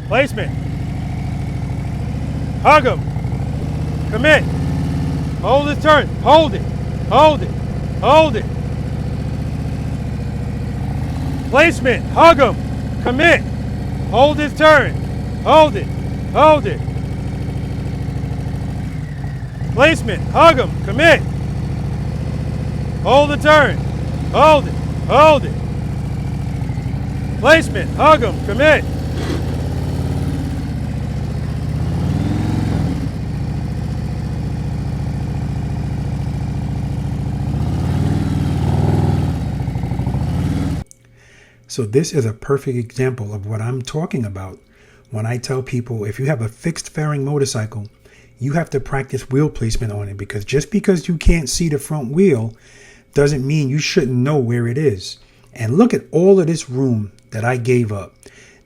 Placement. Hug him. Commit. Hold his turn. Hold it. Hold it. Hold it. Placement. Hug him. Commit. Hold his turn. Hold it. Hold it. Placement. Hug him. Commit. Hold the turn. Hold it. Hold it. Placement. Hug him. Commit. So this is a perfect example of what I'm talking about when I tell people if you have a fixed fairing motorcycle, you have to practice wheel placement on it, because just because you can't see the front wheel doesn't mean you shouldn't know where it is. And look at all of this room that I gave up.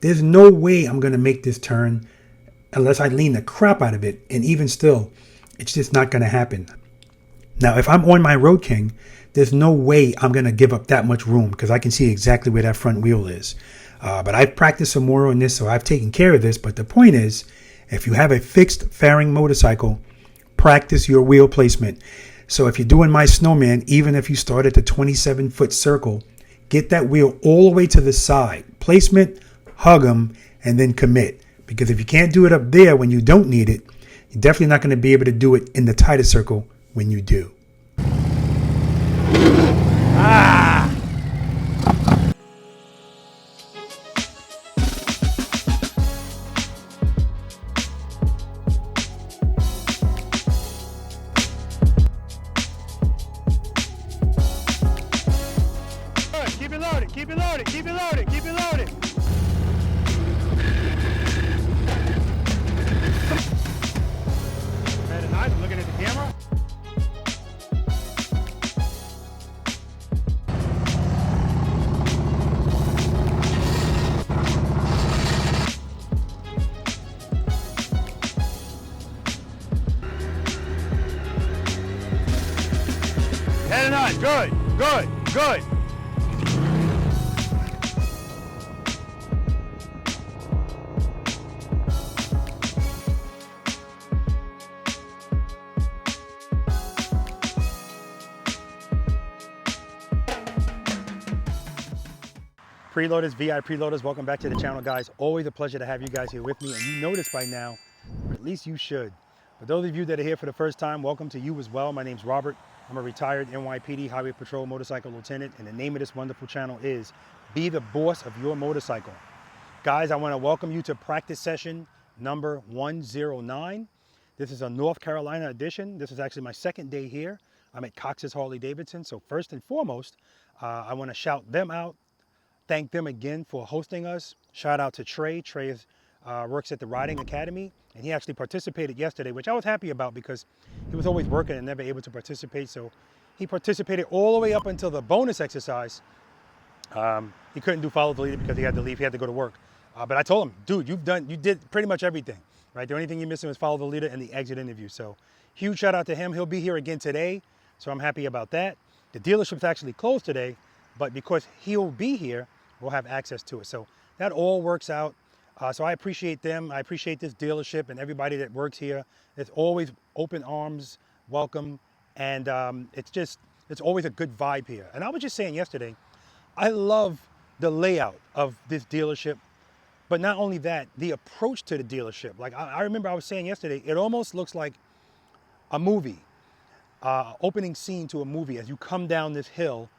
There's no way I'm going to make this turn unless I lean the crap out of it. And even still, it's just not going to happen. Now, if I'm on my Road King, there's no way I'm going to give up that much room because I can see exactly where that front wheel is. But I've practiced some more on this, so I've taken care of this. But the point is, if you have a fixed fairing motorcycle, practice your wheel placement. So if you're doing my Snowman, even if you start at the 27-foot circle, get that wheel all the way to the side. Placement, hug them, and then commit. Because if you can't do it up there when you don't need it, you're definitely not going to be able to do it in the tighter circle when you do. Ah! Keep it loaded, keep it loaded, keep it loaded, keep it loaded. Better nice, I'm looking at the camera. Heading on, good, good, good. Preloaders, V.I.Preloaders, welcome back to the channel, guys. Always a pleasure to have you guys here with me, and you know this by now, or at least you should. For those of you that are here for the first time, welcome to you as well. My name's Robert. I'm a retired NYPD Highway Patrol motorcycle lieutenant, and the name of this wonderful channel is Be the Boss of Your Motorcycle. Guys, I want to welcome you to practice session number 109. This is a North Carolina edition. This is actually my second day here. I'm at Cox's Harley Davidson. So first and foremost, I want to shout them out. Thank them again for hosting us. Shout out to Trey. Trey is, works at the Riding Academy, and he actually participated yesterday, which I was happy about because he was always working and never able to participate. So he participated all the way up until the bonus exercise. He couldn't do follow the leader because he had to leave. He had to go to work. But I told him, dude, you did pretty much everything, right? The only thing you're missing was follow the leader and the exit interview. So huge shout out to him. He'll be here again today. So I'm happy about that. The dealership's actually closed today, but because he'll be here, we'll have access to it. So that all works out. So I appreciate them. I appreciate this dealership and everybody that works here. It's always open arms, welcome. And it's always a good vibe here. And I was just saying yesterday, I love the layout of this dealership, but not only that, the approach to the dealership. Like I remember I was saying yesterday, it almost looks like a movie, opening scene to a movie as you come down this hill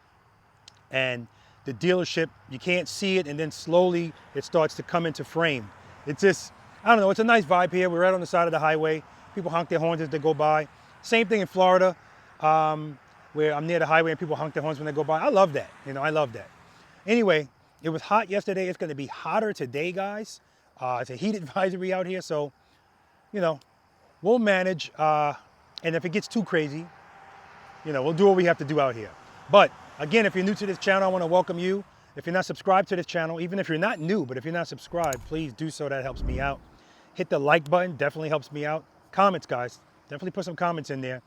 and the dealership, you can't see it, and then slowly it starts to come into frame. It's just, I don't know, it's a nice vibe here. We're right on the side of the highway. People honk their horns as they go by. Same thing in Florida, where I'm near the highway and people honk their horns when they go by. I love that, I love that. Anyway, it was hot yesterday. It's gonna be hotter today, guys. It's a heat advisory out here, so, we'll manage. And if it gets too crazy, we'll do what we have to do out here. But again, if you're new to this channel, I want to welcome you. If you're not subscribed to this channel, even if you're not new, but if you're not subscribed, please do so. That helps me out. Hit the like button, definitely helps me out. Comments, guys, definitely put some comments in there.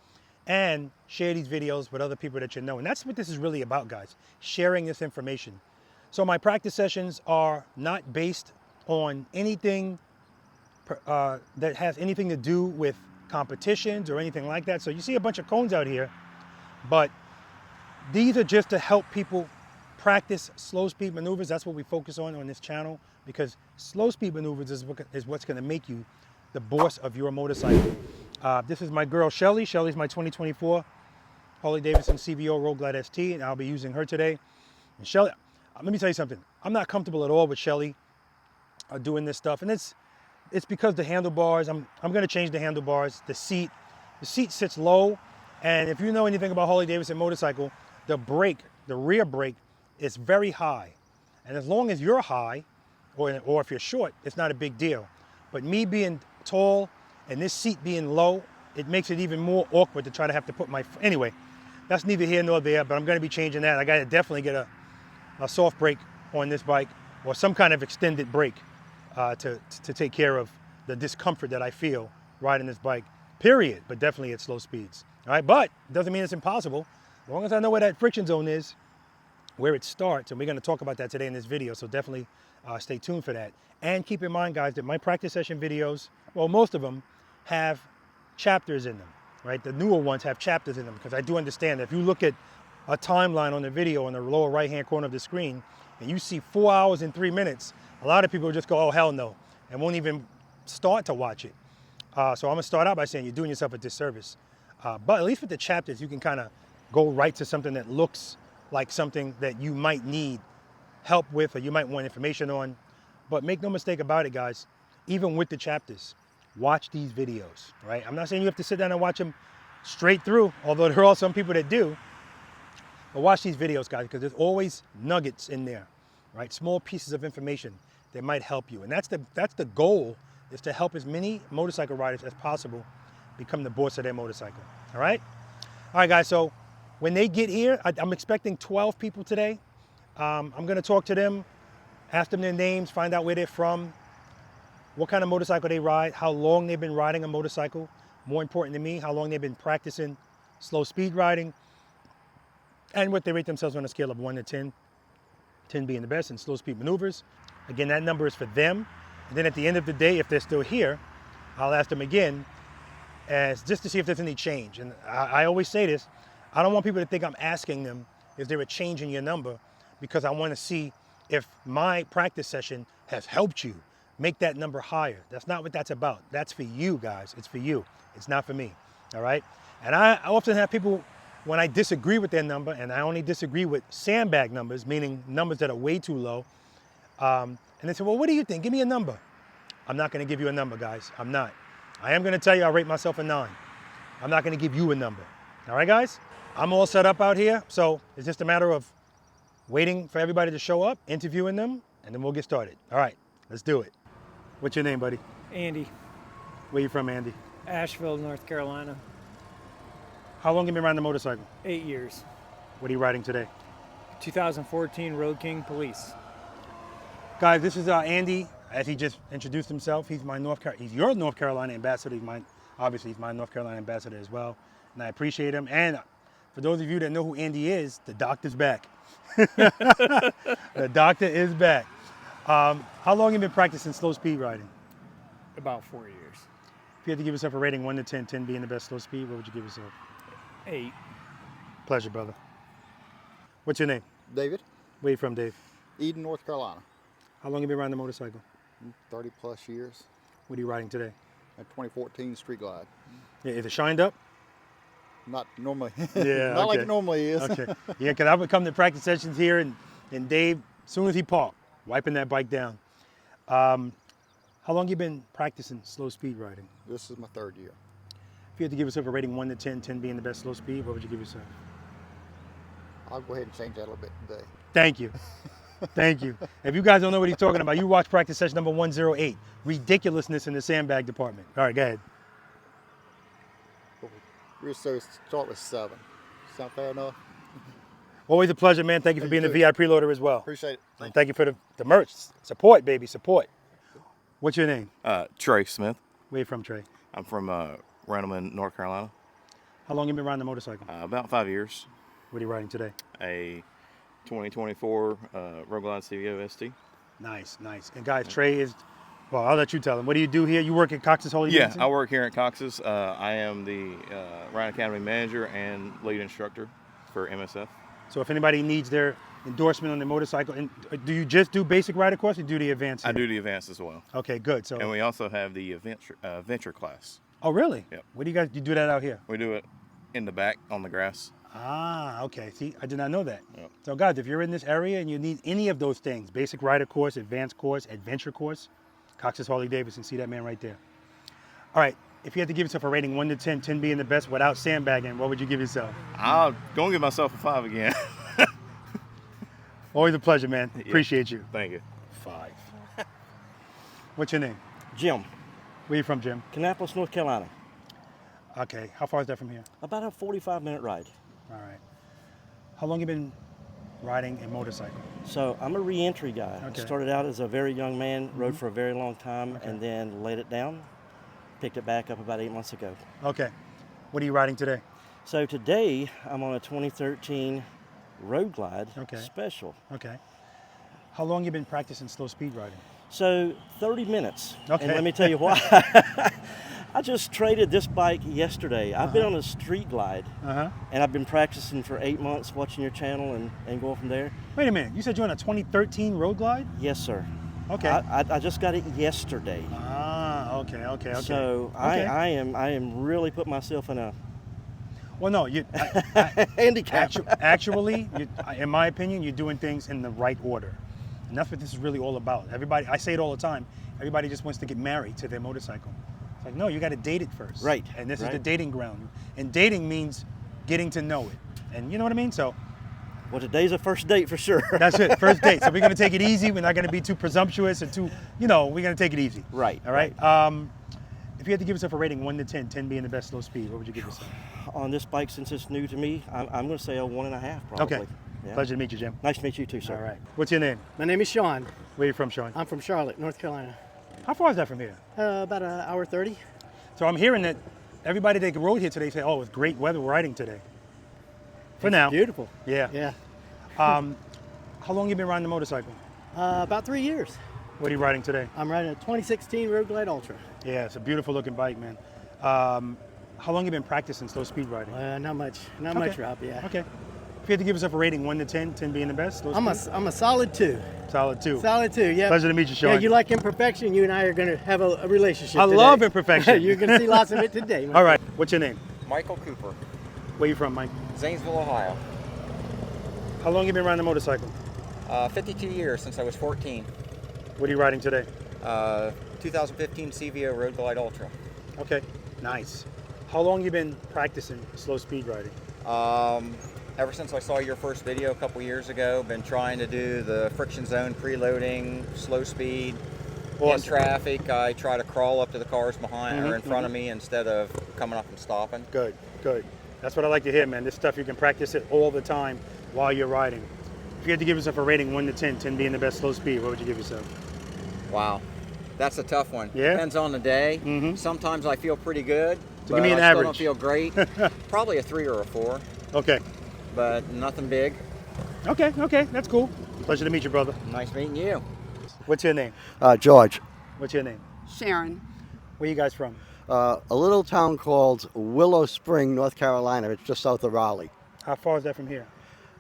And share these videos with other people that you know. And that's what this is really about, guys, sharing this information. So my practice sessions are not based on anything that has anything to do with competitions or anything like that. So you see a bunch of cones out here, but these are just to help people practice slow speed maneuvers. That's what we focus on this channel, because slow speed maneuvers is what's going to make you the boss of your motorcycle. This is my girl Shelly. Shelly's my 2024 Harley-Davidson CVO Road Glide ST, and I'll be using her today. And Shelly, let me tell you something. I'm not comfortable at all with Shelly doing this stuff, and it's because the handlebars. I'm going to change the handlebars. The seat sits low, and if you know anything about Harley-Davidson motorcycle, the brake, the rear brake, is very high, and as long as you're high, or if you're short, it's not a big deal. But me being tall and this seat being low, it makes it even more awkward to try to have to put my, anyway, that's neither here nor there, but I'm going to be changing that. I got to definitely get a soft brake on this bike, or some kind of extended brake to take care of the discomfort that I feel riding this bike, period, but definitely at slow speeds. All right, but it doesn't mean it's impossible. As long as I know where that friction zone is, where it starts, and we're going to talk about that today in this video, so definitely stay tuned for that. And keep in mind, guys, that my practice session videos, well, most of them have chapters in them, right? The newer ones have chapters in them, because I do understand that if you look at a timeline on the video in the lower right-hand corner of the screen, and you see 4 hours and 3 minutes, a lot of people just go, oh, hell no, and won't even start to watch it. So I'm going to start out by saying you're doing yourself a disservice. But at least with the chapters, you can kind of go right to something that looks like something that you might need help with, or you might want information on. But make no mistake about it, guys, even with the chapters, watch these videos, right? I'm not saying you have to sit down and watch them straight through, although there are some people that do. But watch these videos, guys, because there's always nuggets in there, right? Small pieces of information that might help you. And that's the goal, is to help as many motorcycle riders as possible become the boss of their motorcycle, all right? All right, guys, so when they get here, I'm expecting 12 people today. I'm going to talk to them, ask them their names, find out where they're from, what kind of motorcycle they ride, how long they've been riding a motorcycle. More important to me, how long they've been practicing slow speed riding, and what they rate themselves on a scale of 1 to 10, 10 being the best in slow speed maneuvers. Again, that number is for them. And then at the end of the day, if they're still here, I'll ask them again, as just to see if there's any change. And I always say this, I don't want people to think I'm asking them, is there a change in your number? Because I want to see if my practice session has helped you make that number higher. That's not what that's about. That's for you, guys. It's for you. It's not for me, all right? And I often have people, when I disagree with their number, and I only disagree with sandbag numbers, meaning numbers that are way too low, and they say, well, what do you think? Give me a number. I'm not going to give you a number, guys. I'm not. I am going to tell you I rate myself a 9. I'm not going to give you a number. All right, guys? I'm all set up out here, so it's just a matter of waiting for everybody to show up, interviewing them, and then we'll get started. All right, let's do it. What's your name, buddy? Andy, Where you from, Andy? Asheville, North Carolina. How long have you been riding the motorcycle? 8 years. What are you riding today? 2014 Road King Police. Guys, this is Andy, as he just introduced himself. He's your North Carolina ambassador. Obviously, he's my North Carolina ambassador as well, and I appreciate him. And for those of you that know who Andy is, the doctor's back. The doctor is back. How long have you been practicing slow speed riding? About 4 years. If you had to give yourself a rating 1 to 10, 10 being the best slow speed, what would you give yourself? 8. Pleasure, brother. What's your name? David, Where you from, Dave? Eden, North Carolina. How long have you been riding the motorcycle? 30 plus years. What are you riding today? A 2014 Street Glide. Yeah, is it shined up? Not normally. Yeah, Not like okay. it normally is. Okay. Yeah, because I would come to practice sessions here, and Dave, as soon as he parked, wiping that bike down. How long you been practicing slow speed riding? This is my 3rd year. If you had to give yourself a rating 1 to 10, 10 being the best slow speed, what would you give yourself? I'll go ahead and change that a little bit today. Thank you. Thank you. If you guys don't know what he's talking about, you watch practice session number 108, Ridiculousness in the Sandbag Department. All right, go ahead. We're so start with 7. Sound fair enough? Always a pleasure, man. Thank you for being the V.I.Preloader as well. Appreciate it. And thank you for the merch. Support, baby, support. What's your name? Trey Smith. Where you from, Trey? I'm from Randleman, North Carolina. How long you been riding the motorcycle? About 5 years. What are you riding today? A 2024 Road Glide CVO ST. Nice, nice. And guys, Trey is Well, I'll let you tell them. What do you do here? You work at Cox's Holy Yeah, Davidson? I work here at Cox's. I am the Ryan Academy manager and lead instructor for MSF. So if anybody needs their endorsement on their motorcycle, and do you just do basic rider course or do the advanced? I here? do the advanced as well. Okay, good. So. And we also have the venture class. Oh, really? Yep. What do you do that out here? We do it in the back on the grass. Ah, okay. See, I did not know that. Yep. So guys, if you're in this area and you need any of those things, basic rider course, advanced course, adventure course, Cox's Harley Davidson, see that man right there. All right, if you had to give yourself a rating 1 to 10, 10 being the best without sandbagging, what would you give yourself? I'm going to give myself a 5 again. Always a pleasure, man. Yeah. Appreciate you. Thank you. 5. What's your name? Jim, Where you from, Jim? Kannapolis, North Carolina. Okay, how far is that from here? About a 45-minute ride. All right. How long you been riding a motorcycle? So I'm a re-entry guy. Okay. Started out as a very young man, rode for a very long time, and then laid it down. Picked it back up about 8 months ago. Okay. What are you riding today? So today I'm on a 2013 Road Glide Okay. Special. Okay. How long you been practicing slow speed riding? So 30 minutes. Okay. And let me tell you why. I just traded this bike yesterday. I've been on a street glide, and I've been practicing for 8 months, watching your channel and going from there. Wait a minute. You said you're on a 2013 Road Glide? Yes, sir. Okay. I just got it yesterday. Ah, okay. So Okay. I am really putting myself in a Well, no, handicap. actually, in my opinion, you're doing things in the right order. And that's what this is really all about. Everybody, I say it all the time, everybody just wants to get married to their motorcycle. It's like, no, you got to date it first. Right, And this is right. the dating ground. And dating means getting to know it. And you know what I mean? So Well, today's a first date for sure. that's it, first date. So we're going to take it easy. We're not going to be too presumptuous and too, we're going to take it easy. Right, All right? If you had to give yourself a rating 1 to 10, 10 being the best slow speed, what would you give yourself? On this bike, since it's new to me, I'm going to say a 1.5 probably. Okay. Yeah. Pleasure to meet you, Jim. Nice to meet you too, sir. All right. What's your name? My name is Sean. Where are you from, Sean? I'm from Charlotte, North Carolina. How far is that from here? About an hour 30. So I'm hearing that everybody that rode here today say, oh, it was great weather riding today. For now. Beautiful. Yeah. Yeah. How long you been riding the motorcycle? About 3 years. What are you riding today? I'm riding a 2016 Road Glide Ultra. Yeah, it's a beautiful looking bike, man. How long you been practicing slow speed riding? Not much, Okay. Rob. Yeah. Okay. If you had to give yourself a rating 1 to 10, 10 being the best, slow I'm speed? a solid 2. Solid 2. Solid 2. Yeah. Pleasure to meet you, Sean. Yeah, you like imperfection. You and I are going to have a relationship. I today. love imperfection. You're going to see lots of it today. man. All right. What's your name? Michael Cooper, Where you from, Mike? Zanesville, Ohio. How long you been riding the motorcycle? 52 years since I was 14. What are you riding today? 2015 CVO Road Glide Ultra. Okay. Nice. How long you been practicing slow speed riding? Ever since I saw your first video a couple years ago, been trying to do the friction zone preloading, slow speed. In Awesome. traffic, I try to crawl up to the cars behind or in front of me instead of coming up and stopping. Good, good. That's what I like to hear, man. This stuff, you can practice it all the time while you're riding. If you had to give yourself a rating 1 to 10, 10 being the best slow speed, what would you give yourself? Wow, that's a tough one. Yeah? Depends on the day. Sometimes I feel pretty good, So but give me an I still don't average. feel great. Probably a 3 or a 4, Okay. but nothing big. Okay, that's cool. Pleasure to meet you, brother. Nice meeting you. What's your name? George, What's your name? Sharon. Where you guys from? a little town called Willow Spring, North Carolina. It's just south of Raleigh. How far is that from here?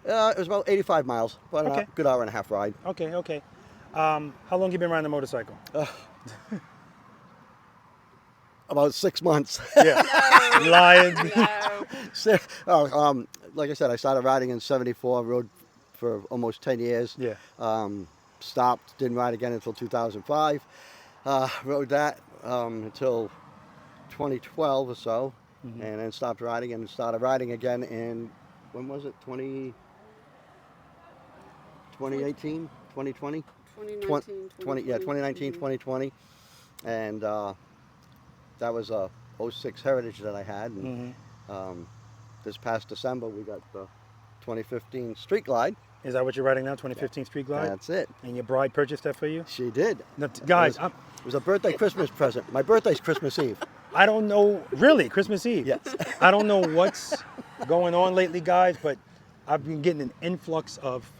It was about 85 miles, about Okay. a good hour and a half ride. Okay. How long you been riding the motorcycle? About 6 months. Yeah. Lying. Like I said, I started riding in '74, rode for almost 10 years. Yeah. Stopped, didn't ride again until 2005. Rode that until 2012 or so, and then stopped riding and started riding again in, when was it, 2018, 2020? 2019, 2020. And that was a 06 Heritage that I had. And this past December, we got the 2015 Street Glide. Is that what you're riding now, 2015 Street Glide? That's it. And your bride purchased that for you? She did. Now, guys, It was a birthday Christmas present. My birthday's Christmas Eve. I don't know, really, Christmas Eve? Yes. I don't know what's going on lately, guys, but I've been getting an influx of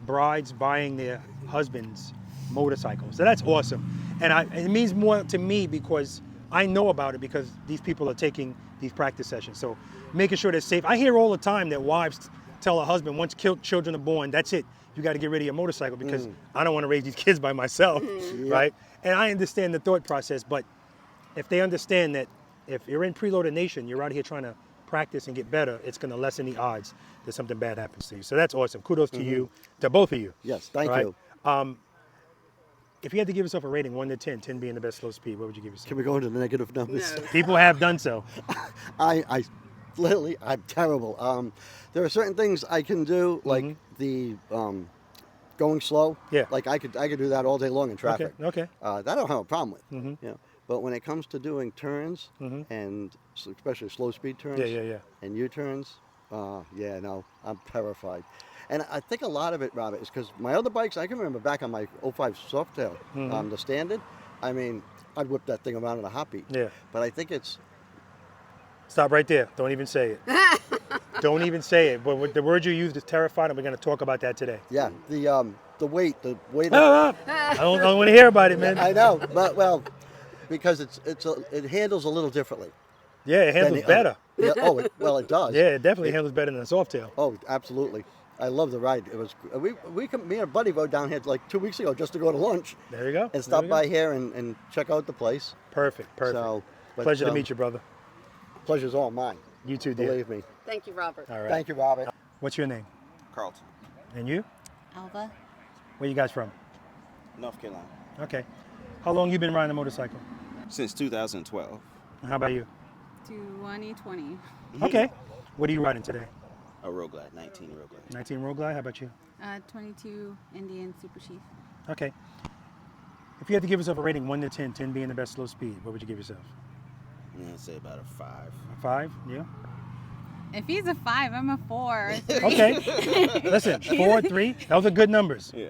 brides buying their husbands motorcycle. So that's awesome. And it means more to me because I know about it because these people are taking these practice sessions. So making sure they're safe. I hear all the time that wives tell a husband, once children are born, that's it. You got to get rid of your motorcycle because I don't want to raise these kids by myself, right? And I understand the thought process, but if they understand that if you're in Preloader Nation, you're out here trying to practice and get better, it's going to lessen the odds that something bad happens to you. So that's awesome. Kudos to you, to both of you. Yes, thank right? you. If you had to give yourself a rating, 1 to 10, 10 being the best slow speed, what would you give yourself? Can we go into the negative numbers? No. People have done so. I literally, I'm terrible. There are certain things I can do, like the going slow. Yeah. Like I could do that all day long in traffic. Okay. That I don't have a problem with. You know, but when it comes to doing turns and especially slow speed turns and U-turns, yeah, no, I'm terrified. And I think a lot of it, Robert, is because my other bikes, I can remember back on my 05 Softail, the Standard, I mean, I'd whip that thing around in a heartbeat. Yeah. But I think it's... Stop right there. Don't even say it. Don't even say it. But the word you used is terrified, and we're going to talk about that today. Yeah, the weight. I don't want to hear about it, man. I know, but well, because it handles a little differently. Yeah, it handles better. Yeah, well, it does. Yeah, it definitely handles better than a Softail. Oh, absolutely. I love the ride. It was me and a buddy rode down here like 2 weeks ago just to go to lunch. There you go. And stop by here and check out the place. Perfect. So, pleasure to meet you, brother. Pleasure's all mine. You too, dear. Believe me. Thank you, Robert. All right. Thank you, Robert. What's your name? Carlton, And you? Alva. Where you guys from? North Carolina. Okay. How long you been riding a motorcycle? Since 2012. And how about you? 2020. Okay. What are you riding today? A Road Glide, 19 Road Glide. 19 Road Glide. How about you? 22 Indian Super Chief. Okay. If you had to give yourself a rating 1 to 10, 10 being the best slow speed, what would you give yourself? I'd say about a 5. A 5? Yeah. If he's a 5, I'm a 4. Okay. Listen, 4, 3, those are good numbers. Yeah.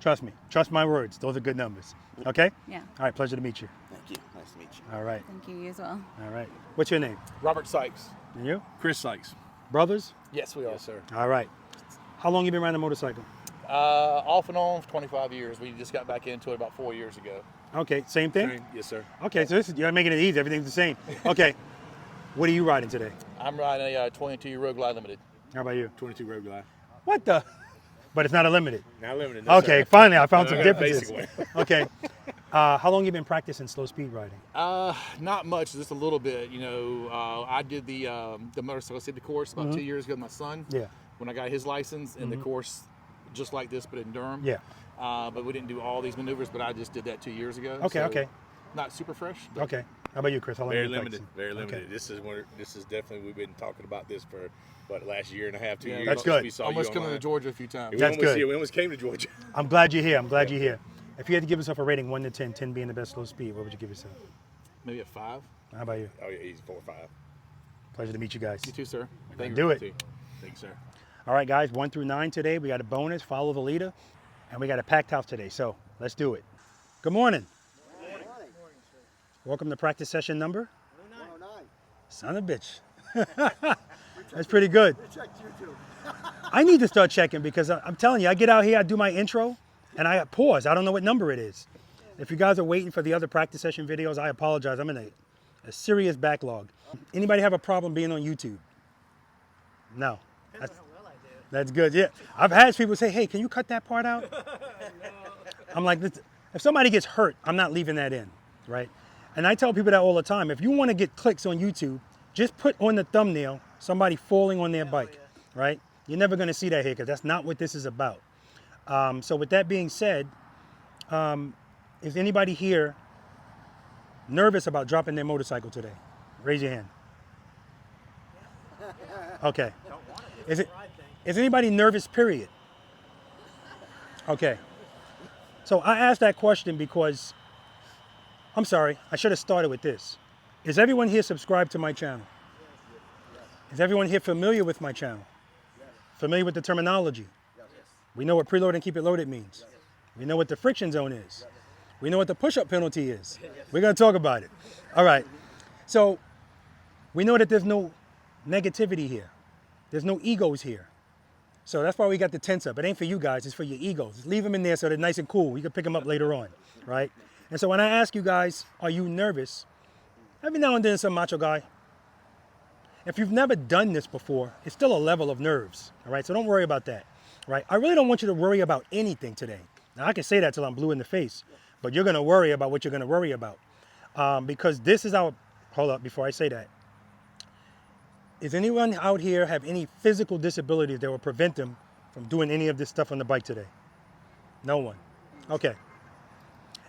Trust me. Trust my words. Those are good numbers. Okay? Yeah. All right. Pleasure to meet you. Thank you. Nice to meet you. All right. Thank you as well. All right. What's your name? Robert Sykes. And you? Chris Sykes. Brothers? Yes, we are. Yes, sir. All right. How long you been riding a motorcycle? Off and on for 25 years. We just got back into it about 4 years ago. Okay. Same thing? Same. Yes, sir. Okay. So you're making it easy. Everything's the same. Okay. What are you riding today? I'm riding a 22 Road Glide Limited. How about you? 22 Road Glide. What the? But it's not a limited. Not limited. No, Okay. sir. Finally, I found some I got a differences. basic one. Okay. How long you been practicing slow speed riding? Not much, just a little bit. You know, I did the motorcycle safety course about 2 years ago with my son. Yeah. When I got his license, and the course just like this, but in Durham. Yeah. But we didn't do all these maneuvers, but I just did that 2 years ago. Okay. so Okay. Not super fresh. But Okay. How about you, Chris? How long Very you been limited. practicing? Very limited. Okay. This is definitely, we've been talking about this for what, last year and a half, 2 years. That's good. We saw Almost you coming to online. Georgia a few times. That's good. We almost came to Georgia. I'm glad you're here. I'm glad you're here. If you had to give yourself a rating 1 to 10, 10 being the best slow speed, what would you give yourself? Maybe a 5. How about you? Oh yeah, he's 4 or 5. Pleasure to meet you guys. You too, sir. Thank you. Do it. Thank you, sir. All right, guys. 1 through 9 today. We got a bonus. Follow the leader, and we got a packed house today. So let's do it. Good morning. Good morning. Welcome to practice session number 109. Son of a bitch. That's pretty good. I need to start checking because I'm telling you, I get out here, I do my intro, and I pause. I don't know what number it is. If you guys are waiting for the other practice session videos, I apologize. I'm in a serious backlog. Anybody have a problem being on YouTube? No. That's good. Yeah. I've had people say, hey, can you cut that part out? I'm like, if somebody gets hurt, I'm not leaving that in, right? And I tell people that all the time. If you want to get clicks on YouTube, just put on the thumbnail somebody falling on their bike, right? You're never going to see that here because that's not what this is about. So with that being said, is anybody here nervous about dropping their motorcycle today? Raise your hand. Okay. Is anybody nervous, period? Okay. So I asked that question because, I'm sorry, I should have started with this. Is everyone here subscribed to my channel? Is everyone here familiar with my channel? Familiar with the terminology? We know what preload and keep it loaded means. We know what the friction zone is. We know what the push-up penalty is. We're going to talk about it. All right. So we know that there's no negativity here. There's no egos here. So that's why we got the tents up. It ain't for you guys, it's for your egos. Just leave them in there so they're nice and cool. You can pick them up later on, right? And so when I ask you guys, are you nervous? Every now and then some macho guy. If you've never done this before, it's still a level of nerves, all right? So don't worry about that, right? I really don't want you to worry about anything today. Now I can say that till I'm blue in the face, but you're gonna worry about what you're gonna worry about. Because this is our, hold up before I say that. Does anyone out here have any physical disabilities that will prevent them from doing any of this stuff on the bike today? No one. Okay.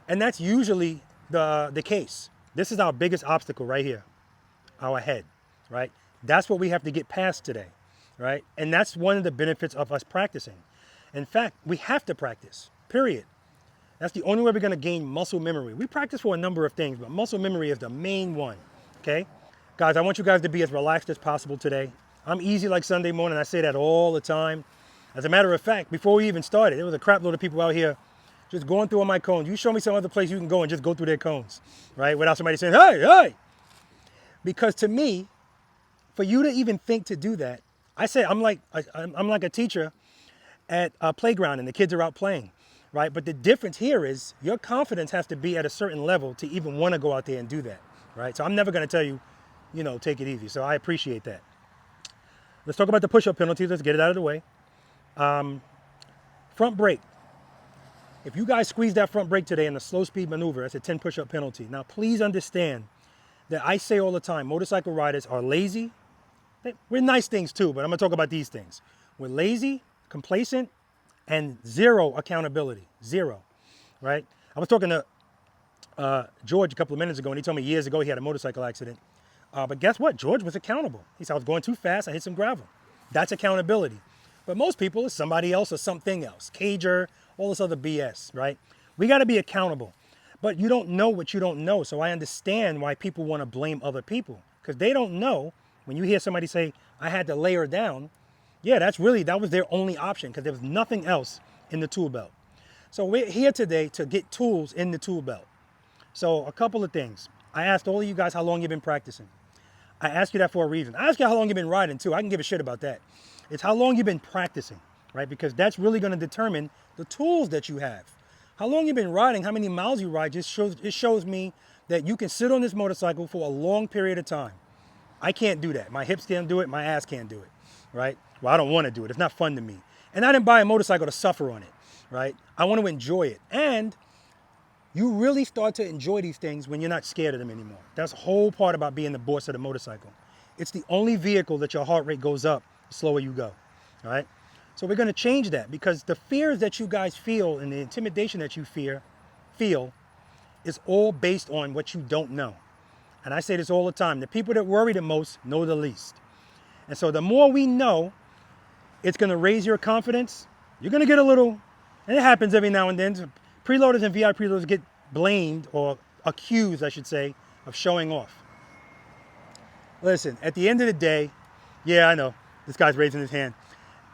And that's usually the case. This is our biggest obstacle right here, our head, right? That's what we have to get past today, right? And that's one of the benefits of us practicing. In fact, we have to practice, period. That's the only way we're gonna gain muscle memory. We practice for a number of things, but muscle memory is the main one, okay? Guys, I want you guys to be as relaxed as possible today. I'm easy like Sunday morning. I say that all the time. As a matter of fact, before we even started, there was a crap load of people out here just going through all my cones. You show me some other place you can go and just go through their cones, right? Without somebody saying, hey, hey. Because to me, for you to even think to do that, I say I'm like a teacher at a playground and the kids are out playing, right? But the difference here is your confidence has to be at a certain level to even want to go out there and do that, right? So I'm never going to tell you, you know, take it easy. So I appreciate that. Let's talk about the push-up penalties. Let's get it out of the way. Front brake. If you guys squeeze that front brake today in the slow speed maneuver, that's a 10 push-up penalty. Now, please understand that I say all the time, motorcycle riders are lazy. We're nice things too, but I'm gonna talk about these things. We're lazy, complacent, and zero accountability. Zero, right? I was talking to George a couple of minutes ago, and he told me years ago he had a motorcycle accident. But guess what? George was accountable. He said, I was going too fast, I hit some gravel. That's accountability. But most people, it's somebody else or something else. Cager, all this other BS, right? We gotta be accountable. But you don't know what you don't know. So I understand why people wanna blame other people. Because they don't know, when you hear somebody say, I had to lay her down, yeah, that was their only option because there was nothing else in the tool belt. So we're here today to get tools in the tool belt. So a couple of things. I asked all of you guys how long you've been practicing. I asked you that for a reason. I asked you how long you've been riding too. I can give a shit about that. It's how long you've been practicing, right? Because that's really gonna determine the tools that you have. How long you've been riding, how many miles you ride, it shows me that you can sit on this motorcycle for a long period of time. I can't do that. My hips can't do it, my ass can't do it, right? Well, I don't wanna do it, it's not fun to me. And I didn't buy a motorcycle to suffer on it, right? I wanna enjoy it. And you really start to enjoy these things when you're not scared of them anymore. That's the whole part about being the boss of the motorcycle. It's the only vehicle that your heart rate goes up the slower you go, all right? So we're gonna change that because the fears that you guys feel and the intimidation that you feel is all based on what you don't know. And I say this all the time, the people that worry the most know the least. And so the more we know, it's gonna raise your confidence. You're gonna get a little, and it happens every now and then, preloaders and V.I.Preloaders get blamed or accused, I should say, of showing off. Listen, at the end of the day, yeah, I know, this guy's raising his hand.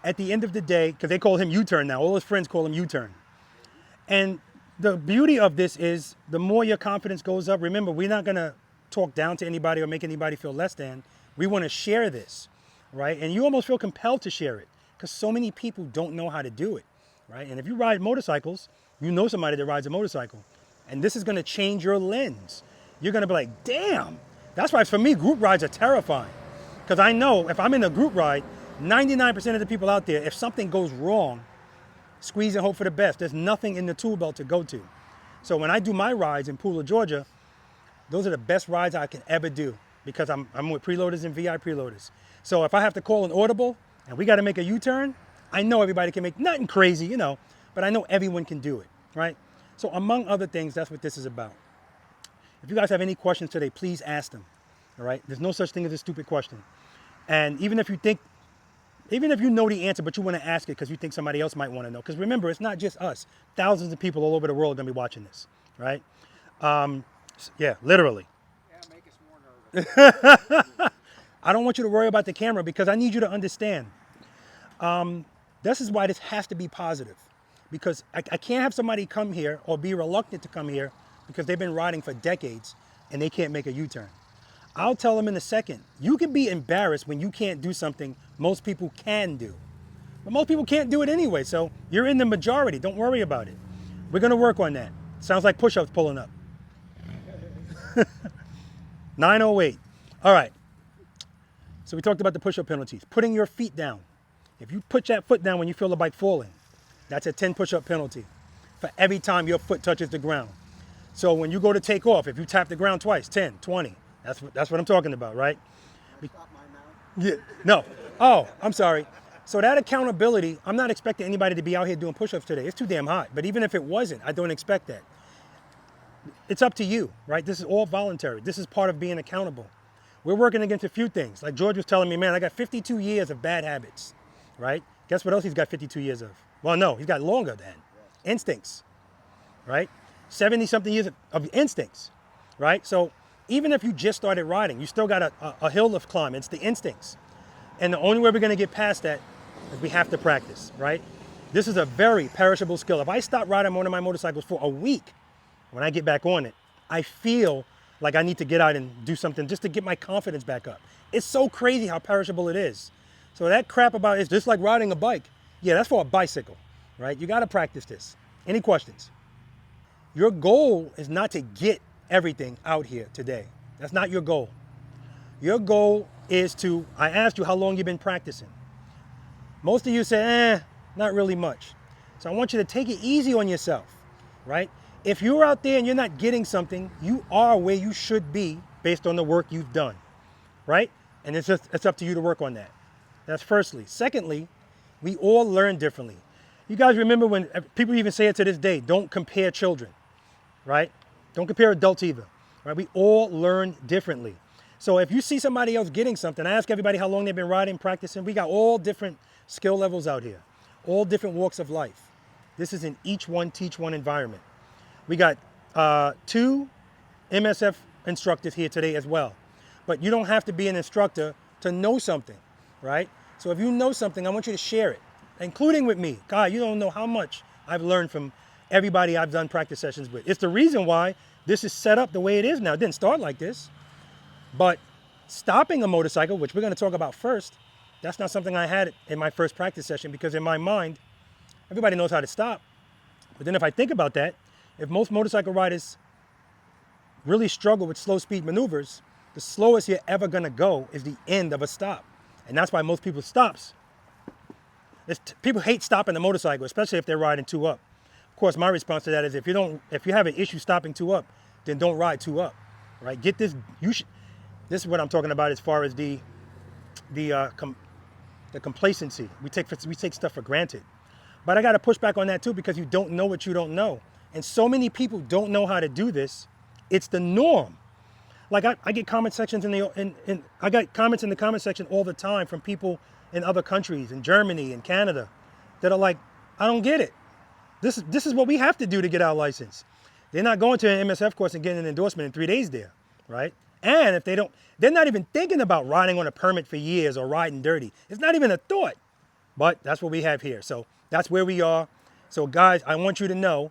At the end of the day, because they call him U-turn now, all his friends call him U-turn. And the beauty of this is the more your confidence goes up, remember, we're not gonna talk down to anybody or make anybody feel less than. We wanna share this, right? And you almost feel compelled to share it because so many people don't know how to do it, right? And if you ride motorcycles, you know somebody that rides a motorcycle. And this is gonna change your lens. You're gonna be like, damn. That's why for me, group rides are terrifying. Because I know if I'm in a group ride, 99% of the people out there, if something goes wrong, squeeze and hope for the best. There's nothing in the tool belt to go to. So when I do my rides in Pooler, Georgia, those are the best rides I can ever do because I'm with preloaders and V.I.Preloaders. So if I have to call an audible and we gotta make a U-turn, I know everybody can make nothing crazy, you know, but I know everyone can do it, right? So among other things, that's what this is about. If you guys have any questions today, please ask them, all right? There's no such thing as a stupid question. And even if you know the answer, but you want to ask it because you think somebody else might want to know. Because remember, it's not just us. Thousands of people all over the world are going to be watching this, right? Yeah, literally. Yeah, make us more nervous. I don't want you to worry about the camera because I need you to understand. This is why this has to be positive. Because I can't have somebody come here or be reluctant to come here because they've been riding for decades and they can't make a U-turn. I'll tell them in a second, you can be embarrassed when you can't do something most people can do. But most people can't do it anyway, so you're in the majority. Don't worry about it. We're gonna work on that. Sounds like push-ups pulling up. 908. All right. So we talked about the push-up penalties. Putting your feet down. If you put that foot down when you feel the bike falling, that's a 10 push-up penalty for every time your foot touches the ground. So when you go to take off, if you tap the ground twice, 10, 20. That's what I'm talking about, right? Yeah, no. Oh, I'm sorry. So that accountability, I'm not expecting anybody to be out here doing push-ups today. It's too damn hot. But even if it wasn't, I don't expect that. It's up to you, right? This is all voluntary. This is part of being accountable. We're working against a few things. Like George was telling me, man, I got 52 years of bad habits, right? Guess what else he's got 52 years of? Well, no, he's got longer than. Instincts, right? 70-something years of instincts, right? So even if you just started riding, you still got a hill to climb. It's the instincts. And the only way we're going to get past that is we have to practice, right? This is a very perishable skill. If I stop riding one of my motorcycles for a week, when I get back on it, I feel like I need to get out and do something just to get my confidence back up. It's so crazy how perishable it is. So that crap about it's just like riding a bike. Yeah, that's for a bicycle, right? You got to practice this. Any questions? Your goal is not to get everything out here today. That's not your goal. Your goal is to, I asked you how long you've been practicing. Most of you said, not really much. So I want you to take it easy on yourself, right? If you're out there and you're not getting something, you are where you should be based on the work you've done, right? And it's up to you to work on that. That's firstly. Secondly, we all learn differently. You guys remember when people even say it to this day, don't compare children, right? Don't compare adults either, right? We all learn differently. So if you see somebody else getting something, I ask everybody how long they've been riding, practicing. We got all different skill levels out here, all different walks of life. This is an each one, teach one environment. We got 2 MSF instructors here today as well. But you don't have to be an instructor to know something, right? So if you know something, I want you to share it, including with me. God, you don't know how much I've learned from everybody I've done practice sessions with. It's the reason why this is set up the way it is now. It didn't start like this. But stopping a motorcycle, which we're going to talk about first, that's not something I had in my first practice session, because in my mind, everybody knows how to stop. But then if I think about that, if most motorcycle riders really struggle with slow speed maneuvers, the slowest you're ever going to go is the end of a stop. And that's why most people stops. People hate stopping the motorcycle, especially if they're riding 2 up. Of course, my response to that is if you have an issue stopping 2 up, then don't ride 2 up, right? Get this. This is what I'm talking about as far as the complacency. We take stuff for granted. But I got to push back on that too, because you don't know what you don't know. And so many people don't know how to do this. It's the norm. Like I get comment sections I got comments in the comment section all the time from people in other countries, in Germany and Canada, that are like, I don't get it. This is what we have to do to get our license. They're not going to an MSF course and getting an endorsement in 3 days there, right? And if they're not even thinking about riding on a permit for years or riding dirty. It's not even a thought. But that's what we have here. So that's where we are. So guys, I want you to know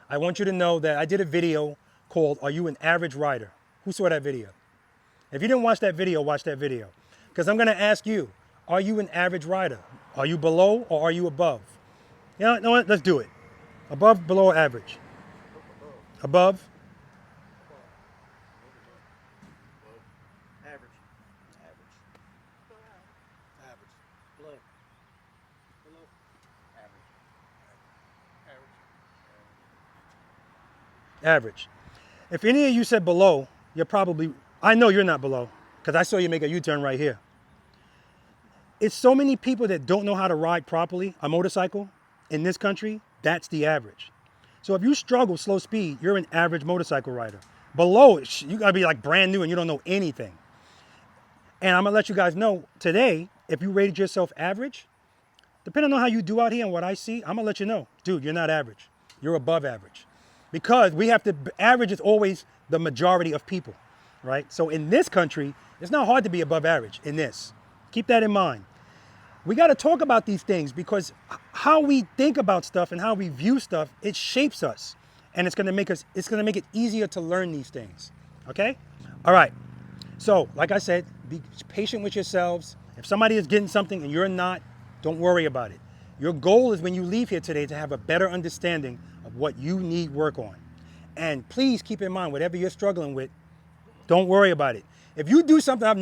that I did a video called Are You an Average Rider? Who saw that video? If you didn't watch that video, watch that video. Because I'm going to ask you, are you an average rider? Are you below or are you above? You know what? Let's do it. Above, below, or average? Above? Average. Below. Average. If any of you said below, you're probably, I know you're not below, because I saw you make a U-turn right here. It's so many people that don't know how to ride properly a motorcycle in this country. That's the average. So if you struggle slow speed, you're an average motorcycle rider. Below, you gotta be like brand new and you don't know anything. And I'm gonna let you guys know today, if you rated yourself average, depending on how you do out here and what I see, I'm gonna let you know, dude, you're not average. You're above average. Because average is always the majority of people, right? So in this country, it's not hard to be above average in this. Keep that in mind. We got to talk about these things because how we think about stuff and how we view stuff, it shapes us. And it's going to make it easier to learn these things. Okay? All right. So, like I said, be patient with yourselves. If somebody is getting something and you're not, Don't worry about it. Your goal is when you leave here today to have a better understanding of what you need work on. And please keep in mind, whatever you're struggling with, don't worry about it. If you do something I've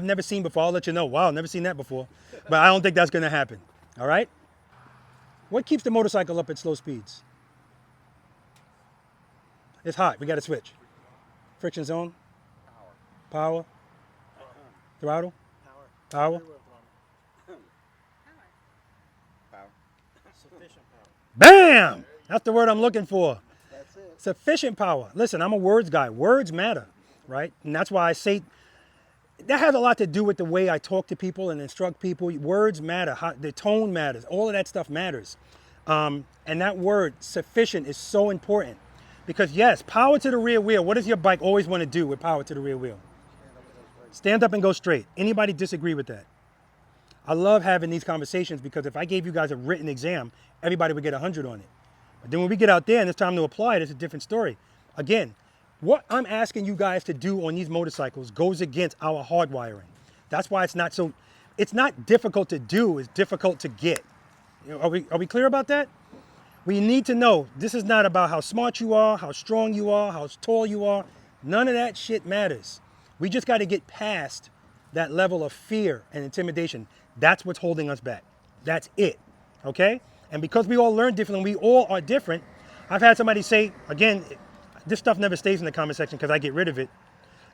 never seen before, I'll let you know. Wow, I've never seen that before. But I don't think that's gonna happen. All right? What keeps the motorcycle up at slow speeds? It's hot. We got to switch. Friction zone. Power. Throttle. Power. Sufficient power. Bam! That's the word I'm looking for. That's it. Sufficient power. Listen, I'm a words guy. Words matter, right? And that's why I say that has a lot to do with the way I talk to people and instruct people. Words matter. The tone matters. All of that stuff matters. And that word, sufficient, is so important. Because yes, power to the rear wheel. What does your bike always want to do with power to the rear wheel? Stand up and go straight. Anybody disagree with that? I love having these conversations because if I gave you guys a written exam, everybody would get 100 on it. But then when we get out there and it's time to apply it, it's a different story. Again, what I'm asking you guys to do on these motorcycles goes against our hardwiring. That's why it's not difficult to do, it's difficult to get. You know, are we clear about that? We need to know this is not about how smart you are, how strong you are, how tall you are. None of that shit matters. We just got to get past that level of fear and intimidation. That's what's holding us back. That's it, okay? And because we all learn differently, we all are different. I've had somebody say, again, this stuff never stays in the comment section because I get rid of it.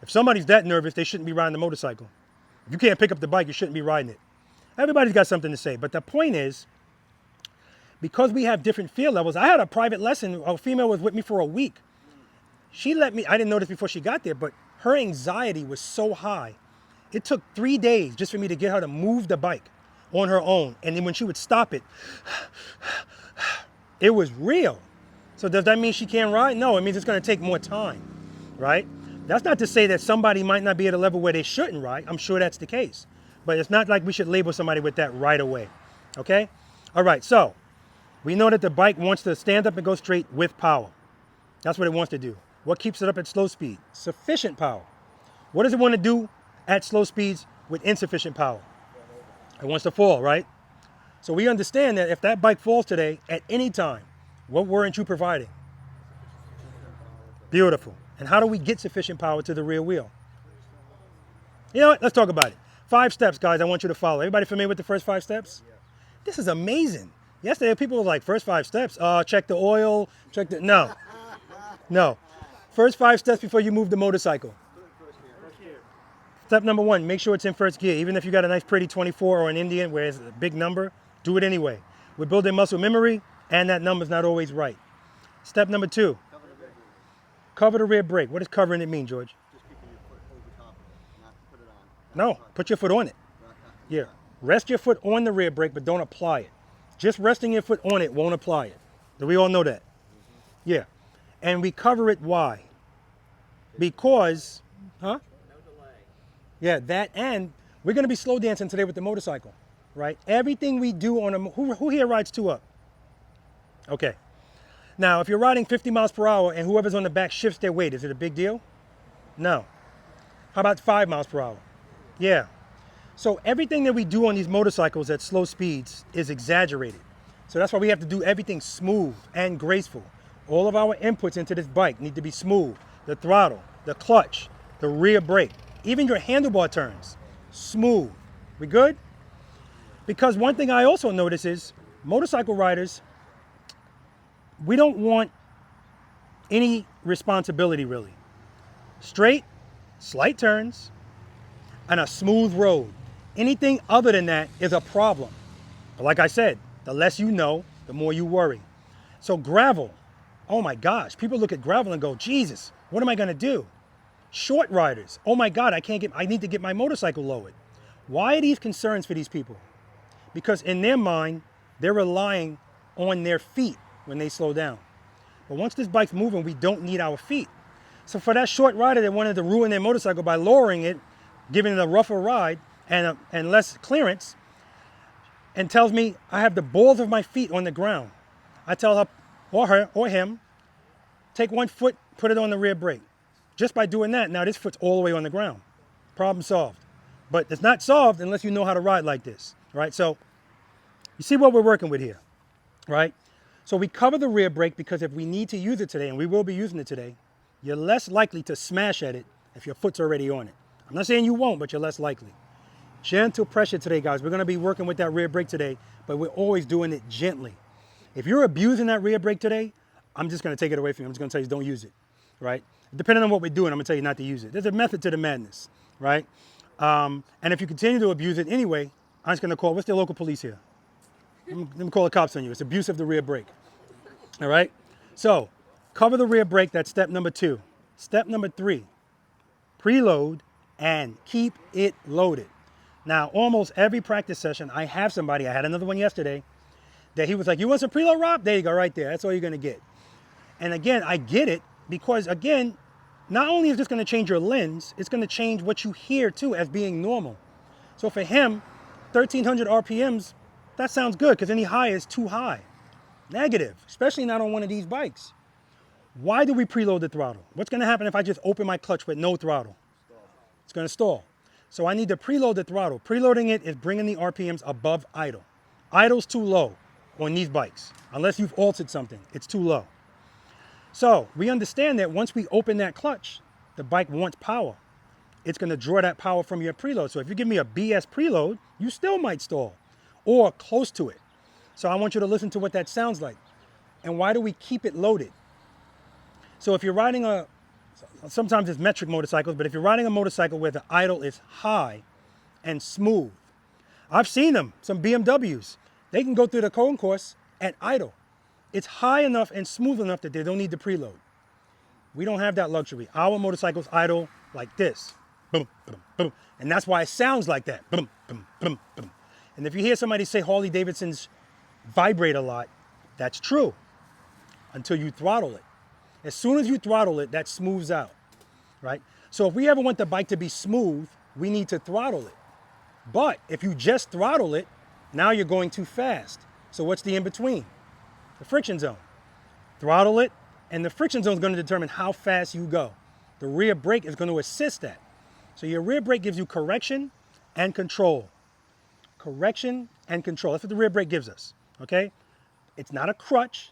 If somebody's that nervous, they shouldn't be riding the motorcycle. If you can't pick up the bike, you shouldn't be riding it. Everybody's got something to say. But the point is, because we have different fear levels, I had a private lesson. A female was with me for a week. She let me, I didn't know this before she got there, but her anxiety was so high. It took 3 days just for me to get her to move the bike on her own. And then when she would stop it, it was real. So does that mean she can't ride? No, it means it's going to take more time, right? That's not to say that somebody might not be at a level where they shouldn't ride. I'm sure that's the case. But it's not like we should label somebody with that right away, okay? All right, so we know that the bike wants to stand up and go straight with power. That's what it wants to do. What keeps it up at slow speed? Sufficient power. What does it want to do at slow speeds with insufficient power? It wants to fall, right? So we understand that if that bike falls today at any time, what weren't you providing? Beautiful. And how do we get sufficient power to the rear wheel? You know what? Let's talk about it. 5 steps, guys, I want you to follow. Everybody familiar with the first 5 steps? This is amazing. Yesterday, people were like, first 5 steps, check the oil, check the, no. No. First 5 steps before you move the motorcycle. Step number 1, make sure it's in first gear. Even if you got a nice pretty 24 or an Indian where it's a big number, do it anyway. We're building muscle memory, and that number's not always right. Step number 2, cover the rear brake. What does covering it mean, George? Just keeping your foot over top, not to put it on. No, put your foot on it. Yeah, rest your foot on the rear brake, but don't apply it. Just resting your foot on it won't apply it. Do we all know that? Yeah. And we cover it, why? Because, huh? Yeah, that, and we're going to be slow dancing today with the motorcycle, right? Everything we do on a, who here rides 2 up? Okay. Now, if you're riding 50 miles per hour and whoever's on the back shifts their weight, is it a big deal? No. How about 5 miles per hour? Yeah. So everything that we do on these motorcycles at slow speeds is exaggerated. So that's why we have to do everything smooth and graceful. All of our inputs into this bike need to be smooth. The throttle, the clutch, the rear brake, even your handlebar turns, smooth. We good? Because one thing I also notice is motorcycle riders, we don't want any responsibility really. Straight, slight turns, and a smooth road. Anything other than that is a problem. But like I said, the less you know, the more you worry. So gravel, oh my gosh, people look at gravel and go, Jesus, what am I gonna do? Short riders, oh my God, I need to get my motorcycle lowered. Why are these concerns for these people? Because in their mind, they're relying on their feet when they slow down. But once this bike's moving, we don't need our feet. So for that short rider that wanted to ruin their motorcycle by lowering it, giving it a rougher ride and less clearance, and tells me I have the balls of my feet on the ground, I tell her or her or him, take 1 foot, put it on the rear brake. Just by doing that, now this foot's all the way on the ground. Problem solved. But it's not solved unless you know how to ride like this, right? So You see what we're working with here, right? So we cover the rear brake because if we need to use it today, and we will be using it today, you're less likely to smash at it if your foot's already on it. I'm not saying you won't, but you're less likely. Gentle pressure today, guys. We're gonna be working with that rear brake today, but we're always doing it gently. If you're abusing that rear brake today, I'm just gonna take it away from you. I'm just gonna tell you don't use it, right? Depending on what we're doing, I'm gonna tell you not to use it. There's a method to the madness, right? And if you continue to abuse it anyway, I'm just gonna call, what's the local police here? Let me call the cops on you. It's abuse of the rear brake, all right? So, cover the rear brake, that's step number 2. Step number 3, preload and keep it loaded. Now, almost every practice session, I have somebody, I had another one yesterday, that he was like, you want some preload, Rob? There you go, right there. That's all you're gonna get. And again, I get it because again, not only is this gonna change your lens, it's gonna change what you hear too as being normal. So for him, 1300 RPMs, that sounds good because any higher is too high. Negative, especially not on one of these bikes. Why do we preload the throttle? What's gonna happen if I just open my clutch with no throttle? It's gonna stall. So I need to preload the throttle. Preloading it is bringing the RPMs above idle. Idle's too low on these bikes. Unless you've altered something, it's too low. So we understand that once we open that clutch, the bike wants power. It's gonna draw that power from your preload. So if you give me a BS preload, you still might stall or close to it. So I want you to listen to what that sounds like. And why do we keep it loaded? So if you're riding sometimes it's metric motorcycles, but if you're riding a motorcycle where the idle is high and smooth, I've seen them, some BMWs, they can go through the concourse at idle. It's high enough and smooth enough that they don't need to preload. We don't have that luxury. Our motorcycles idle like this, boom, boom, boom. And that's why it sounds like that, boom, boom, boom, boom. And if you hear somebody say Harley Davidsons vibrate a lot, that's true until you throttle it. As soon as you throttle it, that smooths out, right? So if we ever want the bike to be smooth, we need to throttle it. But if you just throttle it, now you're going too fast. So what's the in-between? The friction zone. Throttle it, and the friction zone is going to determine how fast you go. The rear brake is going to assist that. So your rear brake gives you correction and control. Correction and control. That's what the rear brake gives us, okay? It's not a crutch.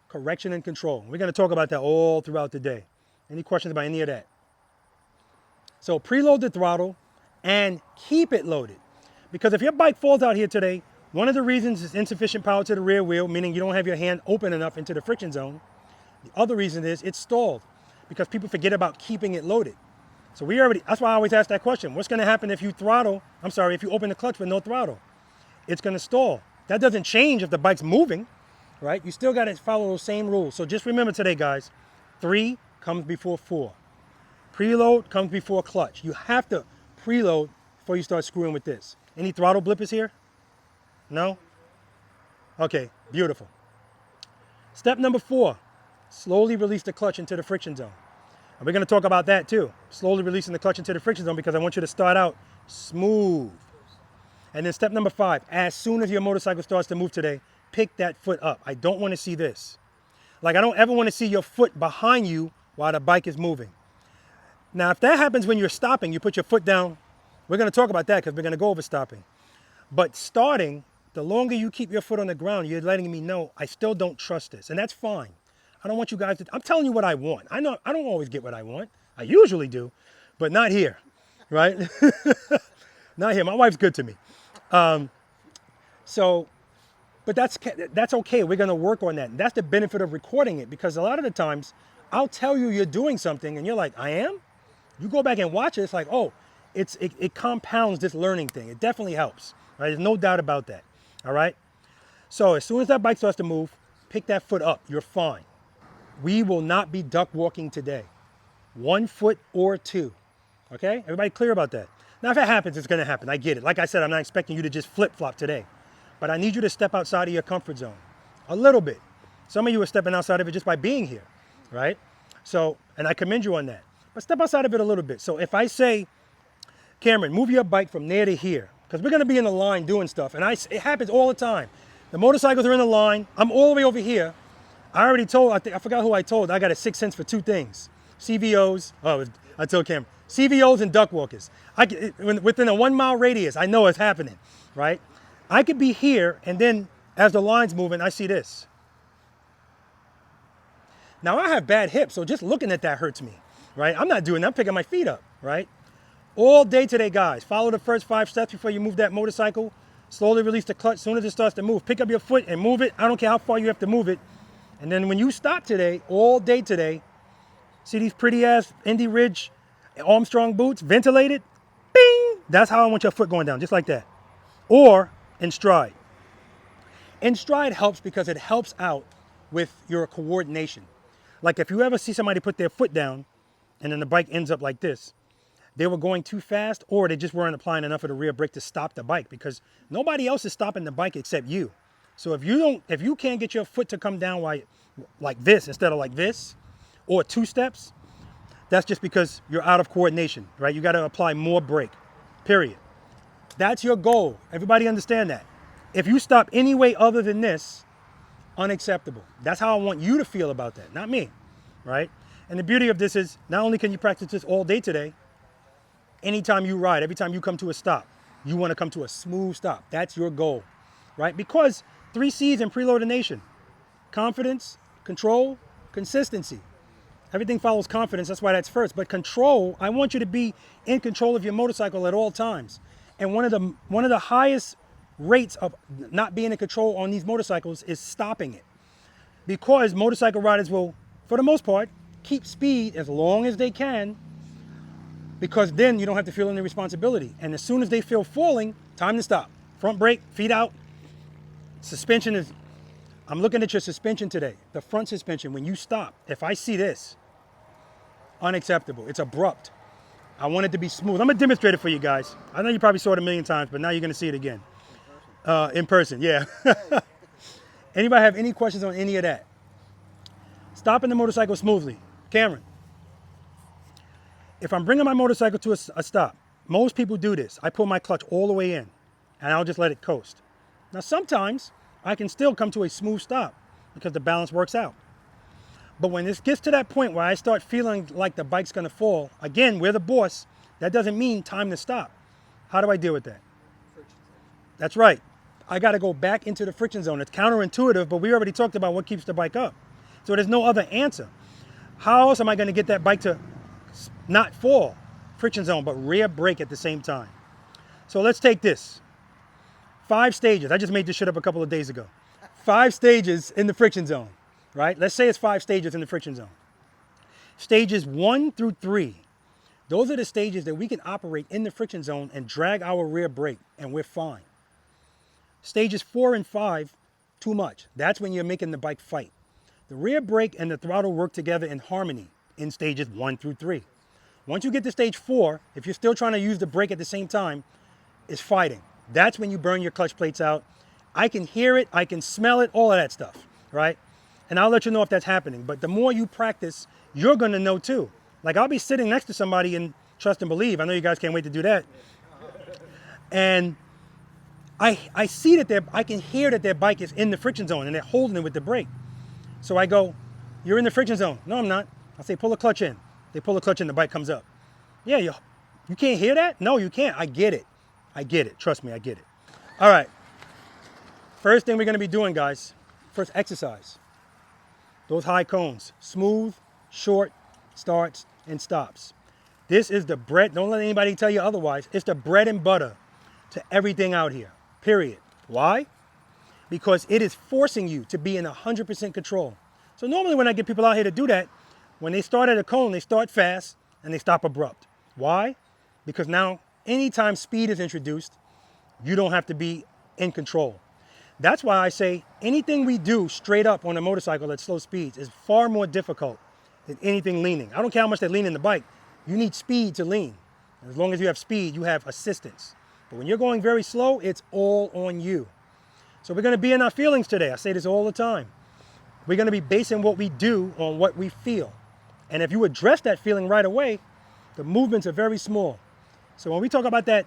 Correction and control. We're going to talk about that all throughout the day. Any questions about any of that? So preload the throttle and keep it loaded. Because if your bike falls out here today, one of the reasons is insufficient power to the rear wheel, meaning you don't have your hand open enough into the friction zone. The other reason is it's stalled because people forget about keeping it loaded. So that's why I always ask that question. What's going to happen if you if you open the clutch with no throttle? It's going to stall. That doesn't change if the bike's moving. Right? You still got to follow those same rules. So just remember today, guys, 3 comes before 4. Preload comes before clutch. You have to preload before you start screwing with this. Any throttle blippers here? No? Okay, beautiful. Step number 4, slowly release the clutch into the friction zone. And we're going to talk about that too. Slowly releasing the clutch into the friction zone because I want you to start out smooth. And then step number 5, as soon as your motorcycle starts to move today, pick that foot up. I don't want to see this. Like I don't ever want to see your foot behind you while the bike is moving. Now, if that happens when you're stopping, you put your foot down. We're going to talk about that because we're going to go over stopping. But starting, the longer you keep your foot on the ground, you're letting me know I still don't trust this. And that's fine. I don't want you guys to, I'm telling you what I want. I know I don't always get what I want. I usually do, but not here, right? Not here. My wife's good to me. But that's okay. We're going to work on that. And that's the benefit of recording it because a lot of the times I'll tell you you're doing something and you're like, I am? You go back and watch it. It's like, oh, it compounds this learning thing. It definitely helps. Right? There's no doubt about that. All right. So as soon as that bike starts to move, pick that foot up. You're fine. We will not be duck walking today. 1 foot or 2. Okay. Everybody clear about that? Now, if it happens, it's going to happen. I get it. Like I said, I'm not expecting you to just flip flop today. But I need you to step outside of your comfort zone a little bit. Some of you are stepping outside of it just by being here, right? So, and I commend you on that. But step outside of it a little bit. So if I say, Cameron, move your bike from there to here, because we're going to be in the line doing stuff. And it happens all the time. The motorcycles are in the line. I'm all the way over here. I already told, I forgot who I told. I got a 6 cents for 2 things. CVOs. Oh, I told Cameron. CVOs and duck walkers. Within a 1 mile radius, I know it's happening, right? I could be here, and then as the line's moving, I see this. Now, I have bad hips, so just looking at that hurts me, right? I'm not doing that. I'm picking my feet up, right? All day today, guys. Follow the first 5 steps before you move that motorcycle. Slowly release the clutch. As soon as it starts to move, pick up your foot and move it. I don't care how far you have to move it. And then when you stop today, all day today, see these pretty-ass Indy Ridge Armstrong boots, ventilated? Bing! That's how I want your foot going down, just like that. Or in stride. In stride helps because it helps out with your coordination. Like if you ever see somebody put their foot down and then the bike ends up like this, they were going too fast or they just weren't applying enough of the rear brake to stop the bike because nobody else is stopping the bike except you. So if you can't get your foot to come down like this instead of like this or 2 steps, that's just because you're out of coordination, right? You got to apply more brake, period. That's your goal. Everybody understand that. If you stop any way other than this, unacceptable. That's how I want you to feel about that, not me, right? And the beauty of this is not only can you practice this all day today, anytime you ride, every time you come to a stop, you want to come to a smooth stop. That's your goal, right? Because 3 C's in Preloader Nation: confidence, control, consistency. Everything follows confidence. That's why that's first. But control, I want you to be in control of your motorcycle at all times. And one of the highest rates of not being in control on these motorcycles is stopping it. Because motorcycle riders will, for the most part, keep speed as long as they can, because then you don't have to feel any responsibility. And as soon as they feel falling, time to stop. Front brake, feet out. Suspension is, I'm looking at your suspension today. The front suspension, when you stop, if I see this, unacceptable. It's abrupt. I want it to be smooth. I'm gonna demonstrate it for you guys. I know you probably saw it a million times, but now you're gonna see it again. In person, yeah. Anybody have any questions on any of that? Stopping the motorcycle smoothly. Cameron. If I'm bringing my motorcycle to a stop, most people do this. I pull my clutch all the way in, and I'll just let it coast. Now, sometimes I can still come to a smooth stop because the balance works out. But when this gets to that point where I start feeling like the bike's gonna fall, again, we're the boss. That doesn't mean time to stop. How do I deal with that? That's right. I gotta go back into the friction zone. It's counterintuitive, but we already talked about what keeps the bike up. So there's no other answer. How else am I gonna get that bike to not fall? Friction zone, but rear brake at the same time. So let's take this. 5 stages. I just made this shit up a couple of days ago. 5 stages in the friction zone, right? Let's say it's 5 stages in the friction zone. Stages 1 through 3. Those are the stages that we can operate in the friction zone and drag our rear brake, and we're fine. Stages 4 and 5, too much. That's when you're making the bike fight. The rear brake and the throttle work together in harmony in stages 1 through 3. Once you get to stage 4, if you're still trying to use the brake at the same time, it's fighting. That's when you burn your clutch plates out. I can hear it, I can smell it, all of that stuff, right? And I'll let you know if that's happening. But the more you practice, you're gonna know too. Like I'll be sitting next to somebody and trust and believe. I know you guys can't wait to do that. And I see that I can hear that their bike is in the friction zone and they're holding it with the brake. So I go, you're in the friction zone. No, I'm not. I say, pull the clutch in. They pull the clutch in, the bike comes up. Yeah, you can't hear that? No, you can't. I get it. I get it. Trust me, I get it. All right. First thing we're going to be doing, guys, first exercise. Those high cones. Smooth, short, starts, and stops. This is the bread. Don't let anybody tell you otherwise. It's the bread and butter to everything out here, period. Why? Because it is forcing you to be in 100% control. So normally when I get people out here to do that, when they start at a cone, they start fast and they stop abrupt. Why? Because now anytime speed is introduced, you don't have to be in control. That's why I say anything we do straight up on a motorcycle at slow speeds is far more difficult than anything leaning. I don't care how much they lean in the bike. You need speed to lean. As long as you have speed, you have assistance. But when you're going very slow, it's all on you. So we're going to be in our feelings today. I say this all the time. We're going to be basing what we do on what we feel. And if you address that feeling right away, the movements are very small. So when we talk about that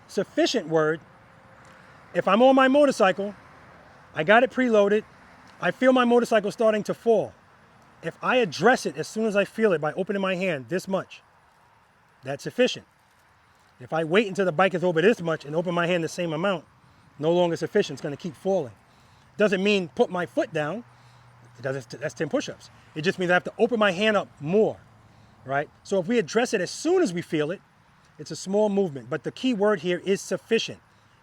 sufficient word, if I'm on my motorcycle, I got it preloaded, I feel my motorcycle starting to fall. If I address it as soon as I feel it by opening my hand this much, that's sufficient. If I wait until the bike is over this much and open my hand the same amount, no longer sufficient. It's going to keep falling. Doesn't mean put my foot down. That's 10 push-ups. It just means I have to open my hand up more, right? So if we address it as soon as we feel it, it's a small movement. But the key word here is sufficient.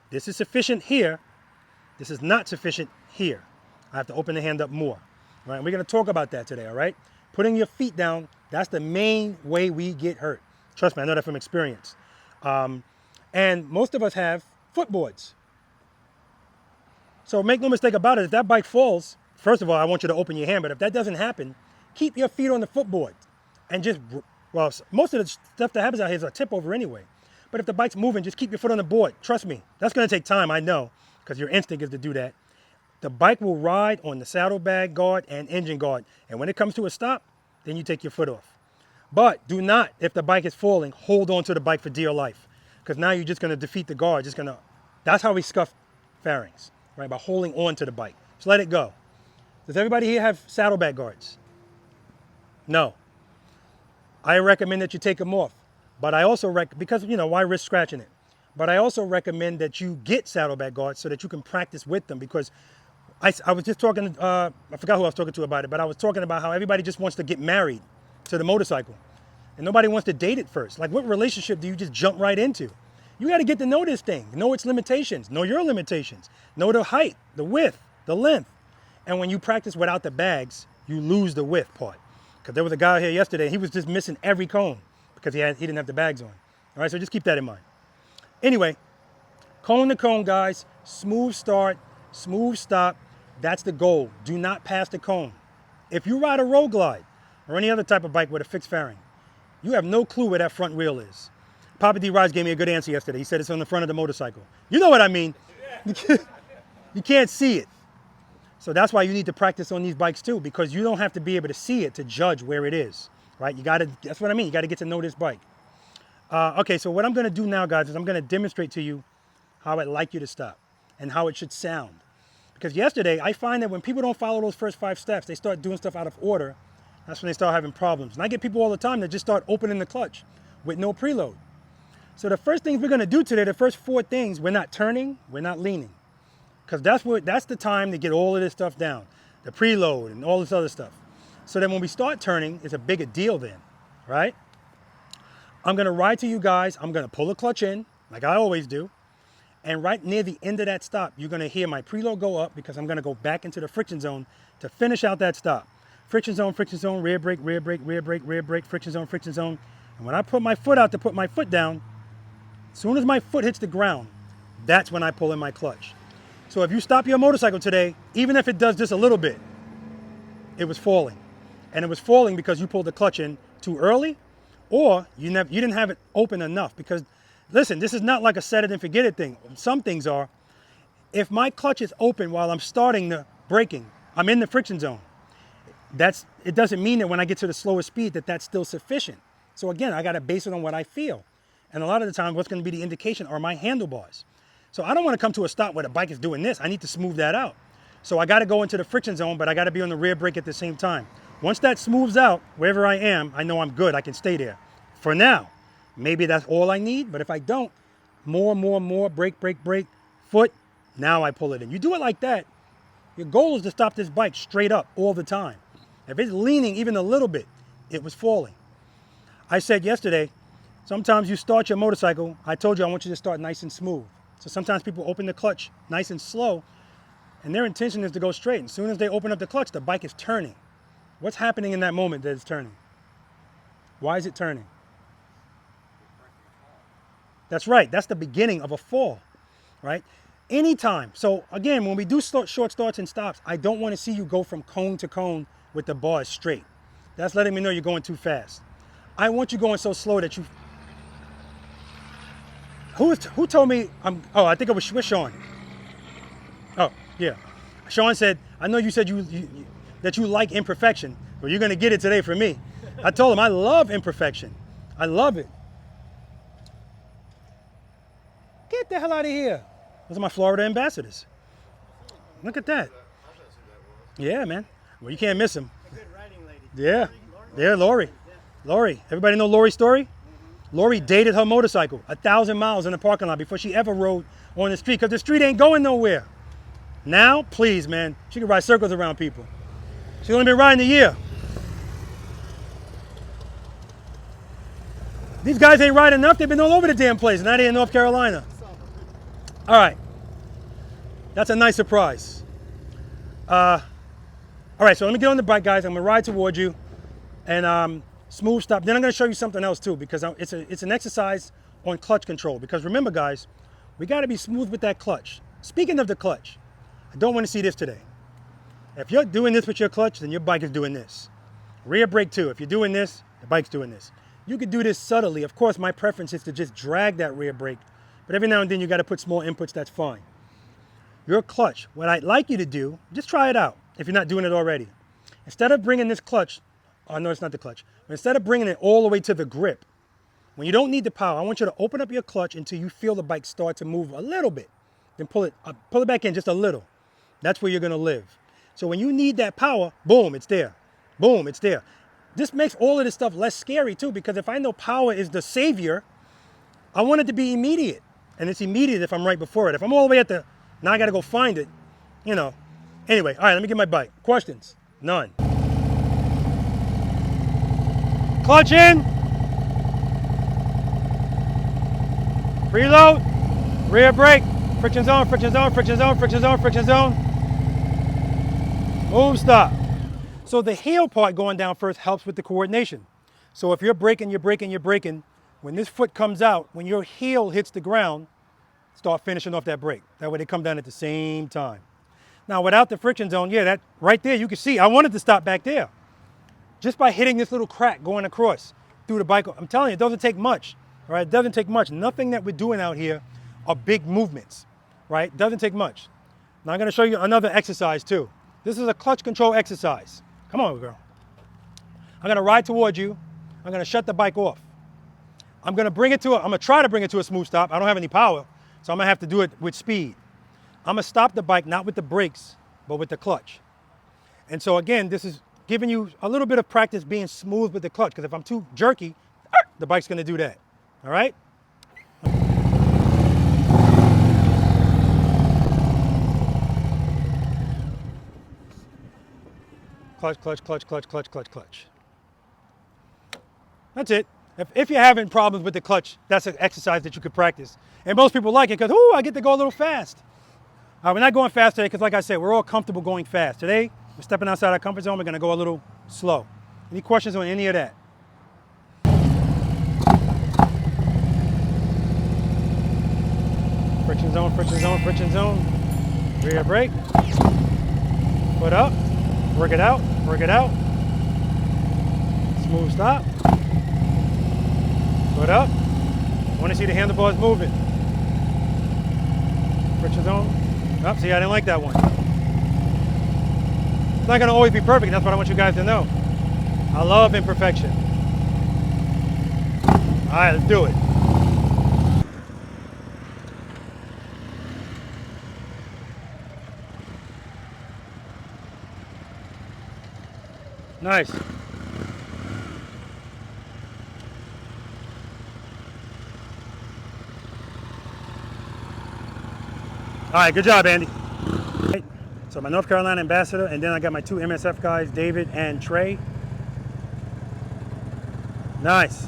This is sufficient here. This is not sufficient here. I have to open the hand up more, right? And we're going to talk about that today, all right? Putting your feet down, that's the main way we get hurt. Trust me, I know that from experience. And most of us have footboards. So make no mistake about it, if that bike falls, first of all, I want you to open your hand, but if that doesn't happen, keep your feet on the footboard. And just, well, most of the stuff that happens out here is a tip over anyway. But if the bike's moving, just keep your foot on the board. Trust me, that's going to take time, I know, because your instinct is to do that. The bike will ride on the saddlebag guard and engine guard. And when it comes to a stop, then you take your foot off. But do not, if the bike is falling, hold on to the bike for dear life. Because now you're just going to defeat the guard. That's how we scuff fairings, right? By holding on to the bike. Just let it go. Does everybody here have saddlebag guards? No. I recommend that you take them off. But I also because, why risk scratching it? But I also recommend that you get saddlebag guards so that you can practice with them, because I was just talking, I forgot who I was talking to about it, but I was talking about how everybody just wants to get married to the motorcycle. And nobody wants to date it first. Like, what relationship do you just jump right into? You got to get to know this thing, know its limitations, know your limitations, know the height, the width, the length. And when you practice without the bags, you lose the width part. Because there was a guy here yesterday, he was just missing every cone because he didn't have the bags on. All right, so just keep that in mind. Anyway, cone to cone, guys, smooth start, smooth stop. That's the goal. Do not pass the cone. If you ride a road glide or any other type of bike with a fixed fairing, you have no clue where that front wheel is. Papa D. Rice gave me a good answer yesterday. He said it's on the front of the motorcycle. You know what I mean. You can't see it. So that's why you need to practice on these bikes too, because you don't have to be able to see it to judge where it is, right? That's what I mean. You got to get to know this bike. Okay, so what I'm going to do now, guys, is I'm going to demonstrate to you how I'd like you to stop and how it should sound. Because yesterday, I find that when people don't follow those first 5 steps, they start doing stuff out of order. That's when they start having problems. And I get people all the time that just start opening the clutch with no preload. So the first things we're going to do today, the first 4 things, we're not turning, we're not leaning. Because that's the time to get all of this stuff down, the preload and all this other stuff. So then when we start turning, it's a bigger deal then, right? I'm going to ride to you guys. I'm going to pull the clutch in, like I always do. And right near the end of that stop, you're going to hear my preload go up, because I'm going to go back into the friction zone to finish out that stop. Friction zone, rear brake, rear brake, rear brake, rear brake, friction zone, friction zone. And when I put my foot out to put my foot down, as soon as my foot hits the ground, that's when I pull in my clutch. So if you stop your motorcycle today, even if it does just a little bit, it was falling. And it was falling because you pulled the clutch in too early, or you didn't have it open enough. Because listen, this is not like a set it and forget it thing. Some things are. If my clutch is open while I'm starting the braking, I'm in the friction zone. It doesn't mean that when I get to the slower speed that's still sufficient. So again, I got to base it on what I feel. And a lot of the time, what's going to be the indication are my handlebars. So I don't want to come to a stop where the bike is doing this. I need to smooth that out. So I got to go into the friction zone, but I got to be on the rear brake at the same time. Once that smooths out, wherever I am, I know I'm good. I can stay there. For now, maybe that's all I need. But if I don't, more, brake, foot, now I pull it in. You do it like that, your goal is to stop this bike straight up all the time. If it's leaning even a little bit, it was falling. I said yesterday, sometimes you start your motorcycle, I told you I want you to start nice and smooth. So sometimes people open the clutch nice and slow, and their intention is to go straight. And as soon as they open up the clutch, the bike is turning. What's happening in that moment that it's turning? Why is it turning? That's right, that's the beginning of a fall, right? Anytime. So again, when we do short starts and stops, I don't want to see you go from cone to cone with the bars straight. That's letting me know you're going too fast. I want you going so slow that you... Who told me I think it was Sean. Oh, yeah. Sean said, I know you said that you like imperfection. Well, you're going to get it today from me. I told him I love imperfection. I love it. Get the hell out of here. Those are my Florida ambassadors. Look at that. Yeah, man. Well, you can't miss them. A good riding lady. Yeah. Yeah, Lori. Lori. Everybody know Lori's story? Lori dated her motorcycle 1,000 miles in the parking lot before she ever rode on the street because the street ain't going nowhere. Now, please, man, she can ride circles around people. She's only been riding a year. These guys ain't riding enough. They've been all over the damn place. Now they're in North Carolina. All right. That's a nice surprise. All right, so let me get on the bike, guys. I'm going to ride towards you and smooth stop. Then I'm going to show you something else, too, because it's an exercise on clutch control. Because remember, guys, we got to be smooth with that clutch. Speaking of the clutch, I don't want to see this today. If you're doing this with your clutch, then your bike is doing this. Rear brake, too. If you're doing this, the bike's doing this. You could do this subtly. Of course, my preference is to just drag that rear brake. But every now and then, you got to put small inputs. That's fine. Your clutch, what I'd like you to do, just try it out if you're not doing it already. Instead of bringing this clutch, oh no, it's not the clutch. But instead of bringing it all the way to the grip, when you don't need the power, I want you to open up your clutch until you feel the bike start to move a little bit. Then pull it back in just a little. That's where you're going to live. So when you need that power, boom, it's there. Boom, it's there. This makes all of this stuff less scary too, because if I know power is the savior, I want it to be immediate. And it's immediate if I'm right before it. If I'm all the way at the, now I got to go find it, you know. Anyway, all right, let me get my bike. Questions? None. Clutch in. Preload. Rear brake. Friction zone, friction zone, friction zone, friction zone, friction zone. Move, stop. So the heel part going down first helps with the coordination. So if you're braking, you're braking, you're braking, when this foot comes out, when your heel hits the ground, start finishing off that brake. That way they come down at the same time. Now without the friction zone, yeah, that right there, you can see, I wanted to stop back there. Just by hitting this little crack going across through the bike. I'm telling you, it doesn't take much, all right? It doesn't take much. Nothing that we're doing out here are big movements, right? It doesn't take much. Now I'm gonna show you another exercise too. This is a clutch control exercise. Come on, girl. I'm gonna ride towards you. I'm gonna shut the bike off. I'm gonna try to bring it to a smooth stop. I don't have any power, so I'm gonna have to do it with speed. I'm gonna stop the bike, not with the brakes, but with the clutch. And so again, this is giving you a little bit of practice being smooth with the clutch, because if I'm too jerky, the bike's gonna do that, all right? Clutch, clutch, clutch, clutch, clutch, clutch, clutch. That's it. If you're having problems with the clutch, that's an exercise that you could practice. And most people like it because, ooh, I get to go a little fast. We're not going fast today because, like I said, we're all comfortable going fast. Today, we're stepping outside our comfort zone. We're going to go a little slow. Any questions on any of that? Friction zone, friction zone, friction zone. Rear brake. Foot up. Work it out, work it out. Smooth stop. Foot up. I want to see the handlebars moving. Friction zone. Oh, see, I didn't like that one. It's not going to always be perfect. That's what I want you guys to know. I love imperfection. All right, let's do it. Nice. All right, good job, Andy. Right. So my North Carolina ambassador, and then I got my two MSF guys, David and Trey. Nice.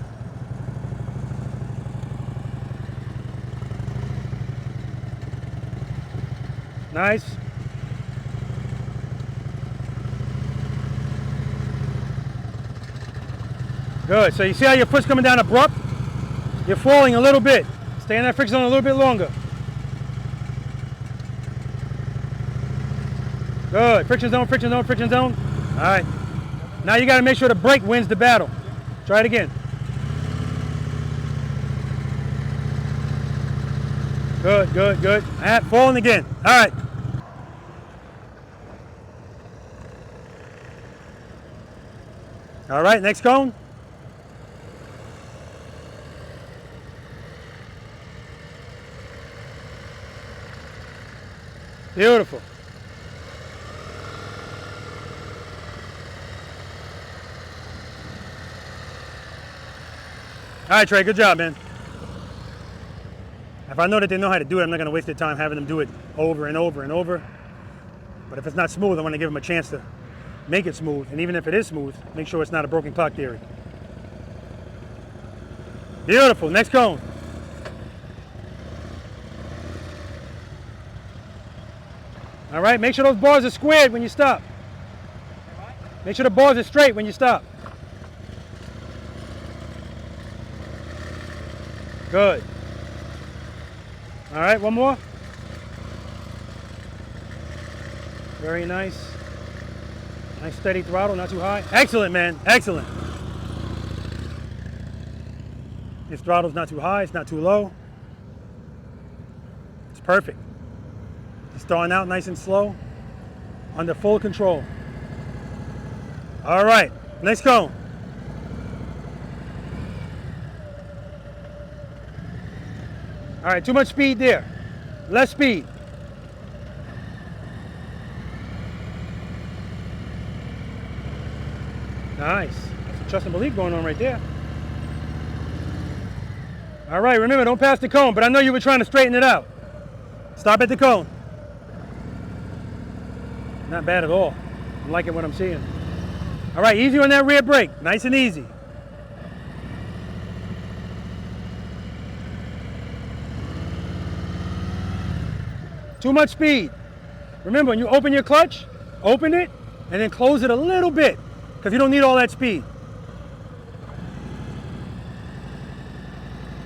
Nice. Good. So you see how your foot's coming down abrupt? You're falling a little bit. Stay in that friction zone a little bit longer. Good. Friction zone, friction zone, friction zone. All right. Now you got to make sure the brake wins the battle. Try it again. Good, good, good. Falling again. All right. All right, next cone. Beautiful. All right, Trey, good job, man. If I know that they know how to do it, I'm not going to waste their time having them do it over and over and over. But if it's not smooth, I want to give them a chance to make it smooth. And even if it is smooth, make sure it's not a broken clock theory. Beautiful. Next cone. All right, make sure those bars are squared when you stop. Make sure the bars are straight when you stop. Good. All right, one more. Very nice. Nice steady throttle, not too high. Excellent, man, excellent. This throttle's not too high, it's not too low. It's perfect. It's starting out nice and slow, under full control. All right, next cone. All right, too much speed there. Less speed. Nice. That's some trust and belief going on right there. All right, remember, don't pass the cone, but I know you were trying to straighten it out. Stop at the cone. Not bad at all. I'm liking what I'm seeing. All right, easy on that rear brake. Nice and easy. Too much speed. Remember, when you open your clutch, open it, and then close it a little bit, because you don't need all that speed.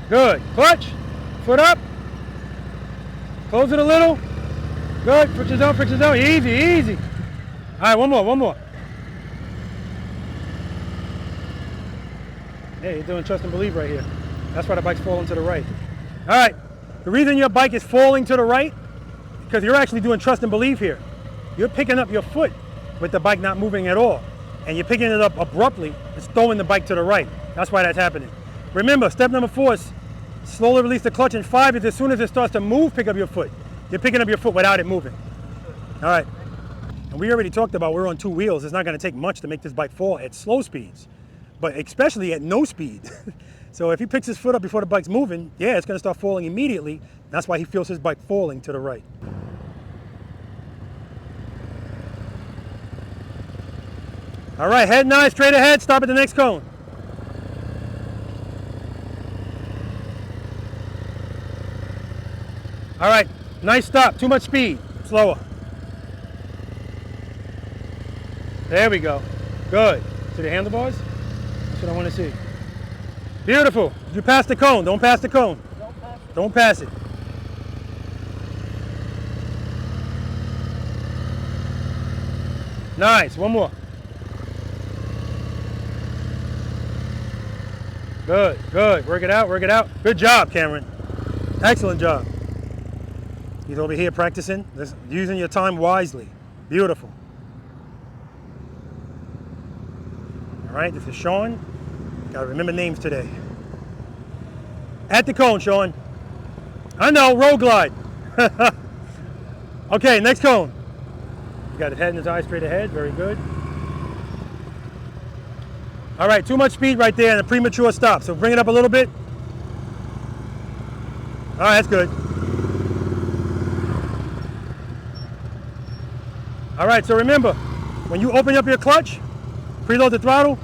Good. Clutch, foot up, close it a little. Good. Friction zone, easy, easy. All right, one more. Hey, you're doing trust and believe right here. That's why the bike's falling to the right. All right, the reason your bike is falling to the right, because you're actually doing trust and believe here. You're picking up your foot with the bike not moving at all. And you're picking it up abruptly, it's throwing the bike to the right. That's why that's happening. Remember, step number 4 is slowly release the clutch, and 5 is as soon as it starts to move, pick up your foot. You're picking up your foot without it moving. All right. And we already talked about we're on 2 wheels. It's not going to take much to make this bike fall at slow speeds, but especially at no speed. So if he picks his foot up before the bike's moving, yeah, it's going to start falling immediately. That's why he feels his bike falling to the right. All right, head 9, straight ahead, stop at the next cone. All right, nice stop, too much speed, slower. There we go, good. See the handlebars? That's what I want to see. Beautiful, you pass the cone, don't pass the cone. Don't pass it. Nice, one more. Good, good, work it out, work it out. Good job, Cameron. Excellent job. He's over here practicing, using your time wisely. Beautiful. All right, this is Sean. Gotta remember names today. At the cone, Sean. I know, road glide. Okay, next cone. He's got his head and his eyes straight ahead, very good. All right, too much speed right there and a premature stop, so bring it up a little bit. All right, that's good. All right, so remember, when you open up your clutch, preload the throttle,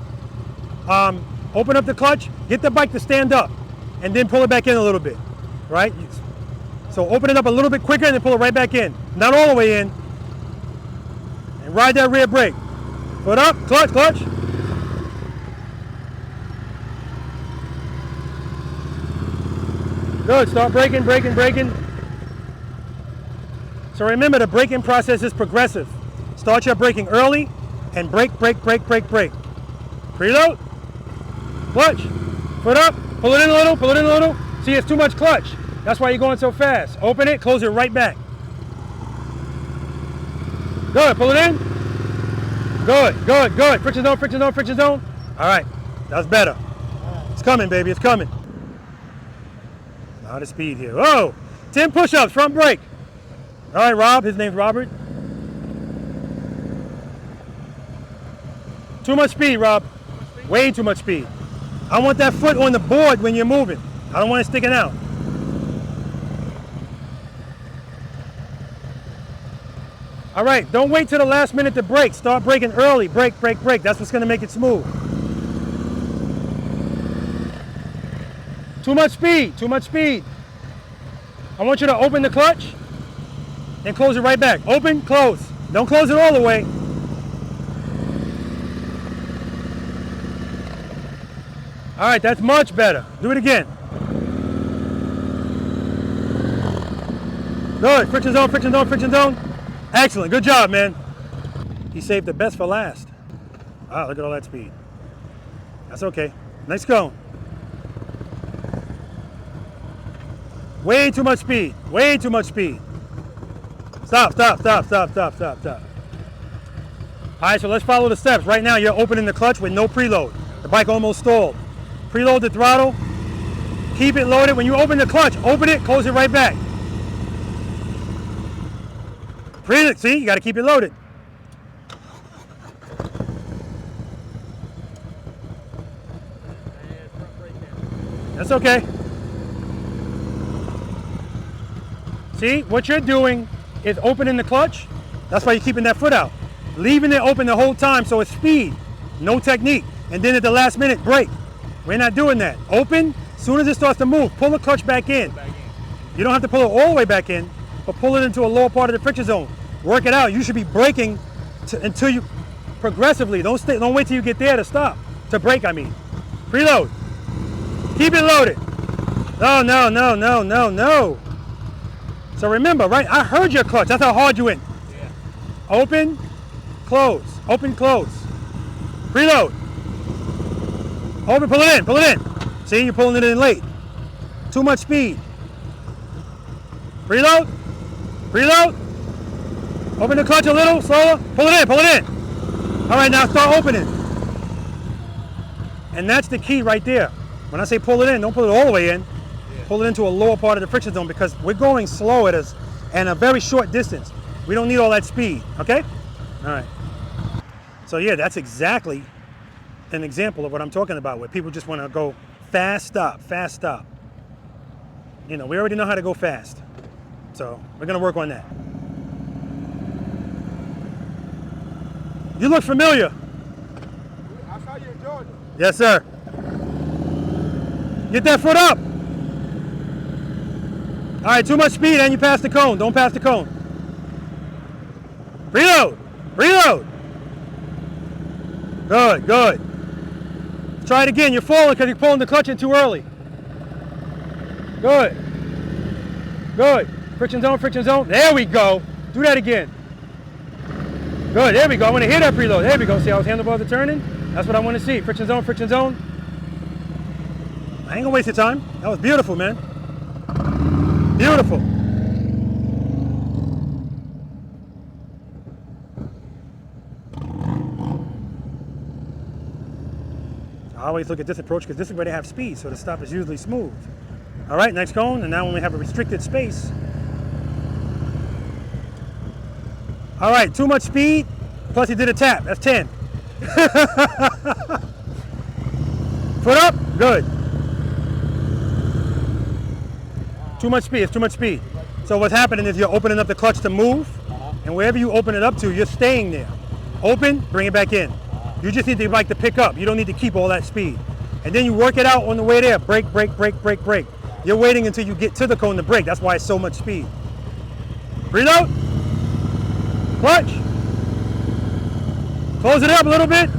open up the clutch, get the bike to stand up, and then pull it back in a little bit, right? So open it up a little bit quicker and then pull it right back in. Not all the way in. And ride that rear brake. Foot up, clutch, clutch. Good, start braking, braking, braking. So remember, the braking process is progressive. Start your braking early and brake, brake, brake, brake, brake. Preload, clutch, foot up, pull it in a little, pull it in a little. See, it's too much clutch. That's why you're going so fast. Open it, close it right back. Good, pull it in. Good, good, good. Friction zone, friction zone, friction zone. All right, that's better. It's coming, baby, it's coming. Out of speed here. Whoa! 10 push-ups, front brake. All right, Rob, his name's Robert. Too much speed, Rob. Way too much speed. I want that foot on the board when you're moving. I don't want it sticking out. All right, don't wait till the last minute to brake. Start braking early. Brake, brake, brake. That's what's gonna make it smooth. Too much speed, too much speed. I want you to open the clutch and close it right back. Open, close. Don't close it all the way. All right, that's much better. Do it again. Good, friction zone, friction zone, friction zone. Excellent, good job, man. He saved the best for last. Wow, look at all that speed. That's okay. Nice going. Way too much speed, way too much speed. Stop, stop, stop, stop, stop, stop, stop. All right, so let's follow the steps. Right now, you're opening the clutch with no preload. The bike almost stalled. Preload the throttle, keep it loaded. When you open the clutch, open it, close it right back. See, you gotta keep it loaded. That's okay. See, what you're doing is opening the clutch. That's why you're keeping that foot out. Leaving it open the whole time so it's speed, no technique. And then at the last minute, brake. We're not doing that. Open, as soon as it starts to move, pull the clutch back in. You don't have to pull it all the way back in, but pull it into a lower part of the friction zone. Work it out. You should be braking until you, progressively. Don't wait till you get there to stop. To brake, I mean. Preload. Keep it loaded. No, no, no, no, no, no. So remember, right? I heard your clutch. That's how hard you went. Yeah. Open, close. Open, close. Preload. Open, pull it in, pull it in. See, you're pulling it in late. Too much speed. Preload. Preload. Open the clutch a little, slower. Pull it in, pull it in. All right, now start opening. And that's the key right there. When I say pull it in, don't pull it all the way in. Yeah. Pull it into a lower part of the friction zone because we're going slow at us and a very short distance. We don't need all that speed, okay? All right. So yeah, that's exactly an example of what I'm talking about, where people just want to go fast stop, fast stop. You know, we already know how to go fast. So we're gonna work on that. You look familiar. I saw you in Georgia. Yes, sir. Get that foot up. All right, too much speed and you pass the cone. Don't pass the cone. Reload. Reload. Good, good. Try it again. You're falling because you're pulling the clutch in too early. Good. Good. Friction zone, friction zone. There we go. Do that again. Good, there we go. I want to hear that preload. There we go. See how his handlebars are turning? That's what I want to see. Friction zone, friction zone. I ain't gonna waste your time. That was beautiful, man. Beautiful. I always look at this approach because this is where they have speed, so the stop is usually smooth. All right, next cone, and now when we have a restricted space. All right, too much speed, plus he did a tap, that's 10. Foot up, good. Too much speed, it's too much speed. So what's happening is you're opening up the clutch to move, and wherever you open it up to, you're staying there. Open, bring it back in. You just need the bike to pick up. You don't need to keep all that speed. And then you work it out on the way there. Brake, brake, brake, brake, brake. You're waiting until you get to the cone to brake. That's why it's so much speed. Reload. Clutch. Close it up a little bit.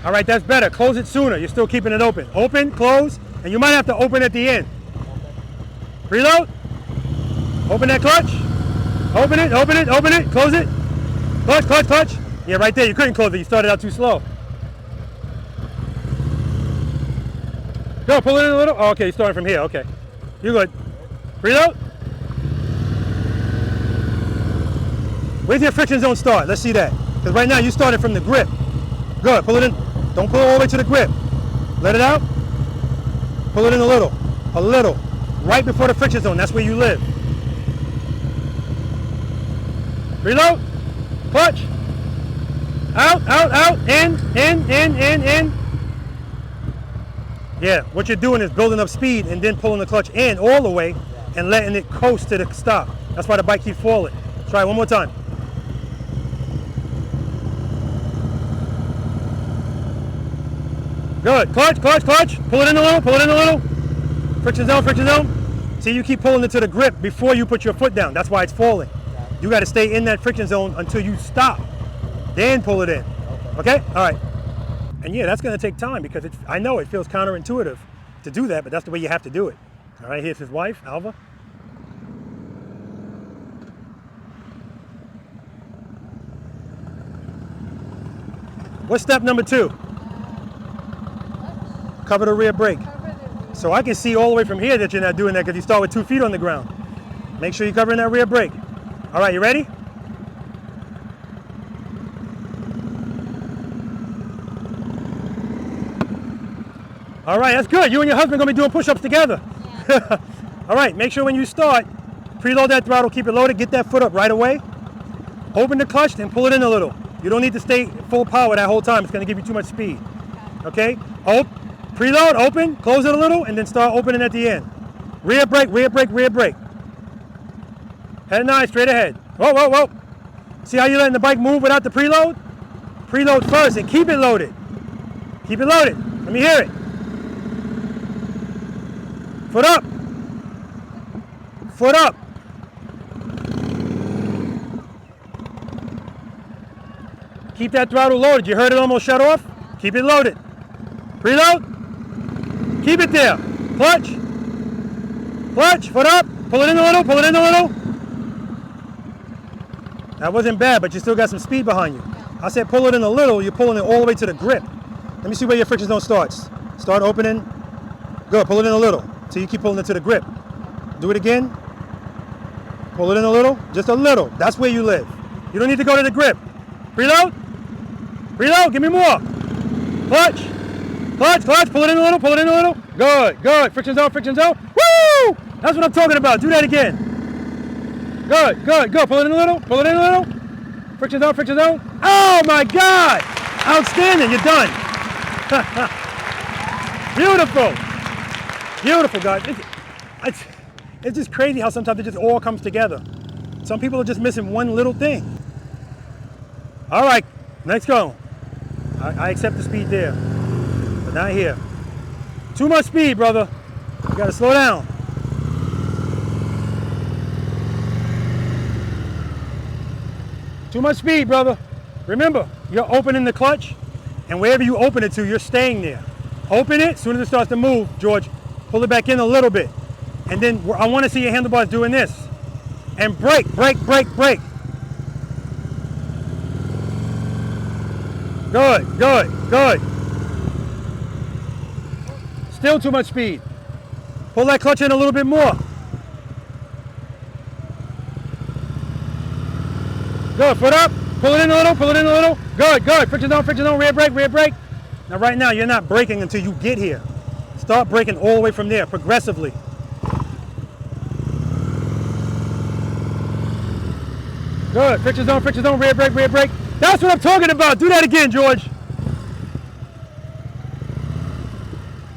All right, that's better. Close it sooner. You're still keeping it open. Open, close, and you might have to open at the end. Reload. Open that clutch. Open it, open it, open it. Close it. Clutch, clutch, clutch. Yeah, right there. You couldn't close it. You started out too slow. Go, pull it in a little. Oh, okay, you're starting from here. Okay. You're good. Reload. Where's your friction zone start? Let's see that. Because right now you started from the grip. Good. Pull it in. Don't pull it all the way to the grip. Let it out. Pull it in a little. A little. Right before the friction zone. That's where you live. Reload. Clutch. out, in. Yeah, what you're doing is building up speed and then pulling the clutch in all the way and letting it coast to the stop. That's why the bike keeps falling. Try it one more time. Good, clutch. Pull it in a little. Friction zone. See, you keep pulling it to the grip before you put your foot down. That's why it's falling. You got to stay in that friction zone until you stop. Then pull it in. Okay? All right. And yeah, that's going to take time because I know it feels counterintuitive to do that, but that's the way you have to do it. All right, here's his wife, Alva. What's step number 2? Cover the rear brake. So I can see all the way from here that you're not doing that because you start with 2 feet on the ground. Make sure you're covering that rear brake. All right, you ready? All right, that's good. You and your husband are going to be doing push-ups together. Yeah. All right, make sure when you start, preload that throttle, keep it loaded, get that foot up right away. Open the clutch, then pull it in a little. You don't need to stay full power that whole time. It's going to give you too much speed. Okay? Preload, open, close it a little, and then start opening at the end. Rear brake. Head 9, straight ahead. Whoa. See how you're letting the bike move without the preload? Preload first and keep it loaded. Keep it loaded. Let me hear it. Foot up. Keep that throttle loaded. You heard it almost shut off? Keep it loaded. Preload. Keep it there. Clutch, foot up. Pull it in a little. That wasn't bad, but you still got some speed behind you. I said pull it in a little, you're pulling it all the way to the grip. Let me see where your friction zone starts. Start opening. Good, pull it in a little. So you keep pulling it to the grip. Do it again. Pull it in a little, just a little. That's where you live. You don't need to go to the grip. Preload, give me more. Clutch, pull it in a little. Good, friction zone. Woo! That's what I'm talking about, do that again. Good, pull it in a little. Friction zone. Oh my God! Outstanding, you're done. Beautiful, guys. It's just crazy how sometimes it just all comes together. Some people are just missing one little thing. All right, next go. I accept the speed there, but not here. Too much speed, brother. You gotta slow down. Too much speed, brother. Remember, you're opening the clutch, and wherever you open it to, you're staying there. Open it, as soon as it starts to move, George, pull it back in a little bit. And then I want to see your handlebars doing this. And brake. Good. Still too much speed. Pull that clutch in a little bit more. Good, foot up, pull it in a little. Good. Friction zone, rear brake. Now right now, you're not braking until you get here. Start braking all the way from there, progressively. Good, friction zone, rear brake. That's what I'm talking about. Do that again, George.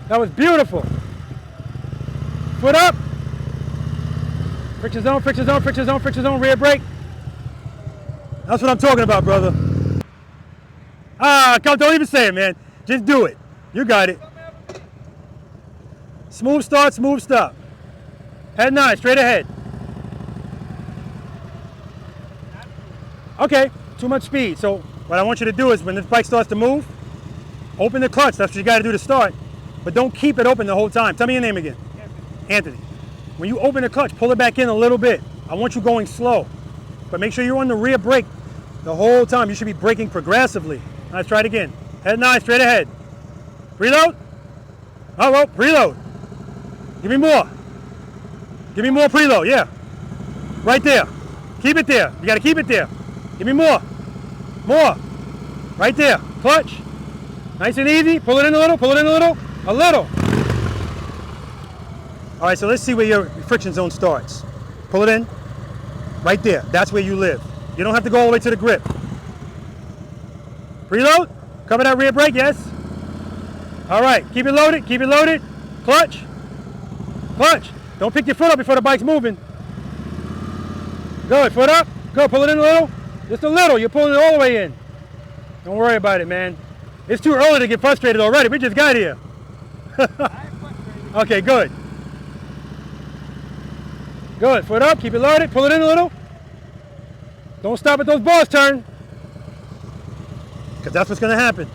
That was beautiful. Foot up. Friction zone, rear brake. That's what I'm talking about, brother. Don't even say it, man. Just do it. You got it. Smooth start, smooth stop. Head 9, straight ahead. Okay, too much speed. So what I want you to do is when this bike starts to move, open the clutch. That's what you got to do to start. But don't keep it open the whole time. Tell me your name again. Anthony. When you open the clutch, pull it back in a little bit. I want you going slow. But make sure you're on the rear brake the whole time. You should be braking progressively. Let's try it again. Head 9, straight ahead. Preload. Preload. Give me more. Give me more preload, yeah. Right there. Keep it there. You got to keep it there. Give me more. More. Right there. Clutch. Nice and easy. Pull it in a little. A little. All right, so let's see where your friction zone starts. Pull it in. Right there. That's where you live. You don't have to go all the way to the grip. Preload. Cover that rear brake, yes. All right, keep it loaded, keep it loaded. Clutch. Clutch. Don't pick your foot up before the bike's moving. Good, foot up. Go, pull it in a little. Just a little, you're pulling it all the way in. Don't worry about it, man. It's too early to get frustrated already. We just got here. Okay, good. Good, foot up, keep it loaded, pull it in a little. Don't stop at those balls turn. Because that's what's going to happen.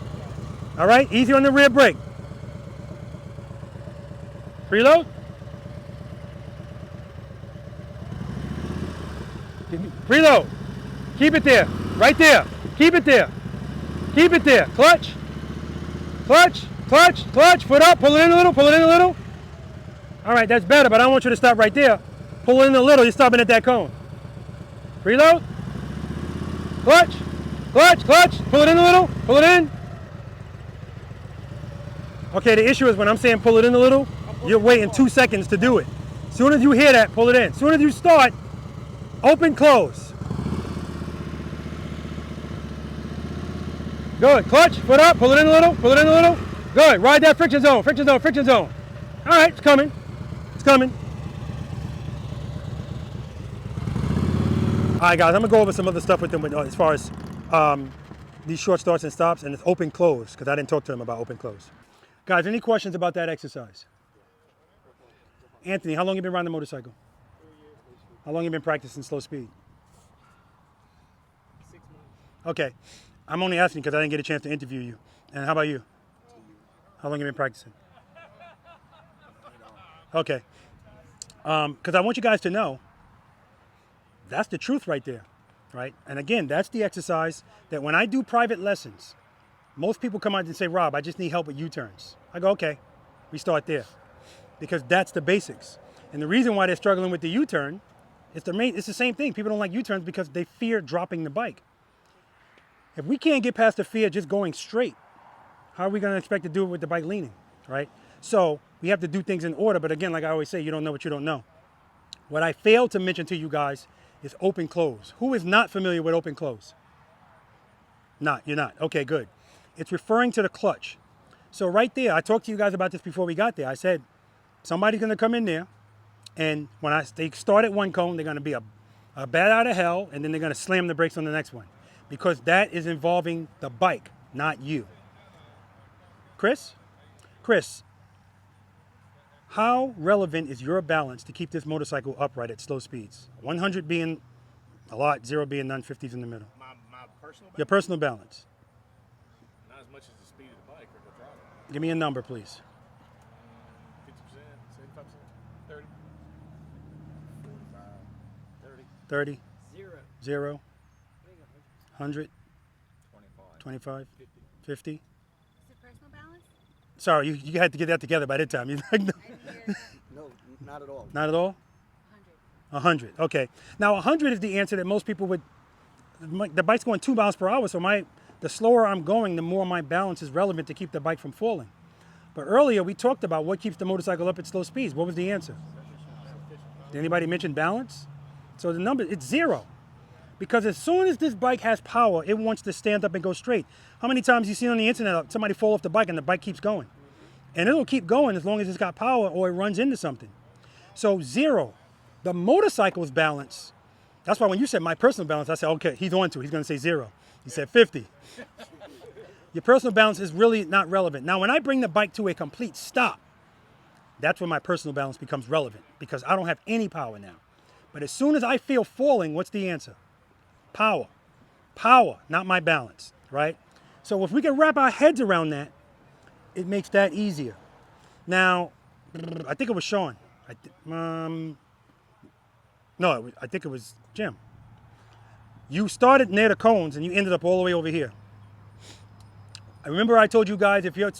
All right, easy on the rear brake. Preload. Preload. Keep it there, right there. Keep it there. Keep it there. Clutch. Clutch, clutch, clutch. Foot up, pull it in a little, pull it in a little. All right, that's better, but I don't want you to stop right there. Pull it in a little, you're stopping at that cone. Preload. Clutch, clutch, clutch. Pull it in a little, pull it in. Okay, the issue is when I'm saying pull it in a little, you're waiting 2 seconds to do it. As soon as you hear that, pull it in. As soon as you start, open, close. Good, clutch, foot up, pull it in a little, pull it in a little. Good, ride that friction zone, friction zone, friction zone. All right, it's coming, it's coming. All right, guys, I'm gonna go over some other stuff with them as far as these short starts and stops, and it's open, close, because I didn't talk to them about open, close. Guys, any questions about that exercise? Anthony, how long you been riding the motorcycle? 3 years. How long you been practicing slow speed? 6 months. Okay, I'm only asking because I didn't get a chance to interview you. And how about you? 2 years. How long you been practicing? Okay, because I want you guys to know that's the truth right there, right? And again, that's the exercise that when I do private lessons, most people come out and say, Rob, I just need help with U-turns. I go, okay, we start there. Because that's the basics. And the reason why they're struggling with the U-turn, it's the same thing. People don't like U-turns because they fear dropping the bike. If we can't get past the fear just going straight, how are we going to expect to do it with the bike leaning, right? So we have to do things in order. But again, like I always say, you don't know what you don't know. What I failed to mention to you guys is open, close. Who is not familiar with open, close? You're not. Okay, good. It's referring to the clutch. So right there, I talked to you guys about this before we got there. I said, somebody's going to come in there, and when they start at one cone, they're going to be a bat out of hell, and then they're going to slam the brakes on the next one. Because that is involving the bike, not you. Chris, how relevant is your balance to keep this motorcycle upright at slow speeds? 100 being a lot, 0 being none, 50's in the middle. My personal balance? Your personal balance. Not as much as the speed of the bike or the throttle. Give me a number, please. 50%, 75%, 30. 45, 30. 30. 0. 0. 100. 25. 25. 50. 50. Is it personal balance? Sorry, you had to get that together by that time. You're like, no. No, not at all. Not at all? 100. Okay. Now 100 is the answer that most people would. The bike's going 2 miles per hour, so the slower I'm going, the more my balance is relevant to keep the bike from falling. But earlier we talked about what keeps the motorcycle up at slow speeds. What was the answer? Did anybody mention balance? So the number, it's 0. Because as soon as this bike has power, it wants to stand up and go straight. How many times you see on the internet somebody fall off the bike and the bike keeps going? And it'll keep going as long as it's got power or it runs into something. So 0. The motorcycle's balance, that's why when you said my personal balance, I said, okay, he's on to it. He's going to say 0. He said 50. Your personal balance is really not relevant. Now, when I bring the bike to a complete stop, that's when my personal balance becomes relevant because I don't have any power now. But as soon as I feel falling, what's the answer? Power. Power, not my balance, right? So if we can wrap our heads around that, it makes that easier. Now, I think it was Sean. No, I think it was Jim. You started near the cones and you ended up all the way over here. I remember I told you guys if you're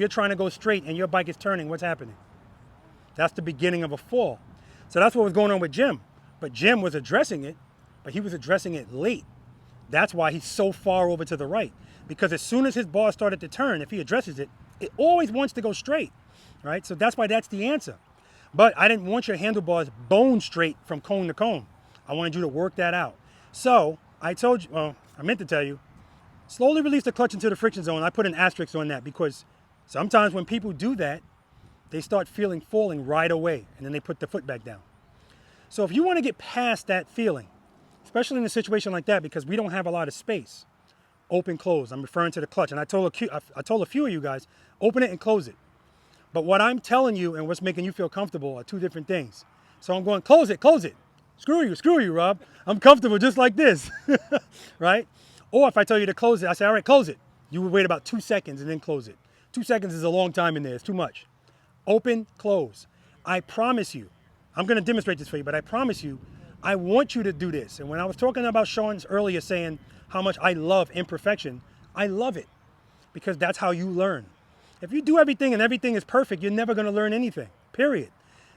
trying to go straight and your bike is turning, what's happening? That's the beginning of a fall. So that's what was going on with Jim. But Jim was addressing it, but he was addressing it late. That's why he's so far over to the right. Because as soon as his bar started to turn, if he addresses it, it always wants to go straight, right? So that's why that's the answer. But I didn't want your handlebars bone straight from cone to cone. I wanted you to work that out. So I told you, well, I meant to tell you, Slowly release the clutch into the friction zone. I put an asterisk on that because sometimes when people do that, they start feeling falling right away, and then they put the foot back down. So if you want to get past that feeling, especially in a situation like that, because we don't have a lot of space, open, close. I'm referring to the clutch. And I told a few of you guys, open it and close it. But what I'm telling you and what's making you feel comfortable are two different things. So I'm going, close it, close it. Screw you, Rob. I'm comfortable just like this, right? Or if I tell you to close it, I say, all right, close it. You would wait about 2 seconds and then close it. 2 seconds is a long time in there. It's too much. Open, close. I promise you, I'm going to demonstrate this for you, but I promise you, I want you to do this. And when I was talking about Sean's earlier saying how much I love imperfection, I love it because that's how you learn. If you do everything and everything is perfect, you're never going to learn anything, period.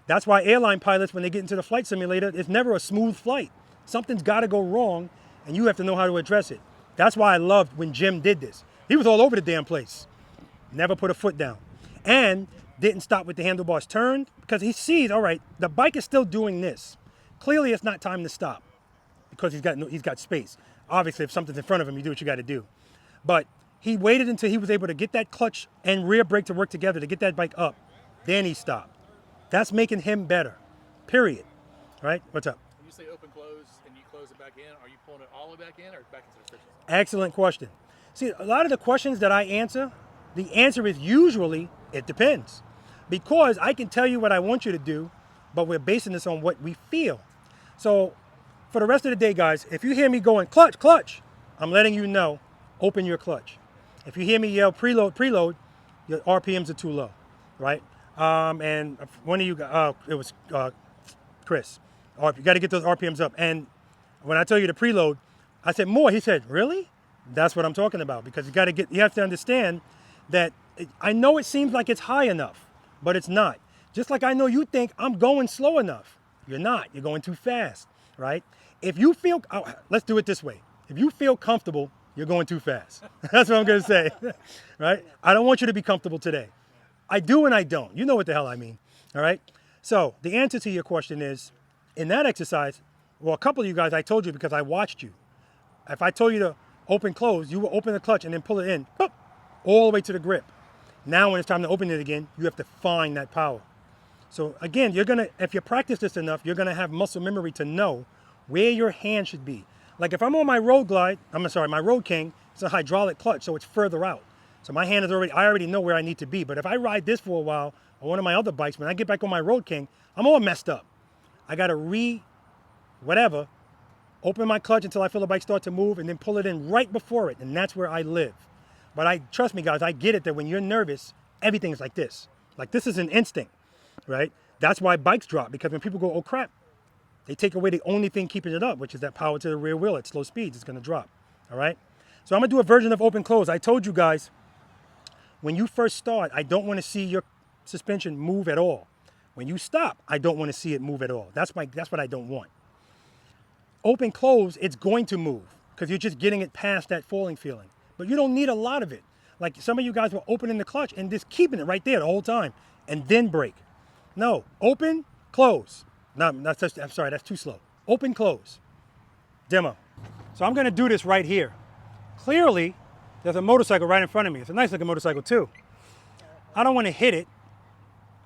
That's why airline pilots, when they get into the flight simulator, it's never a smooth flight. Something's got to go wrong, and you have to know how to address it. That's why I loved when Jim did this. He was all over the damn place. Never put a foot down. And didn't stop with the handlebars turned because he sees, all right, the bike is still doing this. Clearly, it's not time to stop because he's got space. Obviously, if something's in front of him, you do what you got to do. But he waited until he was able to get that clutch and rear brake to work together to get that bike up. Then he stopped. That's making him better, period. Right? What's up? When you say open, close, and you close it back in, are you pulling it all the way back in or back into the friction zone? Excellent question. See, a lot of the questions that I answer, the answer is usually, it depends. Because I can tell you what I want you to do, but we're basing this on what we feel. So for the rest of the day, guys, if you hear me going, clutch, clutch, I'm letting you know, open your clutch. If you hear me yell, preload, your RPMs are too low, right? And one of you, it was Chris. You got to get those RPMs up. And when I tell you to preload, I said more. He said, really? That's what I'm talking about because you have to understand that I know it seems like it's high enough, but it's not. Just like I know you think I'm going slow enough. You're not. You're going too fast, right? If you feel, let's do it this way. If you feel comfortable, you're going too fast. That's what I'm going to say, right? I don't want you to be comfortable today. I do and I don't. You know what the hell I mean, all right? So the answer to your question is, in that exercise, well, a couple of you guys, I told you because I watched you. If I told you to open, close, you will open the clutch and then pull it in, boop, all the way to the grip. Now when it's time to open it again, you have to find that power. So again, if you practice this enough, you're gonna have muscle memory to know where your hand should be. Like if I'm on my road glide, my Road King, it's a hydraulic clutch, so it's further out. So my hand is I already know where I need to be. But if I ride this for a while, or one of my other bikes, when I get back on my Road King, I'm all messed up. I gotta open my clutch until I feel the bike start to move and then pull it in right before it. And that's where I live. But trust me guys, I get it that when you're nervous, everything is like this. Like this is an instinct, right? That's why bikes drop, because when people go, oh crap, they take away the only thing keeping it up, which is that power to the rear wheel at slow speeds. It's gonna drop, all right? So I'm gonna do a version of open close. I told you guys, when you first start, I don't wanna see your suspension move at all. When you stop, I don't wanna see it move at all. That's what I don't want. Open close, it's going to move because you're just getting it past that falling feeling. But you don't need a lot of it. Like some of you guys were opening the clutch and just keeping it right there the whole time and then brake. No, open, close. No, I'm sorry, that's too slow. Open, close. Demo. So I'm gonna do this right here. Clearly, there's a motorcycle right in front of me. It's a nice looking motorcycle too. I don't wanna hit it.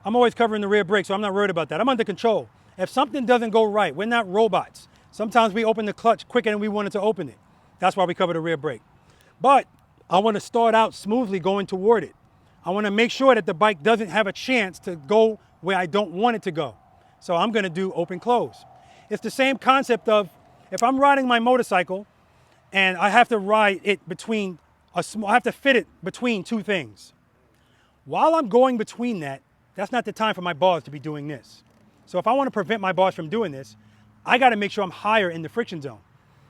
I'm always covering the rear brake, so I'm not worried about that. I'm under control. If something doesn't go right, we're not robots. Sometimes we open the clutch quicker than we wanted to open it. That's why we cover the rear brake. But I want to start out smoothly going toward it. I want to make sure that the bike doesn't have a chance to go where I don't want it to go. So I'm going to do open close. It's the same concept of if I'm riding my motorcycle and I have to ride it I have to fit it between two things. While I'm going between that's not the time for my bars to be doing this. So if I want to prevent my bars from doing this, I got to make sure I'm higher in the friction zone,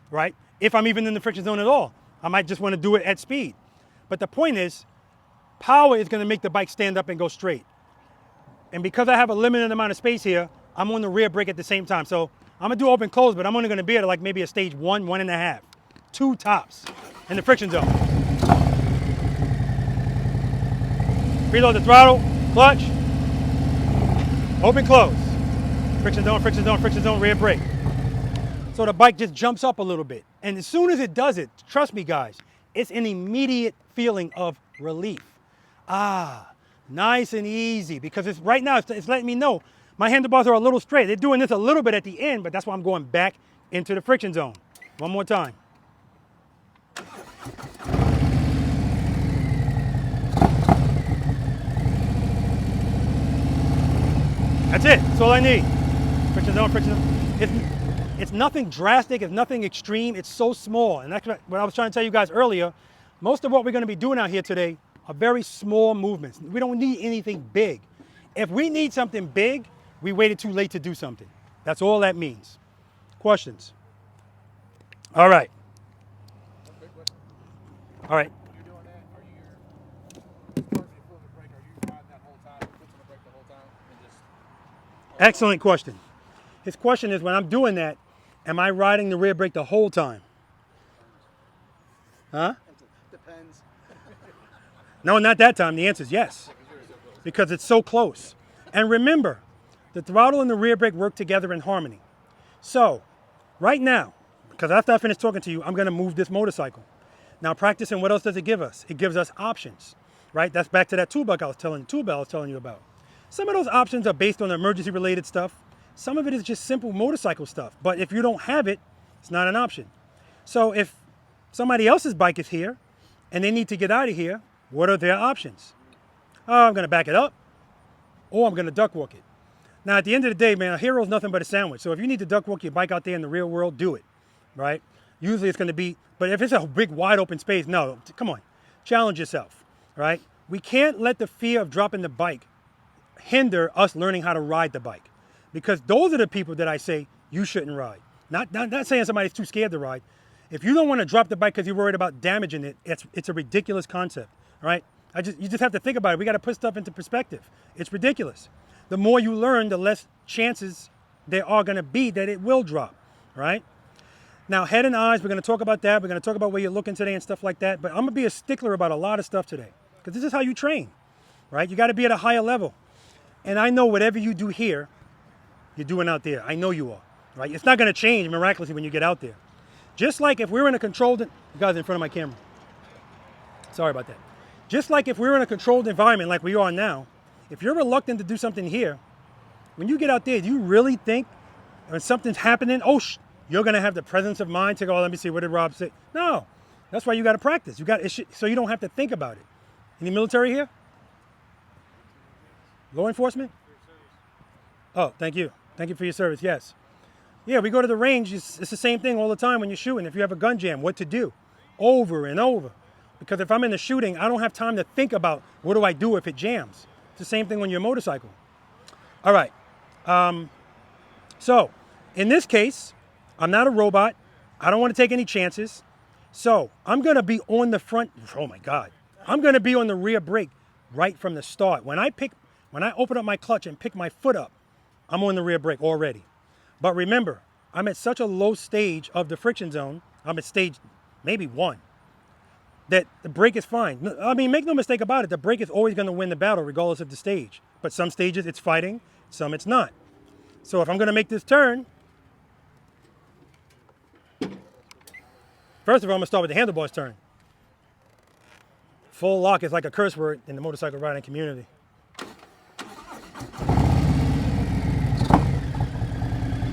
right? If I'm even in the friction zone at all, I might just want to do it at speed. But the point is, power is going to make the bike stand up and go straight. And because I have a limited amount of space here, I'm on the rear brake at the same time. So I'm going to do open close, but I'm only going to be at like maybe a stage 1, 1.5, 2 tops in the friction zone. Preload the throttle, clutch, open close. Friction zone, friction zone, friction zone, rear brake. So the bike just jumps up a little bit. And as soon as it does it, trust me guys, it's an immediate feeling of relief. Ah, nice and easy, because it's right now, it's letting me know my handlebars are a little straight. They're doing this a little bit at the end, but that's why I'm going back into the friction zone. One more time. That's it. That's all I need. Friction zone, friction zone. It's nothing drastic. It's nothing extreme. It's so small. And that's what I was trying to tell you guys earlier. Most of what we're going to be doing out here today are very small movements. We don't need anything big. If we need something big, we waited too late to do something. That's all that means. Questions? All right. All right. Excellent question. His question is, when I'm doing that, am I riding the rear brake the whole time? Huh? Depends. No, not that time. The answer is yes, because it's so close. And remember, the throttle and the rear brake work together in harmony. So, right now, because after I finish talking to you, I'm going to move this motorcycle. Now, practicing, what else does it give us? It gives us options, right? That's back to that toolbelt I was telling you about. Some of those options are based on emergency-related stuff. Some of it is just simple motorcycle stuff. But if you don't have it, it's not an option. So if somebody else's bike is here and they need to get out of here, what are their options? Oh, I'm going to back it up, or I'm going to duck walk it. Now, at the end of the day, man, a hero is nothing but a sandwich. So if you need to duck walk your bike out there in the real world, do it, right? Usually it's going to be, but if it's a big, wide open space, no, come on, challenge yourself, right? We can't let the fear of dropping the bike hinder us learning how to ride the bike, because those are the people that I say you shouldn't ride. Not saying somebody's too scared to ride. If you don't want to drop the bike because you're worried about damaging it, it's a ridiculous concept, right? You just have to think about it. We got to put stuff into perspective. It's ridiculous. The more you learn, the less chances there are going to be that it will drop, right? Now, head and eyes, we're going to talk about that. We're going to talk about where you're looking today and stuff like that. But I'm going to be a stickler about a lot of stuff today, because this is how you train, right? You got to be at a higher level. And I know whatever you do here, you're doing out there. I know you are, right? It's not going to change miraculously when you get out there. Just like if we're in a controlled, you guys in front of my camera. Sorry about that. Just like if we're in a controlled environment like we are now, if you're reluctant to do something here, when you get out there, do you really think when something's happening, you're going to have the presence of mind to go, let me see, what did Rob say? No, that's why you got to practice. So you don't have to think about it. Any military here? Law enforcement? Oh, thank you. Thank you for your service, yes. Yeah, we go to the range. It's the same thing all the time when you're shooting. If you have a gun jam, what to do over and over. Because if I'm in the shooting, I don't have time to think about what do I do if it jams. It's the same thing when you're a motorcycle. All right. So in this case, I'm not a robot. I don't want to take any chances. So I'm going to be on the front. Oh my God. I'm going to be on the rear brake right from the start. When I open up my clutch and pick my foot up, I'm on the rear brake already. But remember, I'm at such a low stage of the friction zone. I'm at stage maybe 1. That the brake is fine. I mean, make no mistake about it. The brake is always going to win the battle regardless of the stage. But some stages it's fighting, some it's not. So if I'm going to make this turn, first of all, I'm going to start with the handlebars turn. Full lock is like a curse word in the motorcycle riding community.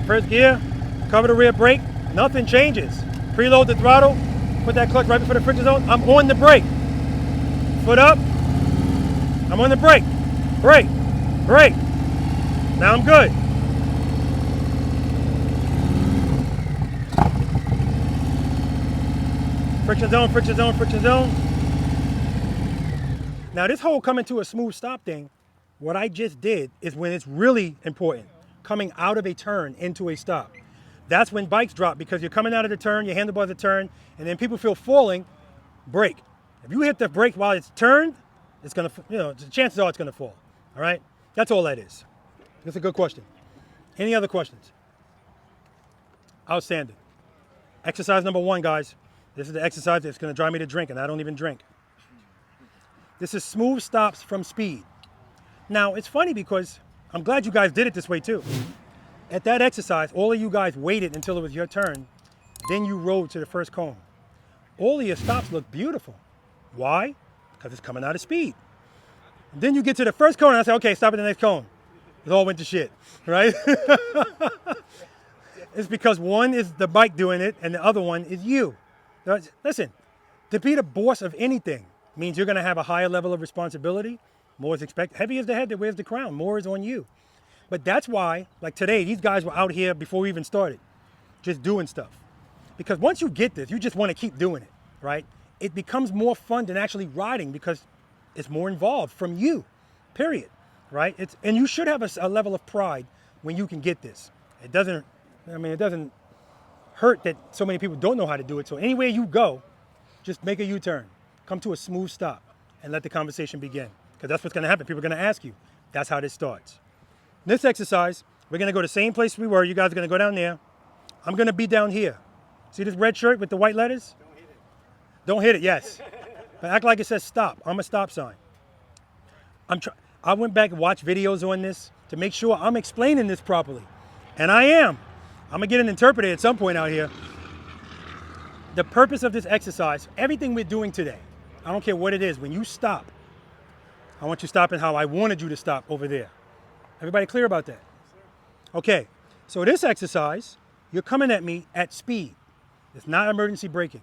First gear, cover the rear brake, nothing changes. Preload the throttle, put that clutch right before the friction zone. I'm on the brake. Foot up, I'm on the brake. Brake, brake. Now I'm good. Friction zone, friction zone, friction zone. Now this whole coming to a smooth stop thing, what I just did is when it's really important. Coming out of a turn into a stop. That's when bikes drop, because you're coming out of the turn, your handlebars are turned, and then people feel falling, brake. If you hit the brake while it's turned, it's gonna, the chances are it's gonna fall, all right? That's all that is. That's a good question. Any other questions? Outstanding. Exercise number 1, guys. This is the exercise that's gonna drive me to drink, and I don't even drink. This is smooth stops from speed. Now, it's funny because I'm glad you guys did it this way too. At that exercise, all of you guys waited until it was your turn, then you rode to the first cone. all of your stops look beautiful. Why? Because it's coming out of speed. And then you get to the first cone and I say, okay, stop at the next cone. It all went to shit, right? It's because one is the bike doing it and the other one is you. Listen, to be the boss of anything means you're going to have a higher level of responsibility. More is expected. Heavy is the head that wears the crown. More is on you. But that's why, like today, these guys were out here before we even started, just doing stuff. Because once you get this, you just want to keep doing it, right? It becomes more fun than actually riding because it's more involved from you, period, right? And you should have a level of pride when you can get this. It doesn't hurt that so many people don't know how to do it. So anywhere you go, just make a U-turn, come to a smooth stop, and let the conversation begin. Because that's what's going to happen. People are going to ask you. That's how this starts. This exercise, we're going to go the same place we were. You guys are going to go down there. I'm going to be down here. See this red shirt with the white letters? Don't hit it. Don't hit it, yes. But act like it says stop. I'm a stop sign. I went back and watched videos on this to make sure I'm explaining this properly. And I am. I'm going to get an interpreter at some point out here. The purpose of this exercise, everything we're doing today, I don't care what it is, when you stop, I want you stopping how I wanted you to stop over there. Everybody clear about that? Okay, so this exercise, you're coming at me at speed. It's not emergency braking.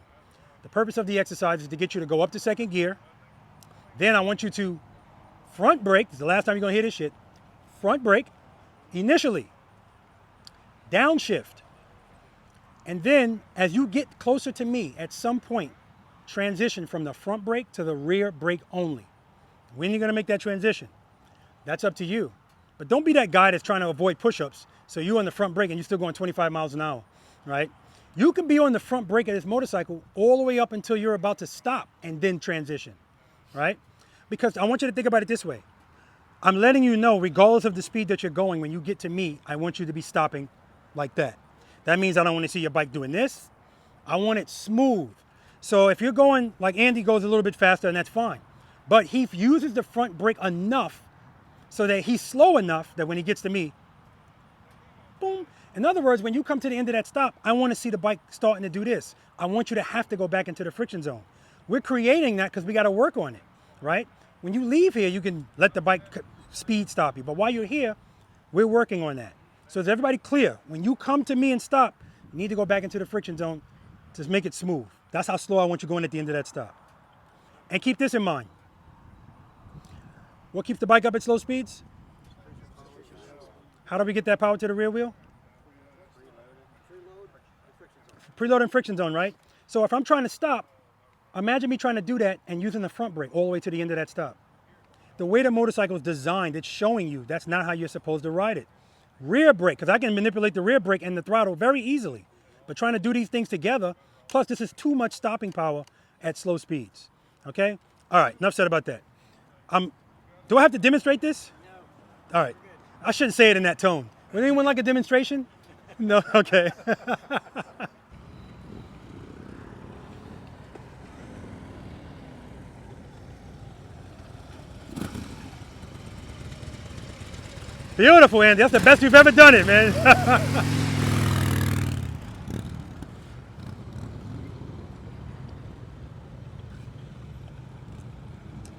The purpose of the exercise is to get you to go up to second gear. Then I want you to front brake. This is the last time you're going to hear this shit. Front brake initially. Downshift. And then as you get closer to me, at some point, transition from the front brake to the rear brake only. When you're going to make that transition, that's up to you. But don't be that guy that's trying to avoid push-ups. So you're on the front brake and you're still going 25 miles an hour, right? You can be on the front brake of this motorcycle all the way up until you're about to stop and then transition, right? Because I want you to think about it this way. I'm letting you know, regardless of the speed that you're going, when you get to me, I want you to be stopping like that. That means I don't want to see your bike doing this. I want it smooth. So if you're going, like Andy goes a little bit faster, and that's fine. But he uses the front brake enough so that he's slow enough that when he gets to me, boom. In other words, when you come to the end of that stop, I want to see the bike starting to do this. I want you to have to go back into the friction zone. We're creating that because we got to work on it, right? When you leave here, you can let the bike speed stop you. But while you're here, we're working on that. So is everybody clear? When you come to me and stop, you need to go back into the friction zone to make it smooth. That's how slow I want you going at the end of that stop. And keep this in mind. What keeps the bike up at slow speeds? How do we get that power to the rear wheel? Preload and friction zone, right? So if I'm trying to stop, imagine me trying to do that and using the front brake all the way to the end of that stop. The way the motorcycle is designed, it's showing you that's not how you're supposed to ride it. Rear brake, because I can manipulate the rear brake and the throttle very easily. But trying to do these things together, plus this is too much stopping power at slow speeds. Okay? All right, enough said about that. Do I have to demonstrate this? No. All right. I shouldn't say it in that tone. Would anyone like a demonstration? No? Okay. Beautiful, Andy. That's the best you've ever done it, man.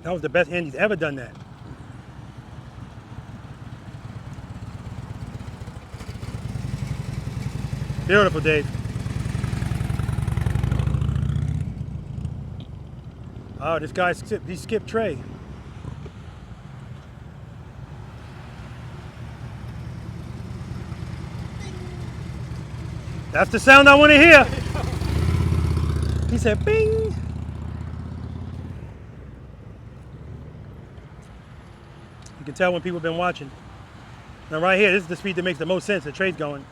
That was the best Andy's ever done that. Beautiful, Dave. Oh, this guy he skipped Trey. That's the sound I want to hear. He said, bing. You can tell when people have been watching. Now right here, this is the speed that makes the most sense that Trey's going.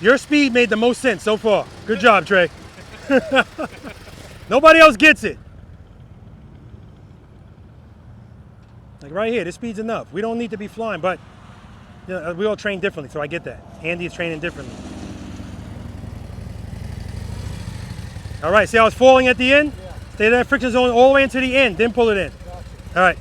Your speed made the most sense so far. Good job, Trey. Nobody else gets it. Like right here, this speed's enough. We don't need to be flying, but you know, we all train differently, so I get that. Andy is training differently. All right, see how it's falling at the end? Yeah. Stay in that friction zone all the way into the end, then pull it in. Gotcha. All right.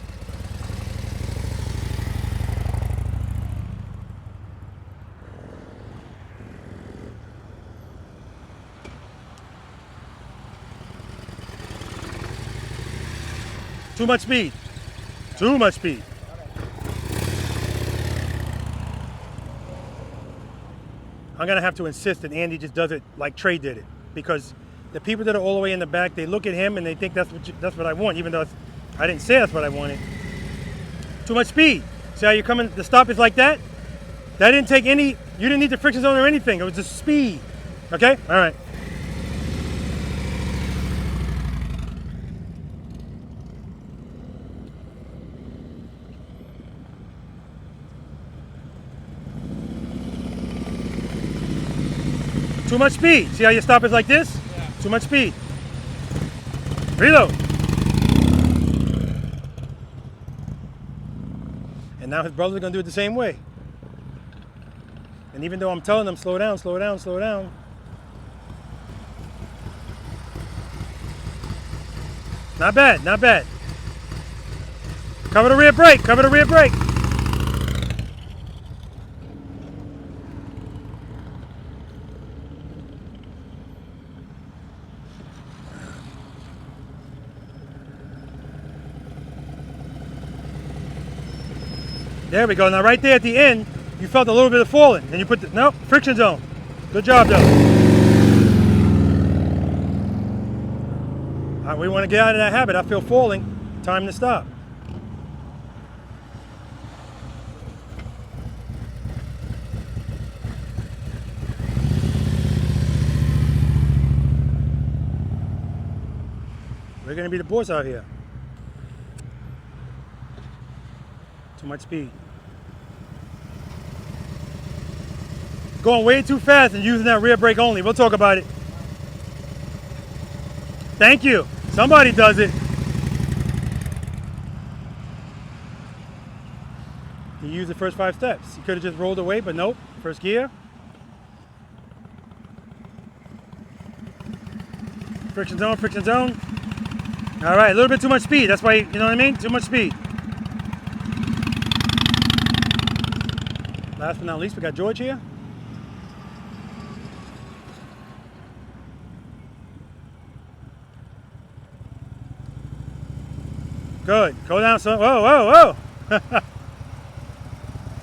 Too much speed. Too much speed. I'm gonna have to insist that Andy just does it like Trey did it, because the people that are all the way in the back, they look at him and they think that's what I want, even though I didn't say that's what I wanted. Too much speed. See how you're coming? The stop is like that. That didn't take any. You didn't need the friction zone or anything. It was just speed. Okay. All right. Too much speed. See how your stop is like this? Yeah. Too much speed. Reload. And now his brother's gonna do it the same way. And even though I'm telling them slow down, slow down, slow down. Not bad, not bad. Cover the rear brake, cover the rear brake. There we go. Now right there at the end, you felt a little bit of falling. And you put the, nope, friction zone. Good job, though. All right, we want to get out of that habit. I feel falling. Time to stop. We're going to be the boss out here. Too much speed. Going way too fast and using that rear brake only. We'll talk about it. Thank you. Somebody does it. He used the first 5 steps. He could have just rolled away, but nope. First gear. Friction zone, friction zone. All right, a little bit too much speed. That's why, you know what I mean? Too much speed. Last but not least, we got George here. Good. Go down some. Whoa, whoa, whoa.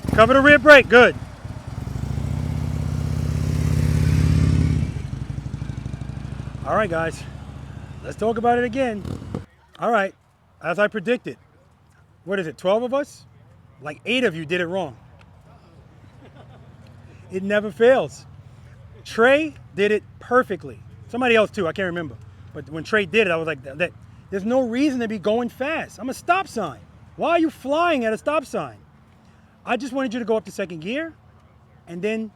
Cover the rear brake. Good. All right, guys. Let's talk about it again. All right. As I predicted, what is it, 12 of us? Like 8 of you did it wrong. It never fails. Trey did it perfectly. Somebody else too, I can't remember. But when Trey did it, I was like, there's no reason to be going fast. I'm a stop sign. Why are you flying at a stop sign? I just wanted you to go up to second gear and then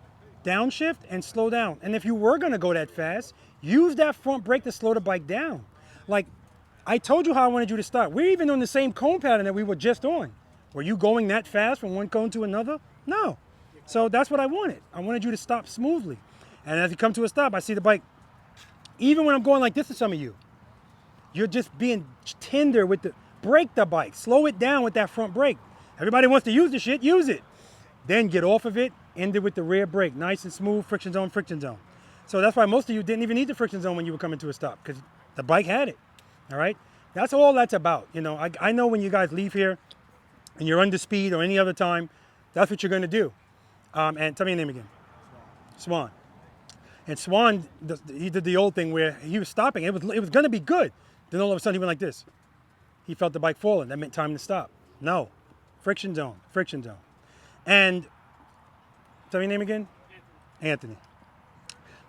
downshift and slow down. And if you were gonna go that fast, use that front brake to slow the bike down. Like, I told you how I wanted you to start. We're even on the same cone pattern that we were just on. Were you going that fast from one cone to another? No. So that's what I wanted. I wanted you to stop smoothly. And as you come to a stop, I see the bike, even when I'm going like this to some of you, you're just being tender with the, brake the bike, slow it down with that front brake. Everybody wants to use the shit, use it. Then get off of it, end it with the rear brake, nice and smooth, friction zone, friction zone. So that's why most of you didn't even need the friction zone when you were coming to a stop, because the bike had it, all right? That's all that's about. You know, I know when you guys leave here and you're under speed or any other time, that's what you're gonna do. And tell me your name again. Swan. And Swan, he did the old thing where he was stopping. It was going to be good. Then all of a sudden he went like this. He felt the bike falling. That meant time to stop. No. Friction zone. Friction zone. And tell me your name again. Anthony.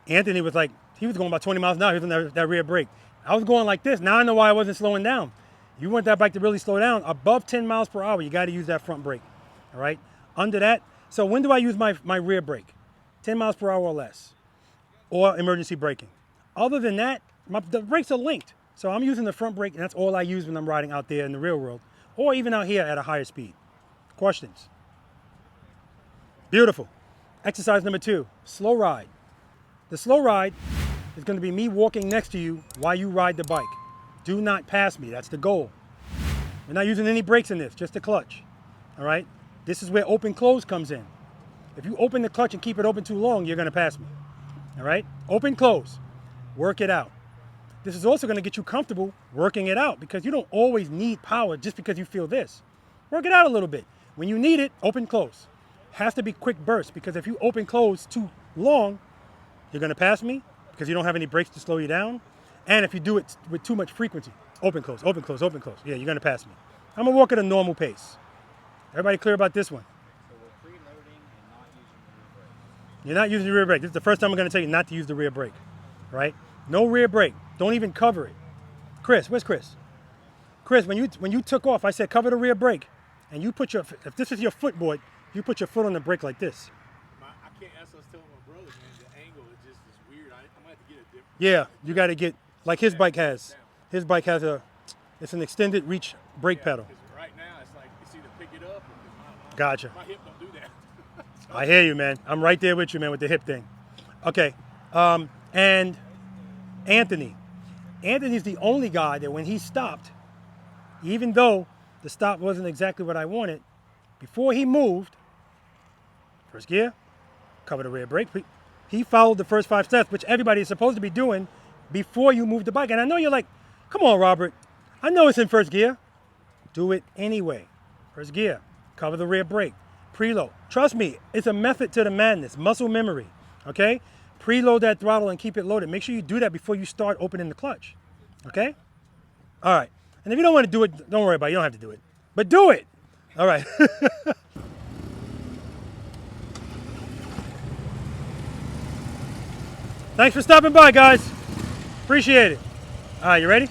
Anthony was like, he was going about 20 miles an hour. He was on that rear brake. I was going like this. Now I know why I wasn't slowing down. You want that bike to really slow down. Above 10 miles per hour, you got to use that front brake. All right? Under that. So when do I use my rear brake? 10 miles per hour or less. Or emergency braking. Other than that, the brakes are linked. So I'm using the front brake, and that's all I use when I'm riding out there in the real world. Or even out here at a higher speed. Questions? Beautiful. Exercise number 2, slow ride. The slow ride is going to be me walking next to you while you ride the bike. Do not pass me. That's the goal. We're not using any brakes in this, just the clutch. All right? This is where open close comes in. If you open the clutch and keep it open too long, you're going to pass me. All right? Open close. Work it out. this is also going to get you comfortable working it out because you don't always need power just because you feel this. Work it out a little bit. When you need it, open, close. Has to be quick bursts because if you open, close too long, you're going to pass me because you don't have any brakes to slow you down. And if you do it with too much frequency, open, close, open, close, open, close. Yeah, you're going to pass me. I'm going to walk at a normal pace. Everybody clear about this one? So we're preloading and not using the rear brake. You're not using the rear brake. This is the first time I'm going to tell you not to use the rear brake, right? No rear brake. Don't even cover it. Chris, where's Chris? Chris, when you took off, I said cover the rear brake, and you put your, if this is your footboard, you put your foot on the brake like this. I can't ask us telling my brother, man. The angle is just is weird. I'm gonna have to get it different. Yeah, you got to get like his bike has. His bike has it's an extended reach brake pedal. Right now, it's like it's either pick it up or Gotcha. my hip don't do that. I hear you, man. I'm right there with you, man, with the hip thing. Okay, and Anthony. Anthony's the only guy that when he stopped, even though the stop wasn't exactly what I wanted, before he moved, first gear, cover the rear brake. He followed the first 5 steps, which everybody is supposed to be doing before you move the bike. And I know you're like, come on, Robert. I know it's in first gear. Do it anyway. First gear, cover the rear brake, preload. Trust me, it's a method to the madness, muscle memory, okay? Preload that throttle and keep it loaded. Make sure you do that before you start opening the clutch, okay? All right, and if you don't want to do it, don't worry about it. You don't have to do it, but do it. All right. Thanks for stopping by, guys. Appreciate it. All right, you ready?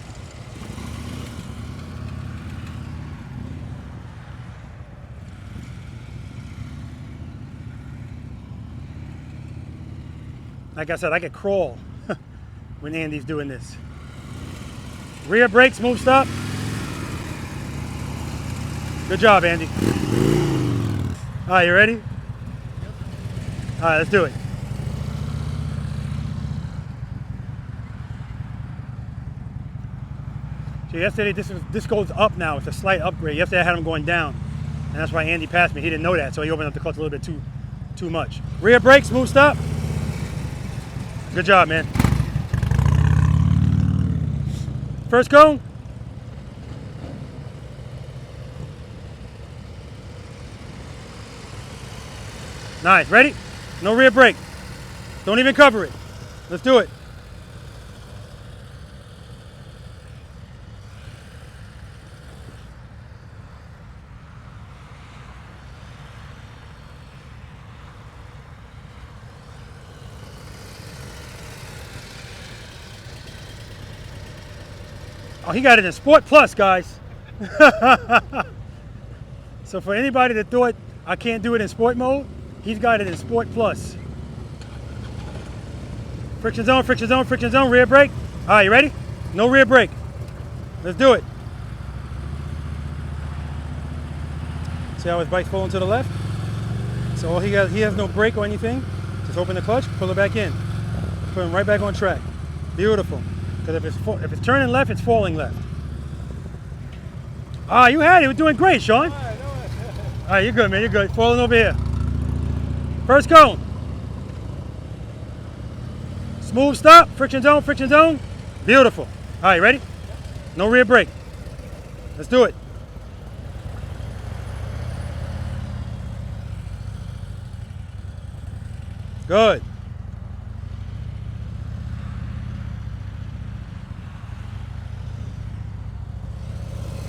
Like I said, I could crawl when Andy's doing this. Rear brake, smooth stop. Good job, Andy. All right, you ready? All right, let's do it. So yesterday, this goes up now. It's a slight upgrade. Yesterday I had him going down, and that's why Andy passed me. He didn't know that, so he opened up the clutch a little bit too much. Rear brake, smooth stop. Good job, man. First cone. Nice, ready? No rear brake. Don't even cover it. Let's do it. Oh, he got it in Sport Plus, guys. So for anybody that thought I can't do it in sport mode, he's got it in Sport Plus. Friction zone, friction zone, friction zone, rear brake. All right, you ready? No rear brake. Let's do it. See how his bike's pulling to the left? So all he has no brake or anything. Just open the clutch, pull it back in. Put him right back on track. Beautiful. Because if it's turning left, it's falling left. Ah, you had it. You're doing great, Sean. All right, you're good, man. You're good. Falling over here. First cone. Smooth stop. Friction zone, friction zone. Beautiful. All right, ready? No rear brake. Let's do it. Good.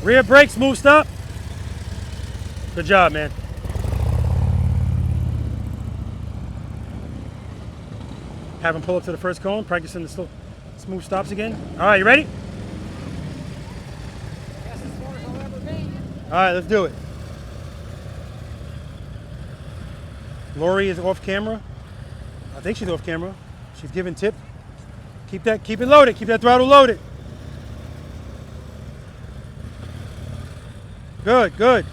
Rear brake, smooth stop. Good job, man. Have him pull up to the first cone, practicing the smooth stops again. All right, you ready? That's as far as I'll ever be. All right, let's do it. Lori is off camera. I think she's off camera. She's giving tip. Keep it loaded. Keep that throttle loaded. Good, good.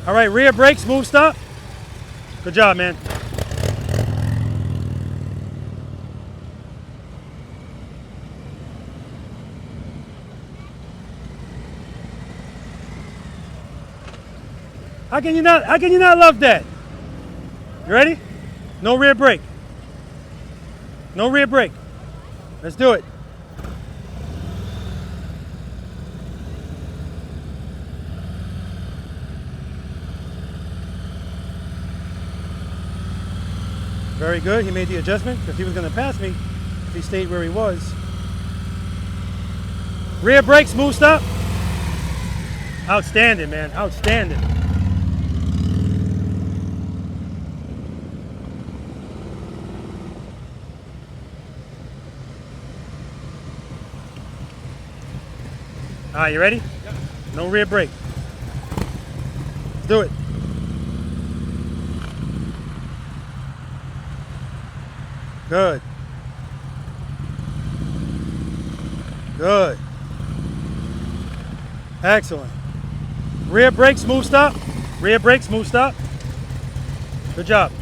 All right, rear brake, smooth stop. Good job, man. How can you not love that? You ready? No rear brake. No rear brake. Let's do it. Very good. He made the adjustment because he was going to pass me if he stayed where he was. Rear brake, smooth stop. Outstanding, man. Outstanding. All right, you ready? Yep. No rear brake. Let's do it. Good. Good. Excellent. Rear brake, smooth stop. Rear brake, smooth stop. Good job.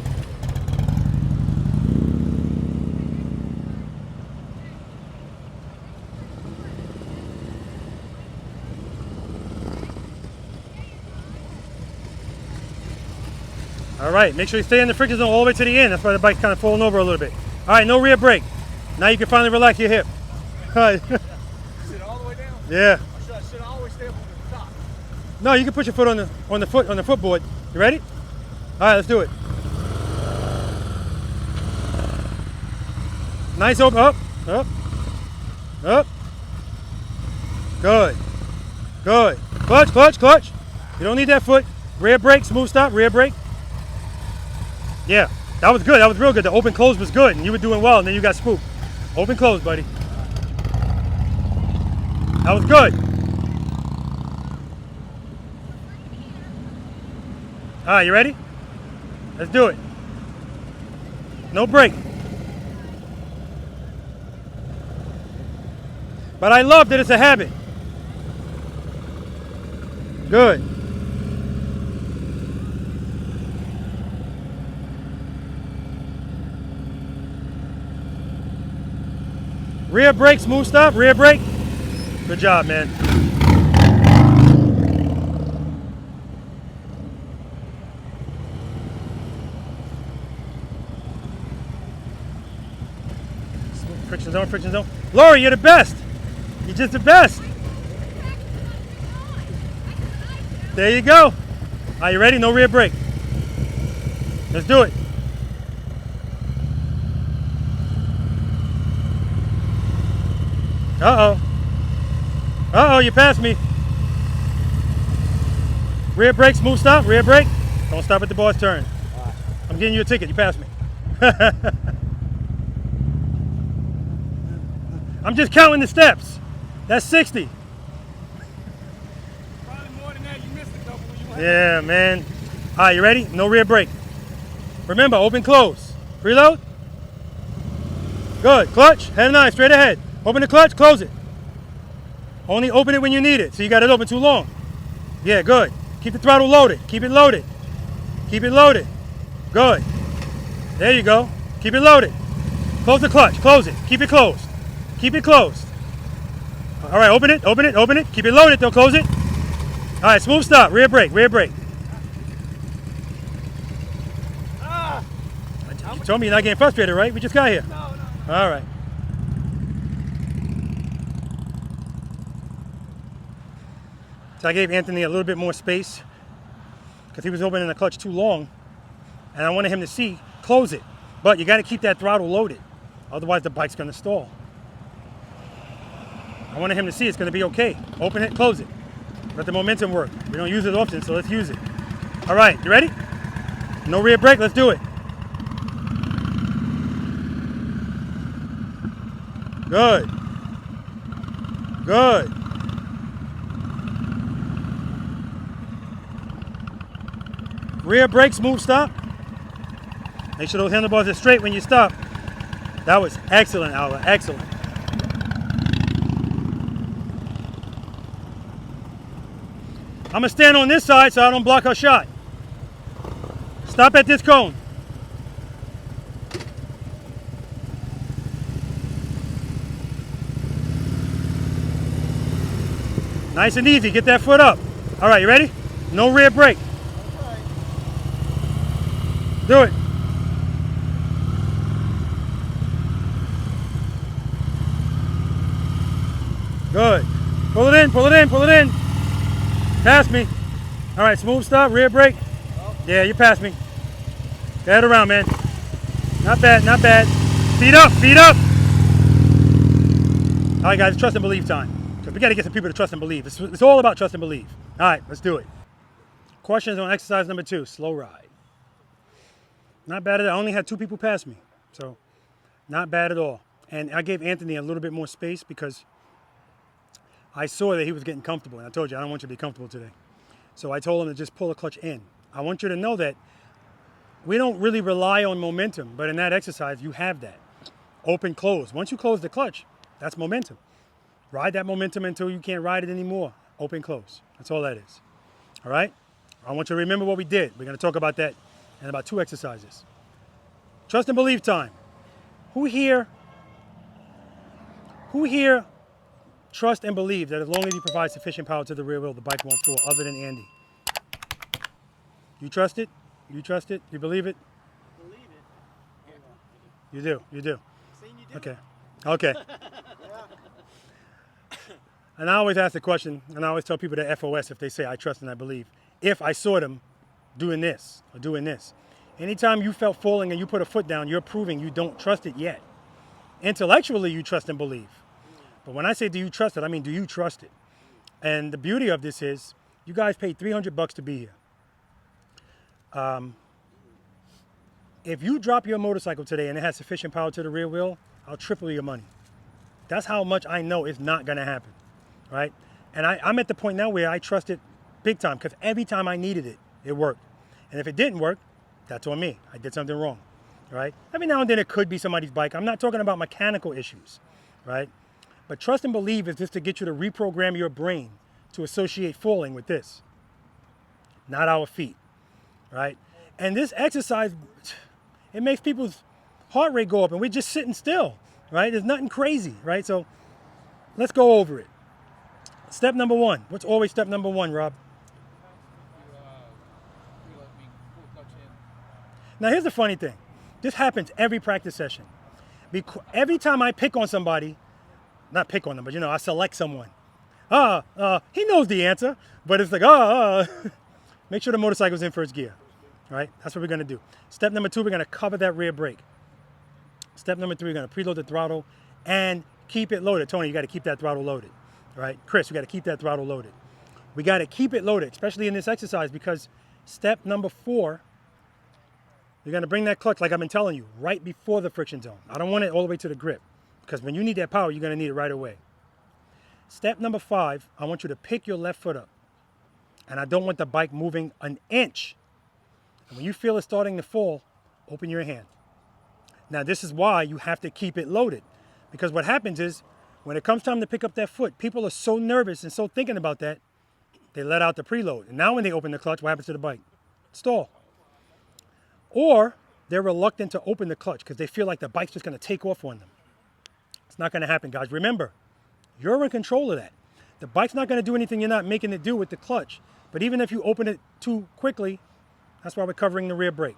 All right, make sure you stay in the friction zone all the way to the end. That's why the bike's kind of falling over a little bit. All right, no rear brake. Now you can finally relax your hip. All right. Sit all the way down? Yeah. Or should I always stay up on the top? No, you can put your foot on the footboard. You ready? All right, let's do it. Nice open, up. Good. Good. Clutch, clutch, clutch. You don't need that foot. Rear brake, smooth stop, rear brake. Yeah, that was good. That was real good. The open close was good, and you were doing well, and then you got spooked. Open close, buddy. That was good. All right, you ready? Let's do it. No brake. But I love that it's a habit. Good. Rear brake, smooth stop, rear brake. Good job, man. Friction zone, friction zone. Lori, you're the best. You're just the best. There you go. Are you ready? No rear brake. Let's do it. Uh-oh. Uh-oh, you passed me. Rear brake, smooth stop, rear brake. Don't stop at the boss turn. I'm getting you a ticket. You passed me. I'm just counting the steps. That's 60. Probably more than that. You missed a couple. Yeah, man. All right, you ready? No rear brake. Remember, open, close. Preload. Good. Clutch, head and eye, straight ahead. Open the clutch, close it. Only open it when you need it, so you got it open too long. Yeah, good. Keep the throttle loaded. Keep it loaded. Keep it loaded. Good. There you go. Keep it loaded. Close the clutch. Close it. Keep it closed. Keep it closed. All right, open it, open it, open it. Keep it loaded, don't close it. All right, smooth stop. Rear brake, rear brake. You told me you're not getting frustrated, right? We just got here. No. All right. So I gave Anthony a little bit more space because he was opening the clutch too long, and I wanted him to see, close it. But you got to keep that throttle loaded, otherwise the bike's going to stall. I wanted him to see it's going to be okay. Open it, close it. Let the momentum work. We don't use it often, so let's use it. All right, you ready? No rear brake, let's do it. Good. Good. Rear brake, smooth stop. Make sure those handlebars are straight when you stop. That was excellent, Alva, excellent. I'm gonna stand on this side so I don't block her shot. Stop at this cone. Nice and easy, get that foot up. All right, you ready? No rear brake. Do it. Good. Pull it in, pull it in, pull it in. Pass me. All right, smooth stop, rear brake. Yeah, you passed me. Get around, man. Not bad, not bad. Feet up, feet up. All right, guys, trust and believe time. Because we got to get some people to trust and believe. It's all about trust and believe. All right, let's do it. Questions on exercise number 2, slow ride. Not bad at all. I only had 2 people pass me, so not bad at all. And I gave Anthony a little bit more space because I saw that he was getting comfortable. And I told you, I don't want you to be comfortable today. So I told him to just pull the clutch in. I want you to know that we don't really rely on momentum, but in that exercise, you have that. Open, close. Once you close the clutch, that's momentum. Ride that momentum until you can't ride it anymore. Open, close. That's all that is. All right? I want you to remember what we did. We're going to talk about that in about 2 exercises. Trust and believe time. Who here trust and believe that as long as you provide sufficient power to the rear wheel, the bike won't fall, other than Andy? You trust it? You trust it? You believe it? Believe it. You do. You do. Seen you do. Okay. Okay. And I always ask the question, and I always tell people to FOS if they say I trust and I believe. If I saw them doing this or doing this. Anytime you felt falling and you put a foot down, you're proving you don't trust it yet. Intellectually, you trust and believe. But when I say do you trust it, I mean do you trust it? And the beauty of this is you guys paid $300 to be here. If you drop your motorcycle today and it has sufficient power to the rear wheel, I'll triple your money. That's how much I know it's not going to happen, right? And I'm at the point now where I trust it big time because every time I needed it, it worked. And if it didn't work, that's on me. I did something wrong, right? Every now and then it could be somebody's bike. I'm not talking about mechanical issues, right? But trust and believe is just to get you to reprogram your brain to associate falling with this, not our feet, right? And this exercise, it makes people's heart rate go up and we're just sitting still, right? There's nothing crazy, right? So let's go over it. Step number 1. What's always step number 1, Rob? Now here's the funny thing. This happens every practice session. Every time I pick on somebody, not pick on them, but I select someone. He knows the answer, but it's like, make sure the motorcycle's in first gear, right? That's what we're gonna do. Step number 2, we're gonna cover that rear brake. Step number 3, we're gonna preload the throttle and keep it loaded. Tony, you gotta keep that throttle loaded, right? Chris, we gotta keep that throttle loaded. We gotta keep it loaded, especially in this exercise, because step number 4, you're gonna bring that clutch, like I've been telling you, right before the friction zone. I don't want it all the way to the grip, because when you need that power, you're gonna need it right away. Step number 5, I want you to pick your left foot up. And I don't want the bike moving an inch. And when you feel it starting to fall, open your hand. Now this is why you have to keep it loaded. Because what happens is, when it comes time to pick up that foot, people are so nervous and so thinking about that, they let out the preload. And now when they open the clutch, what happens to the bike? Stall. Or they're reluctant to open the clutch because they feel like the bike's just gonna take off on them. It's not gonna happen, guys. Remember, you're in control of that. The bike's not gonna do anything you're not making it do with the clutch. But even if you open it too quickly, that's why we're covering the rear brake.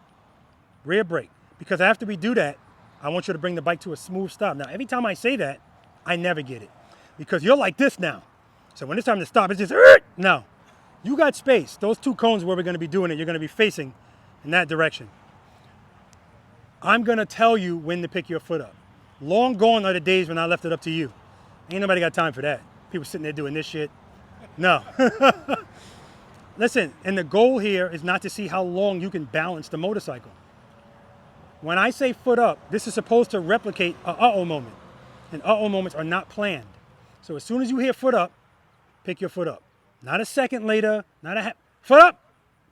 Rear brake. Because after we do that, I want you to bring the bike to a smooth stop. Now, every time I say that, I never get it. Because you're like this now. So when it's time to stop, it's just, no. You got space. Those 2 cones where we're gonna be doing it, you're gonna be facing in that direction. I'm gonna tell you when to pick your foot up. Long gone are the days when I left it up to you. Ain't nobody got time for that. People sitting there doing this shit. No. Listen, and the goal here is not to see how long you can balance the motorcycle. When I say foot up, this is supposed to replicate a uh-oh moment. And uh-oh moments are not planned. So as soon as you hear foot up, pick your foot up. Not a second later, not a foot up,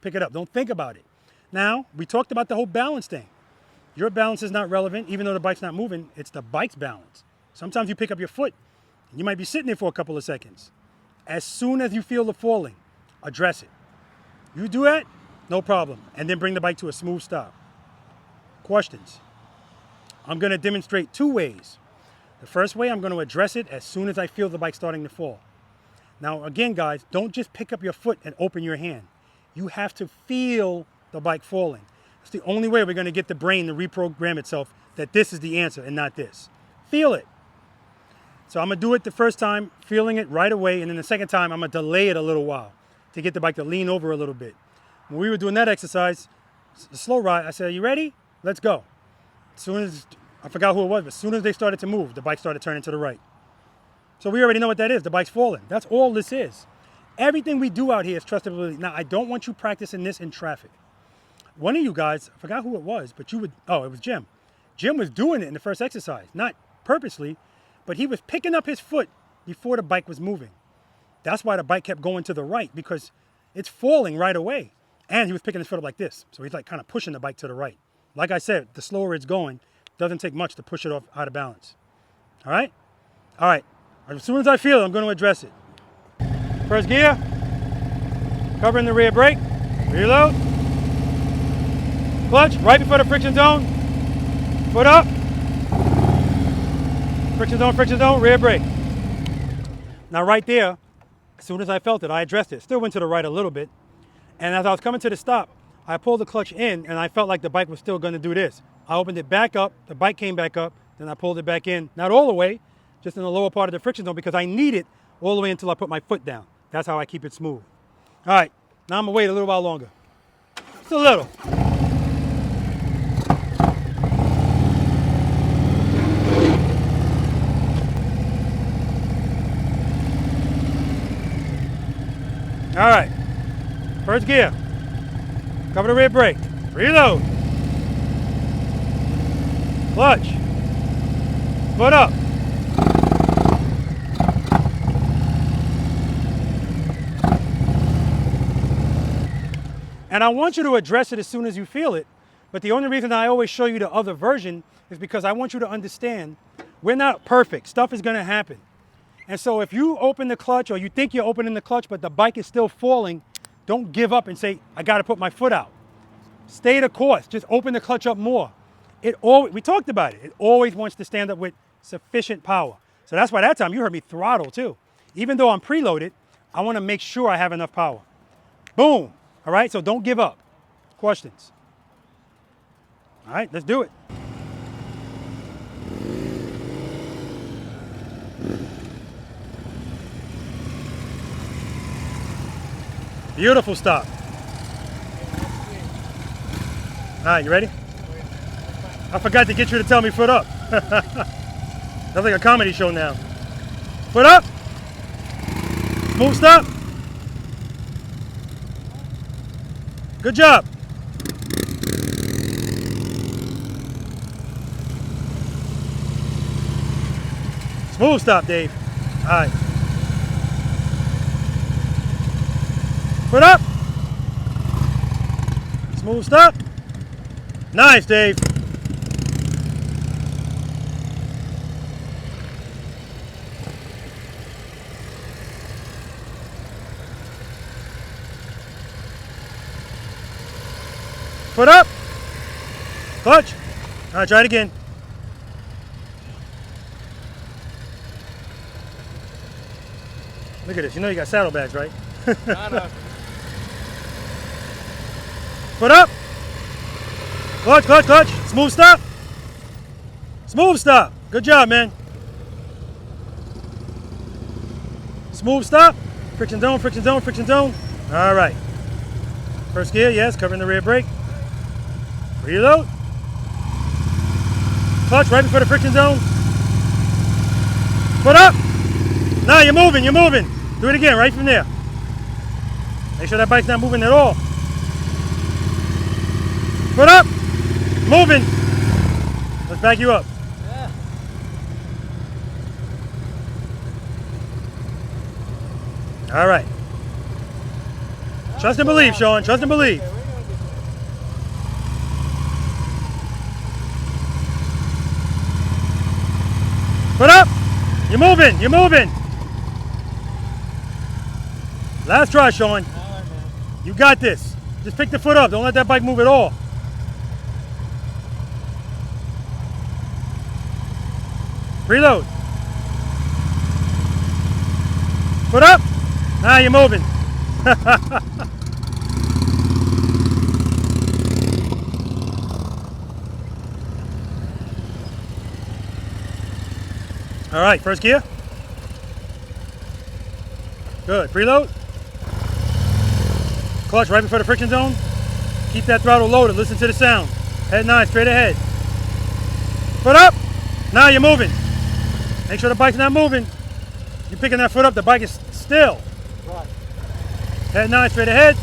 pick it up. Don't think about it. Now, we talked about the whole balance thing. Your balance is not relevant, even though the bike's not moving, it's the bike's balance. Sometimes you pick up your foot, and you might be sitting there for a couple of seconds. As soon as you feel the falling, address it. You do that, no problem. And then bring the bike to a smooth stop. Questions? I'm gonna demonstrate 2 ways. The first way, I'm gonna address it as soon as I feel the bike starting to fall. Now, again, guys, don't just pick up your foot and open your hand. You have to feel the bike falling. It's the only way we're gonna get the brain to reprogram itself that this is the answer and not this. Feel it. So I'm gonna do it the first time, feeling it right away, and then the second time I'm gonna delay it a little while to get the bike to lean over a little bit. When we were doing that exercise, the slow ride, I said, are you ready? Let's go. As soon as, I forgot who it was, but as soon as they started to move, the bike started turning to the right. So we already know what that is, the bike's falling. That's all this is. Everything we do out here is trustability. Now, I don't want you practicing this in traffic. One of you guys, I forgot who it was, but you would, oh, it was Jim. Jim was doing it in the first exercise, not purposely, but he was picking up his foot before the bike was moving. That's why the bike kept going to the right, because it's falling right away. And he was picking his foot up like this. So he's like kind of pushing the bike to the right. Like I said, the slower it's going, doesn't take much to push it off out of balance. All right? All right. As soon as I feel it, I'm going to address it. First gear, covering the rear brake, reload. Clutch, right before the friction zone. Foot up. Friction zone, rear brake. Now right there, as soon as I felt it, I addressed it. Still went to the right a little bit. And as I was coming to the stop, I pulled the clutch in and I felt like the bike was still going to do this. I opened it back up, the bike came back up, then I pulled it back in. Not all the way, just in the lower part of the friction zone because I need it all the way until I put my foot down. That's how I keep it smooth. All right, now I'm gonna wait a little while longer. Just a little. All right, first gear, cover the rear brake, reload, clutch, foot up. And I want you to address it as soon as you feel it, but the only reason I always show you the other version is because I want you to understand we're not perfect. Stuff is gonna happen. And so if you open the clutch or you think you're opening the clutch but the bike is still falling, don't give up and say, I gotta put my foot out. Stay the course, just open the clutch up more. We talked about it. It always wants to stand up with sufficient power. So that's why that time you heard me throttle too. Even though I'm preloaded, I wanna make sure I have enough power. Boom. All right, so don't give up. Questions? All right, let's do it. Beautiful stop. All right, you ready? I forgot to get you to tell me foot up. That's like a comedy show now. Foot up. Smooth stop. Good job. Smooth stop, Dave. All right. Foot up. Smooth stop. Nice, Dave. Foot up. Clutch. All right, try it again. Look at this. You know you got saddlebags, right? I know. Foot up. Clutch, clutch, clutch. Smooth stop. Smooth stop. Good job, man. Smooth stop. Friction zone, friction zone, friction zone. All right. First gear, yes, covering the rear brake. Reload. Clutch right before the friction zone. Foot up. Now you're moving, you're moving. Do it again, right from there. Make sure that bike's not moving at all. Foot up. Moving. Let's back you up. Yeah. All right. Trust and believe, Sean. Trust and believe. Foot up. You're moving. You're moving. Last try, Sean. You got this. Just pick the foot up. Don't let that bike move at all. Reload. Foot up. Now you're moving. All right, first gear. Good. Preload. Clutch right before the friction zone. Keep that throttle loaded. Listen to the sound. Head 9, straight ahead. Foot up. Now you're moving. Make sure the bike's not moving. You're picking that foot up, the bike is still. Right. Head 9, straight ahead.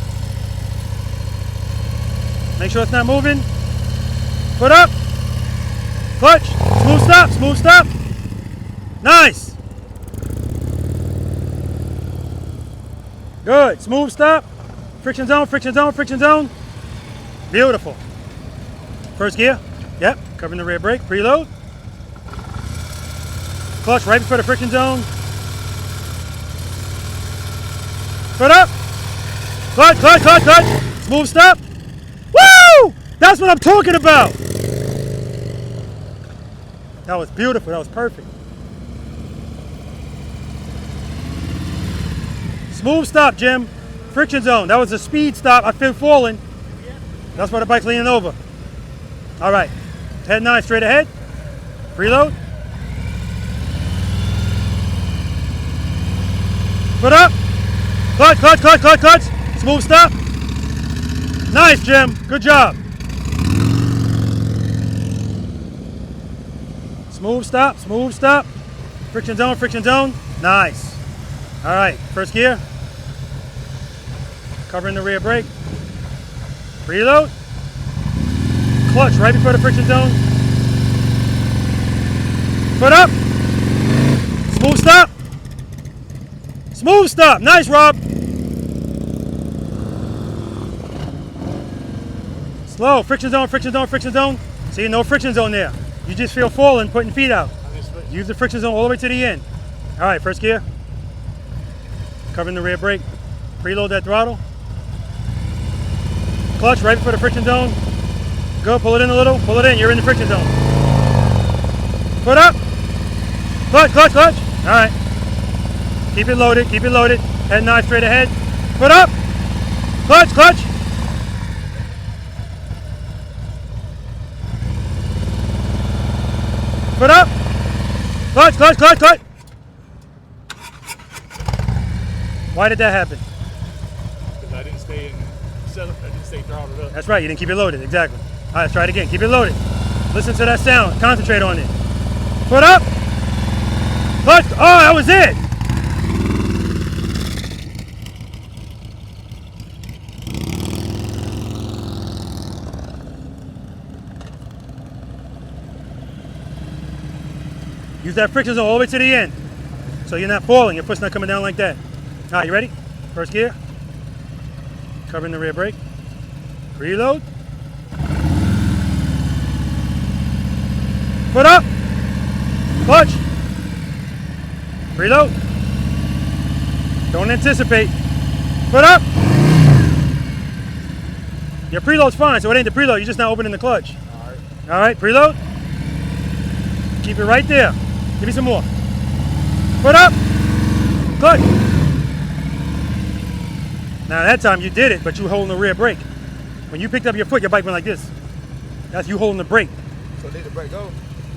Make sure it's not moving. Foot up. Clutch. Smooth stop, smooth stop. Nice. Good. Smooth stop. Friction zone, friction zone, friction zone. Beautiful. First gear. Yep. Covering the rear brake. Preload. Clutch right before the friction zone. Foot up. Clutch, clutch, clutch, clutch. Smooth stop. Woo! That's what I'm talking about. That was beautiful. That was perfect. Smooth stop, Jim. Friction zone. That was a speed stop. I feel falling. That's why the bike's leaning over. All right. Head 9 straight ahead. Preload. Foot up. Clutch, clutch, clutch, clutch, clutch. Smooth stop. Nice, Jim. Good job. Smooth stop, smooth stop. Friction zone, friction zone. Nice. All right, first gear. Covering the rear brake. Preload. Clutch right before the friction zone. Foot up. Smooth stop. Smooth stop. Nice, Rob. Slow. Friction zone, friction zone, friction zone. See, no friction zone there. You just feel falling, putting feet out. Use the friction zone all the way to the end. All right, first gear. Covering the rear brake. Preload that throttle. Clutch right before the friction zone. Go, pull it in a little. Pull it in. You're in the friction zone. Foot up. Clutch, clutch, clutch. All right. Keep it loaded. Keep it loaded. Head 9 straight ahead. Foot up. Clutch, clutch. Foot up. Clutch, clutch, clutch, clutch. Why did that happen? Because I didn't stay throttled up. That's right, you didn't keep it loaded, exactly. All right, let's try it again. Keep it loaded. Listen to that sound. Concentrate on it. Foot up. Clutch. Oh, that was it. Use that friction zone all the way to the end. So you're not falling, your foot's not coming down like that. All right, you ready? First gear. Covering the rear brake. Preload. Foot up. Clutch. Preload. Don't anticipate. Foot up. Your preload's fine, so it ain't the preload, you're just not opening the clutch. All right, preload. Keep it right there. Give me some more. Foot up. Clutch. Now that time you did it, but you were holding the rear brake. When you picked up your foot, your bike went like this. That's you holding the brake. So let the brake go?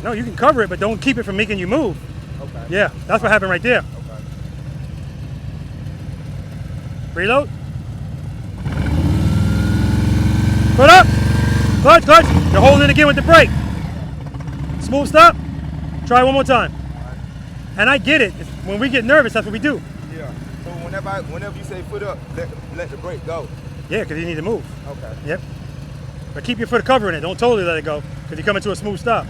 No, you can cover it, but don't keep it from making you move. Okay. Yeah, that's what happened right there. Okay. Preload. Foot up. Clutch, clutch. You're holding it again with the brake. Smooth stop. Try one more time. Right. And I get it. When we get nervous, that's what we do. Yeah. So whenever you say foot up, let the brake go. Yeah, because you need to move. Okay. Yep. But keep your foot covering it. Don't totally let it go because you're coming to a smooth stop.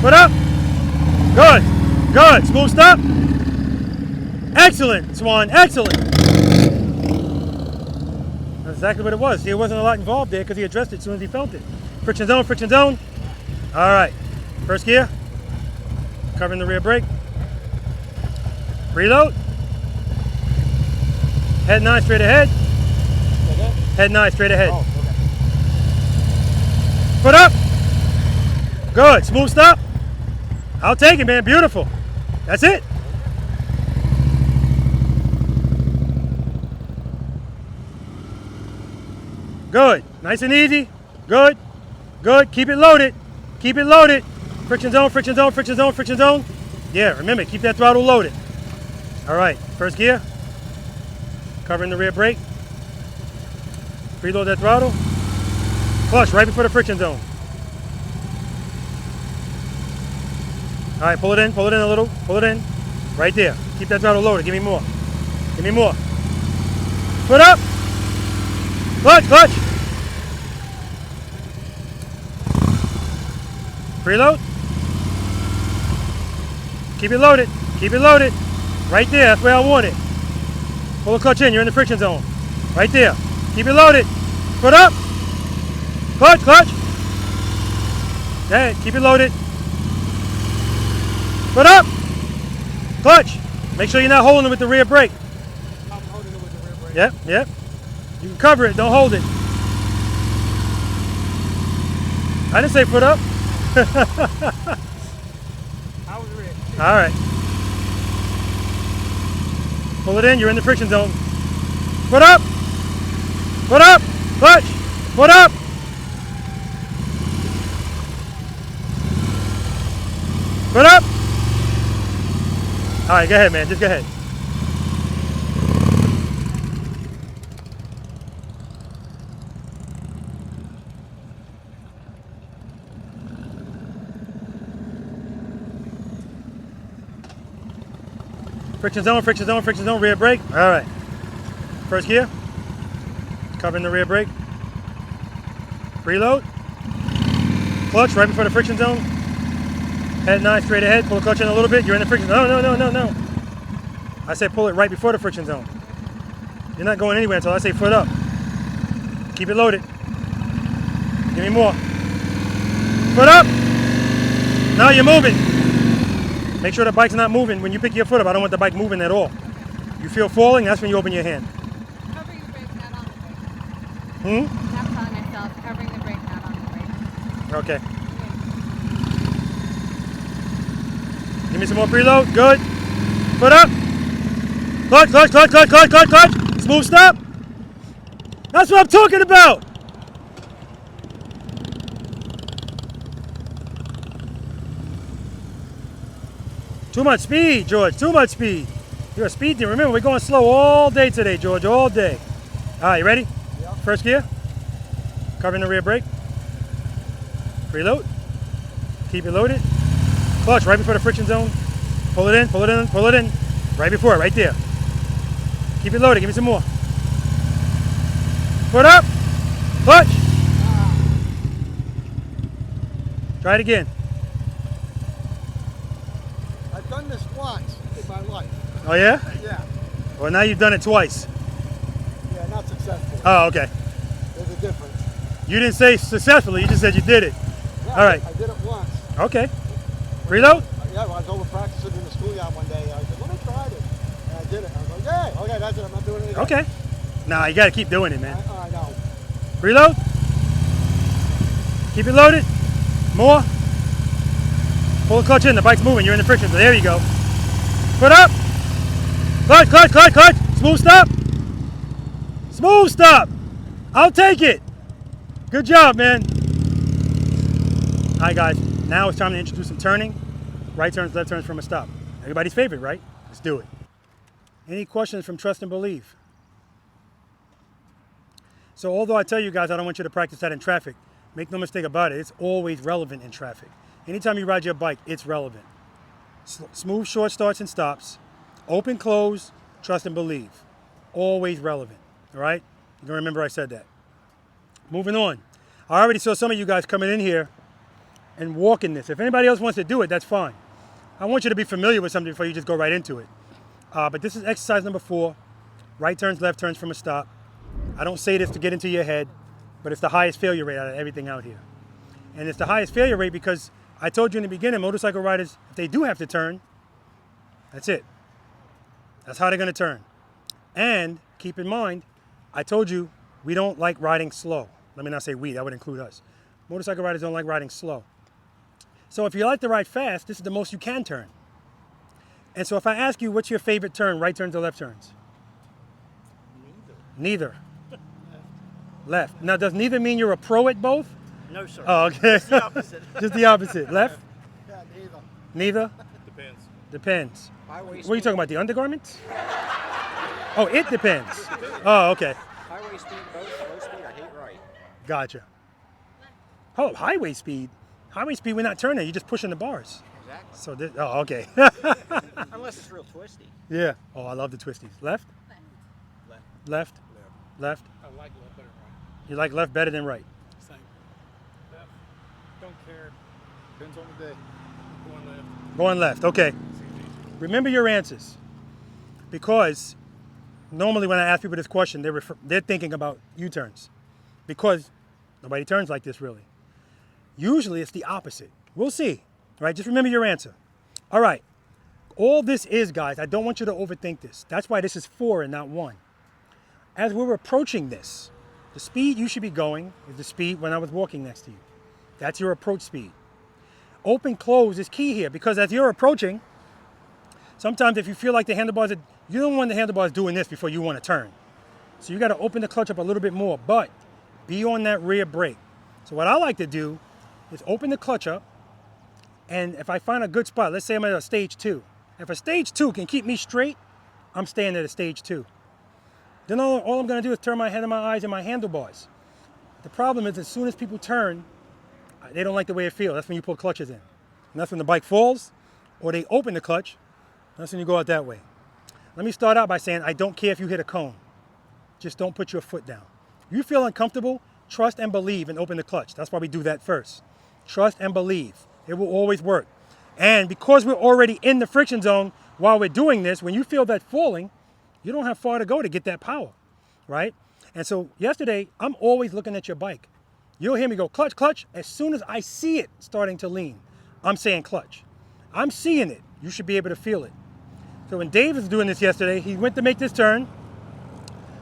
Foot up. Good. Good. Smooth stop. Excellent, Swan. Excellent. That's exactly what it was. See, it wasn't a lot involved there because he addressed it as soon as he felt it. Friction zone, friction zone. All right. First gear. Covering the rear brake. Preload. Head 9 straight ahead. Head 9 straight ahead. Oh, okay. Foot up. Good. Smooth stop. I'll take it, man. Beautiful. That's it. Good. Nice and easy. Good. Good. Keep it loaded. Keep it loaded. Friction zone, friction zone, friction zone, friction zone. Yeah, remember, keep that throttle loaded. All right, first gear. Covering the rear brake. Preload that throttle. Clutch right before the friction zone. All right, pull it in a little, pull it in. Right there. Keep that throttle loaded. Give me more. Give me more. Foot up. Clutch, clutch. Preload. Keep it loaded. Keep it loaded. Right there. That's where I want it. Pull the clutch in. You're in the friction zone. Right there. Keep it loaded. Foot up. Clutch, clutch. Okay, keep it loaded. Foot up. Clutch. Make sure you're not holding it with the rear brake. I'm holding it with the rear brake. Yep, yep. You can cover it. Don't hold it. I didn't say foot up. I was ready. All right. Pull it in. You're in the friction zone. Foot up. Foot up. Clutch. Foot up. Foot up. All right, go ahead, man. Just go ahead. Friction zone, friction zone, friction zone, rear brake. All right. First gear. Covering the rear brake. Preload. Clutch right before the friction zone. Head 9 straight ahead. Pull the clutch in a little bit. You're in the friction zone. No, no, no, no, no. I said pull it right before the friction zone. You're not going anywhere until I say foot up. Keep it loaded. Give me more. Foot up. Now you're moving. Make sure the bike's not moving. When you pick your foot up, I don't want the bike moving at all. You feel falling, that's when you open your hand. Covering the brake, not on the brake. Not telling myself, covering the brake, not on the brake. Okay. Give me some more preload. Good. Foot up. Clutch, clutch, clutch, clutch, clutch, clutch, clutch. Smooth stop. That's what I'm talking about. Too much speed, George. Too much speed. You're a speed demon. Remember, we're going slow all day today, George. All day. All right, you ready? Yep. First gear. Covering the rear brake. Preload. Keep it loaded. Clutch right before the friction zone. Pull it in, pull it in, pull it in. Right before it, right there. Keep it loaded. Give me some more. Foot up. Clutch. Try it again. I've done this once in my life. Oh, yeah? Yeah. Well, now you've done it twice. Yeah, not successful. Oh, okay. There's a difference. You didn't say successfully. You just said you did it. Yeah, all right. I did it once. Okay. Preload? Yeah, when I was over practicing in the schoolyard one day, I said, let me try it. And I did it. I was like, yeah, okay, that's it. I'm not doing it again. Okay. Nah, you got to keep doing it, man. I know. Preload. Keep it loaded. More. Pull the clutch in. The bike's moving. You're in the friction. So there you go. Foot up. Clutch, clutch, clutch, clutch. Smooth stop. Smooth stop. I'll take it. Good job, man. All right, guys. Now it's time to introduce some turning. Right turns, left turns from a stop. Everybody's favorite, right? Let's do it. Any questions from Trust and Believe? So although I tell you guys I don't want you to practice that in traffic, make no mistake about it, it's always relevant in traffic. Anytime you ride your bike, it's relevant. Smooth short starts and stops, open, close, trust and believe. Always relevant, all right? You can remember I said that. Moving on. I already saw some of you guys coming in here and walking this. If anybody else wants to do it, that's fine. I want you to be familiar with something before you just go right into it. But this is exercise number 4, right turns, left turns from a stop. I don't say this to get into your head, but it's the highest failure rate out of everything out here. And it's the highest failure rate because I told you in the beginning, motorcycle riders, if they do have to turn, that's it. That's how they're going to turn. And keep in mind, I told you we don't like riding slow. Let me not say we, that would include us. Motorcycle riders don't like riding slow. So if you like to ride fast, this is the most you can turn. And so if I ask you, what's your favorite turn, right turns or left turns? Neither. Left. Now, does neither mean you're a pro at both? No, sir. Oh, okay. Just the opposite. Just the opposite. Left? Yeah, neither. Neither? Depends. Depends. Highway What are you speed. talking about, the undergarments? Oh, it depends. Oh, okay. Highway speed, both, low speed, I hate right. Gotcha. Oh, highway speed. Highway speed, we're not turning. You're just pushing the bars. Exactly. So this, oh, okay. Unless it's real twisty. Yeah. Oh, I love the twisties. Left? Left. Left? Left? I like left better than right. You like left better than right? Same. Left. Don't care. Depends on the day. Going left. Going left, okay. Remember your answers. Because normally when I ask people this question, they're thinking about U-turns. Because nobody turns like this really. Usually it's the opposite. We'll see, right? Just remember your answer. All right. All this is, guys, I don't want you to overthink this. That's why this is 4 and not 1. As we're approaching this, the speed you should be going is the speed when I was walking next to you. That's your approach speed. Open, close is key here because as you're approaching, sometimes if you feel like the handlebars, you don't want the handlebars doing this before you want to turn. So you got to open the clutch up a little bit more, but be on that rear brake. So what I like to do is open the clutch up, and if I find a good spot, let's say I'm at a stage 2. If a stage 2 can keep me straight, I'm staying at a stage 2. Then all I'm going to do is turn my head and my eyes and my handlebars. The problem is as soon as people turn, they don't like the way it feels. That's when you pull clutches in. And that's when the bike falls, or they open the clutch. That's when you go out that way. Let me start out by saying I don't care if you hit a cone. Just don't put your foot down. If you feel uncomfortable, trust and believe and open the clutch. That's why we do that first. Trust and believe. It will always work. And because we're already in the friction zone while we're doing this, when you feel that falling, you don't have far to go to get that power, right? And so yesterday, I'm always looking at your bike. You'll hear me go clutch, clutch. As soon as I see it starting to lean, I'm saying clutch. I'm seeing it. You should be able to feel it. So when Dave was doing this yesterday, he went to make this turn.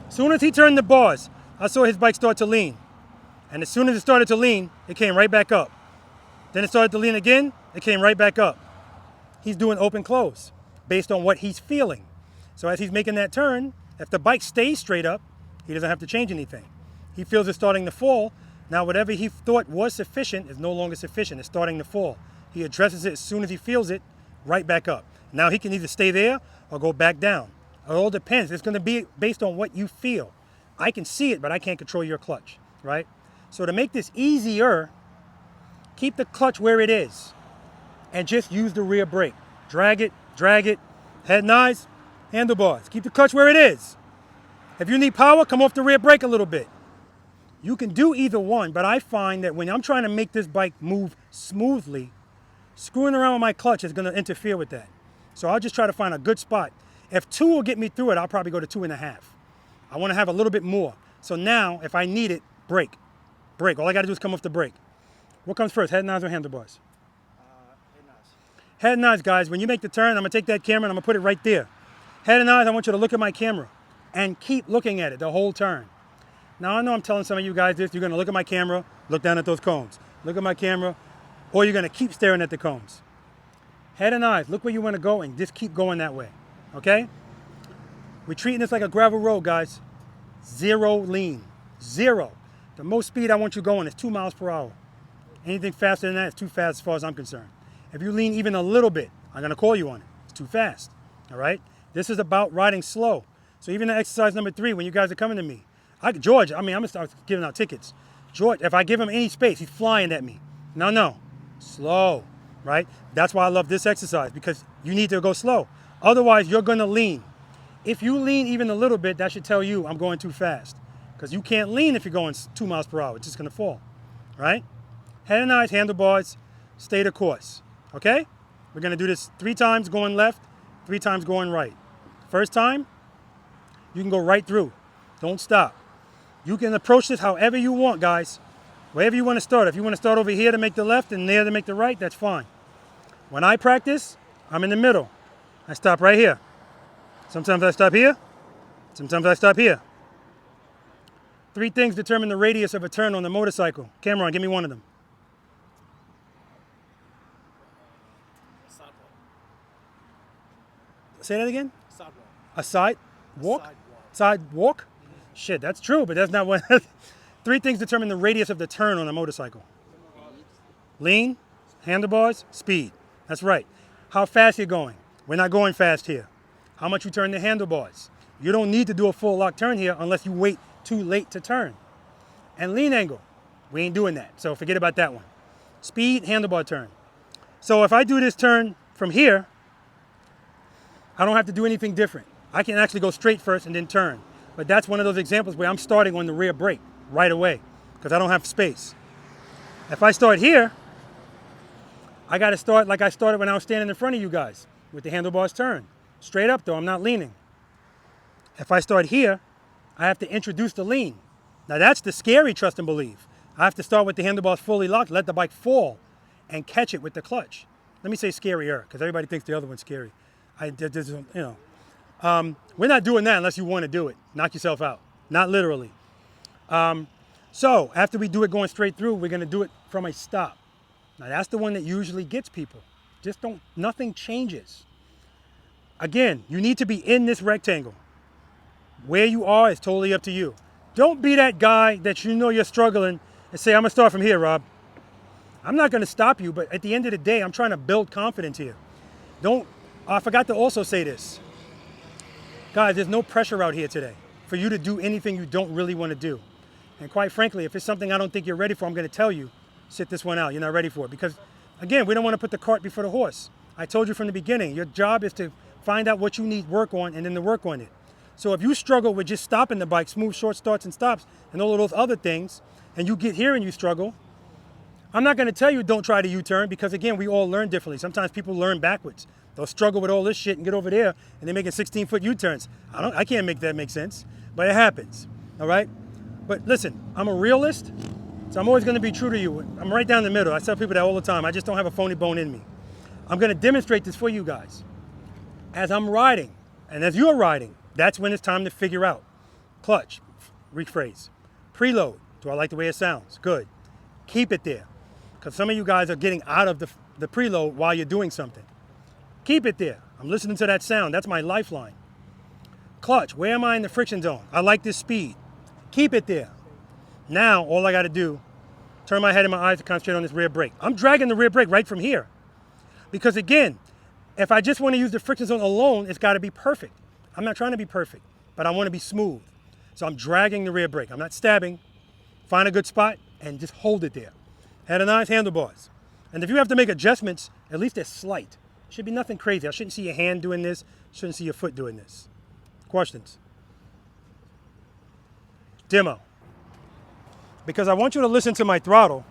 As soon as he turned the bars, I saw his bike start to lean. And as soon as it started to lean, it came right back up. Then it started to lean again, it came right back up. He's doing open close based on what he's feeling. So as he's making that turn, if the bike stays straight up, he doesn't have to change anything. He feels it starting to fall. Now whatever he thought was sufficient is no longer sufficient. It's starting to fall. He addresses it as soon as he feels it, right back up. Now he can either stay there or go back down. It all depends. It's going to be based on what you feel. I can see it, but I can't control your clutch, right? So to make this easier, keep the clutch where it is and just use the rear brake. Drag it, head and eyes, handlebars. Keep the clutch where it is. If you need power, come off the rear brake a little bit. You can do either one, but I find that when I'm trying to make this bike move smoothly, screwing around with my clutch is going to interfere with that. So I'll just try to find a good spot. If 2 will get me through it, I'll probably go to 2.5. I want to have a little bit more. So now, if I need it, brake. Brake. All I got to do is come off the brake. What comes first, head and eyes or handlebars? Head and eyes. Head and eyes, guys. When you make the turn, I'm going to take that camera and I'm going to put it right there. Head and eyes, I want you to look at my camera and keep looking at it the whole turn. Now, I know I'm telling some of you guys this. You're going to look at my camera, look down at those cones. Look at my camera, or you're going to keep staring at the cones. Head and eyes, look where you want to go and just keep going that way, okay? We're treating this like a gravel road, guys. 0 lean, 0. The most speed I want you going is 2 miles per hour. Anything faster than that is too fast as far as I'm concerned. If you lean even a little bit, I'm going to call you on it. It's too fast, all right? This is about riding slow. So even the exercise number 3, when you guys are coming to me, George, I'm going to start giving out tickets. George, if I give him any space, he's flying at me. No, slow, right? That's why I love this exercise, because you need to go slow. Otherwise, you're going to lean. If you lean even a little bit, that should tell you I'm going too fast, because you can't lean if you're going 2 miles per hour. It's just going to fall, right? Head and eyes, handlebars, stay the course, okay? We're going to do this 3 times going left, 3 times going right. First time, you can go right through. Don't stop. You can approach this however you want, guys. Wherever you want to start. If you want to start over here to make the left and there to make the right, that's fine. When I practice, I'm in the middle. I stop right here. Sometimes I stop here. Sometimes I stop here. 3 things determine the radius of a turn on the motorcycle. Cameron, give me one of them. Sidewalk. Say that again? Sidewalk. A side walk? Sidewalk. Sidewalk? Shit, that's true, but that's not what. 3 things determine the radius of the turn on a motorcycle. Lean, handlebars, speed. That's right. How fast you're going. We're not going fast here. How much you turn the handlebars. You don't need to do a full lock turn here unless you wait too late to turn. And lean angle, we ain't doing that. So forget about that one. Speed, handlebar turn. So if I do this turn from here, I don't have to do anything different. I can actually go straight first and then turn. But that's one of those examples where I'm starting on the rear brake right away because I don't have space. If I start here, I got to start like I started when I was standing in front of you guys with the handlebars turned. Straight up though, I'm not leaning. If I start here, I have to introduce the lean. Now that's the scary trust and believe. I have to start with the handlebars fully locked, let the bike fall, and catch it with the clutch. Let me say scarier, because everybody thinks the other one's scary. We're not doing that unless you want to do it. Knock yourself out. Not literally. So after we do it going straight through, we're going to do it from a stop. Now that's the one that usually gets people. Just don't, nothing changes. Again, you need to be in this rectangle. Where you are is totally up to you. Don't be that guy that you know you're struggling and say, I'm gonna start from here, Rob. I'm not gonna stop you, but at the end of the day, I'm trying to build confidence here. I forgot to also say this. Guys, there's no pressure out here today for you to do anything you don't really wanna do. And quite frankly, if it's something I don't think you're ready for, I'm gonna tell you, sit this one out, you're not ready for it. Because again, we don't wanna put the cart before the horse. I told you from the beginning, your job is to find out what you need work on and then to work on it. So if you struggle with just stopping the bike, smooth short starts and stops, and all of those other things, and you get here and you struggle, I'm not gonna tell you don't try to U-turn because again, we all learn differently. Sometimes people learn backwards. They'll struggle with all this shit and get over there and they're making 16-foot U-turns. I can't make that make sense, but it happens, all right? But listen, I'm a realist, so I'm always gonna be true to you. I'm right down the middle. I tell people that all the time. I just don't have a phony bone in me. I'm gonna demonstrate this for you guys. As I'm riding, and as you're riding, that's when it's time to figure out. Clutch, rephrase. Preload, do I like the way it sounds? Good. Keep it there. Because some of you guys are getting out of the preload while you're doing something. Keep it there. I'm listening to that sound. That's my lifeline. Clutch, where am I in the friction zone? I like this speed. Keep it there. Now, all I got to do, turn my head and my eyes to concentrate on this rear brake. I'm dragging the rear brake right from here. Because again, if I just want to use the friction zone alone, it's got to be perfect. I'm not trying to be perfect, but I want to be smooth. So I'm dragging the rear brake. I'm not stabbing. Find a good spot and just hold it there. Head and eyes, handlebars. And if you have to make adjustments, at least they're slight. Should be nothing crazy. I shouldn't see your hand doing this. Shouldn't see your foot doing this. Questions? Demo. Because I want you to listen to my throttle,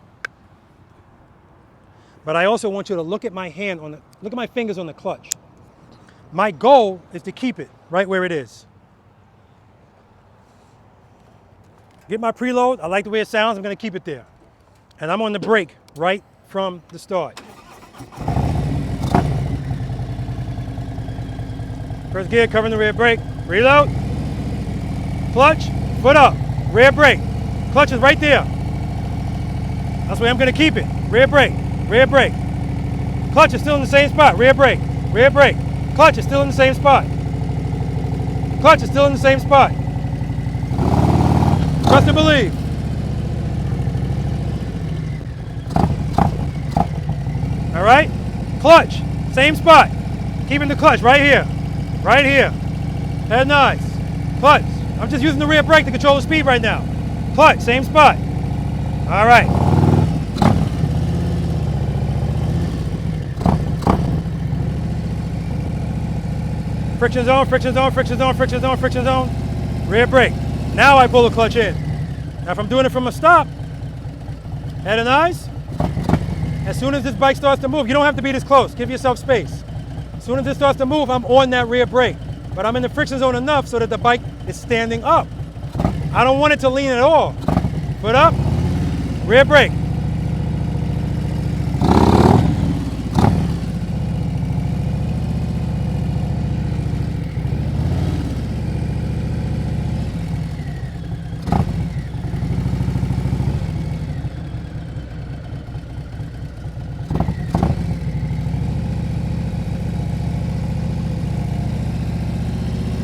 but I also want you to look at my hand look at my fingers on the clutch. My goal is to keep it right where it is. Get my preload. I like the way it sounds. I'm going to keep it there. And I'm on the brake right from the start. First gear, covering the rear brake. Reload. Clutch, foot up. Rear brake. Clutch is right there. That's where I'm going to keep it. Rear brake. Rear brake. Clutch is still in the same spot. Rear brake. Rear brake. Clutch is still in the same spot. Clutch is still in the same spot. Trust and believe. All right? Clutch, same spot. Keeping the clutch right here. Right here. Head and eyes. Clutch. I'm just using the rear brake to control the speed right now. Clutch, same spot. All right. Friction zone, friction zone, friction zone, friction zone, friction zone. Rear brake. Now I pull the clutch in. Now if I'm doing it from a stop, head and eyes. As soon as this bike starts to move, you don't have to be this close. Give yourself space. As soon as it starts to move, I'm on that rear brake. But I'm in the friction zone enough so that the bike is standing up. I don't want it to lean at all. Foot up, rear brake.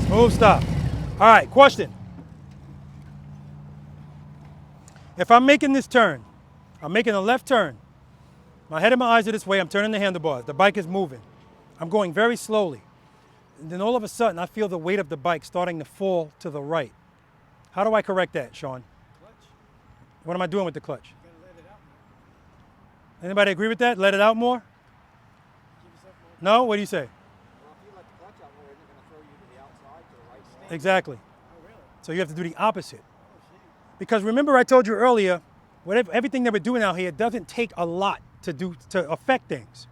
Smooth stop. All right, question. If I'm making this turn, I'm making a left turn. My head and my eyes are this way, I'm turning the handlebars. The bike is moving. I'm going very slowly. And then all of a sudden, I feel the weight of the bike starting to fall to the right. How do I correct that, Sean? Clutch. What am I doing with the clutch? You gotta let it out more. Anybody agree with that? Let it out more? Give yourself more. No? What do you say? Well, if you let the clutch out more, isn't it going to throw you to the outside, to the right stand? Exactly. Oh, really? So you have to do the opposite. Oh, gee. Because remember I told you earlier, everything that we're doing out here doesn't take a lot to affect things.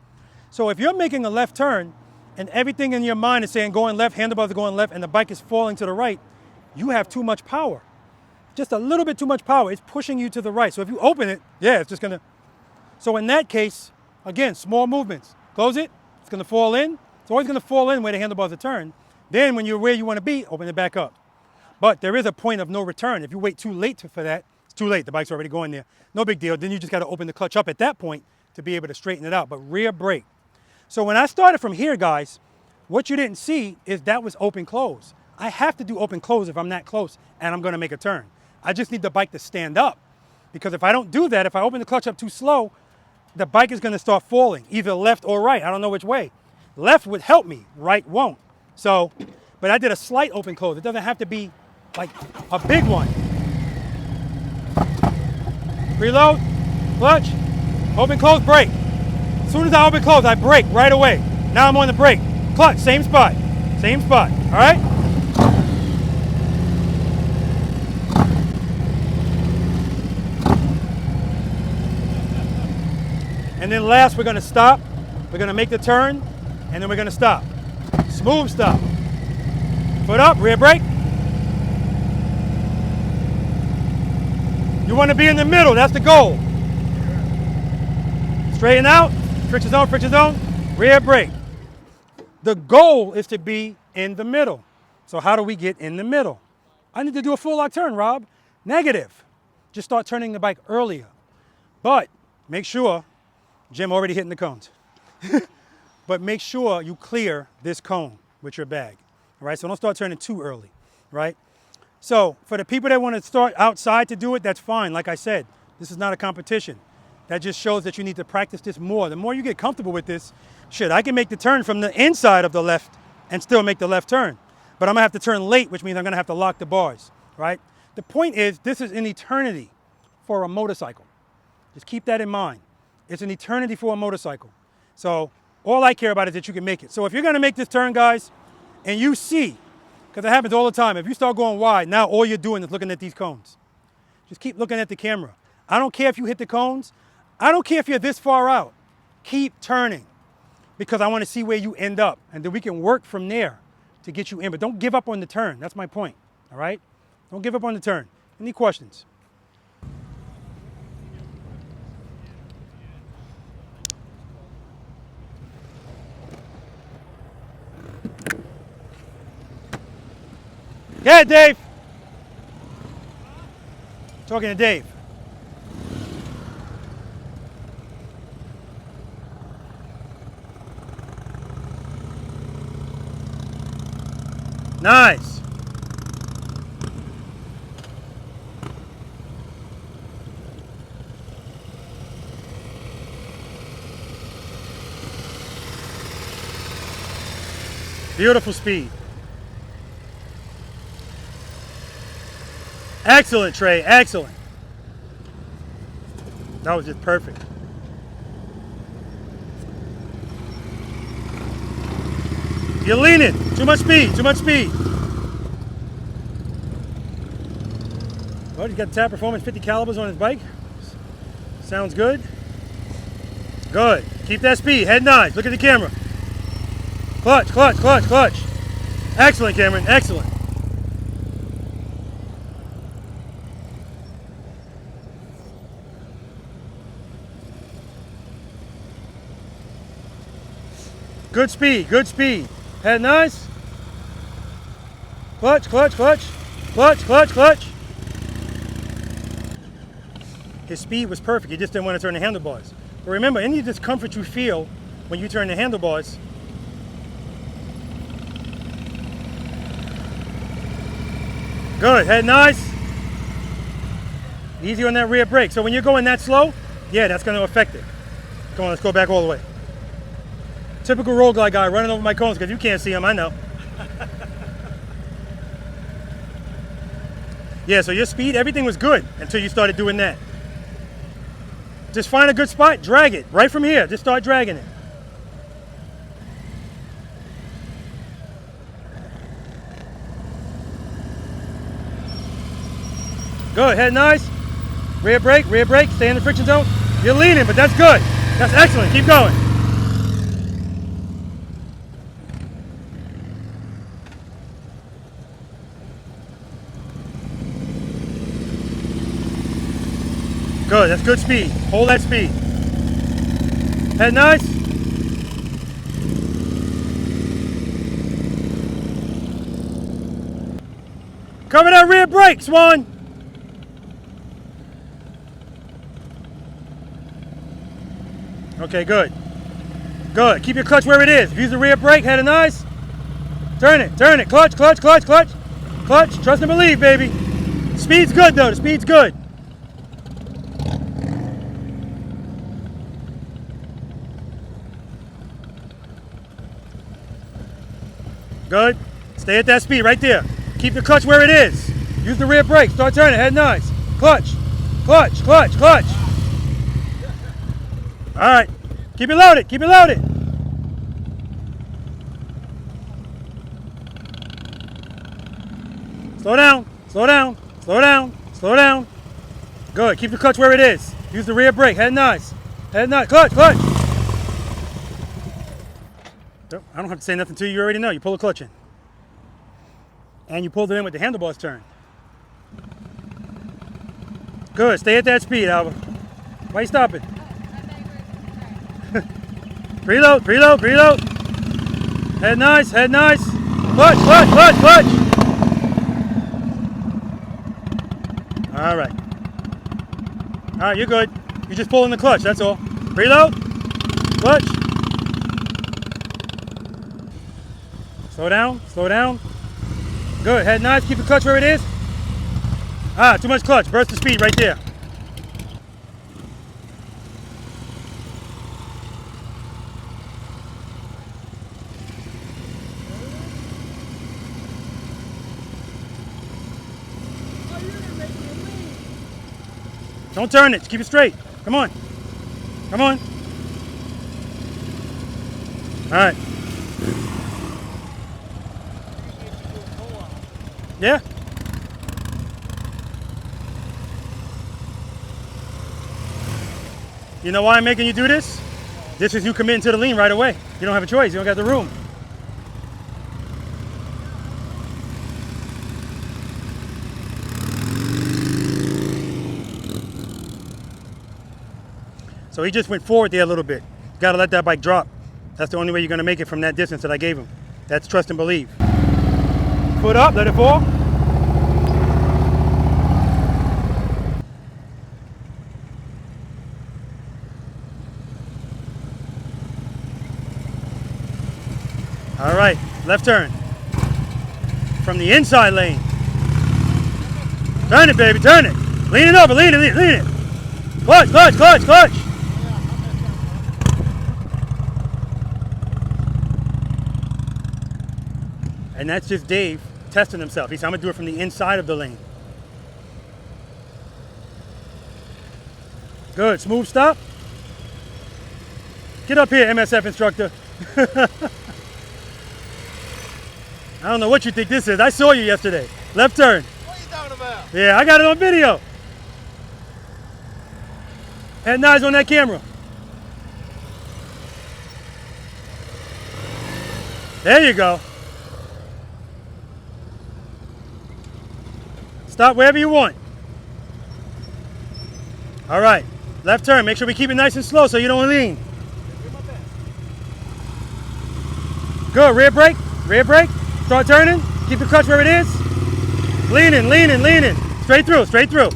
So if you're making a left turn and everything in your mind is saying going left, handlebars are going left, and the bike is falling to the right, you have too much power. Just a little bit too much power. It's pushing you to the right. So if you open it, yeah, it's just gonna. So in that case, again, small movements. Close it, it's gonna fall in. It's always gonna fall in where the handlebars are turned. Then when you're where you wanna be, open it back up. But there is a point of no return. If you wait too late for that, it's too late. The bike's already going there. No big deal. Then you just gotta open the clutch up at that point to be able to straighten it out. But rear brake. So when I started from here, guys, what you didn't see is that was open close. I have to do open close if I'm that close and I'm gonna make a turn. I just need the bike to stand up. Because if I don't do that, if I open the clutch up too slow, the bike is gonna start falling, either left or right. I don't know which way. Left would help me, right won't. So, but I did a slight open close. It doesn't have to be like a big one. Preload, clutch, open close, brake. As soon as I open close, I brake right away. Now I'm on the brake. Clutch, same spot, all right? And then last, we're gonna stop. We're gonna make the turn, and then we're gonna stop. Smooth stop. Foot up, rear brake. You wanna be in the middle, that's the goal. Straighten out, friction zone, rear brake. The goal is to be in the middle. So how do we get in the middle? I need to do a full lock turn, Rob. Negative. Just start turning the bike earlier. But make sure, Jim already hitting the cones. But make sure you clear this cone with your bag. All right, so don't start turning too early, right? So for the people that want to start outside to do it, that's fine. Like I said, this is not a competition. That just shows that you need to practice this more. The more you get comfortable with this, shit, I can make the turn from the inside of the left and still make the left turn. But I'm gonna have to turn late, which means I'm gonna have to lock the bars, right? The point is, this is an eternity for a motorcycle. Just keep that in mind. It's an eternity for a motorcycle. So all I care about is that you can make it. So if you're gonna make this turn, guys, and you see, because it happens all the time, if you start going wide, now all you're doing is looking at these cones. Just keep looking at the camera. I don't care if you hit the cones. I don't care if you're this far out. Keep turning, because I want to see where you end up, and then we can work from there to get you in. But don't give up on the turn. That's my point, all right? Don't give up on the turn. Any questions? Yeah, Dave. Talking to Dave. Nice. Beautiful speed. Excellent, Trey, excellent. That was just perfect. You're leaning, too much speed, too much speed. Well, he's got Tap Performance 50 calibers on his bike. Sounds good. Good, keep that speed, head nine, look at the camera. Clutch, clutch, clutch, clutch. Excellent, Cameron, excellent. Good speed, good speed. Head nice. Clutch, clutch, clutch. Clutch, clutch, clutch. His speed was perfect. He just didn't want to turn the handlebars. But remember, any discomfort you feel when you turn the handlebars, good, head nice. Easy on that rear brake. So when you're going that slow, yeah, that's going to affect it. Come on, let's go back all the way. Typical road glide guy running over my cones because you can't see them, I know. Yeah, so your speed, everything was good until you started doing that. Just find a good spot, drag it. Right from here, just start dragging it. Good, head nice. Rear brake, stay in the friction zone. You're leaning, but that's good. That's excellent, keep going. Good, that's good speed. Hold that speed. Head nice. Cover that rear brake, Swan. Okay, good. Good, keep your clutch where it is. Use the rear brake, head nice. Turn it, clutch, clutch, clutch, clutch. Clutch, trust and believe, baby. Speed's good though, the speed's good. Good. Stay at that speed right there. Keep the clutch where it is. Use the rear brake. Start turning. Head nice. Clutch. Clutch. Clutch. Clutch. All right. Keep it loaded. Keep it loaded. Slow down. Slow down. Slow down. Slow down. Good. Keep the clutch where it is. Use the rear brake. Head nice. Head nice. Clutch. Clutch. I don't have to say nothing to you. You already know. You pull the clutch in. And you pulled it in with the handlebars turned. Good. Stay at that speed, Alva. Why are you stopping? Preload, preload, preload. Head nice, head nice. Clutch, clutch, clutch, clutch. All right. All right, you're good. You're just pulling the clutch, that's all. Preload, clutch. Slow down, slow down. Good, head nice, keep the clutch where it is. Ah, too much clutch, burst the speed right there. Don't turn it, just keep it straight. Come on, come on. All right. Yeah. You know why I'm making you do this? This is you committing to the lean right away. You don't have a choice. You don't got the room. So he just went forward there a little bit. Got to let that bike drop. That's the only way you're going to make it from that distance that I gave him. That's trust and believe. Foot up, let it fall. All right, left turn. From the inside lane. Turn it, baby, turn it. Lean it over, lean it, lean it. Clutch, clutch, clutch, clutch. And that's just Dave testing himself. He said, I'm gonna do it from the inside of the lane. Good, smooth stop. Get up here, MSF instructor. I don't know what you think this is. I saw you yesterday. Left turn. What are you talking about? Yeah, I got it on video. Head nice on that camera. There you go. Stop wherever you want. All right, left turn. Make sure we keep it nice and slow so you don't lean. Good, rear brake, rear brake. Start turning, keep the clutch where it is. Leaning, leaning, leaning. Straight through, straight through.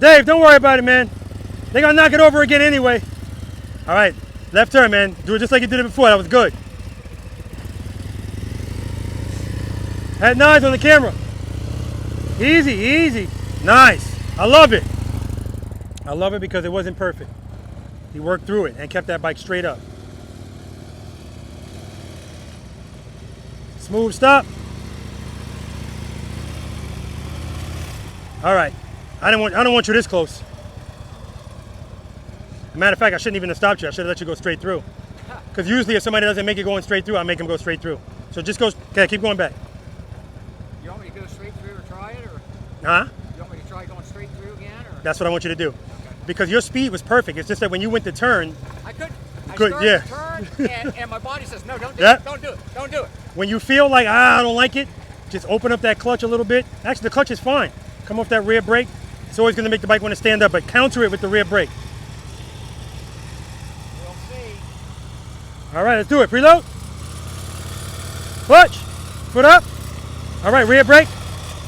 Dave, don't worry about it, man. They're gonna knock it over again anyway. All right, left turn, man. Do it just like you did it before, that was good. Head nice on the camera. Easy, easy. Nice. I love it. I love it because it wasn't perfect. He worked through it and kept that bike straight up. Smooth stop. All right. I don't want you this close. As a matter of fact, I shouldn't even have stopped you. I should have let you go straight through. Because usually if somebody doesn't make it going straight through, I make them go straight through. So just go, okay, keep going back. You want me to go straight through or try it? Or Huh? you want me to try going straight through again? Or? That's what I want you to do. Okay. Because your speed was perfect. It's just that when you went to turn, I started yeah. to turn, and my body says, no, don't do Yeah. it, don't do it, don't do it. when you feel like, I don't like it, just open up that clutch a little bit. Actually, the clutch is fine. Come off that rear brake. It's always going to make the bike want to stand up, but counter it with the rear brake. We'll see. All right, let's do it. Preload. Clutch. Foot up. All right, rear brake.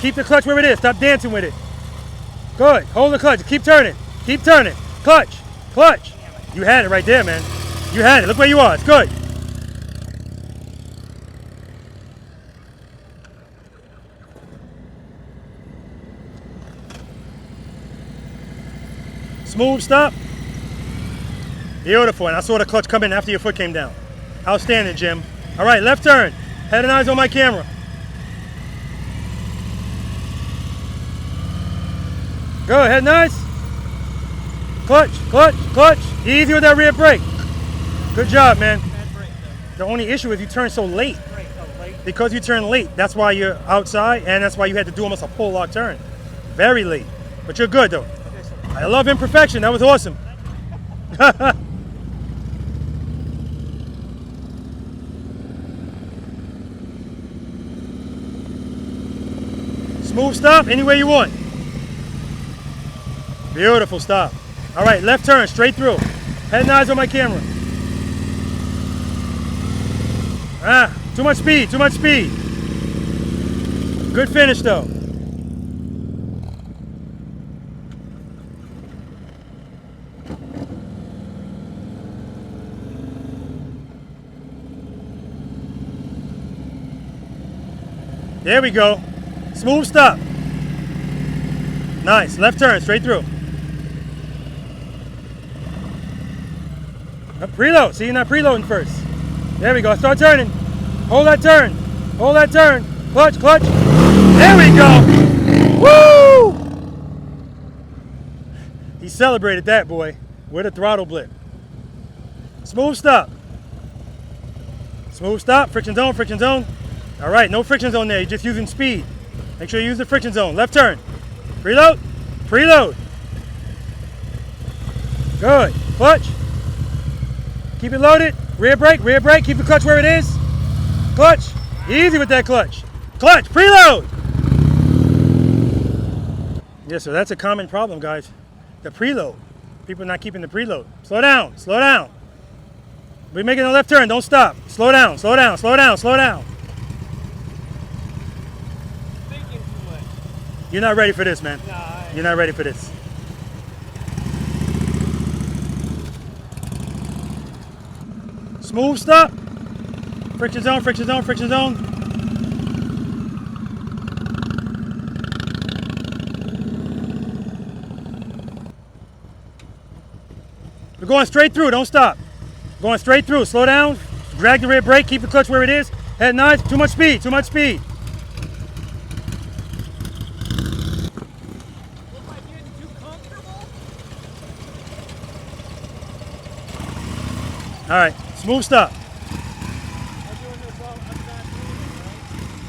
Keep the clutch where it is. Stop dancing with it. Good. Hold the clutch. Keep turning. Keep turning. Clutch. Clutch. You had it right there, man. You had it. Look where you are. It's good. Smooth stop. Beautiful. And I saw the clutch come in after your foot came down. Outstanding, Jim. All right, left turn. Head and eyes on my camera. Go ahead, nice. Clutch, clutch, clutch. Easy with that rear brake. Good job, man. The only issue is you turn so late. Because you turn late, that's why you're outside, and that's why you had to do almost a full lock turn. Very late. But you're good, though. I love imperfection. That was awesome. Smooth stop anywhere you want. Beautiful stop. All right, left turn, straight through. Head and eyes on my camera. Too much speed, too much speed. Good finish though. There we go. Smooth stop. Nice. Left turn, straight through. Preload. See, you're not preloading first. There we go. Start turning. Hold that turn. Hold that turn. Clutch, clutch. There we go. Woo! He celebrated that, boy, with a throttle blip. Smooth stop. Smooth stop. Friction zone, friction zone. All right, no friction zone there. You're just using speed. Make sure you use the friction zone. Left turn. Preload. Preload. Good. Clutch. Keep it loaded. Rear brake. Rear brake. Keep the clutch where it is. Clutch. Easy with that clutch. Clutch. Preload. Yeah, so that's a common problem, guys. The preload. People not keeping the preload. Slow down. Slow down. We're making a left turn. Don't stop. Slow down. Slow down. Slow down. Slow down. You're not ready for this, man. You're not ready for this. Smooth stop. Friction zone, friction zone, friction zone. We're going straight through, don't stop. Going straight through, slow down. Drag the rear brake, keep the clutch where it is. Head nice, too much speed, too much speed. All right, smooth stop.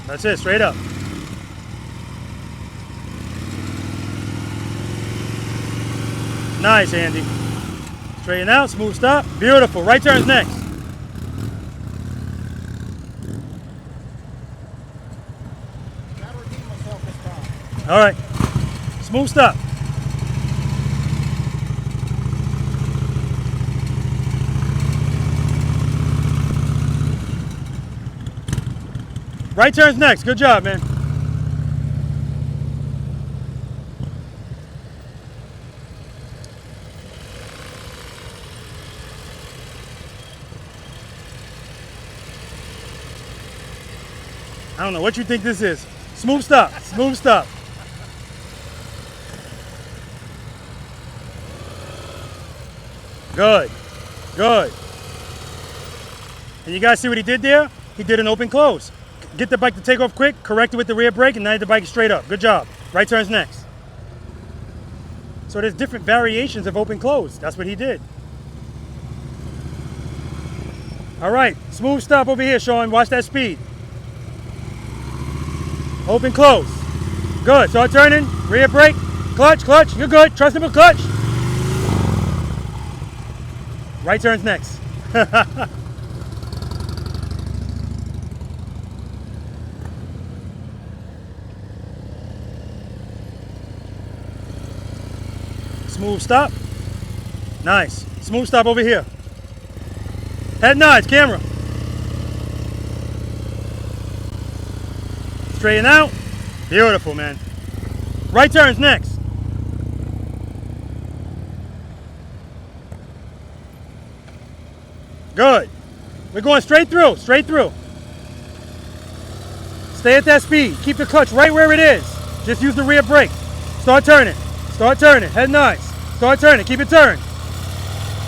That's it, straight up. Nice, Andy. Straighten out, smooth stop. Beautiful, right turn's next. All right, smooth stop. Right turn's next. Good job, man. I don't know what you think this is. Smooth stop. Smooth stop. Good. Good. And you guys see what he did there? He did an open close. Get the bike to take off quick, correct it with the rear brake, and now the bike is straight up. Good job. Right turn's next. So there's different variations of open close. That's what he did. All right, smooth stop over here, Sean. Watch that speed. Open close. Good. Start turning. Rear brake. Clutch, clutch. You're good. Trust him with clutch. Right turn's next. Smooth stop. Nice. Smooth stop over here. Head nods, camera. Straighten out. Beautiful, man. Right turn's next. Good. We're going straight through, straight through. Stay at that speed. Keep the clutch right where it is. Just use the rear brake. Start turning. Start turning. Head nice. Start turning. Keep it turned.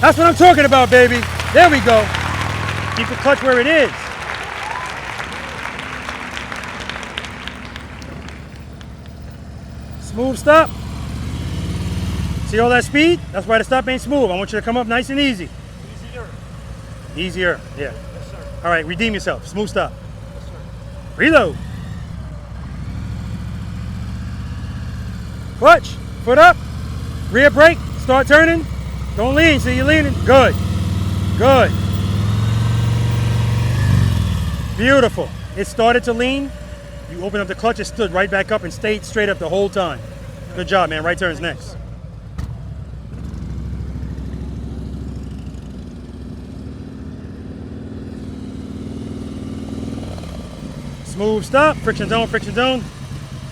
That's what I'm talking about, baby. There we go. Keep the clutch where it is. Smooth stop. See all that speed? That's why the stop ain't smooth. I want you to come up nice and easy. Easier. Easier, yeah. Yes, sir. All right, redeem yourself. Smooth stop. Yes, sir. Reload. Clutch. Foot up. Rear brake. Start turning. Don't lean. So you're leaning. Good. Good. Beautiful. It started to lean. You open up the clutch. It stood right back up and stayed straight up the whole time. Good job, man. Right turn's next. Smooth stop. Friction zone. Friction zone.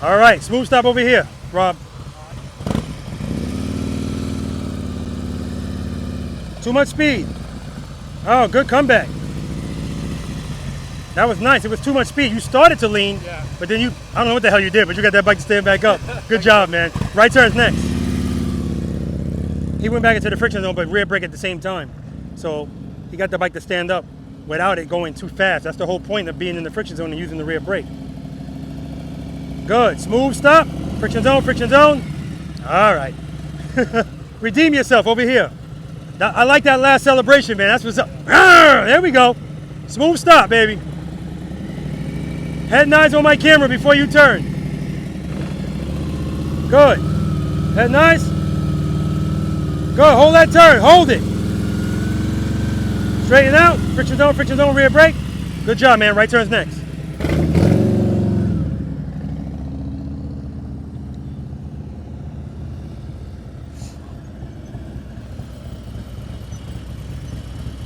All right. Smooth stop over here, Rob. Too much speed. Oh, good comeback. That was nice. It was too much speed. You started to lean, but then I don't know what the hell you did, but you got that bike to stand back up. Good job, man. Right turn's next. He went back into the friction zone, but rear brake at the same time. So he got the bike to stand up without it going too fast. That's the whole point of being in the friction zone and using the rear brake. Good. Smooth stop. Friction zone, friction zone. All right. Redeem yourself over here. I like that last celebration, man. That's what's up. There we go. Smooth stop, baby. Head nice on my camera before you turn. Good. Head nice. Good. Hold that turn. Hold it. Straighten out. Friction zone, rear brake. Good job, man. Right turn's next.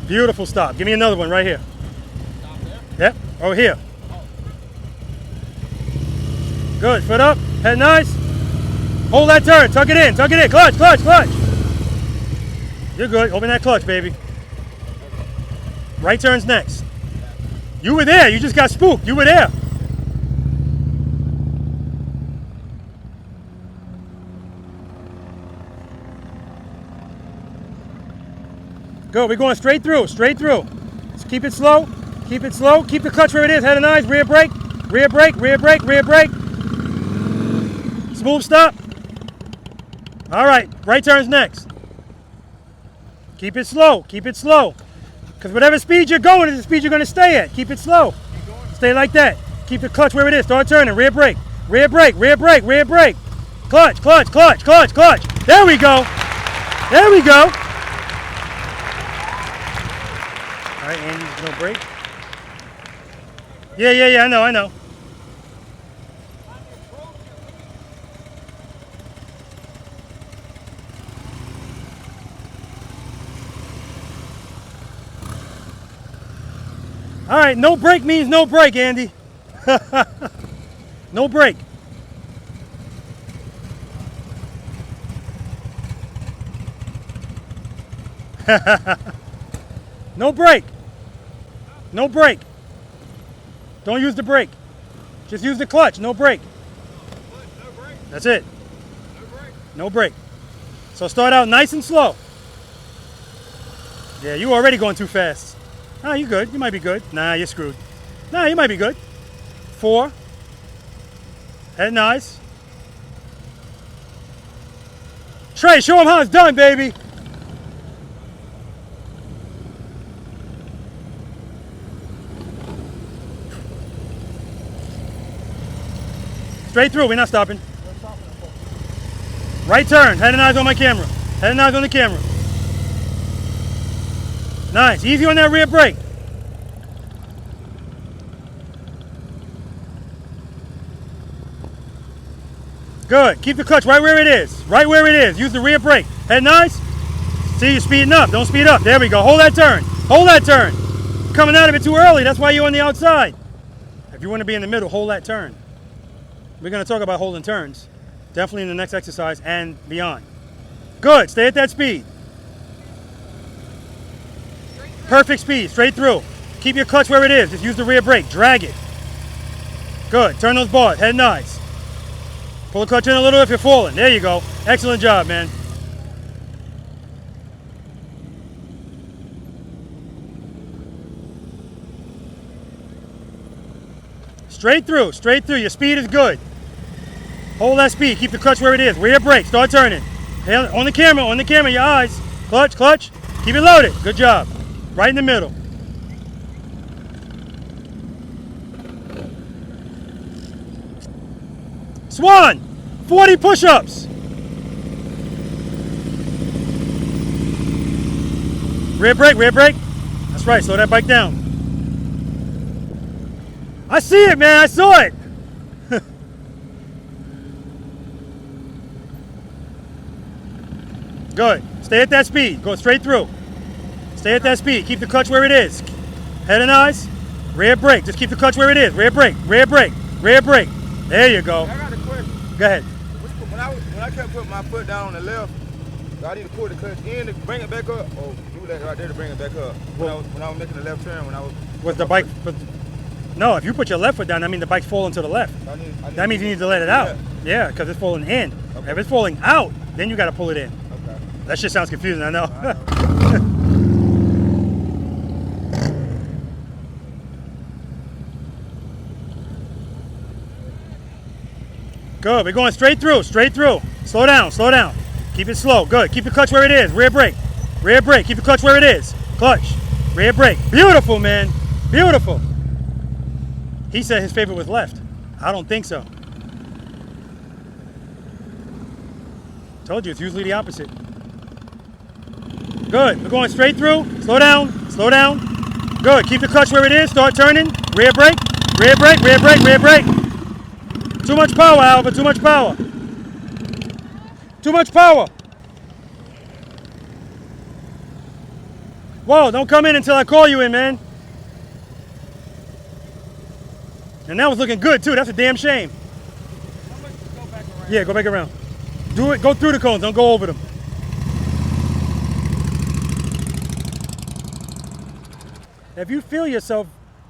Beautiful stop. Give me another one right here. Stop there? Yep. Over here. Good. Foot up. Head nice. Hold that turn. Tuck it in. Tuck it in. Clutch, clutch, clutch. You're good. Open that clutch, baby. Right turn's next. You were there. You just got spooked. You were there. Good. We're going straight through. Straight through. Just keep it slow. Keep it slow. Keep the clutch where it is. Head and eyes. Rear brake. Rear brake. Rear brake. Rear brake. Smooth stop. All right. Right turn's next. Keep it slow. Keep it slow. Because whatever speed you're going is the speed you're going to stay at. Keep it slow. Stay like that. Keep the clutch where it is. Start turning. Rear brake. Rear brake. Rear brake. Rear brake. Clutch. Clutch. Clutch. Clutch. Clutch. There we go. There we go. All right, Andy, no brake. Yeah, I know. All right, no brake means no brake, Andy. No brake. No brake. No brake. Don't use the brake. Just use the clutch. No brake. That's it. No brake. So start out nice and slow. Yeah, you already going too fast. Nah, you good. You might be good. Nah, you're screwed. Nah, you might be good. 4. Head nice. Trey, show him how it's done, baby. Straight through, we're not stopping. Right turn, head and eyes on my camera. Head and eyes on the camera. Nice, easy on that rear brake. Good, keep the clutch right where it is. Right where it is, use the rear brake. Head nice. See, you're speeding up, don't speed up. There we go, hold that turn. Hold that turn. Coming out of it too early, that's why you're on the outside. If you want to be in the middle, hold that turn. We're going to talk about holding turns, definitely in the next exercise and beyond. Good, stay at that speed. Perfect speed, straight through. Keep your clutch where it is, just use the rear brake, drag it. Good, turn those bars, head nice. Pull the clutch in a little if you're falling, there you go. Excellent job, man. Straight through, your speed is good. Hold that speed, keep the clutch where it is. Rear brake, start turning. On the camera, your eyes. Clutch, clutch, keep it loaded. Good job. Right in the middle. Swan, 40 push-ups. Rear brake, rear brake. That's right, slow that bike down. I see it, man, I saw it. Good. Stay at that speed. Go straight through. Stay at that speed. Keep the clutch where it is. Head and eyes. Rear brake. Just keep the clutch where it is. Rear brake. Rear brake. Rear brake. There you go. I got a question. Go ahead. When I kept putting my foot down on the left, do I need to pull the clutch in to bring it back up, or do that right there to bring it back up? When I was making the left turn, Was the bike? No, if you put your left foot down, that means the bike's falling to the left. That means you need to let it out. Yeah, because it's falling in. Okay. If it's falling out, then you got to pull it in. Okay. That shit sounds confusing, I know. Good, we're going straight through, straight through. Slow down, slow down. Keep it slow, good. Keep the clutch where it is, rear brake. Rear brake, keep the clutch where it is. Clutch, rear brake. Beautiful, man, beautiful. He said his favorite was left. I don't think so. Told you, it's usually the opposite. Good, we're going straight through. Slow down, slow down. Good, keep the clutch where it is, start turning. Rear brake, rear brake, rear brake, rear brake. Too much power, Alva, too much power. Too much power. Whoa, don't come in until I call you in, man. And that was looking good too, that's a damn shame. Yeah, go back around. Do it, go through the cones, don't go over them. If you feel yourself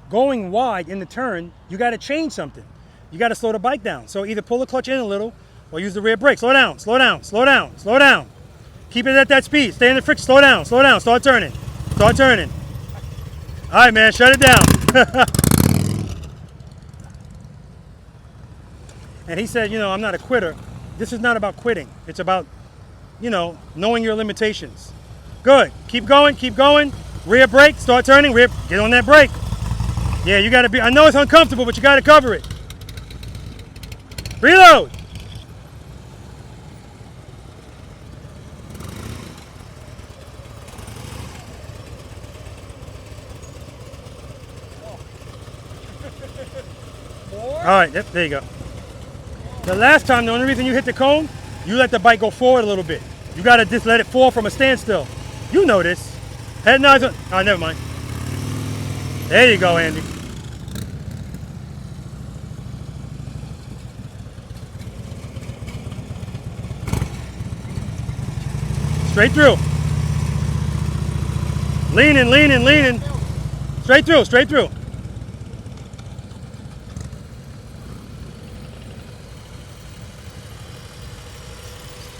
going wide in the turn, you gotta change something. You gotta slow the bike down. So either pull the clutch in a little or use the rear brake. Slow down, slow down, slow down, slow down. Keep it at that speed, stay in the friction, slow down, start turning. Start turning. All right, man, shut it down. And he said, you know, I'm not a quitter. This is not about quitting. It's about, you know, knowing your limitations. Good, keep going, keep going. Rear brake, start turning, rear, get on that brake. Yeah, you gotta be, I know it's uncomfortable, but you gotta cover it. Reload. All right, yep, there you go. The last time, the only reason you hit the cone, you let the bike go forward a little bit. You gotta just let it fall from a standstill. You know this. Head and eyes on, oh, never mind. There you go, Andy. Straight through. Leaning, leaning, leaning. Straight through, straight through.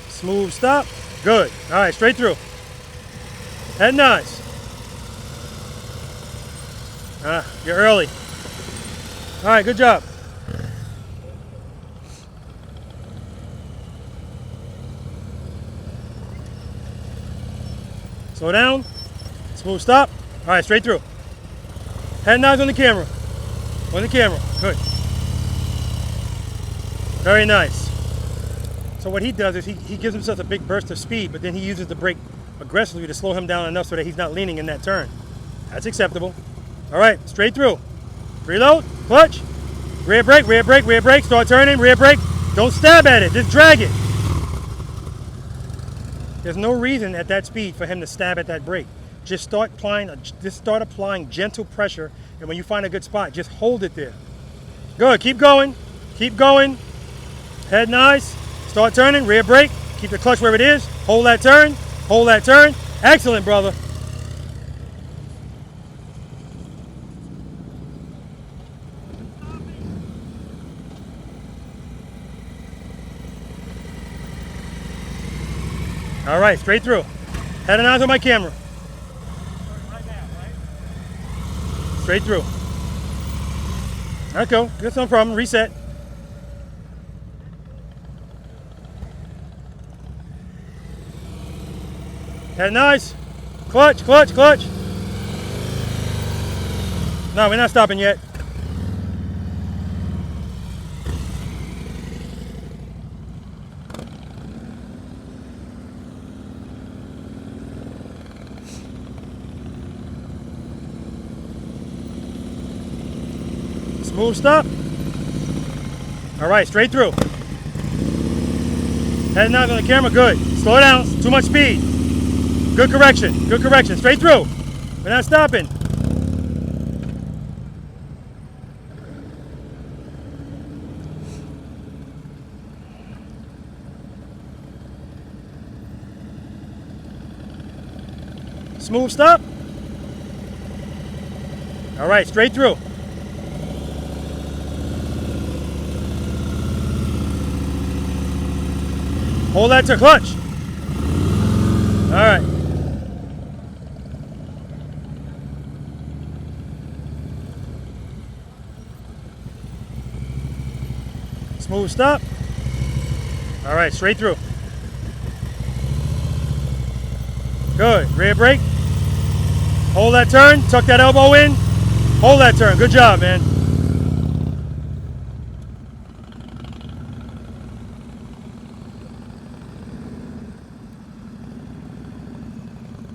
Smooth stop. Good. All right, straight through. Head nice. You're early. All right, good job. Slow down. Smooth stop. All right, straight through. Head and eyes on the camera. On the camera. Good. Very nice. So what he does is he gives himself a big burst of speed, but then he uses the brake aggressively to slow him down enough so that he's not leaning in that turn. That's acceptable. All right, straight through. Reload, clutch, rear brake, rear brake, rear brake, start turning, rear brake. Don't stab at it, just drag it. There's no reason at that speed for him to stab at that brake. Just start applying gentle pressure, and when you find a good spot, just hold it there. Good, keep going, keep going. Head nice, start turning, rear brake, keep the clutch where it is, hold that turn, hold that turn. Excellent, brother. All right, straight through. Head and eyes on my camera. Straight through. There we go. That's no problem. Reset. Head nice. Clutch, clutch, clutch. No, we're not stopping yet. Smooth stop. All right, straight through. Head out on the camera, good. Slow down, too much speed. Good correction, straight through. We're not stopping. Smooth stop. All right, straight through. Hold that to clutch. All right. Smooth stop. All right, straight through. Good. Rear brake. Hold that turn. Tuck that elbow in. Hold that turn. Good job, man.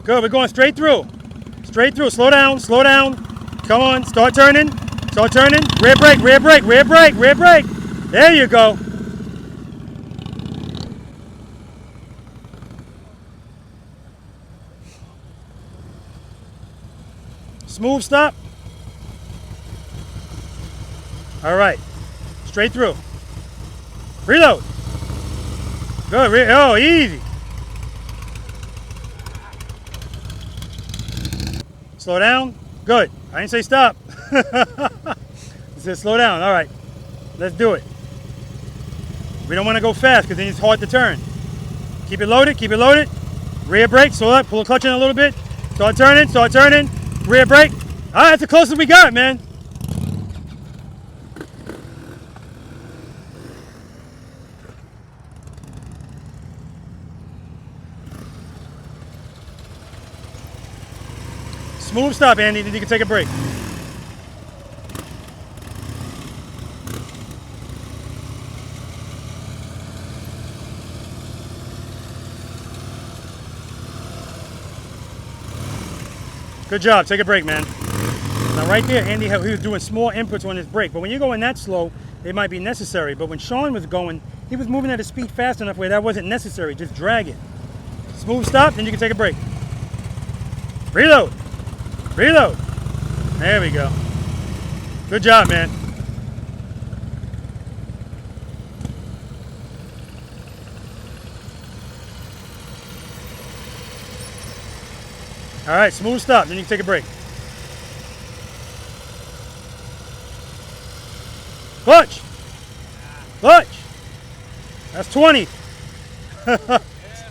Good, we're going straight through. Straight through, slow down, slow down. Come on, start turning, rear brake, rear brake, rear brake, rear brake. There you go. Smooth stop. All right, straight through. Reload. Good, oh, easy. Slow down. Good. I didn't say stop. I said slow down. All right. Let's do it. We don't want to go fast because then it's hard to turn. Keep it loaded. Keep it loaded. Rear brake. Slow up. Pull the clutch in a little bit. Start turning. Start turning. Rear brake. All right. That's the closest we got, man. Smooth stop, Andy. You can take a break. Good job. Take a break, man. Now, right there, Andy, he was doing small inputs on his brake. But when you're going that slow, it might be necessary. But when Sean was going, he was moving at a speed fast enough where that wasn't necessary. Just drag it. Smooth stop, then you can take a break. Reload. Reload. There we go. Good job, man. All right, smooth stop, then you can take a break. Clutch. Clutch. That's 20.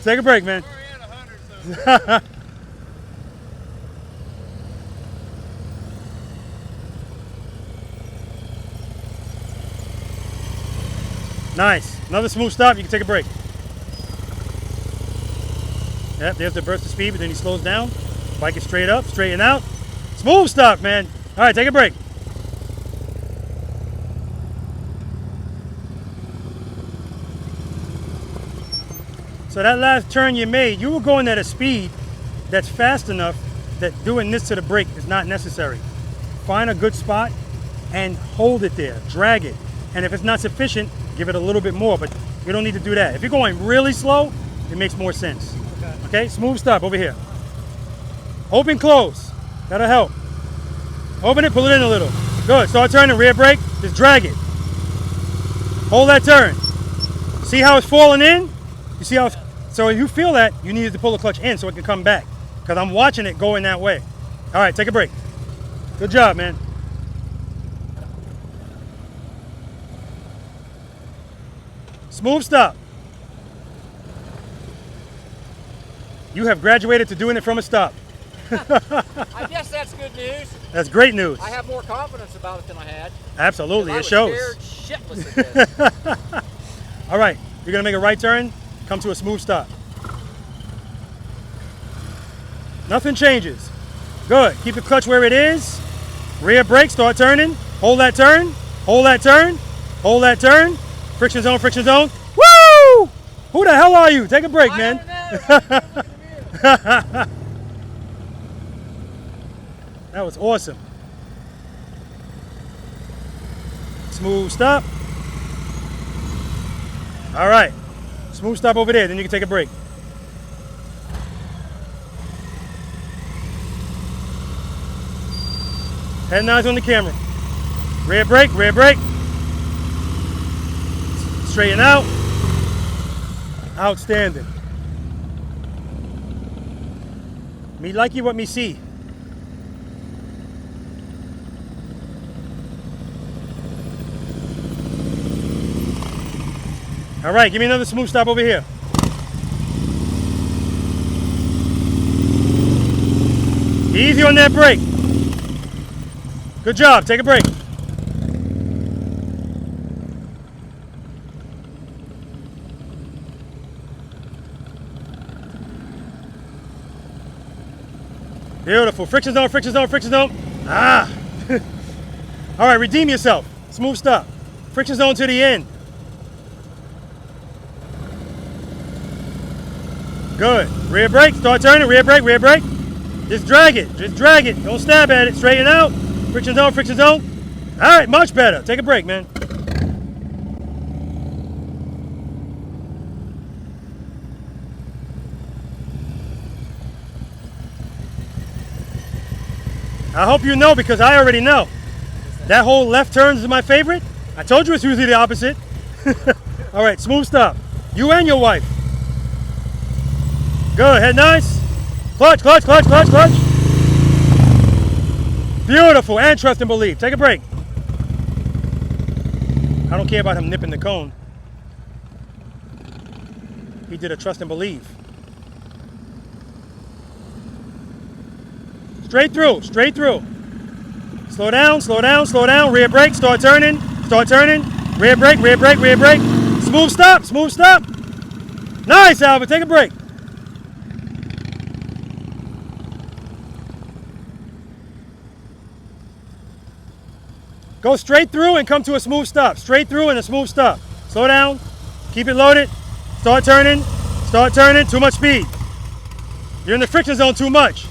Take a break, man. Nice. Another smooth stop. You can take a break. Yep, there's the burst of speed, but then he slows down. Bike is straight up, straighten out. Smooth stop, man. All right, take a break. So that last turn you made, you were going at a speed that's fast enough that doing this to the brake is not necessary. Find a good spot and hold it there, drag it. And if it's not sufficient, give it a little bit more, but you don't need to do that. If you're going really slow, it makes more sense. Okay, smooth stop over here. Open, close, that'll help. Open it, pull it in a little. Good, start turning, rear brake, just drag it. Hold that turn. See how it's falling in? You see how it's, so if you feel that, you need to pull the clutch in so it can come back. Because I'm watching it going that way. All right, take a break. Good job, man. Smooth stop. You have graduated to doing it from a stop. I guess that's good news. That's great news. I have more confidence about it than I had. Absolutely, it I was shows. scared shitless of this. All right, you're gonna make a right turn, come to a smooth stop. Nothing changes. Good, keep the clutch where it is. Rear brake, start turning. Hold that turn, hold that turn, hold that turn. Friction zone, friction zone. Woo! Who the hell are you? Take a break, man. That was awesome. Smooth stop. All right, smooth stop over there, then you can take a break. Head nods on the camera. Rear brake, rear brake. Straighten out. Outstanding. Me like you what me see. All right, give me another smooth stop over here. Easy on that brake. Good job, take a break. Beautiful, friction zone, friction zone, friction zone. Ah. All right, redeem yourself. Smooth stop. Friction zone to the end. Good. Rear brake, start turning, rear brake, rear brake. Just drag it, just drag it. Don't stab at it, straighten out. Friction zone, friction zone. All right, much better. Take a break, man. I hope you know because I already know. That whole left turn is my favorite. I told you it's usually the opposite. All right, smooth stop. You and your wife. Good, head nice. Clutch, clutch, clutch, clutch, clutch. Beautiful, and trust and believe. Take a break. I don't care about him nipping the cone. He did a trust and believe. Straight through, straight through. Slow down, slow down, slow down. Rear brake, start turning, start turning. Rear brake, rear brake, rear brake. Smooth stop, smooth stop. Nice, Albert, take a break. Go straight through and come to a smooth stop. Straight through and a smooth stop. Slow down, keep it loaded. Start turning, too much speed. You're in the friction zone too much.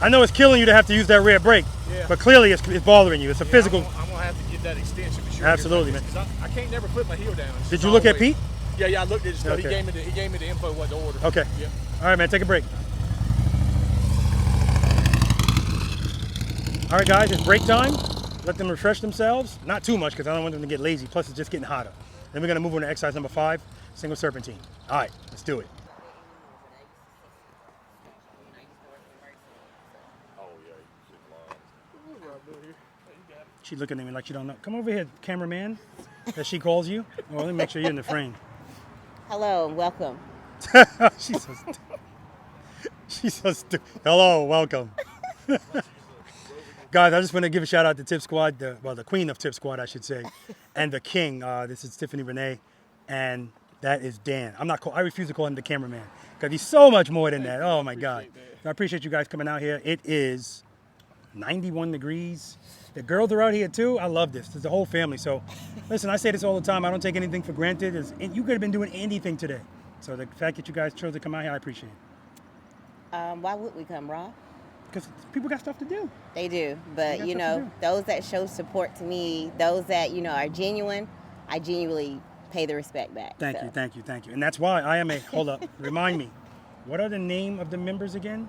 I know it's killing you to have to use that rear brake, but clearly it's bothering you. It's a physical. I'm gonna have to get that extension for sure. Absolutely, man. I can't never put my heel down. Did you look at Pete? Yeah, I looked at it. Okay. He gave me the info what to order. Okay. Yeah. All right, man, take a break. All right, guys, it's break time. Let them refresh themselves. Not too much because I don't want them to get lazy. Plus, it's just getting hotter. Then we're gonna move on to exercise number 5, single serpentine. All right, let's do it. She's looking at me like she don't know. Come over here, cameraman, that she calls you. Oh, let me make sure you're in the frame. Hello and welcome. She's so stupid. She's so stupid. Hello, welcome. Guys, I just want to give a shout out to Tip Squad, the queen of Tip Squad, I should say, and the king. This is Tiffany, Renee, and that is Dan. I refuse to call him the cameraman because he's so much more than that. Oh my God. So I appreciate you guys coming out here. It is 91 degrees. The girls are out here too. I love this. It's the whole family. So listen, I say this all the time. I don't take anything for granted. You could have been doing anything today. So the fact that you guys chose to come out here, I appreciate it. Why would we come, Rob? Because people got stuff to do. They do. But, you know, those that show support to me, those that, you know, are genuine, I genuinely pay the respect back. Thank you. And that's why I am hold up, remind me. What are the name of the members again?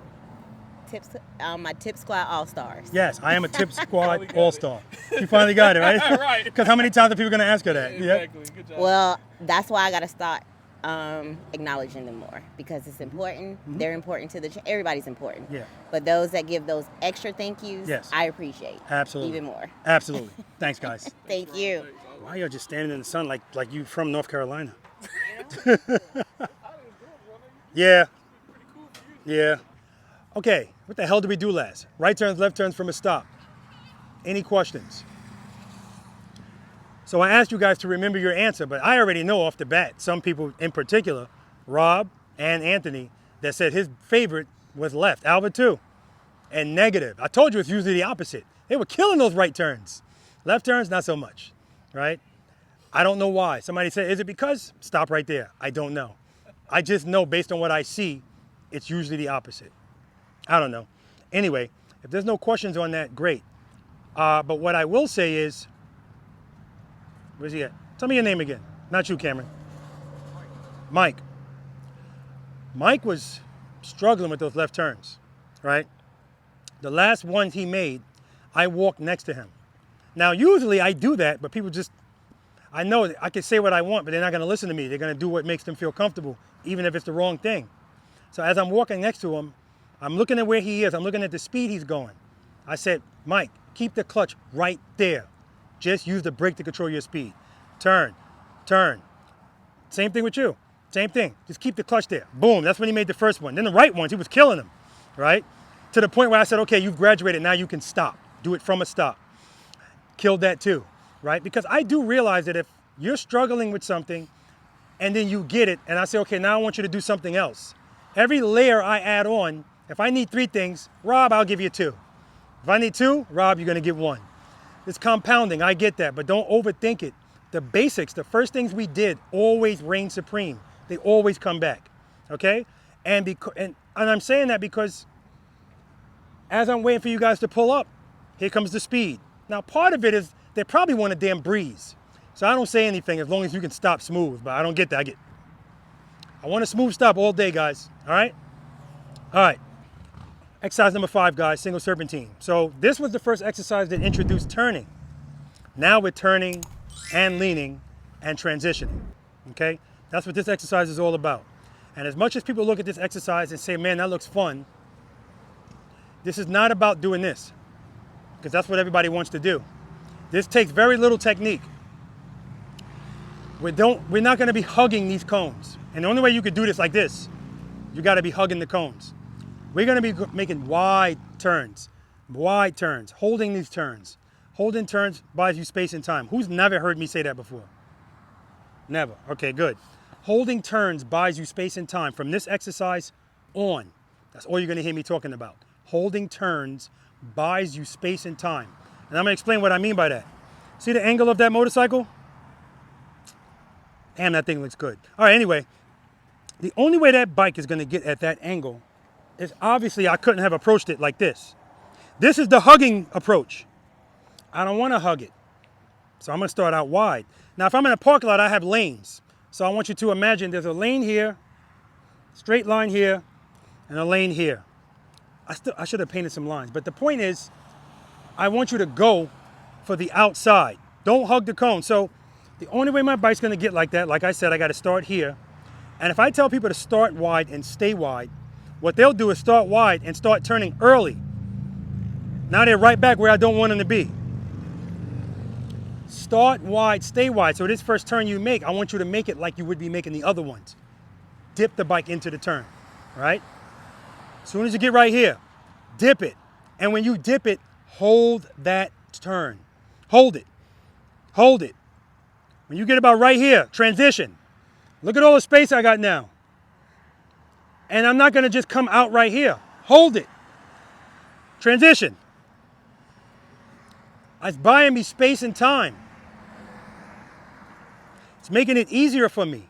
My Tip Squad All-Stars. Yes, I am a Tip Squad All-Star. You finally got it, right? Right. Because how many times are people going to ask her that? Exactly. Good job. Well, that's why I got to start acknowledging them more because it's important. Mm-hmm. They're important to everybody's important. Yeah. But those that give those extra thank yous, yes, I appreciate. Absolutely. Even more. Absolutely. Thanks, guys. Thank you. Why are you just standing in the sun like you from North Carolina? Yeah. Yeah. Okay, what the hell did we do last? Right turns, left turns from a stop. Any questions? So I asked you guys to remember your answer, but I already know off the bat, some people in particular, Rob and Anthony, that said his favorite was left, Albert too, and negative. I told you it's usually the opposite. They were killing those right turns. Left turns, not so much, right? I don't know why. Somebody said, is it because? Stop right there. I don't know. I just know based on what I see, it's usually the opposite. I don't know. Anyway, if there's no questions on that, great. But what I will say is, where's he at? Tell me your name again. Not you, Cameron. Mike. Mike was struggling with those left turns, right? The last ones he made, I walked next to him. Now, usually I do that, but people just, I know I can say what I want, but they're not going to listen to me. They're going to do what makes them feel comfortable, even if it's the wrong thing. So as I'm walking next to him, I'm looking at where he is. I'm looking at the speed he's going. I said, Mike, keep the clutch right there. Just use the brake to control your speed. Turn, turn. Same thing with you. Same thing. Just keep the clutch there. Boom. That's when he made the first one. Then the right ones, he was killing them, right? To the point where I said, okay, you've graduated. Now you can stop. Do it from a stop. Killed that too, right? Because I do realize that if you're struggling with something and then you get it, and I say, okay, now I want you to do something else. Every layer I add on, if I need 3 things, Rob, I'll give you 2. If I need 2, Rob, you're going to get 1. It's compounding. I get that, but don't overthink it. The basics, the first things we did always reign supreme. They always come back, okay? And I'm saying that because as I'm waiting for you guys to pull up, here comes the speed. Now, part of it is they probably want a damn breeze. So I don't say anything as long as you can stop smooth, but I don't get that. I want a smooth stop all day, guys, all right? All right. Exercise number 5, guys, single serpentine. So this was the first exercise that introduced turning. Now we're turning and leaning and transitioning, okay? That's what this exercise is all about. And as much as people look at this exercise and say, man, that looks fun, this is not about doing this, because that's what everybody wants to do. This takes very little technique. We're not gonna be hugging these cones. And the only way you could do this like this, you gotta be hugging the cones. We're gonna be making wide turns, holding these turns. Holding turns buys you space and time. Who's never heard me say that before? Never, okay, good. Holding turns buys you space and time. From this exercise on, that's all you're gonna hear me talking about. Holding turns buys you space and time. And I'm gonna explain what I mean by that. See the angle of that motorcycle? Damn, that thing looks good. All right, anyway, the only way that bike is gonna get at that angle is obviously I couldn't have approached it like this. This is the hugging approach. I don't wanna hug it. So I'm gonna start out wide. Now, if I'm in a parking lot, I have lanes. So I want you to imagine there's a lane here, straight line here, and a lane here. I should have painted some lines, but the point is, I want you to go for the outside. Don't hug the cone. So the only way my bike's gonna get like that, like I said, I gotta start here. And if I tell people to start wide and stay wide, what they'll do is start wide and start turning early. Now they're right back where I don't want them to be. Start wide, stay wide. So this first turn you make, I want you to make it like you would be making the other ones. Dip the bike into the turn, right? As soon as you get right here, dip it. And when you dip it, hold that turn. Hold it. Hold it. When you get about right here, transition. Look at all the space I got now. And I'm not going to just come out right here. Hold it. Transition. It's buying me space and time. It's making it easier for me.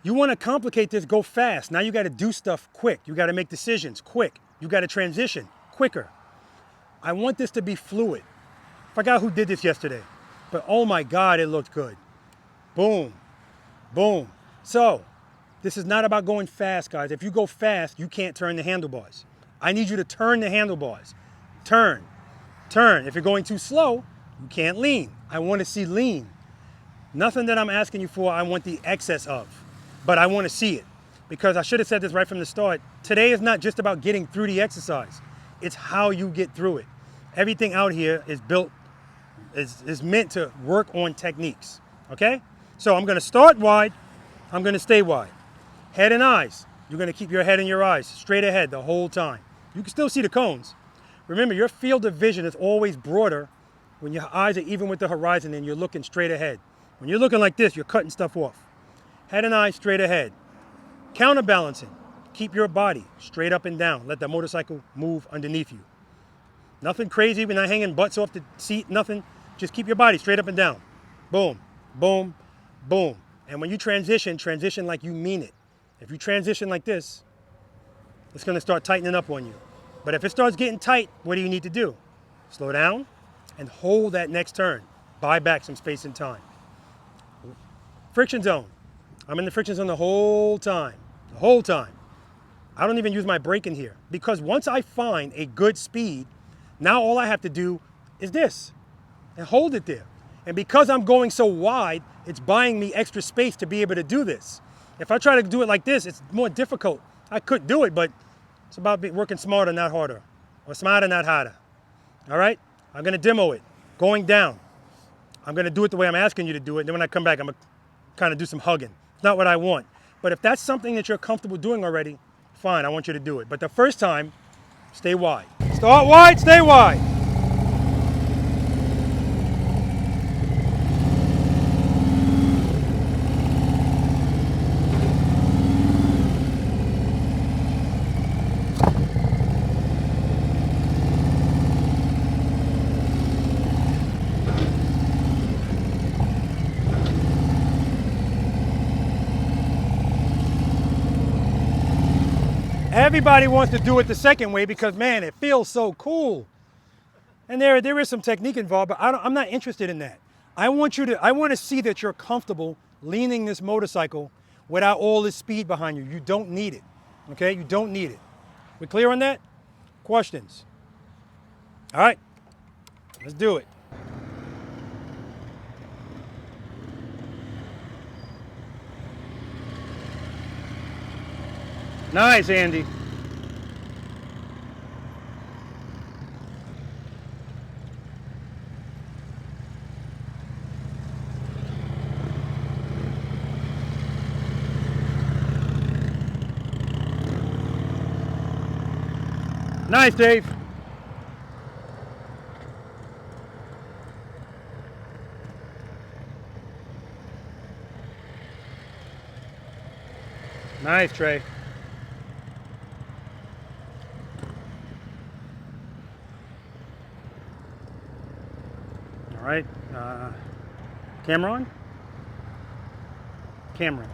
You want to complicate this, go fast. Now you got to do stuff quick. You got to make decisions quick. You got to transition quicker. I want this to be fluid. I forgot who did this yesterday, but oh my God, it looked good. Boom, boom. So this is not about going fast, guys. If you go fast, you can't turn the handlebars. I need you to turn the handlebars. Turn, turn. If you're going too slow, you can't lean. I want to see lean. Nothing that I'm asking you for, I want the excess of, but I want to see it. Because I should have said this right from the start. Today is not just about getting through the exercise. It's how you get through it. Everything out here is built, is meant to work on techniques, okay? So I'm gonna start wide, I'm gonna stay wide. Head and eyes, you're gonna keep your head and your eyes straight ahead the whole time. You can still see the cones. Remember, your field of vision is always broader when your eyes are even with the horizon and you're looking straight ahead. When you're looking like this, you're cutting stuff off. Head and eyes straight ahead. Counterbalancing, keep your body straight up and down. Let the motorcycle move underneath you. Nothing crazy, we're not hanging butts off the seat, nothing. Just keep your body straight up and down. Boom, boom, boom. And when you transition, transition like you mean it. If you transition like this, it's gonna start tightening up on you. But if it starts getting tight, what do you need to do? Slow down and hold that next turn. Buy back some space and time. Friction zone. I'm in the friction zone the whole time. The whole time. I don't even use my brake in here because once I find a good speed, now all I have to do is this and hold it there. And because I'm going so wide, it's buying me extra space to be able to do this. If I try to do it like this, it's more difficult. I could do it, but it's about working smarter, not harder, or smarter, not harder. All right? I'm gonna demo it, going down. I'm gonna do it the way I'm asking you to do it. And then when I come back, I'm gonna kind of do some hugging. It's not what I want. But if that's something that you're comfortable doing already, fine, I want you to do it. But the first time, stay wide. Start wide, stay wide. Everybody wants to do it the second way because, man, it feels so cool. And there is some technique involved, but I'm not interested in that. I want to see that you're comfortable leaning this motorcycle without all this speed behind you. You don't need it, okay? You don't need it. We clear on that? Questions? All right, let's do it. Nice, Andy. Nice, Dave. Nice, Trey. All right, camera on? Cameron.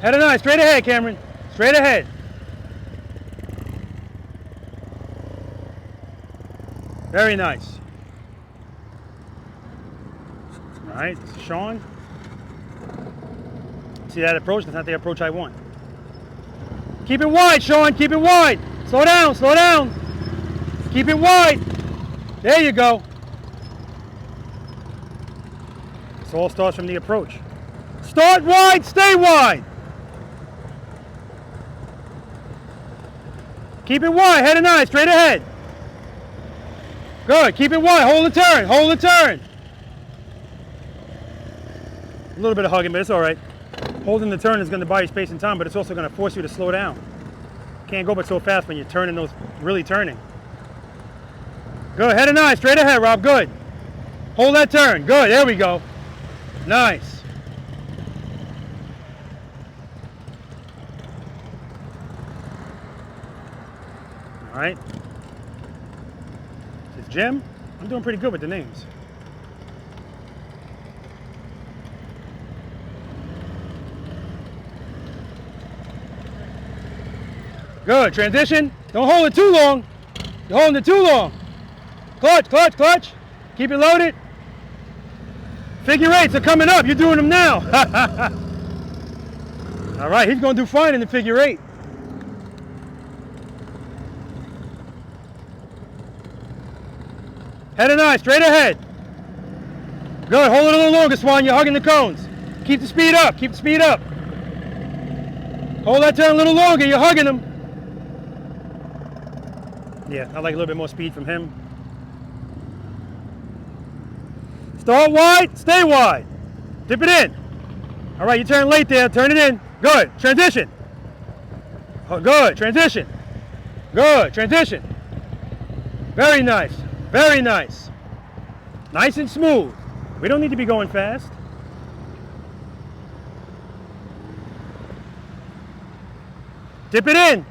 Head and eye, straight ahead, Cameron. Straight ahead. Very nice. All right, Sean. See that approach? That's not the approach I want. Keep it wide, Sean, keep it wide. Slow down, slow down. Keep it wide. There you go. This all starts from the approach. Start wide, stay wide. Keep it wide, head and eye, straight ahead. Good, keep it wide, hold the turn, hold the turn. A little bit of hugging, but it's all right. Holding the turn is going to buy you space and time, but it's also going to force you to slow down. Can't go but so fast when you're turning those, really turning. Good, head and eye, straight ahead, Rob, good. Hold that turn, good, there we go. Nice. All right. This is Jim. I'm doing pretty good with the names. Good, transition. Don't hold it too long. You're holding it too long. Clutch, clutch, clutch. Keep it loaded. Figure eights are coming up. You're doing them now. All right, he's going to do fine in the figure eight. Head and eye, straight ahead. Good, hold it a little longer, Swan. You're hugging the cones. Keep the speed up, keep the speed up. Hold that turn a little longer, you're hugging them. Yeah, I like a little bit more speed from him. Start wide, stay wide. Dip it in. All right, you turn late there, turn it in. Good, transition. Oh, good, transition. Good, transition. Very nice, very nice. Nice and smooth. We don't need to be going fast. Dip it in,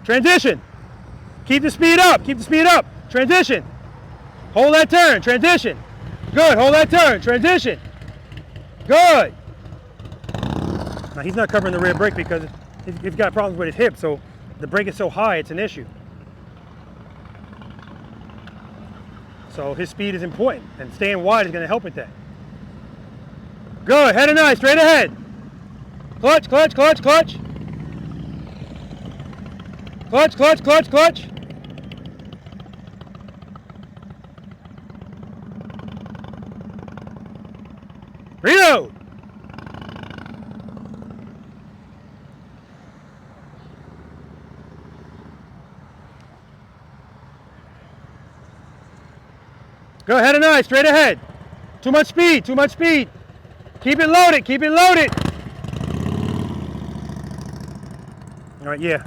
transition. Keep the speed up, keep the speed up. Transition. Hold that turn, transition. Good, hold that turn, transition. Good. Now he's not covering the rear brake because he's got problems with his hip, so the brake is so high, it's an issue. So his speed is important, and staying wide is going to help with that. Good, head and eye, straight ahead. Clutch, clutch, clutch, clutch. Clutch, clutch, clutch, clutch. Reload. Go ahead and eye, straight ahead. Too much speed, too much speed. Keep it loaded, keep it loaded. All right, yeah.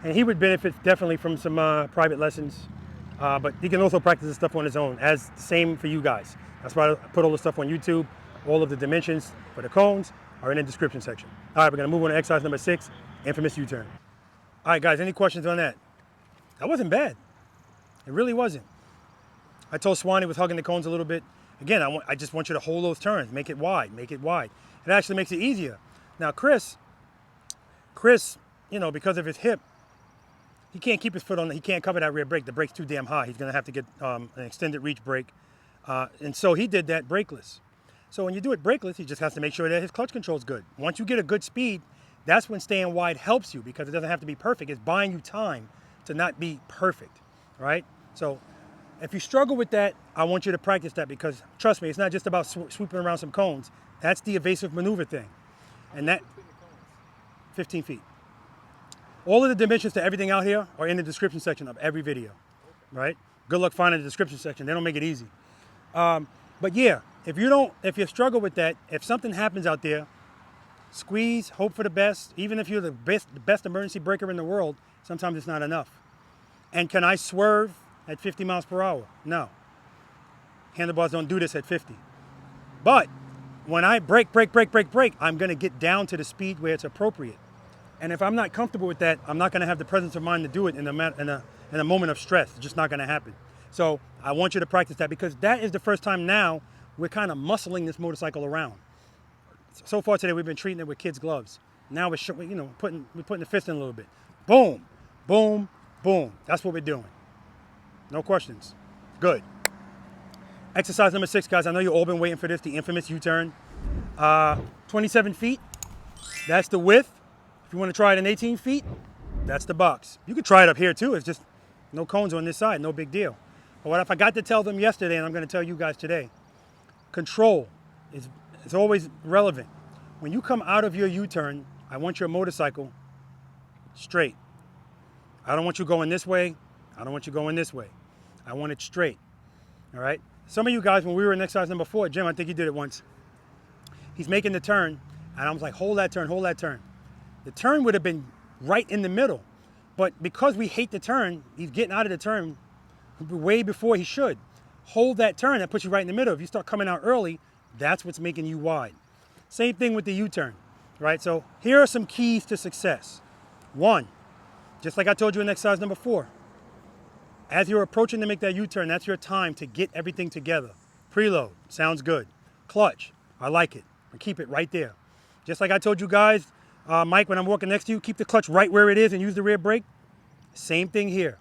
And he would benefit definitely from some private lessons, but he can also practice this stuff on his own, as same for you guys. That's why I put all the stuff on YouTube. All of the dimensions for the cones are in the description section. All right, we're gonna move on to exercise number 6, infamous U-turn. All right, guys, any questions on that? That wasn't bad. It really wasn't. I told Swanee was hugging the cones a little bit. Again, I just want you to hold those turns, make it wide, make it wide. It actually makes it easier. Now, Chris, you know, because of his hip, he can't keep his foot on, he can't cover that rear brake. The brake's too damn high. He's gonna have to get an extended reach brake. And so he did that brakeless. So when you do it brakeless, he just has to make sure that his clutch control is good. Once you get a good speed, that's when staying wide helps you, because it doesn't have to be perfect. It's buying you time to not be perfect, right? So if you struggle with that, I want you to practice that, because trust me, it's not just about swooping around some cones. That's the evasive maneuver thing. And that, 15 feet. All of the dimensions to everything out here are in the description section of every video, right? Good luck finding the description section. They don't make it easy. But yeah, if you struggle with that, if something happens out there, squeeze, hope for the best. Even if you're the best emergency braker in the world, sometimes it's not enough. And can I swerve at 50 miles per hour? No. Handlebars don't do this at 50. But when I brake, I'm gonna get down to the speed where it's appropriate. And if I'm not comfortable with that, I'm not gonna have the presence of mind to do it in a moment of stress. It's just not gonna happen. So I want you to practice that, because that is the first time now we're kind of muscling this motorcycle around. So far today, we've been treating it with kids' gloves. Now we're putting the fist in a little bit. Boom, boom, boom. That's what we're doing. No questions. Good. Exercise number 6, guys. I know you've all been waiting for this, the infamous U-turn. 27 feet, that's the width. If you want to try it in 18 feet, that's the box. You could try it up here too. It's just no cones on this side, no big deal. But what I forgot to tell them yesterday, and I'm going to tell you guys today, control is always relevant. When you come out of your U-turn, I want your motorcycle straight. I don't want you going this way. I don't want you going this way. I want it straight. All right? Some of you guys, when we were in exercise number 4, Jim, I think you did it once. He's making the turn, and I was like, hold that turn, hold that turn. The turn would have been right in the middle. But because we hate the turn, he's getting out of the turn way before he should. Hold that turn, that puts you right in the middle. If you start coming out early, that's what's making you wide. Same thing with the U-turn, right? So here are some keys to success. One, just like I told you in exercise number 4, as you're approaching to make that U-turn, that's your time to get everything together. Preload, sounds good. Clutch, I like it. And keep it right there. Just like I told you guys, Mike, when I'm walking next to you, keep the clutch right where it is and use the rear brake. Same thing here.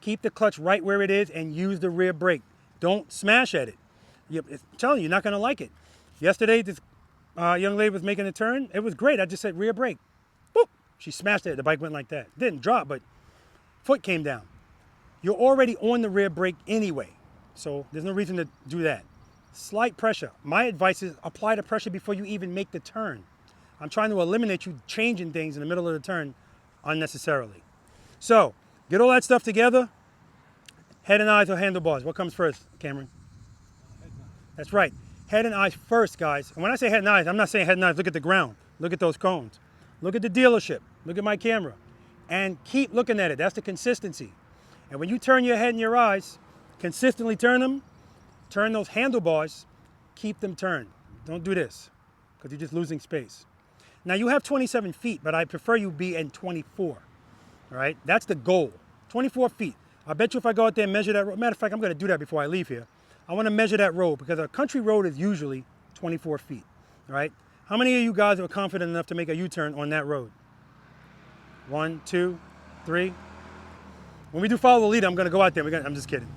Keep the clutch right where it is and use the rear brake. Don't smash at it. I'm telling you, you're not going to like it. Yesterday, this young lady was making a turn. It was great. I just said rear brake. Boop. She smashed it. The bike went like that. It didn't drop, but foot came down. You're already on the rear brake anyway, so there's no reason to do that. Slight pressure. My advice is apply the pressure before you even make the turn. I'm trying to eliminate you changing things in the middle of the turn unnecessarily. So, get all that stuff together. Head and eyes or handlebars? What comes first, Cameron? That's right. Head and eyes first, guys. And when I say head and eyes, I'm not saying head and eyes. Look at the ground. Look at those cones. Look at the dealership. Look at my camera. And keep looking at it. That's the consistency. And when you turn your head and your eyes, consistently turn them, turn those handlebars, keep them turned. Don't do this, because you're just losing space. Now, you have 27 feet, but I prefer you be in 24. All right? That's the goal. 24 feet. I bet you if I go out there and measure that road, matter of fact, I'm going to do that before I leave here. I want to measure that road because a country road is usually 24 feet, all right? How many of you guys are confident enough to make a U-turn on that road? 1, 2, 3. When we do follow the leader, I'm going to go out there. I'm just kidding.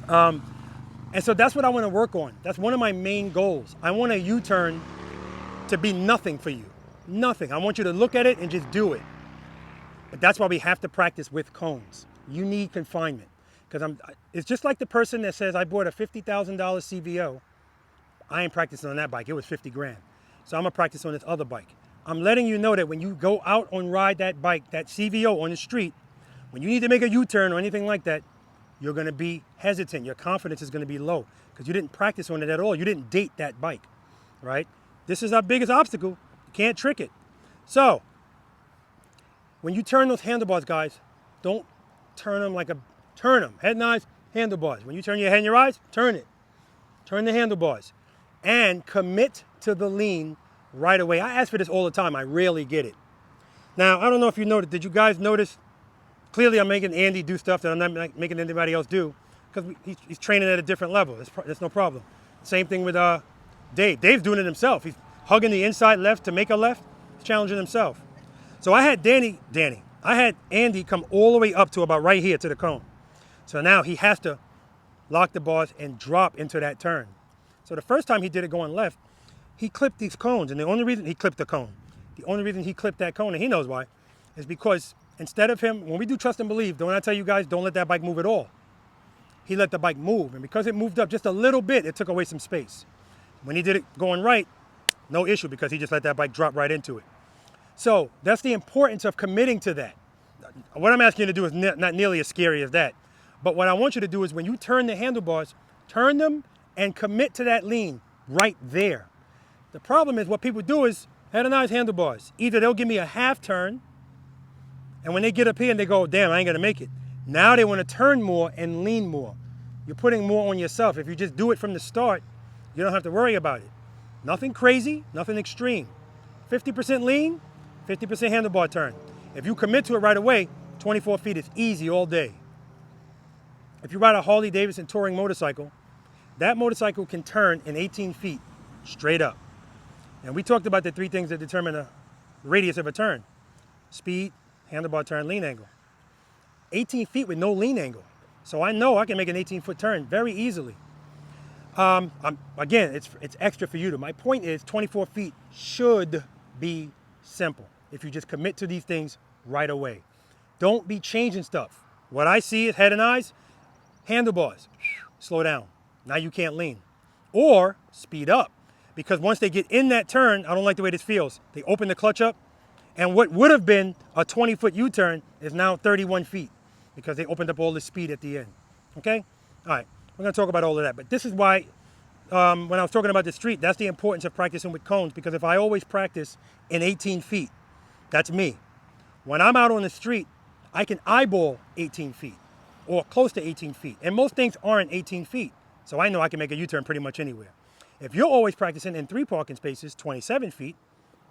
And so that's what I want to work on. That's one of my main goals. I want a U-turn to be nothing for you. Nothing. I want you to look at it and just do it. But that's why we have to practice with cones. You need confinement. Because it's just like the person that says, I bought a $50,000 CVO. I ain't practicing on that bike. It was 50 grand. So I'm going to practice on this other bike. I'm letting you know that when you go out and ride that bike, that CVO on the street, when you need to make a U-turn or anything like that, you're going to be hesitant. Your confidence is going to be low because you didn't practice on it at all. You didn't date that bike, right? This is our biggest obstacle. You can't trick it. So when you turn those handlebars, guys, don't turn them turn them. Head and eyes, handlebars. When you turn your head and your eyes, turn it. Turn the handlebars. And commit to the lean right away. I ask for this all the time. I rarely get it. Now, I don't know if you noticed. Did you guys notice? Clearly, I'm making Andy do stuff that I'm not making anybody else do because he's training at a different level. That's no problem. Same thing with Dave. Dave's doing it himself. He's hugging the inside left to make a left. He's challenging himself. So I had I had Andy come all the way up to about right here to the cone. So now he has to lock the bars and drop into that turn. So the first time he did it going left, he clipped these cones. And the only reason he clipped the cone, the only reason he clipped that cone, and he knows why, is because instead of him, when we do trust and believe, don't I tell you guys, don't let that bike move at all. He let the bike move. And because it moved up just a little bit, it took away some space. When he did it going right, no issue because he just let that bike drop right into it. So that's the importance of committing to that. What I'm asking you to do is not nearly as scary as that. But what I want you to do is when you turn the handlebars, turn them and commit to that lean right there. The problem is what people do is head and eyes handlebars. Either they'll give me a half turn, and when they get up here and they go, damn, I ain't gonna make it. Now they wanna turn more and lean more. You're putting more on yourself. If you just do it from the start, you don't have to worry about it. Nothing crazy, nothing extreme. 50% lean, 50% handlebar turn. If you commit to it right away, 24 feet is easy all day. If you ride a Harley Davidson touring motorcycle, that motorcycle can turn in 18 feet straight up. And we talked about the 3 things that determine the radius of a turn. Speed, handlebar turn, lean angle. 18 feet with no lean angle. So I know I can make an 18-foot turn very easily. Again, it's extra for you to. My point is 24 feet should be simple if you just commit to these things right away. Don't be changing stuff. What I see is head and eyes, handlebars, slow down. Now you can't lean. Or speed up. Because once they get in that turn, I don't like the way this feels. They open the clutch up, and what would have been a 20-foot U-turn is now 31 feet because they opened up all the speed at the end. Okay? All right. We're going to talk about all of that. But this is why, when I was talking about the street, that's the importance of practicing with cones. Because if I always practice in 18 feet, that's me. When I'm out on the street, I can eyeball 18 feet. or close to 18 feet. And most things aren't 18 feet. So I know I can make a U-turn pretty much anywhere. If you're always practicing in 3 parking spaces, 27 feet,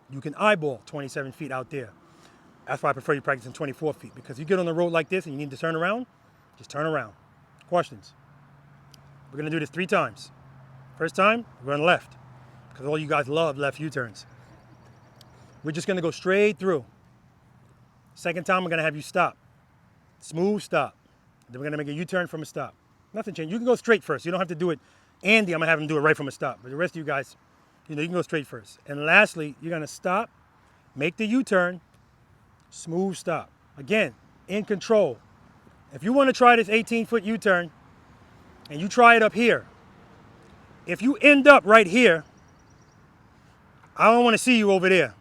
you can eyeball 27 feet out there. That's why I prefer you practice in 24 feet, because you get on the road like this and you need to turn around, just turn around. Questions? We're gonna do this 3 times. First time, we're going left, because all you guys love left U-turns. We're just gonna go straight through. Second time, we're gonna have you stop. Smooth stop. Then we're gonna make a U-turn from a stop. Nothing changed. You can go straight first. You don't have to do it. Andy, I'm gonna have him do it right from a stop. But the rest of you guys, you know, you can go straight first. And lastly, you're gonna stop, make the U-turn, smooth stop. Again, in control. If you wanna try this 18-foot U-turn, and you try it up here, if you end up right here, I don't wanna see you over there.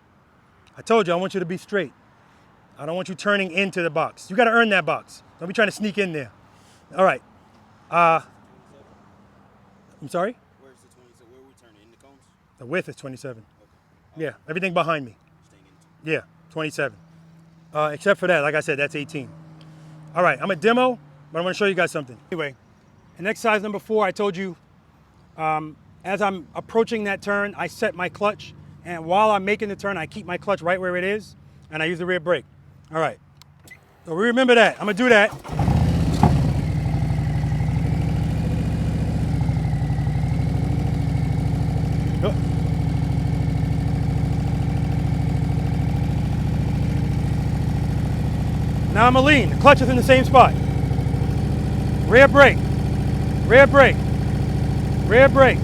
I told you, I want you to be straight. I don't want you turning into the box. You gotta earn that box. Don't be trying to sneak in there. All right. I'm sorry? Where's the 27? Where we turning? In the cones? The width is 27. Okay. Yeah, everything behind me. Yeah, 27. Except for that, like I said, that's 18. All right, I'm a demo, but I'm gonna show you guys something. Anyway, in exercise number 4, I told you, as I'm approaching that turn, I set my clutch, and while I'm making the turn, I keep my clutch right where it is, and I use the rear brake. All right, so remember that. I'm gonna do that. Oh. Now I'm gonna lean. The clutch is in the same spot. Rear brake, rear brake, rear brake.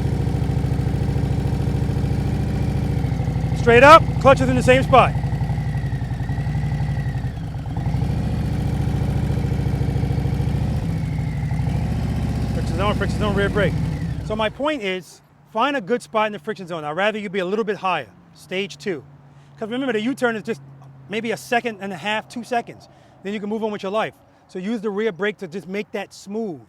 Straight up, clutch is in the same spot. Friction zone, rear brake. So my point is, find a good spot in the friction zone. I'd rather you be a little bit higher, stage 2. Because remember, the U-turn is just maybe 1.5 seconds, 2 seconds. Then you can move on with your life. So use the rear brake to just make that smooth.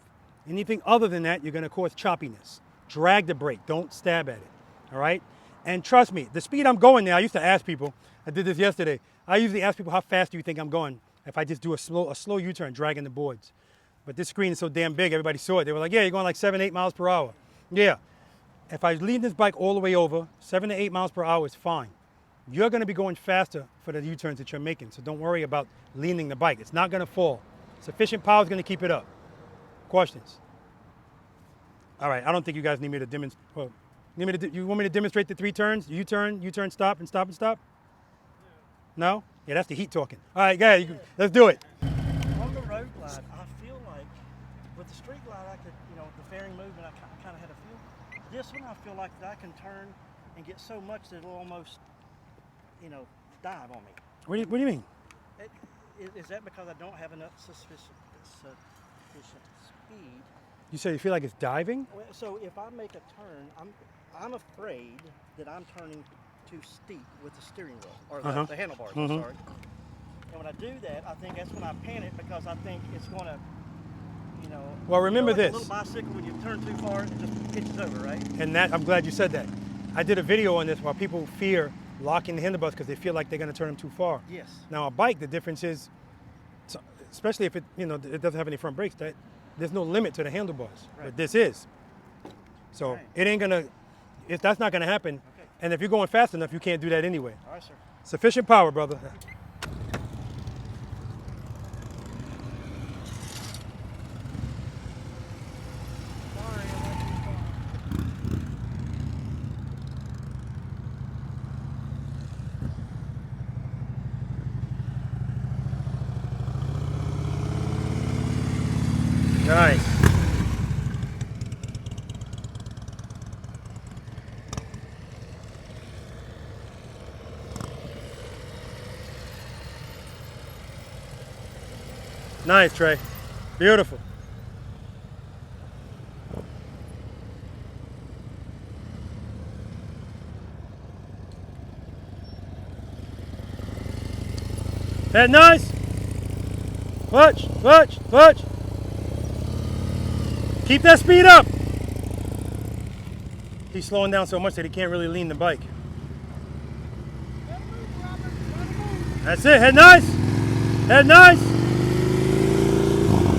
Anything other than that, you're gonna cause choppiness. Drag the brake, don't stab at it, all right? And trust me, the speed I'm going now, I used to ask people, I did this yesterday, I usually ask people, how fast do you think I'm going if I just do a slow U-turn, dragging the boards? But this screen is so damn big, everybody saw it. They were like, yeah, you're going like 7, 8 miles per hour. Yeah, if I lean this bike all the way over, 7 to 8 miles per hour is fine. You're gonna be going faster for the U-turns that you're making, so don't worry about leaning the bike. It's not gonna fall. Sufficient power is gonna keep it up. Questions? All right, I don't think you guys need me to demonstrate. Well, you want me to demonstrate the 3 turns? U-turn, U-turn, stop, and stop, and stop? No? Yeah, that's the heat talking. All right, guys, let's do it. On the road glide, I feel like with the street glide, I could, you know, the fairing movement, I kind of had a feel. This one, I feel like that I can turn and get so much that it'll almost, you know, dive on me. What do you mean? Is that because I don't have enough sufficient speed? You say you feel like it's diving? Well, so if I make a turn, I'm afraid that I'm turning too steep with the steering wheel, or the handlebars, I'm sorry. And when I do that, I think that's when I panic, because I think it's going to, you know. Well, remember like this. A little bicycle, when you turn too far, it just pitches over, right? And that, I'm glad you said that. I did a video on this while people fear locking the handlebars because they feel like they're going to turn them too far. Yes. Now a bike, the difference is, especially if it, you know, it doesn't have any front brakes, that there's no limit to the handlebars. Right. But this is. So it ain't gonna, that's not gonna happen. Okay. And if you're going fast enough, you can't do that anyway. All right, sir. Sufficient power, brother. Nice. Nice, Trey. Beautiful. That nice? Clutch, clutch, clutch. Keep that speed up. He's slowing down so much that he can't really lean the bike. That's it, head nice. Head nice.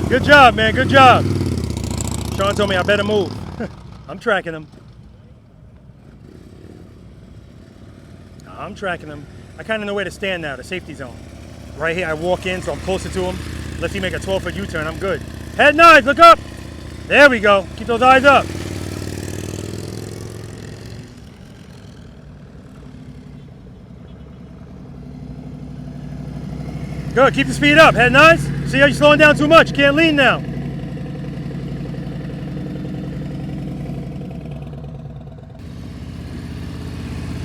Good job, man. Good job. Sean told me I better move. I'm tracking him. I'm tracking him. I kind of know where to stand now, the safety zone. Right here, I walk in, so I'm closer to him. Let's see, make a 12-foot U-turn. I'm good. Head knives, look up. There we go. Keep those eyes up. Good, keep the speed up. Head knives. See how you're slowing down too much. You can't lean now.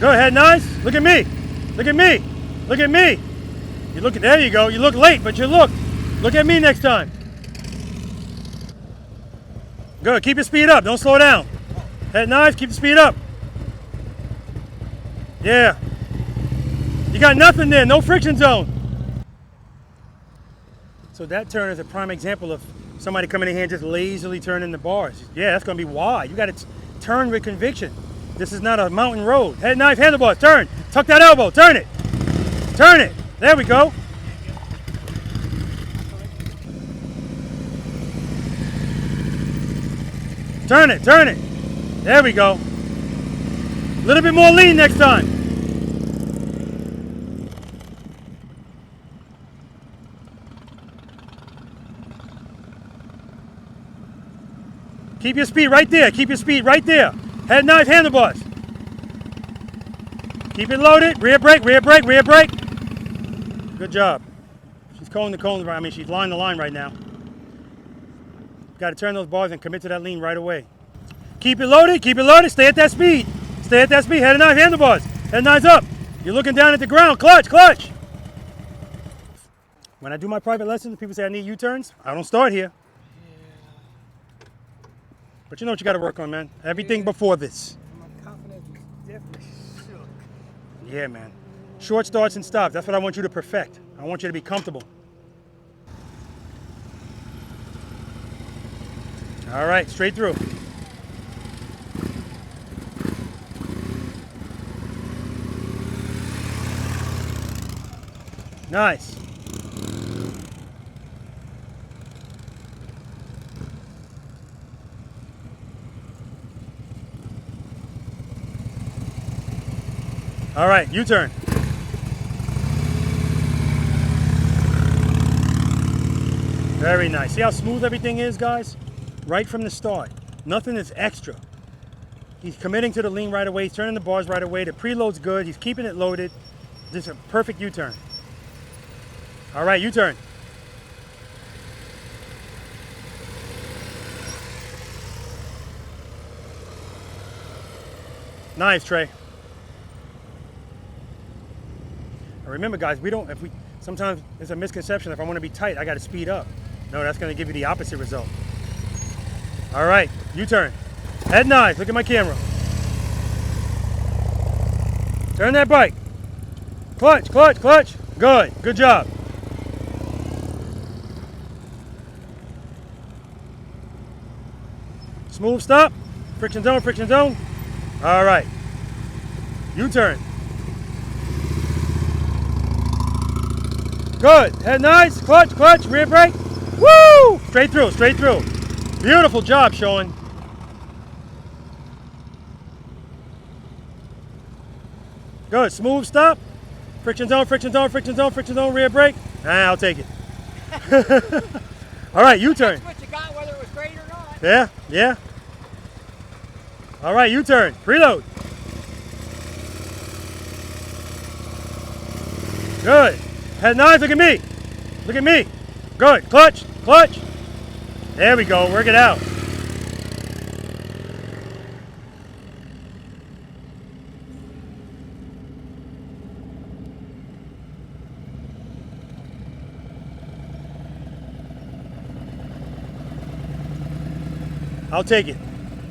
Good, head knives. Look at me. Look at me. Look at me. You look. There you go. You look late, but you look. Look at me next time. Good. Keep your speed up. Don't slow down. Head knives. Keep the speed up. Yeah. You got nothing there. No friction zone. So that turn is a prime example of somebody coming in here and just lazily turning the bars. Yeah, that's going to be wide. You got to turn with conviction. This is not a mountain road. Head knife, handlebars. Turn. Tuck that elbow. Turn it. Turn it. There we go. Turn it, turn it. There we go. A little bit more lean next time. Keep your speed right there. Keep your speed right there. Head knife, handlebars. Keep it loaded. Rear brake, rear brake, rear brake. Good job. She's coning the cones. I mean, she's lining the line right now. Got to turn those bars and commit to that lean right away. Keep it loaded. Keep it loaded. Stay at that speed. Stay at that speed. Head knife, handlebars. Head knives up. You're looking down at the ground. Clutch, clutch. When I do my private lessons, people say I need U-turns. I don't start here. But you know what you got to work on, man. Everything before this. My confidence is definitely shook. Yeah, man. Short starts and stops. That's what I want you to perfect. I want you to be comfortable. All right, straight through. Nice. All right, U-turn. Very nice. See how smooth everything is, guys? Right from the start. Nothing is extra. He's committing to the lean right away. He's turning the bars right away. The preload's good. He's keeping it loaded. This is a perfect U-turn. All right, U-turn. Nice, Trey. Remember, guys, sometimes there's a misconception. If I want to be tight, I got to speed up. No, that's going to give you the opposite result. All right, U-turn. Head knives, look at my camera. Turn that bike. Clutch, clutch, clutch. Good, good job. Smooth stop. Friction zone, friction zone. All right. U-turn. Good. Head nice. Clutch, clutch, rear brake. Woo! Straight through, straight through. Beautiful job, Sean. Good. Smooth stop. Friction zone, friction zone, friction zone, friction zone, rear brake. I'll take it. All right, U-turn. That's what you got, whether it was great or not. Yeah, yeah. All right, U-turn. Preload. Good. Head knives, look at me. Look at me. Good. Clutch, clutch. There we go. Work it out. I'll take it.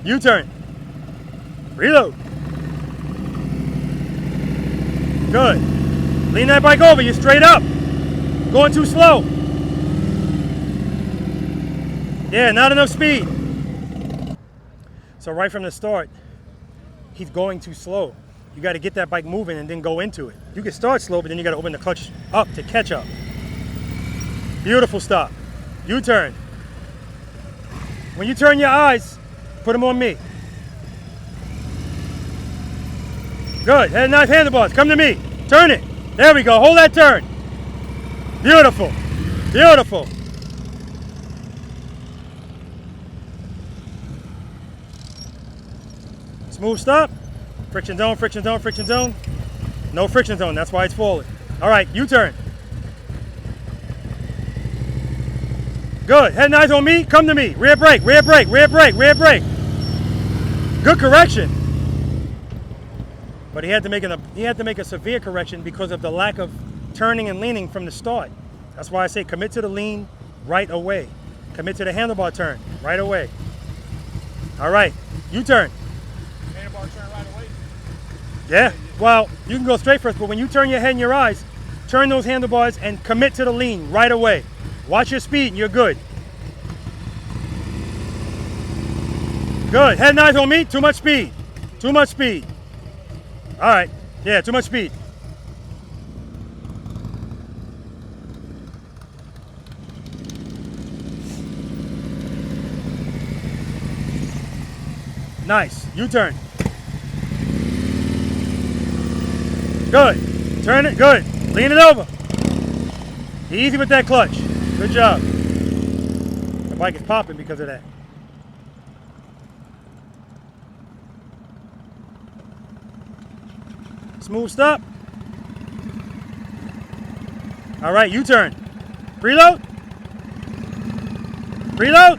U-turn. Reload. Good. Lean that bike over. You're straight up. Going too slow. Yeah, not enough speed. So right from the start, he's going too slow. You got to get that bike moving and then go into it. You can start slow, but then you got to open the clutch up to catch up. Beautiful stop. U-turn. When you turn your eyes, put them on me. Good. Head nice handlebars. Come to me. Turn it. There we go. Hold that turn. Beautiful. Beautiful. Smooth stop. Friction zone, friction zone, friction zone. No friction zone. That's why it's falling. All right, U-turn. Good. Head and eyes on me. Come to me. Rear brake, rear brake, rear brake, rear brake. Good correction. But he had to make a severe correction because of the lack of turning and leaning from the start. That's why I say commit to the lean right away. Commit to the handlebar turn right away. All right, U-turn. Handlebar turn right away? Yeah, well, you can go straight first, but when you turn your head and your eyes, turn those handlebars and commit to the lean right away. Watch your speed and you're good. Good, head and eyes on me, too much speed. Too much speed. All right, yeah, too much speed. Nice, U-turn. Good, turn it, good. Lean it over. Easy with that clutch. Good job. The bike is popping because of that. Smooth stop. All right, U-turn. Preload. Preload.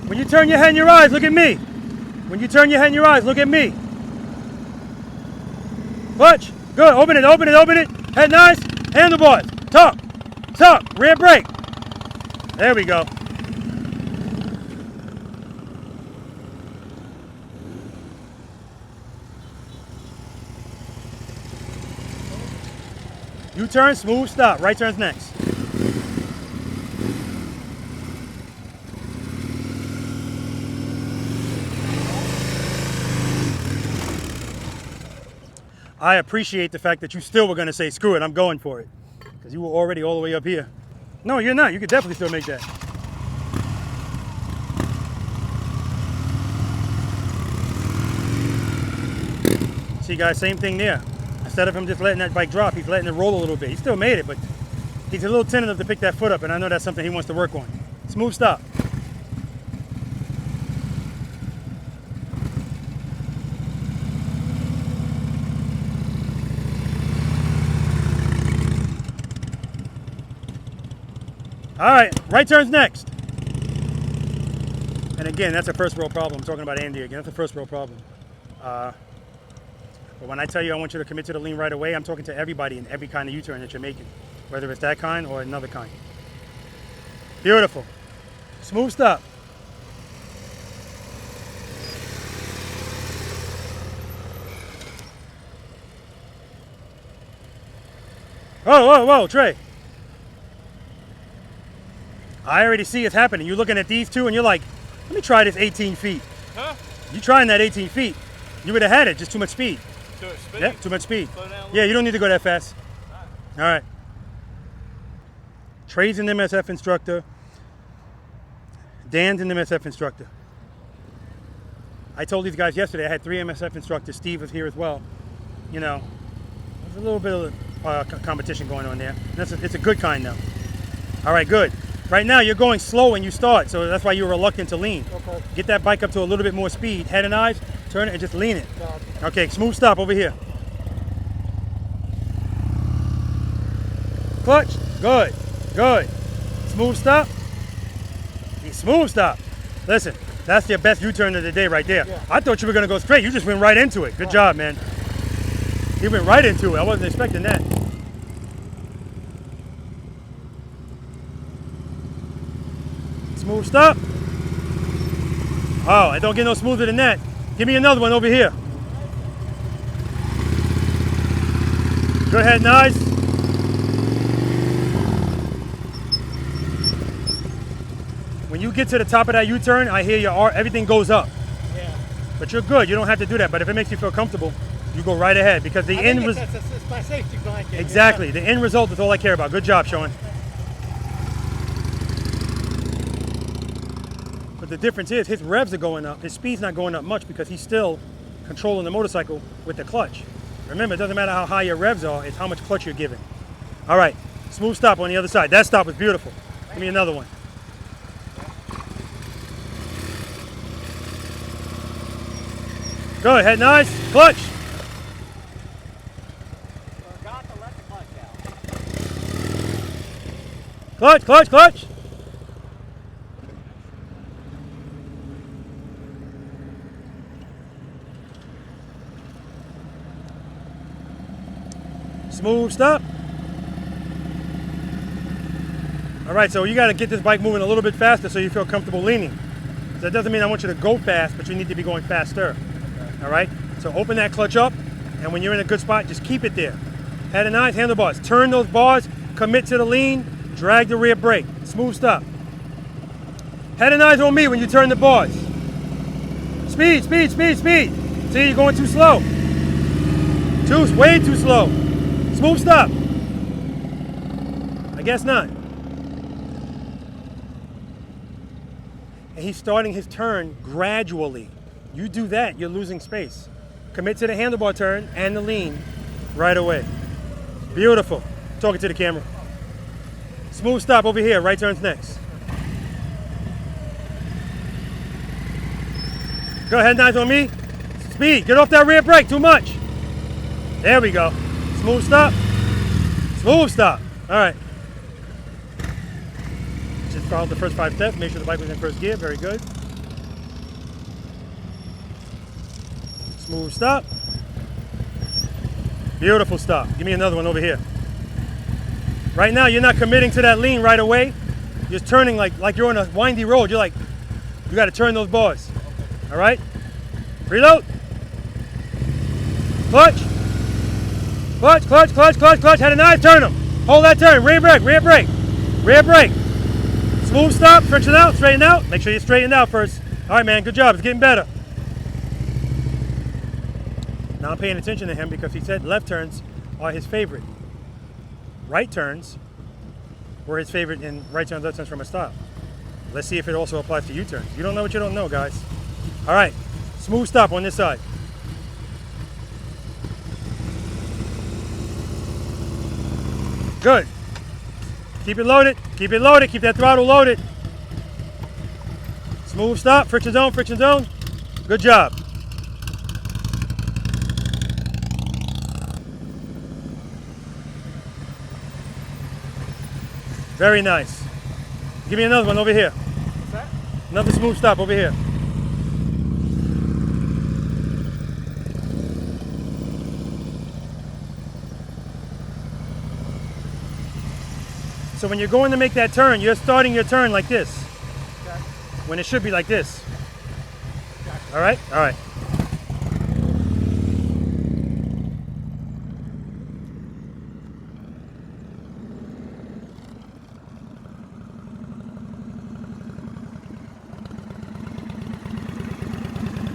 When you turn your head and your eyes, look at me. When you turn your head and your eyes, look at me. Clutch. Good. Open it, open it, open it. Head nice. Handlebars. Tuck. Tuck. Rear brake. There we go. U-turn, smooth stop. Right turn's next. I appreciate the fact that you still were going to say, screw it, I'm going for it. Because you were already all the way up here. No, you're not. You could definitely still make that. See, guys, same thing there. Instead of him just letting that bike drop, he's letting it roll a little bit. He still made it, but he's a little tentative to pick that foot up, and I know that's something he wants to work on. Smooth stop. All right, right turn's next. And again, that's a first world problem. I'm talking about Andy again. That's a first world problem. But when I tell you I want you to commit to the lean right away, I'm talking to everybody in every kind of U-turn that you're making, whether it's that kind or another kind. Beautiful. Smooth stop. Whoa, whoa, whoa, Trey. I already see it's happening. You're looking at these two and you're like, let me try this 18 feet. Huh? You trying that 18 feet. You would have had it, just too much speed. Too much speed? Yeah, too much speed. Yeah, you don't need to go that fast. All right. Trey's an MSF instructor. Dan's an MSF instructor. I told these guys yesterday I had 3 MSF instructors. Steve was here as well. You know, there's a little bit of competition going on there. It's a good kind though. All right, good. Right now you're going slow when you start, so that's why you're reluctant to lean. Okay. Get that bike up to a little bit more speed. Head and eyes, turn it and just lean it. Okay, smooth stop over here. Clutch, good, good. Smooth stop. Smooth stop. Listen, that's your best U-turn of the day right there. Yeah. I thought you were gonna go straight. You just went right into it. Good job, man. You went right into it. I wasn't expecting that. Smooth stop. Oh, I don't get no smoother than that. Give me another one over here. Go ahead, nice. When you get to the top of that U-turn, I hear everything goes up. Yeah. But you're good. You don't have to do that. But if it makes you feel comfortable, you go right ahead because the end result. It's my safety blanket. Exactly. The end result is all I care about. Good job, Sean. But the difference is his revs are going up. His speed's not going up much because he's still controlling the motorcycle with the clutch. Remember, it doesn't matter how high your revs are, it's how much clutch you're giving. All right, smooth stop on the other side. That stop was beautiful. Give me another one. Good, head nice, clutch. Forgot to let the clutch out. Clutch, clutch, clutch. Smooth stop. All right, so you got to get this bike moving a little bit faster so you feel comfortable leaning. So that doesn't mean I want you to go fast, but you need to be going faster. All right, so open that clutch up, and when you're in a good spot, just keep it there. Head and eyes, handlebars. Turn those bars, commit to the lean, drag the rear brake. Smooth stop. Head and eyes on me when you turn the bars. Speed, speed, speed, speed. See, you're going too slow. Way too slow. Smooth stop. I guess not. And he's starting his turn gradually. You do that, you're losing space. Commit to the handlebar turn and the lean right away. Beautiful. Talking to the camera. Smooth stop over here, right turn's next. Go ahead, nice on me. Speed, get off that rear brake, too much. There we go. Smooth stop. Smooth stop. All right. Just followed the first 5 steps. Make sure the bike was in first gear. Very good. Smooth stop. Beautiful stop. Give me another one over here. Right now, you're not committing to that lean right away. You're turning like you're on a windy road. You're like, you got to turn those bars. All right? Preload. Clutch. Clutch, clutch, clutch, clutch, clutch. Head and eyes, turn them. Hold that turn. Rear brake, rear brake. Rear brake. Smooth stop, friction out, straighten out. Make sure you straighten out first. All right, man, good job. It's getting better. Now I'm paying attention to him because he said left turns are his favorite. Right turns were his favorite, and right turns, left turns from a stop. Let's see if it also applies to U-turns. You don't know what you don't know, guys. All right, smooth stop on this side. Good. Keep it loaded, keep that throttle loaded. Smooth stop, friction zone, friction zone. Good job. Very nice. Give me another one over here. What's that? Another smooth stop over here. So when you're going to make that turn, you're starting your turn like this. Okay. When it should be like this. All right? All right.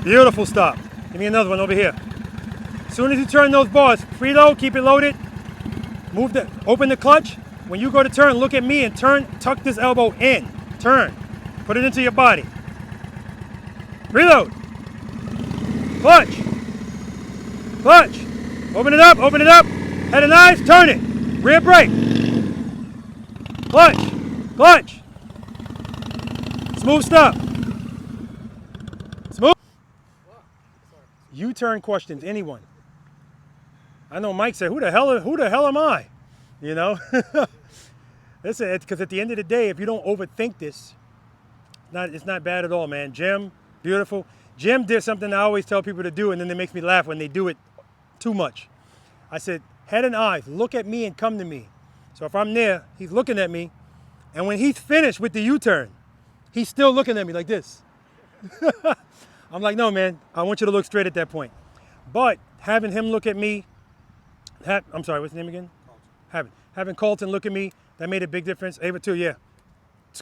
Beautiful stop. Give me another one over here. As soon as you turn those bars, preload, keep it loaded. Open the clutch. When you go to turn, look at me and turn, tuck this elbow in. Turn. Put it into your body. Reload. Clutch. Clutch. Open it up, open it up. Head and eyes, turn it. Rear brake. Clutch. Clutch. Smooth stop. Smooth. U-turn questions, anyone? I know Mike said, who the hell am I? You know? Listen, it's because at the end of the day, if you don't overthink this, it's not bad at all, man. Jim, beautiful. Jim did something I always tell people to do, and then it makes me laugh when they do it too much. I said, head and eyes, look at me and come to me. So if I'm there, he's looking at me, and when he's finished with the U-turn, he's still looking at me like this. I'm like, no, man, I want you to look straight at that point. But having him look at me, I'm sorry, what's his name again? Having Colton look at me, that made a big difference. Ava too, yeah.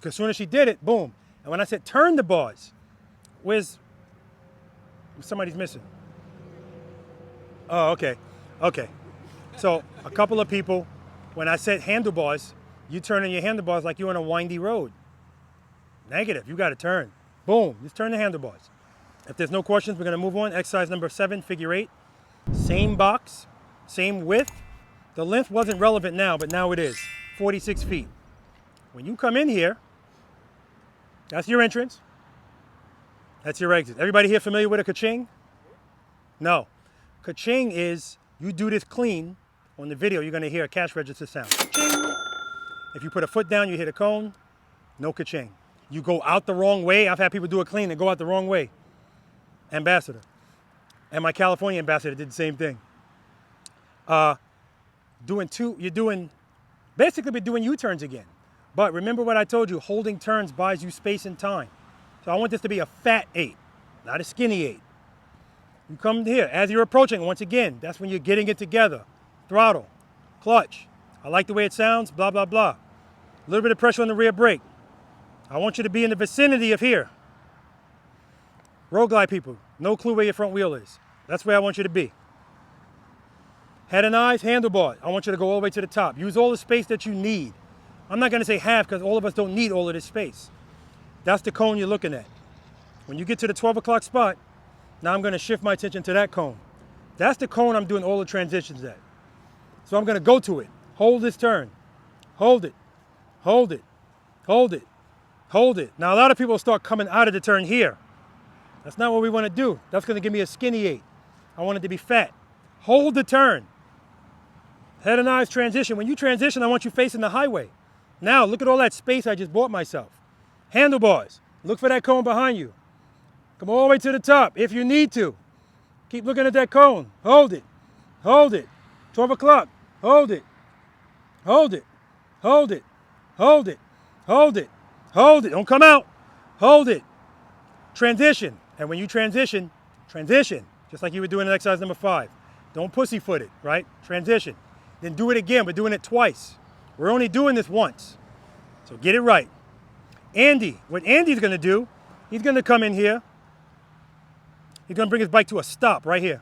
As soon as she did it, boom. And when I said turn the bars, somebody's missing? Oh, okay, okay. So a couple of people, when I said handlebars, you turn in your handlebars like you're on a windy road. Negative, you got to turn. Boom, just turn the handlebars. If there's no questions, we're gonna move on. Exercise number 7, figure 8. Same box, same width. The length wasn't relevant now, but now it is, 46 feet. When you come in here, that's your entrance. That's your exit. Everybody here familiar with a ka-ching? No. Ka-ching is, you do this clean, on the video, you're gonna hear a cash register sound. Ching. If you put a foot down, you hit a cone, no ka-ching. You go out the wrong way. I've had people do a clean and go out the wrong way. Ambassador. And my California ambassador did the same thing. Basically we're doing U-turns again. But remember what I told you, holding turns buys you space and time. So I want this to be a fat 8, not a skinny 8. You come here, as you're approaching, once again, that's when you're getting it together. Throttle, clutch. I like the way it sounds, blah, blah, blah. A little bit of pressure on the rear brake. I want you to be in the vicinity of here. Road glide people, no clue where your front wheel is. That's where I want you to be. Head and eyes, handlebar. I want you to go all the way to the top. Use all the space that you need. I'm not gonna say half because all of us don't need all of this space. That's the cone you're looking at. When you get to the 12 o'clock spot, now I'm gonna shift my attention to that cone. That's the cone I'm doing all the transitions at. So I'm gonna go to it. Hold this turn. Hold it, hold it, hold it, hold it. Now a lot of people start coming out of the turn here. That's not what we wanna do. That's gonna give me a skinny 8. I want it to be fat. Hold the turn. Head and eyes transition. When you transition, I want you facing the highway. Now look at all that space I just bought myself. Handlebars. Look for that cone behind you. Come all the way to the top if you need to. Keep looking at that cone. Hold it. Hold it. 12 o'clock. Hold it. Hold it. Hold it. Hold it. Hold it. Hold it. Don't come out. Hold it. Transition. And when you transition, just like you were doing in exercise number 5. Don't pussyfoot it, right? Transition. Then do it again. We're doing it twice. We're only doing this once. So get it right. Andy, what Andy's gonna do, he's gonna come in here. He's gonna bring his bike to a stop right here.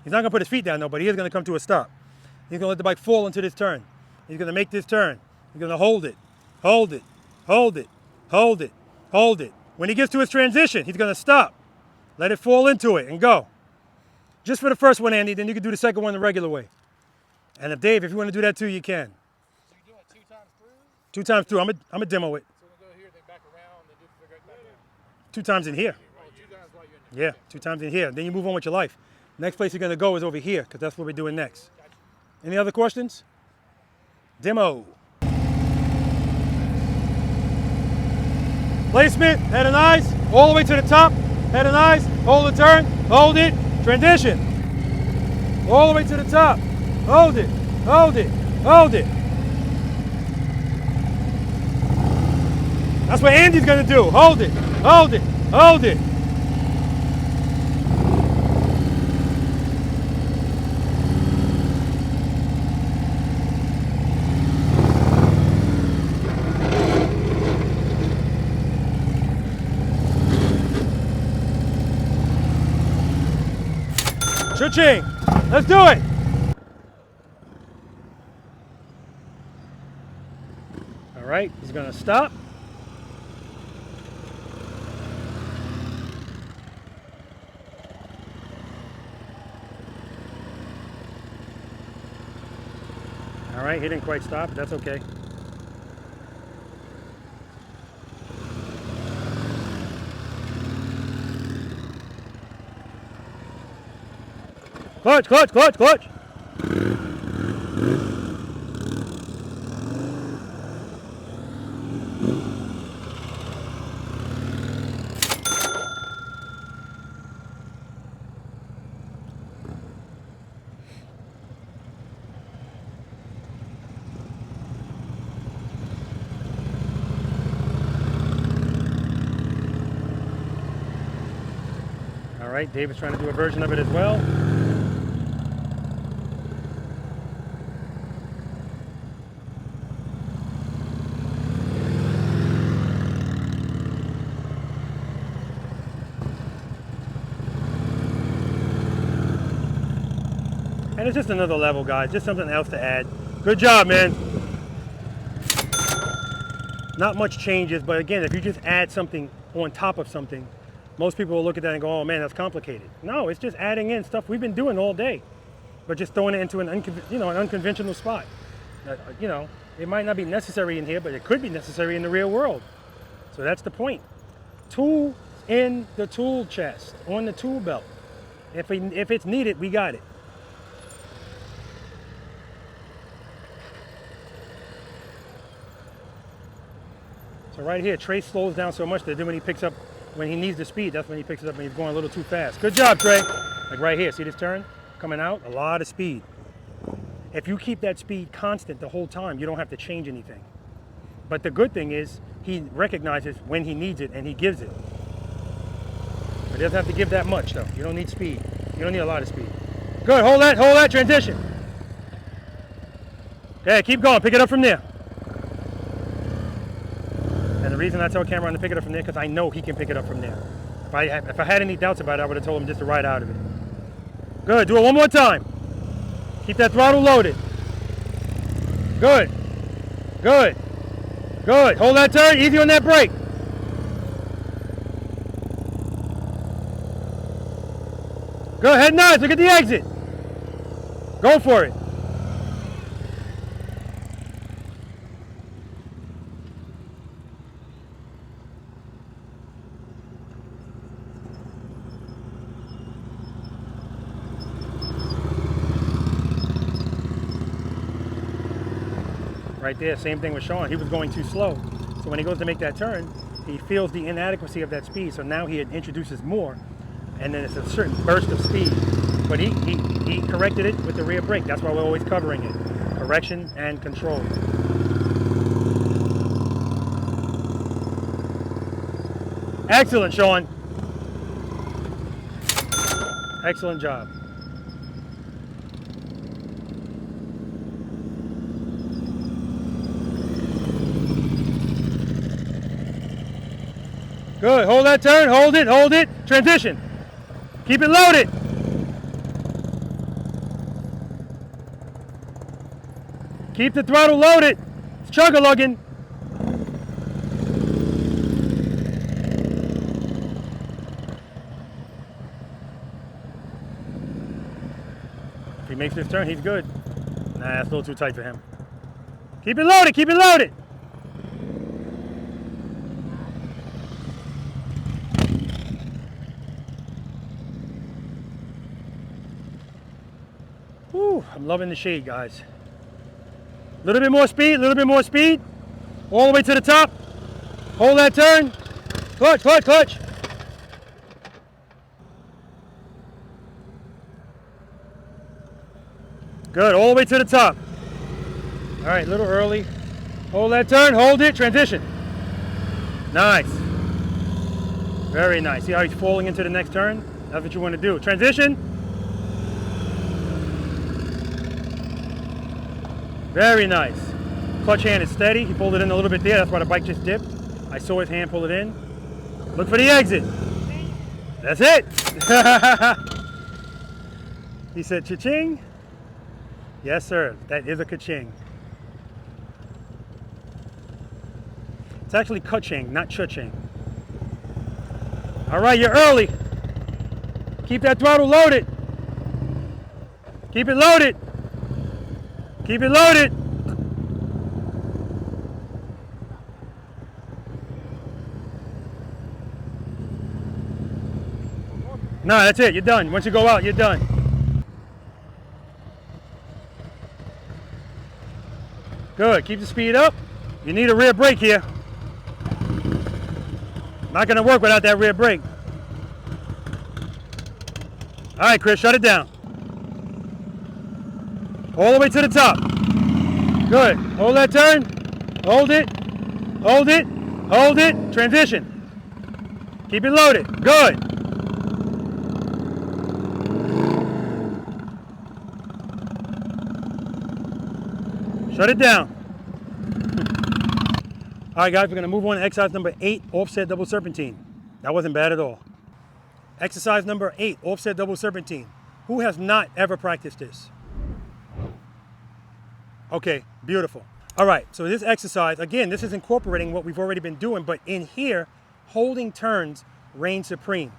He's not gonna put his feet down though, but he is gonna come to a stop. He's gonna let the bike fall into this turn. He's gonna make this turn. He's gonna hold it, hold it, hold it, hold it, hold it. When he gets to his transition, he's gonna stop. Let it fall into it and go. Just for the first one, Andy, then you can do the second one the regular way. And if Dave, if you wanna do that too, you can. So you doing it 2 times through? 2 times through, I'm gonna demo it. So we'll go here, then back around, then do figure it back down. 2 times in here. Oh, 2 times while you're in there. Yeah, 2 times in here. Then you move on with your life. Next place you're gonna go is over here, because that's what we're doing next. Any other questions? Demo. Placement, head and eyes, all the way to the top. Head and eyes, hold the turn, hold it, transition. All the way to the top. Hold it, hold it, hold it. That's what Andy's gonna do. Hold it, hold it, hold it. Cha-ching! Let's do it! All right, he's gonna stop. All right, he didn't quite stop, that's okay. Clutch, clutch, clutch, clutch. All right, David's trying to do a version of it as well. And it's just another level, guys. Just something else to add. Good job, man. Not much changes, but again, if you just add something on top of something, most people will look at that and go, oh man, that's complicated. No, it's just adding in stuff we've been doing all day, but just throwing it into an unconventional spot. You know, it might not be necessary in here, but it could be necessary in the real world. So that's the point. Tool in the tool chest, on the tool belt. If it's needed, we got it. So right here, Trey slows down so much that then when he picks up, when he needs the speed, that's when he picks it up and he's going a little too fast. Good job, Trey. Like right here, see this turn? Coming out, a lot of speed. If you keep that speed constant the whole time, you don't have to change anything. But the good thing is, he recognizes when he needs it and he gives it. But he doesn't have to give that much though. You don't need speed. You don't need a lot of speed. Good, hold that transition. Okay, keep going, pick it up from there. And the reason I tell Cameron to pick it up from there, because I know he can pick it up from there. If I had any doubts about it, I would have told him just to ride out of it. Good, do it one more time. Keep that throttle loaded. Good, good, good. Hold that turn, easy on that brake. Good, head nice, look at the exit. Go for it. Right there, same thing with Sean. He was going too slow. So when he goes to make that turn, he feels the inadequacy of that speed. So now he introduces more, and then it's a certain burst of speed. But he corrected it with the rear brake. That's why we're always covering it. Correction and control. Excellent, Sean. Excellent job. Good, hold that turn, hold it, transition. Keep it loaded. Keep the throttle loaded. It's chug-a-lugging. If he makes this turn, he's good. Nah, it's a little too tight for him. Keep it loaded, keep it loaded. Whew, I'm loving the shade, guys. A little bit more speed, a little bit more speed. All the way to the top. Hold that turn. Clutch, clutch, clutch. Good, all the way to the top. All right, a little early. Hold that turn, hold it, transition. Nice. Very nice. See how he's falling into the next turn? That's what you want to do. Transition. Very nice. Clutch hand is steady. He pulled it in a little bit there. That's why the bike just dipped. I saw his hand pull it in. Look for the exit. That's it. He said cha-ching. Yes, sir. That is a ka-ching. It's actually ka-ching, not cha-ching. All right, you're early. Keep that throttle loaded. Keep it loaded. Keep it loaded. No, that's it. You're done. Once you go out, you're done. Good. Keep the speed up. You need a rear brake here. Not going to work without that rear brake. All right, Chris, shut it down. All the way to the top. Good. Hold that turn. Hold it. Hold it. Hold it. Transition. Keep it loaded. Good. Shut it down. All right, guys, we're going to move on to exercise number 8, offset double serpentine. That wasn't bad at all. Exercise number 8, offset double serpentine. Who has not ever practiced this? Okay, beautiful. All right, so this exercise, again, this is incorporating what we've already been doing, but in here, holding turns reign supreme.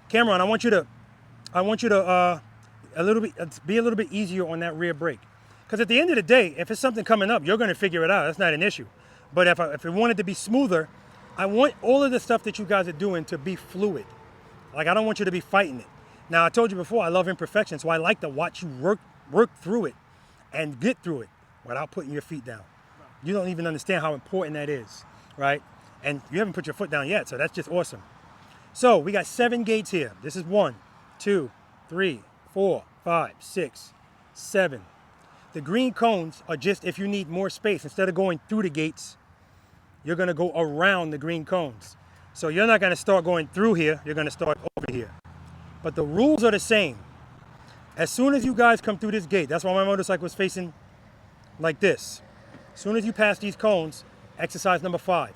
Cameron, I want you to be a little bit easier on that rear brake. Because at the end of the day, if it's something coming up, you're going to figure it out. That's not an issue. But if it wanted to be smoother, I want all of the stuff that you guys are doing to be fluid. Like, I don't want you to be fighting it. Now, I told you before, I love imperfection, so I like to watch you work through it and get through it without putting your feet down. You don't even understand how important that is, right? And you haven't put your foot down yet, so that's just awesome. So we got 7 gates here. This is 1, 2, 3, 4, 5, 6, 7. The green cones are just if you need more space. Instead of going through the gates, you're going to go around the green cones. So you're not going to start going through here. You're going to start over here. But the rules are the same. As soon as you guys come through this gate, that's why my motorcycle is facing like this. As soon as you pass these cones, exercise number 5,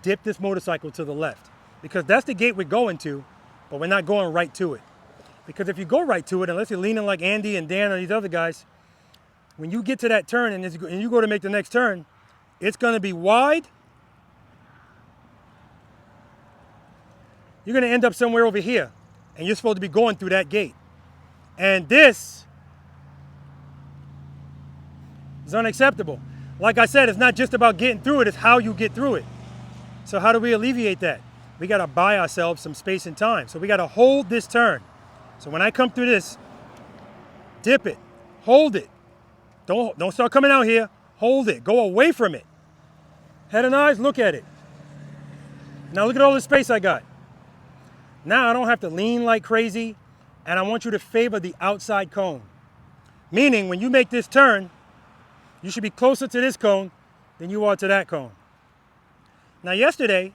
dip this motorcycle to the left. Because that's the gate we're going to, but we're not going right to it. Because if you go right to it, unless you're leaning like Andy and Dan or these other guys, when you get to that turn and you go to make the next turn, it's going to be wide. You're going to end up somewhere over here, and you're supposed to be going through that gate. And this is unacceptable. Like I said, it's not just about getting through it, it's how you get through it. So how do we alleviate that? We got to buy ourselves some space and time. So we got to hold this turn. So when I come through this, dip it, hold it. Don't start coming out here. Hold it. Go away from it. Head and eyes, look at it. Now look at all the space I got. Now I don't have to lean like crazy, and I want you to favor the outside cone. Meaning when you make this turn, you should be closer to this cone than you are to that cone. Now yesterday,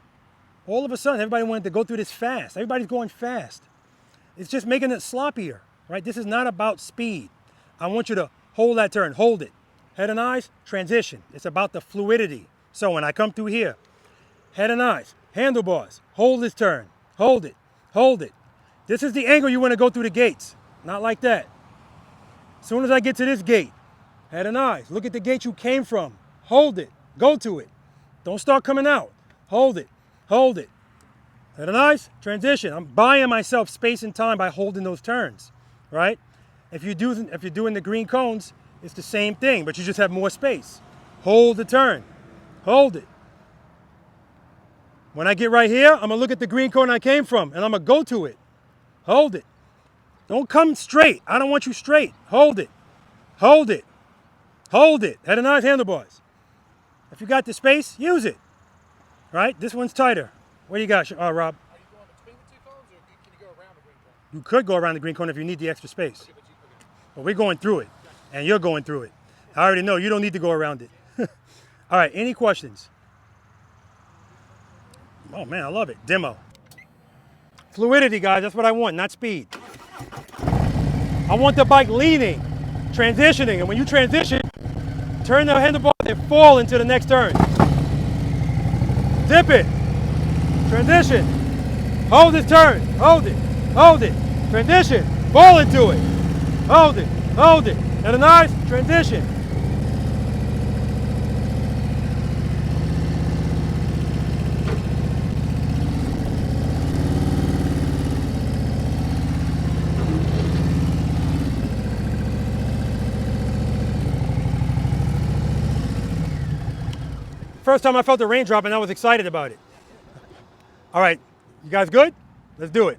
all of a sudden, everybody wanted to go through this fast. Everybody's going fast. It's just making it sloppier, right? This is not about speed. I want you to hold that turn, hold it. Head and eyes, transition. It's about the fluidity. So when I come through here, head and eyes, handlebars, hold this turn, hold it, hold it. This is the angle you want to go through the gates, not like that. As soon as I get to this gate, head and eyes, look at the gate you came from, hold it, go to it. Don't start coming out, hold it, hold it. Head and eyes, transition. I'm buying myself space and time by holding those turns, right? If you're doing the green cones, it's the same thing, but you just have more space. Hold the turn, hold it. When I get right here, I'm gonna look at the green cone I came from and I'm gonna go to it. Hold it. Don't come straight. I don't want you straight. Hold it, hold it, hold it. Head and eyes, handlebars. If you got the space, use it, right? This one's tighter. What do you got, Rob? Are you going between the 2 cones, or can you go around the green cone? You could go around the green cone if you need the extra space. Okay, But we're going through it, and you're going through it. I already know you don't need to go around it. All right, any questions? Oh man, I love it. Demo. Fluidity, guys, that's what I want, not speed. I want the bike leaning, transitioning, and when you transition, turn the handlebar and fall into the next turn. Dip it, transition, hold this turn, hold it, transition, fall into it, hold it, and a nice transition. First time I felt the raindrop and I was excited about it. All right, you guys good? Let's do it.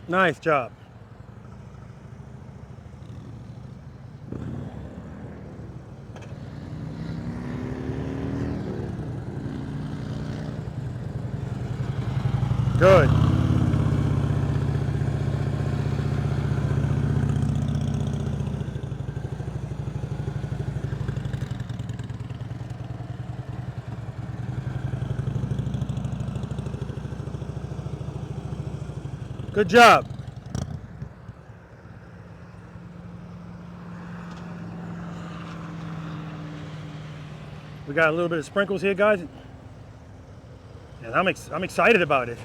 Nice job. Good. Good job. We got a little bit of sprinkles here, guys. And I'm excited about it.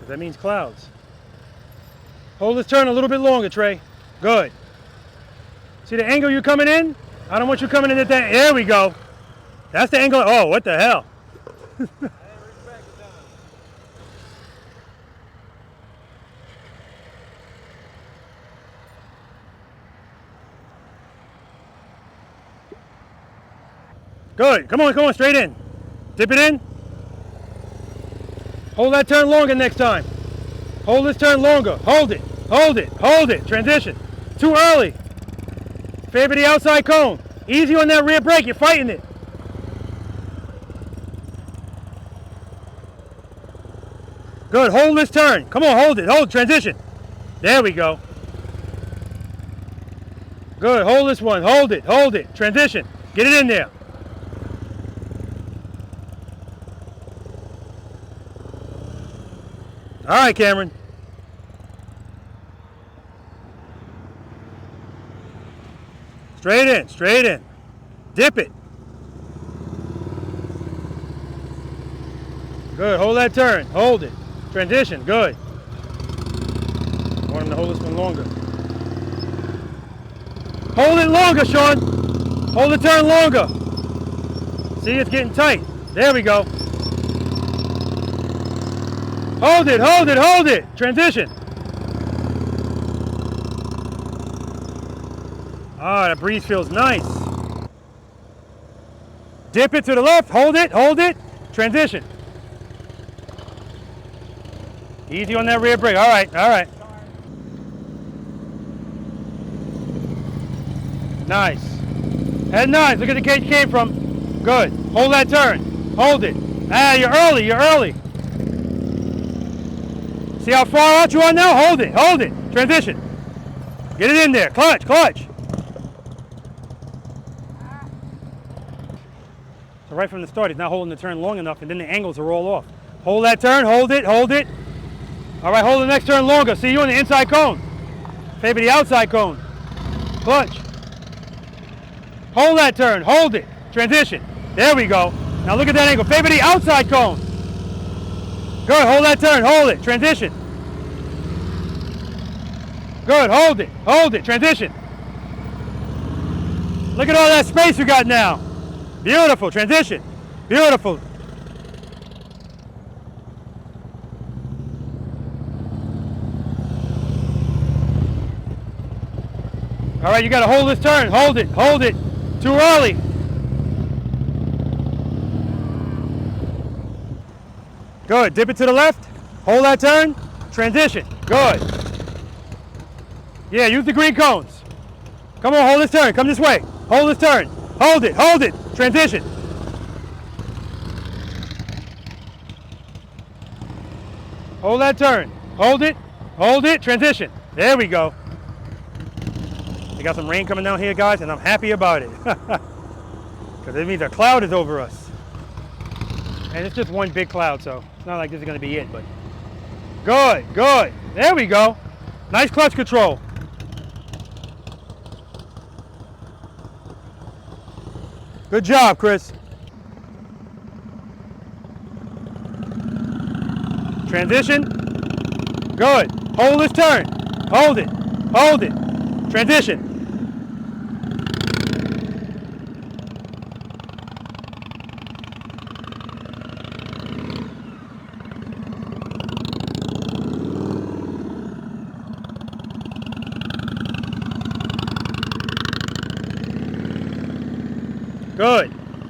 That means clouds. Hold this turn a little bit longer, Trey. Good. See the angle you're coming in? I don't want you coming in at that. There we go. That's the angle. Oh, what the hell? Good. Come on, straight in. Dip it in. Hold that turn longer next time. Hold this turn longer. Hold it. Transition. Too early. Favor the outside cone. Easy on that rear brake. You're fighting it. Good. Hold this turn. Come on, hold it. Hold. Transition. There we go. Good. Hold this one. Hold it. Transition. Get it in there. All right, Cameron. Straight in. Dip it. Good, hold that turn, hold it. Transition, good. Want him to hold this one longer. Hold it longer, Sean. Hold the turn longer. See, it's getting tight. There we go. Hold it. Transition. Ah, the breeze feels nice. Dip it to the left. Hold it. Transition. Easy on that rear brake. All right. Nice. Head nice. Look at the gate you came from. Good. Hold that turn. Hold it. Ah, you're early. See how far out you are now? Hold it. Transition. Get it in there. Clutch. So right from the start, he's not holding the turn long enough, and then the angles are all off. Hold that turn. Hold it. All right, hold the next turn longer. See you on the inside cone. Favor the outside cone. Clutch. Hold that turn. Hold it. Transition. There we go. Now look at that angle. Favor the outside cone. Good. Hold that turn. Hold it. Transition. Good. Hold it. Transition. Look at all that space we got now. Beautiful. Transition. Beautiful. All right, you got to hold this turn. Hold it. Too early. Good. Dip it to the left. Hold that turn. Transition. Good. Yeah, use the green cones. Come on, hold this turn. Come this way. Hold this turn. Hold it. Transition. Hold that turn. Hold it. Transition. There we go. We got some rain coming down here, guys, and I'm happy about it. Because it means a cloud is over us. And it's just one big cloud, so it's not like this is going to be it, but good. There we go. Nice clutch control. Good job, Chris. Transition. Good. Hold this turn. Hold it. Transition.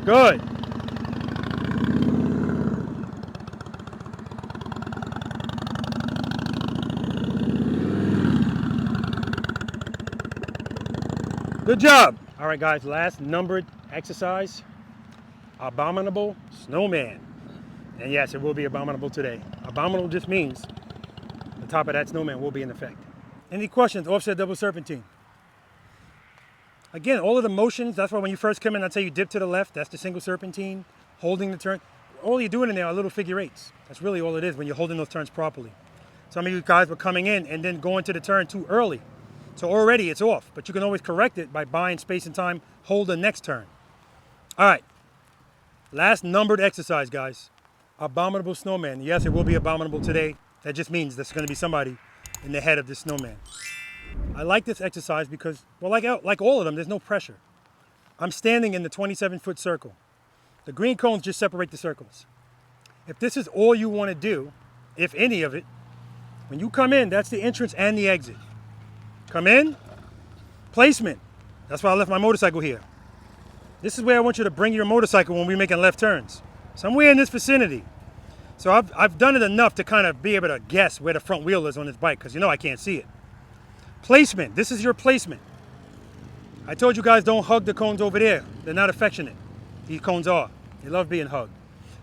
Good. Good job. All right, guys, last numbered exercise. Abominable Snowman. And yes, it will be abominable today. Abominable just means the top of that snowman will be in effect. Any questions? Offset double serpentine. Again, all of the motions, that's why when you first come in, I'd say you dip to the left. That's the single serpentine, holding the turn. All you're doing in there are little figure eights. That's really all it is when you're holding those turns properly. Some of you guys were coming in and then going to the turn too early. So already it's off, but you can always correct it by buying space and time, hold the next turn. All right. Last numbered exercise, guys. Abominable snowman. Yes, it will be abominable today. That just means there's going to be somebody in the head of this snowman. I like this exercise because, well, like all of them, there's no pressure. I'm standing in the 27-foot circle. The green cones just separate the circles. If this is all you want to do, if any of it, when you come in, that's the entrance and the exit. Come in, placement. That's why I left my motorcycle here. This is where I want you to bring your motorcycle when we're making left turns. Somewhere in this vicinity. So I've done it enough to kind of be able to guess where the front wheel is on this bike, because you know I can't see it. Placement, this is your placement. I told you guys don't hug the cones over there. They're not affectionate. These cones are. They love being hugged.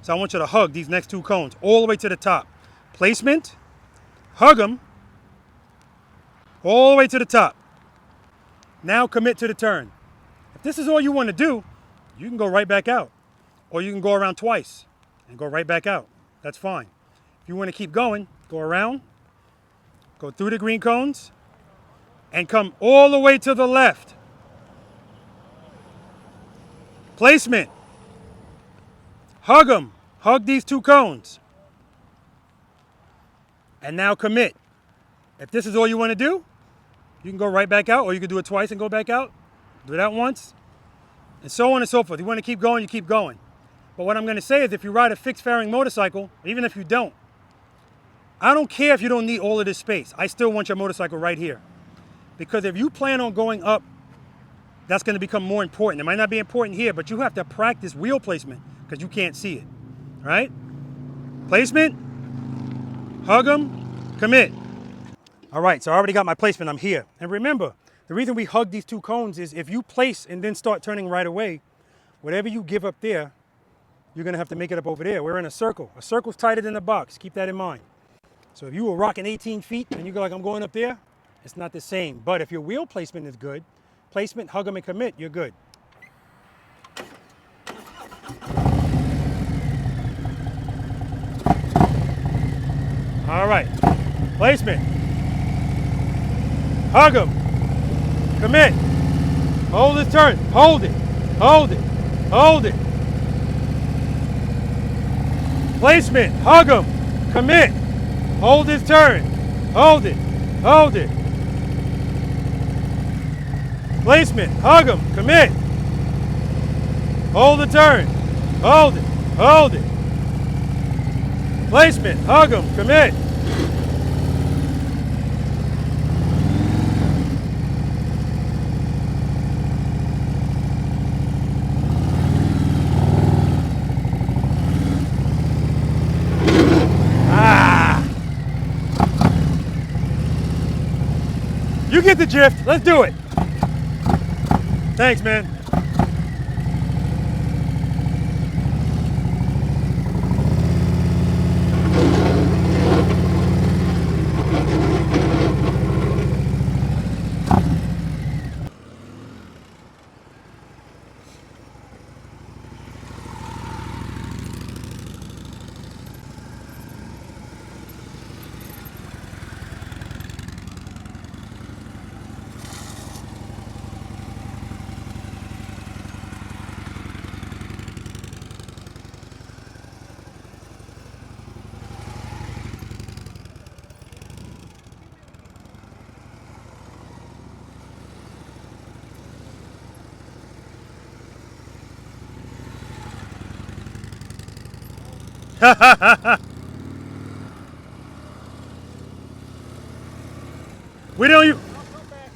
So I want you to hug these next two cones all the way to the top. Placement, hug them, all the way to the top. Now commit to the turn. If this is all you want to do, you can go right back out. Or you can go around twice and go right back out. That's fine. If you want to keep going, go around, go through the green cones, and come all the way to the left. Placement. Hug them. Hug these two cones. And now commit. If this is all you want to do, you can go right back out, or you can do it twice and go back out. Do that once. And so on and so forth. You want to keep going, you keep going. But what I'm going to say is if you ride a fixed fairing motorcycle, even if you don't, I don't care if you don't need all of this space. I still want your motorcycle right here. Because if you plan on going up, that's going to become more important. It might not be important here, but you have to practice wheel placement because you can't see it. Right? Placement, hug them, commit. All right, so I already got my placement. I'm here. And remember, the reason we hug these two cones is if you place and then start turning right away, whatever you give up there, you're going to have to make it up over there. We're in a circle. A circle's tighter than a box. Keep that in mind. So if you were rocking 18 feet and you go like, I'm going up there, it's not the same. But if your wheel placement is good, placement, hug them, and commit, you're good. All right. Placement. Hug them. Commit. Hold the turn. Hold it. Hold it. Hold it. Placement. Hug them. Commit. Hold this turn. Hold it. Hold it. Placement. Hug them. Commit. Hold the turn. Hold it. Hold it. Placement. Hug them. Commit. You get the drift. Let's do it. Thanks, man.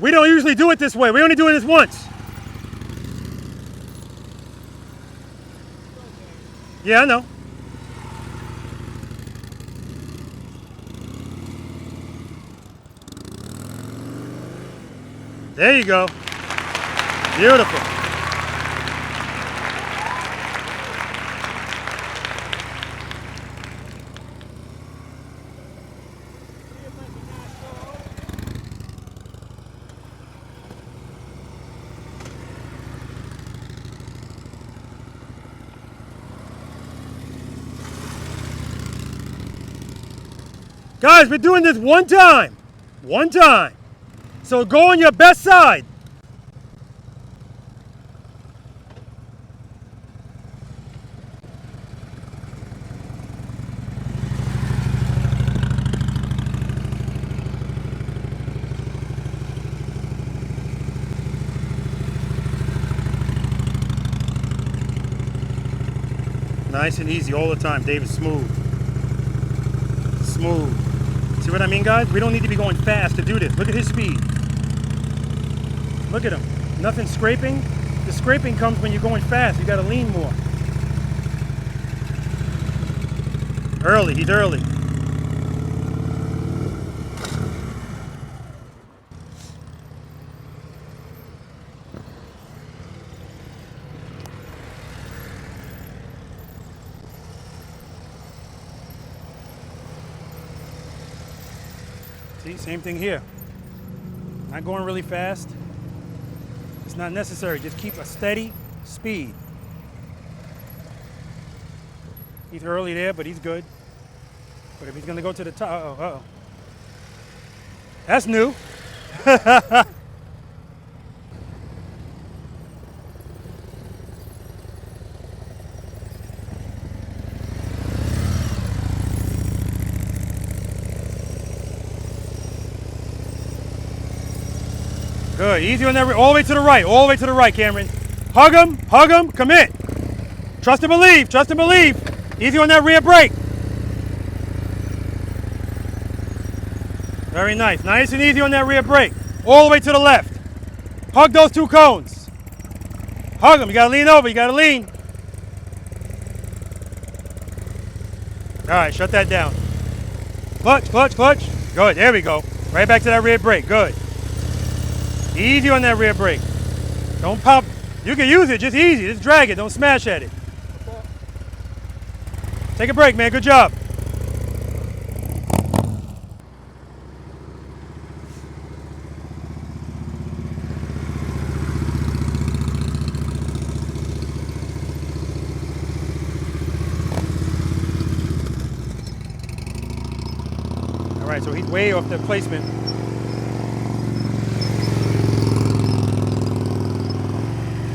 We don't usually do it this way. We only do it this once. Yeah, I know. There you go. Beautiful. Guys, we're doing this one time. One time. So go on your best side. Nice and easy all the time. Dave is smooth. Smooth. See what I mean, guys? We don't need to be going fast to do this. Look at his speed. Look at him. Nothing scraping. The scraping comes when you're going fast. You got to lean more. Early. He's early. See, same thing here. Not going really fast. It's not necessary. Just keep a steady speed. He's early there, but he's good. But if he's going to go to the top, uh-oh. That's new. Good, easy on that, all the way to the right, Cameron. Hug him, commit. Trust and believe. Easy on that rear brake. Very nice, nice and easy on that rear brake. All the way to the left. Hug those two cones. Hug them, you gotta lean over, you gotta lean. All right, shut that down. Clutch. Good, there we go. Right back to that rear brake, good. Easy on that rear brake. Don't pop. You can use it, just easy. Just drag it, don't smash at it. Take a break, man, good job. All right, so he's way off the placement.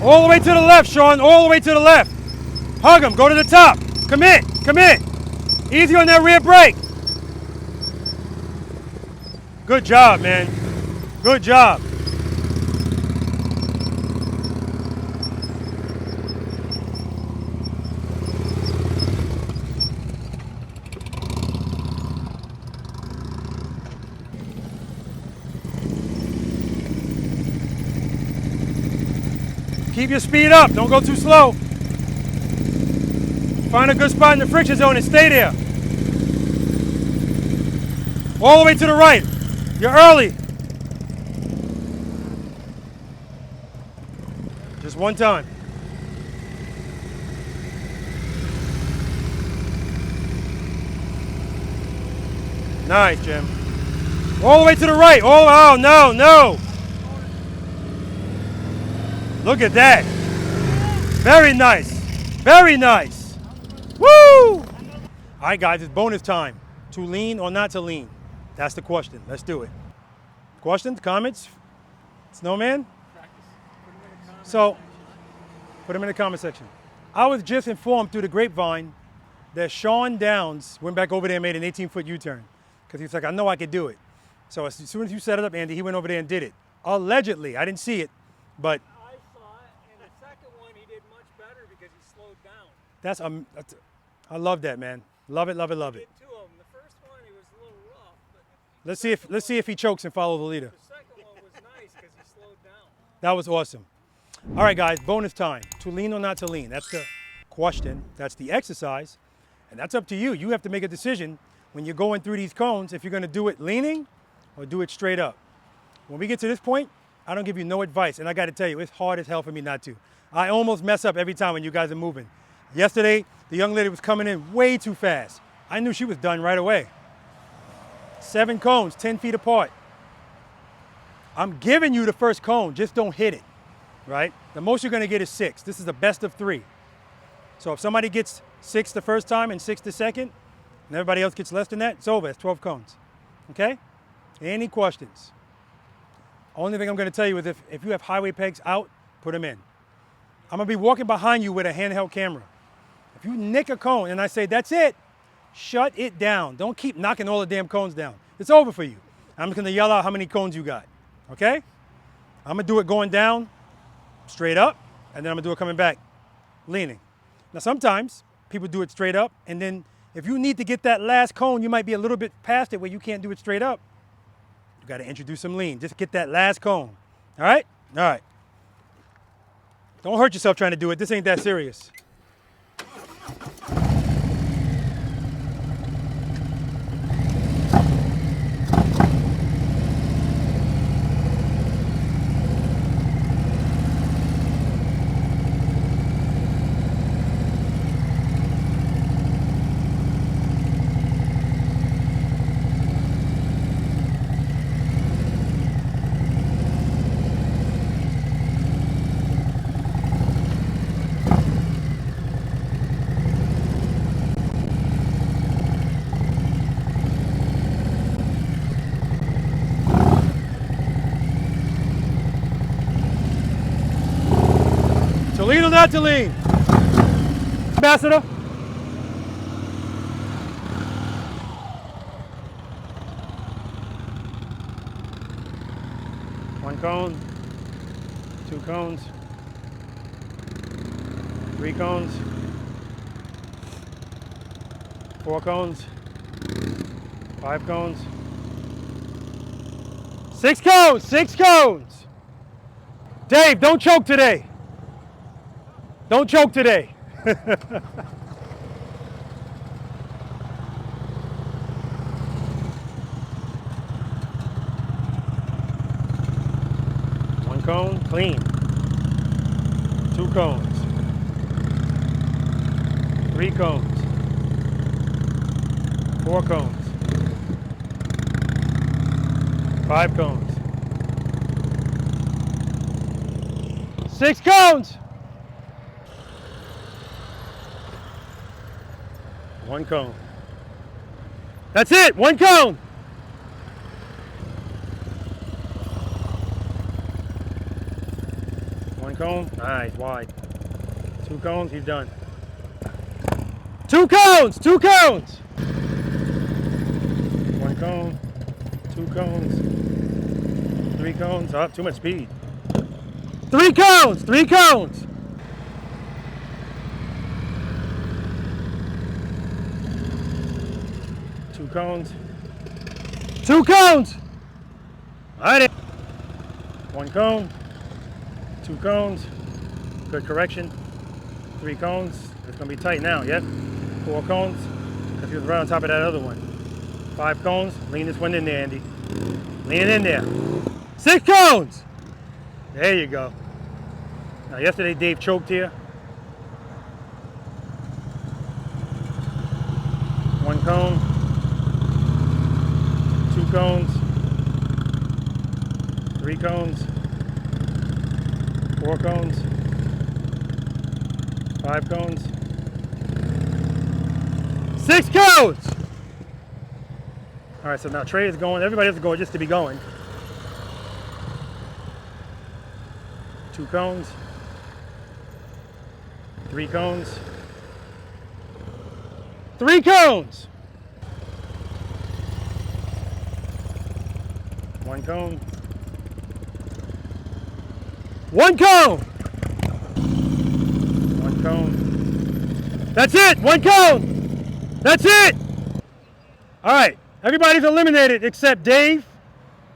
All the way to the left, Sean, all the way to the left. Hug him, go to the top. Commit. Easy on that rear brake. Good job, man. Good job. Keep your speed up, don't go too slow. Find a good spot in the friction zone and stay there. All the way to the right. You're early. Just one time. Nice, Jim. All the way to the right. Oh, no. Look at that. Very nice. Woo! All right, guys, it's bonus time. To lean or not to lean? That's the question. Let's do it. Questions, comments? Snowman? So, put them in the comment section. I was just informed through the grapevine that Sean Downs went back over there and made an 18-foot U-turn. Because he was like, I know I could do it. So as soon as you set it up, Andy, he went over there and did it. Allegedly. I didn't see it, but I love that, man. Love it. Two of them. The first one, it was a little rough, but Let's see if he chokes and follows the leader. the second one was nice because he slowed down. That was awesome. All right, guys, bonus time. To lean or not to lean? That's the question. That's the exercise. And that's up to you. You have to make a decision when you're going through these cones if you're going to do it leaning or do it straight up. When we get to this point, I don't give you no advice. And I got to tell you, it's hard as hell for me not to. I almost mess up every time when you guys are moving. Yesterday, the young lady was coming in way too fast. I knew she was done right away. 7 cones, 10 feet apart. I'm giving you the first cone, just don't hit it, right? The most you're gonna get is 6. This is the best of 3. So if somebody gets 6 the first time and 6 the second, and everybody else gets less than that, it's over, it's 12 cones, okay? Any questions? Only thing I'm gonna tell you is if you have highway pegs out, put them in. I'm gonna be walking behind you with a handheld camera. If you nick a cone and I say, that's it, shut it down. Don't keep knocking all the damn cones down. It's over for you. I'm just gonna yell out how many cones you got, okay? I'm gonna do it going down, straight up, and then I'm gonna do it coming back, leaning. Now sometimes people do it straight up. And then if you need to get that last cone, you might be a little bit past it where you can't do it straight up. You got to introduce some lean. Just get that last cone. All right? All right. Don't hurt yourself trying to do it. This ain't that serious. To lean or not to lean? Ambassador? One cone, 2 cones, 3 cones, 4 cones, 5 cones, 6 cones, 6 cones. Dave, don't choke today. Don't choke today. One cone, clean. 2 cones. 3 cones. 4 cones. 5 cones. 6 cones. 1 cone. That's it, 1 cone. One cone, nice, wide. 2 cones, he's done. 2 cones, 2 cones. 1 cone, 2 cones, 3 cones, oh, too much speed. 3 cones, 3 cones. 2 cones. 2 cones! All right. 1 cone. 2 cones. Good correction. 3 cones. It's going to be tight now, yep. 4 cones. If you was right on top of that other one. 5 cones. Lean this one in there, Andy. Lean it in there. 6 cones! There you go. Now, yesterday Dave choked here. 1 cone. 2 cones, 3 cones, 4 cones, 5 cones, 6 cones! All right, so now Trey is going. Everybody has to go just to be going. 2 cones, 3 cones, 3 cones! 1 cone. 1 cone! 1 cone. That's it! 1 cone! That's it! All right, everybody's eliminated except Dave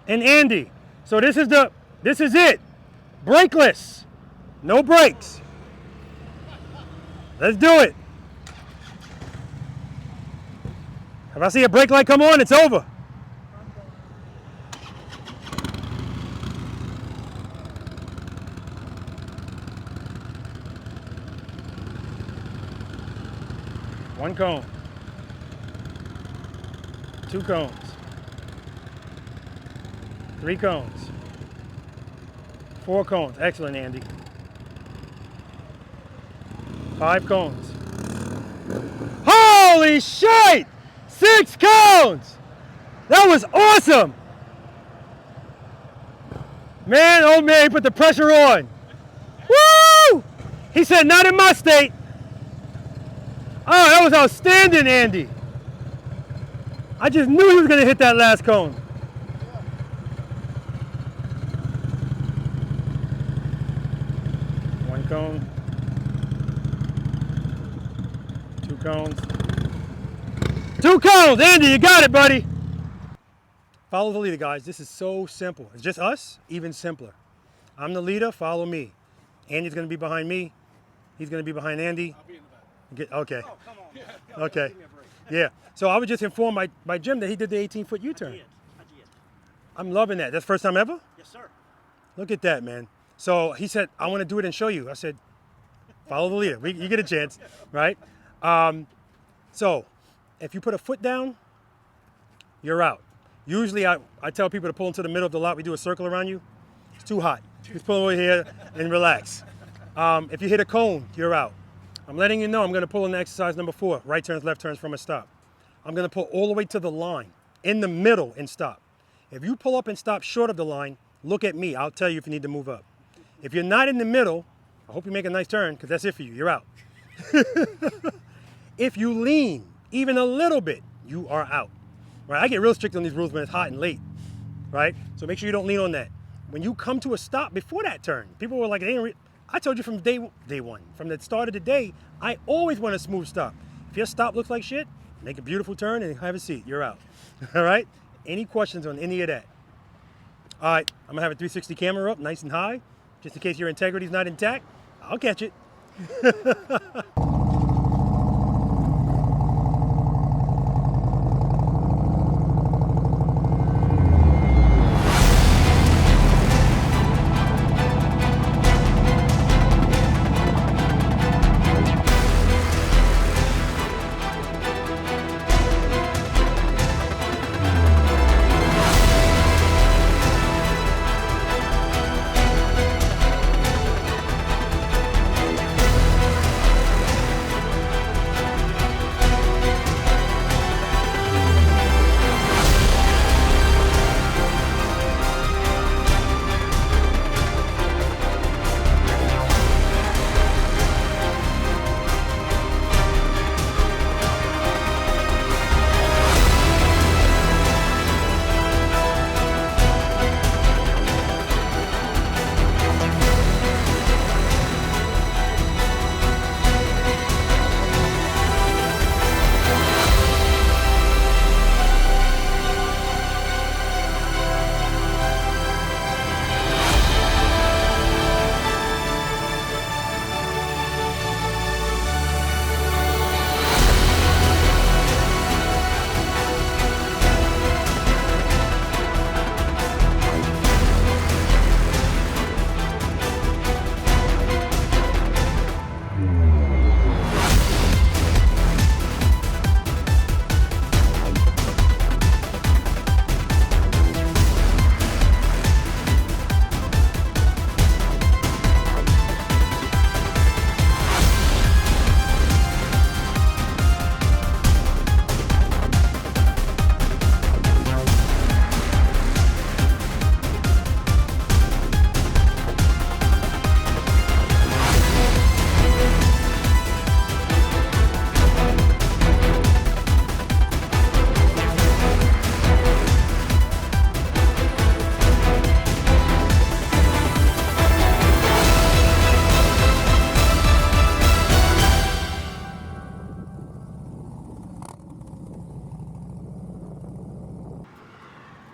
and Andy. So this is it. Brakeless. No brakes. Let's do it. If I see a brake light come on, it's over. One cone, 2 cones, 3 cones, 4 cones. Excellent, Andy. 5 cones. Holy shit! 6 cones! That was awesome! Man, oh man, he put the pressure on. Woo! He said, not in my state. Oh, that was outstanding, Andy. I just knew he was going to hit that last cone. One cone. cones. 2 cones. Andy, you got it, buddy. Follow the leader, guys. This is so simple. It's just us, even simpler. I'm the leader, follow me. Andy's gonna be behind me. He's gonna be behind Andy. I'll be in the back. Okay. Oh, come on. Okay. Yeah. So I was just informed by Jim that he did the 18-foot U-turn. I did. I'm loving that. That's the first time ever? Yes, sir. Look at that, man. So he said, I want to do it and show you. I said, follow the leader. You get a chance, right? So if you put a foot down, you're out. Usually I tell people to pull into the middle of the lot. We do a circle around you. It's too hot. Just pull over here and relax. If you hit a cone, you're out. I'm letting you know I'm going to pull in exercise number 4, right turns, left turns from a stop. I'm going to pull all the way to the line, in the middle and stop. If you pull up and stop short of the line, look at me. I'll tell you if you need to move up. If you're not in the middle, I hope you make a nice turn because that's it for you. You're out. If you lean even a little bit, you are out. Right? I get real strict on these rules when it's hot and late. Right? So make sure you don't lean on that. When you come to a stop before that turn, people were like, I told you from day one, from the start of the day, I always want a smooth stop. If your stop looks like shit, make a beautiful turn and have a seat. You're out. All right? Any questions on any of that? All right, I'm gonna have a 360 camera up nice and high, just in case your integrity's not intact. I'll catch it.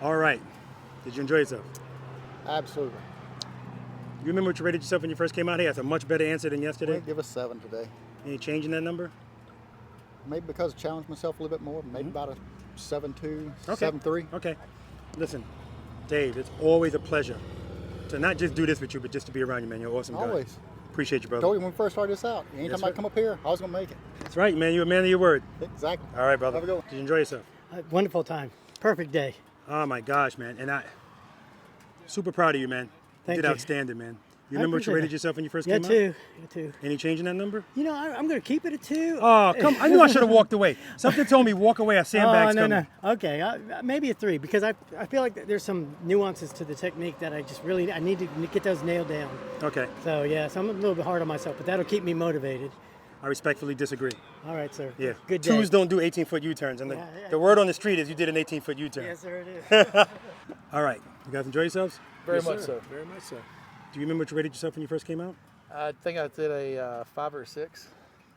All right. Did you enjoy yourself? Absolutely. You remember what you rated yourself when you first came out here? That's a much better answer than yesterday. I'd give us 7 today. Any change in that number? Maybe because I challenged myself a little bit more. Maybe about a 7.2, Okay. 7.3. Okay. Listen, Dave, it's always a pleasure to not just do this with you, but just to be around you, man. You're an awesome guy. Always. Appreciate you, brother. Told you when we first started this out. Anytime That's I right. come up here, I was going to make it. That's right, man. You're a man of your word. Exactly. All right, brother. Have a good one. Did you enjoy yourself? Wonderful time. Perfect day. Oh, my gosh, man. And super proud of you, man. Thank you did you. outstanding, man. You I remember what you appreciate rated it. yourself when you first Yeah, came out? Yeah, too. Any change in that number? You know, I'm going to keep it at 2. Oh, come! I knew I should have walked away. Something told me walk away. A sandbag's coming. No. Okay, maybe a 3 because I feel like there's some nuances to the technique that I need to get those nailed down. Okay. So yeah, so I'm a little bit hard on myself, but that'll keep me motivated. I respectfully disagree. All right, sir. Yeah. Good day. 2s don't do 18-foot U-turns, and the word on the street is you did an 18-foot U-turn. Yes, sir, it is. All right. You guys enjoy yourselves? Very much so. Very much so. Do you remember what you rated yourself when you first came out? I think I did a 5 or 6.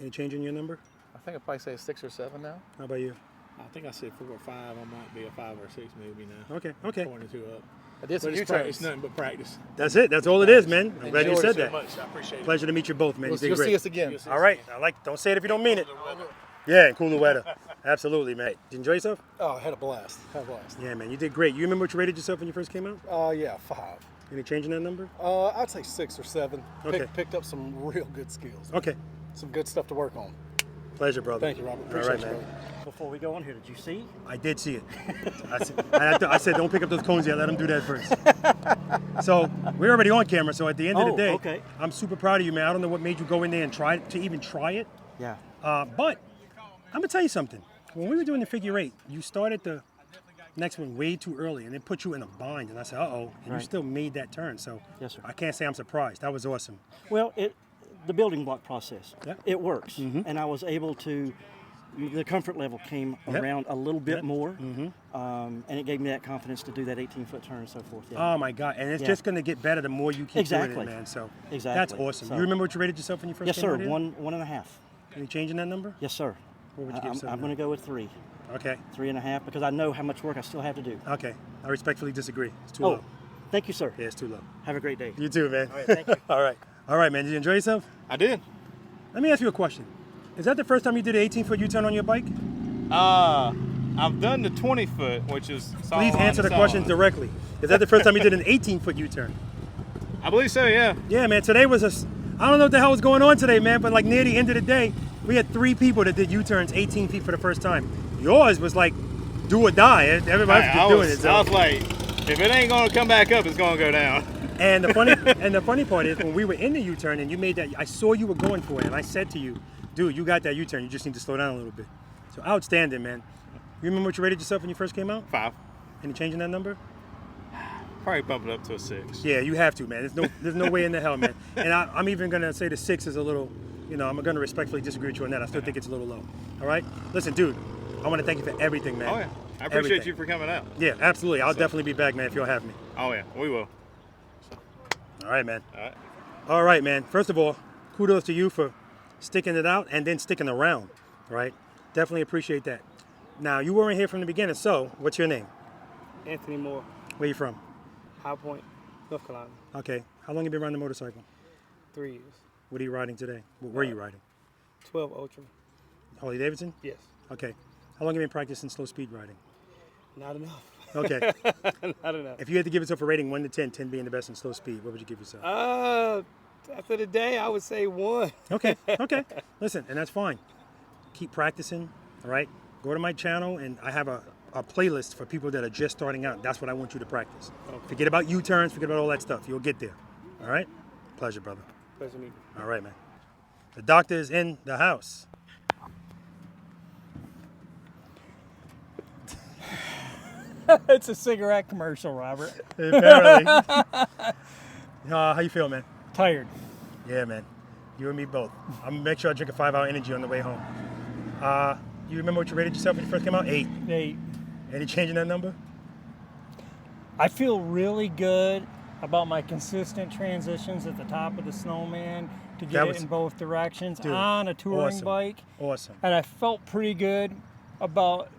Any change in your number? think I'd probably say 6 or 7 now. How about you? I think I said 4 or 5. I might be a 5 or 6 maybe now. Okay, okay. 22 up. I did some But it's nothing but practice. That's it. That's all it is, man. I'm glad you said that. Much. I appreciate it. Pleasure to meet you both, man. You'll You did great. see us again. All right. Don't say it if you don't mean it. Yeah, and cooler weather. Absolutely, man. Did you enjoy yourself? Oh, I had a blast. Yeah, man. You did great. You remember what you rated yourself when you first came out? Yeah, 5. Any change in that number? I'd say 6 or 7. Okay. Picked up some real good skills. Okay. Some good stuff to work on. Pleasure, brother. Thank you, Robert. Appreciate all right, you, man. brother. Before we go on here, did you see? I did see it. I said, don't pick up those cones yet. Let them do that first. So we're already on camera. So at the end of the day, okay. I'm super proud of you, man. I don't know what made you go in there and try to even try it. Yeah. But I'm gonna tell you something. When we were doing the figure 8, you started the next one way too early, and it put you in a bind. And I said, uh-oh, and you still made that turn. So yes, sir. I can't say I'm surprised. That was awesome. Well, the building block process, yeah. It works, and I was able to. The comfort level came around a little bit more, and it gave me that confidence to do that 18-foot turn and so forth. Yeah. Oh my God! And it's just going to get better the more you keep doing it, man. So that's awesome. So, you remember what you rated yourself when you first yes, came sir. out here? 1.5. Any change in that number? Yes, sir. What would you give yourself? I'm going to go with 3. Okay. 3.5 because I know how much work I still have to do. Okay. I respectfully disagree. It's too low. Thank you, sir. Yeah, it's too low. Have a great day. You too, man. All right, thank you. All right. All right, man. Did you enjoy yourself? I did. Let me ask you a question. Is that the first time you did an 18-foot U-turn on your bike? I've done the 20-foot, which is... Please answer the question directly. Is that the first time you did an 18-foot U-turn? I believe so, yeah. Yeah, man. Today was I don't know what the hell was going on today, man, but like near the end of the day, we had 3 people that did U-turns 18 feet for the first time. Yours was like do or die. Everybody's just doing it. So. I was like, if it ain't going to come back up, it's going to go down. And the funny part is when we were in the U-turn and you made that, I saw you were going for it, and I said to you, dude, you got that U-turn. You just need to slow down a little bit. So outstanding, man. You remember what you rated yourself when you first came out? 5. Any change in that number? Probably bump it up to a 6. Yeah, you have to, man. There's no way in the hell, man. And I'm even gonna say the 6 is a little, I'm gonna respectfully disagree with you on that. I still think it's a little low. All right. Listen, dude, I want to thank you for everything, man. Oh yeah, I appreciate you for coming out. Yeah, absolutely. I'll definitely be back, man, if you'll have me. Oh yeah, we will. All right, man. All right. All right, man. First of all, kudos to you for sticking it out and then sticking around, right? Definitely appreciate that. Now, you weren't here from the beginning, so what's your name? Anthony Moore. Where you from? High Point, North Carolina. Okay. How long have you been riding the motorcycle? 3 years. What are you riding today? What were you riding? 12 Ultra. Harley Davidson? Yes. Okay. How long have you been practicing slow speed riding? Not enough. Okay. Not enough. If you had to give yourself a rating 1 to 10, 10 being the best in slow speed, what would you give yourself? After the day, I would say 1. Okay. Okay. Listen, and that's fine. Keep practicing, all right? Go to my channel, and I have a playlist for people that are just starting out. That's what I want you to practice. Okay. Forget about U-turns, forget about all that stuff. You'll get there, all right? Pleasure, brother. Pleasure meeting you. All right, man. The doctor is in the house. It's a cigarette commercial, Robert. Apparently. How you feel, man? Tired. Yeah, man. You and me both. I'm gonna make sure I drink a 5-hour energy on the way home. You remember what you rated yourself when you first came out? 8. 8. Any change in that number? I feel really good about my consistent transitions at the top of the Snowman to get it in both directions on a touring bike. Awesome. And I felt pretty good about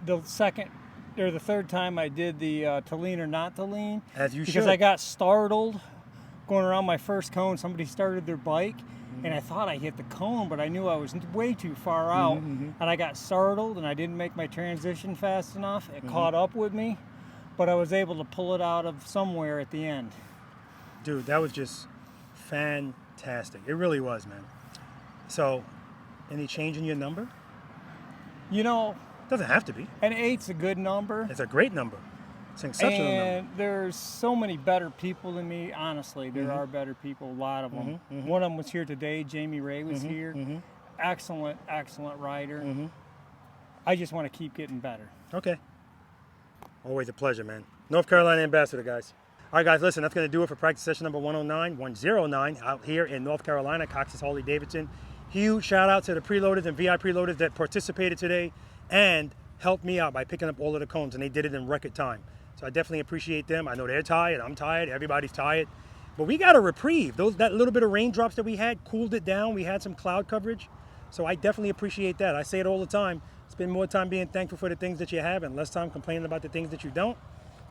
the third time I did the to lean or not to lean. As you should. Because I got startled going around my first cone. Somebody started their bike, and I thought I hit the cone, but I knew I was way too far out, and I got startled, and I didn't make my transition fast enough. It caught up with me, but I was able to pull it out of somewhere at the end. Dude, that was just fantastic. It really was, man. So, any change in your number? Doesn't have to be. An 8's a good number. It's a great number. It's an exceptional number. And there's so many better people than me. Honestly, there are better people, a lot of them. One of them was here today. Jamie Ray was here. Excellent, excellent rider. I just want to keep getting better. Okay. Always a pleasure, man. North Carolina ambassador, guys. All right, guys, listen, that's going to do it for practice session number 109 out here in North Carolina, Cox's Harley Davidson. Huge shout out to the preloaders and V.I.Preloaders that participated today and helped me out by picking up all of the cones, and they did it in record time. So I definitely appreciate them. I know they're tired, I'm tired, everybody's tired. But we got a reprieve. That little bit of raindrops that we had cooled it down. We had some cloud coverage. So I definitely appreciate that. I say it all the time. Spend more time being thankful for the things that you have and less time complaining about the things that you don't.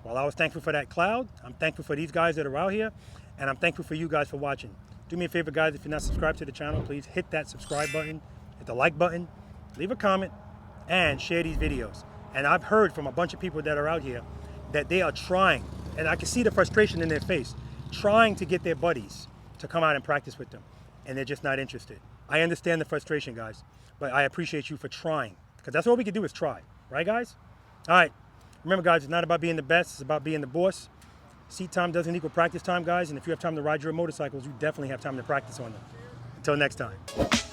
While I was thankful for that cloud, I'm thankful for these guys that are out here, and I'm thankful for you guys for watching. Do me a favor, guys, if you're not subscribed to the channel, please hit that subscribe button, hit the like button, leave a comment, and share these videos. And I've heard from a bunch of people that are out here that they are trying, and I can see the frustration in their face, trying to get their buddies to come out and practice with them, and they're just not interested. I understand the frustration, guys, but I appreciate you for trying, because that's all we can do is try, right, guys? All right, remember, guys, it's not about being the best, it's about being the boss. Seat time doesn't equal practice time, guys, and if you have time to ride your motorcycles, you definitely have time to practice on them. Until next time.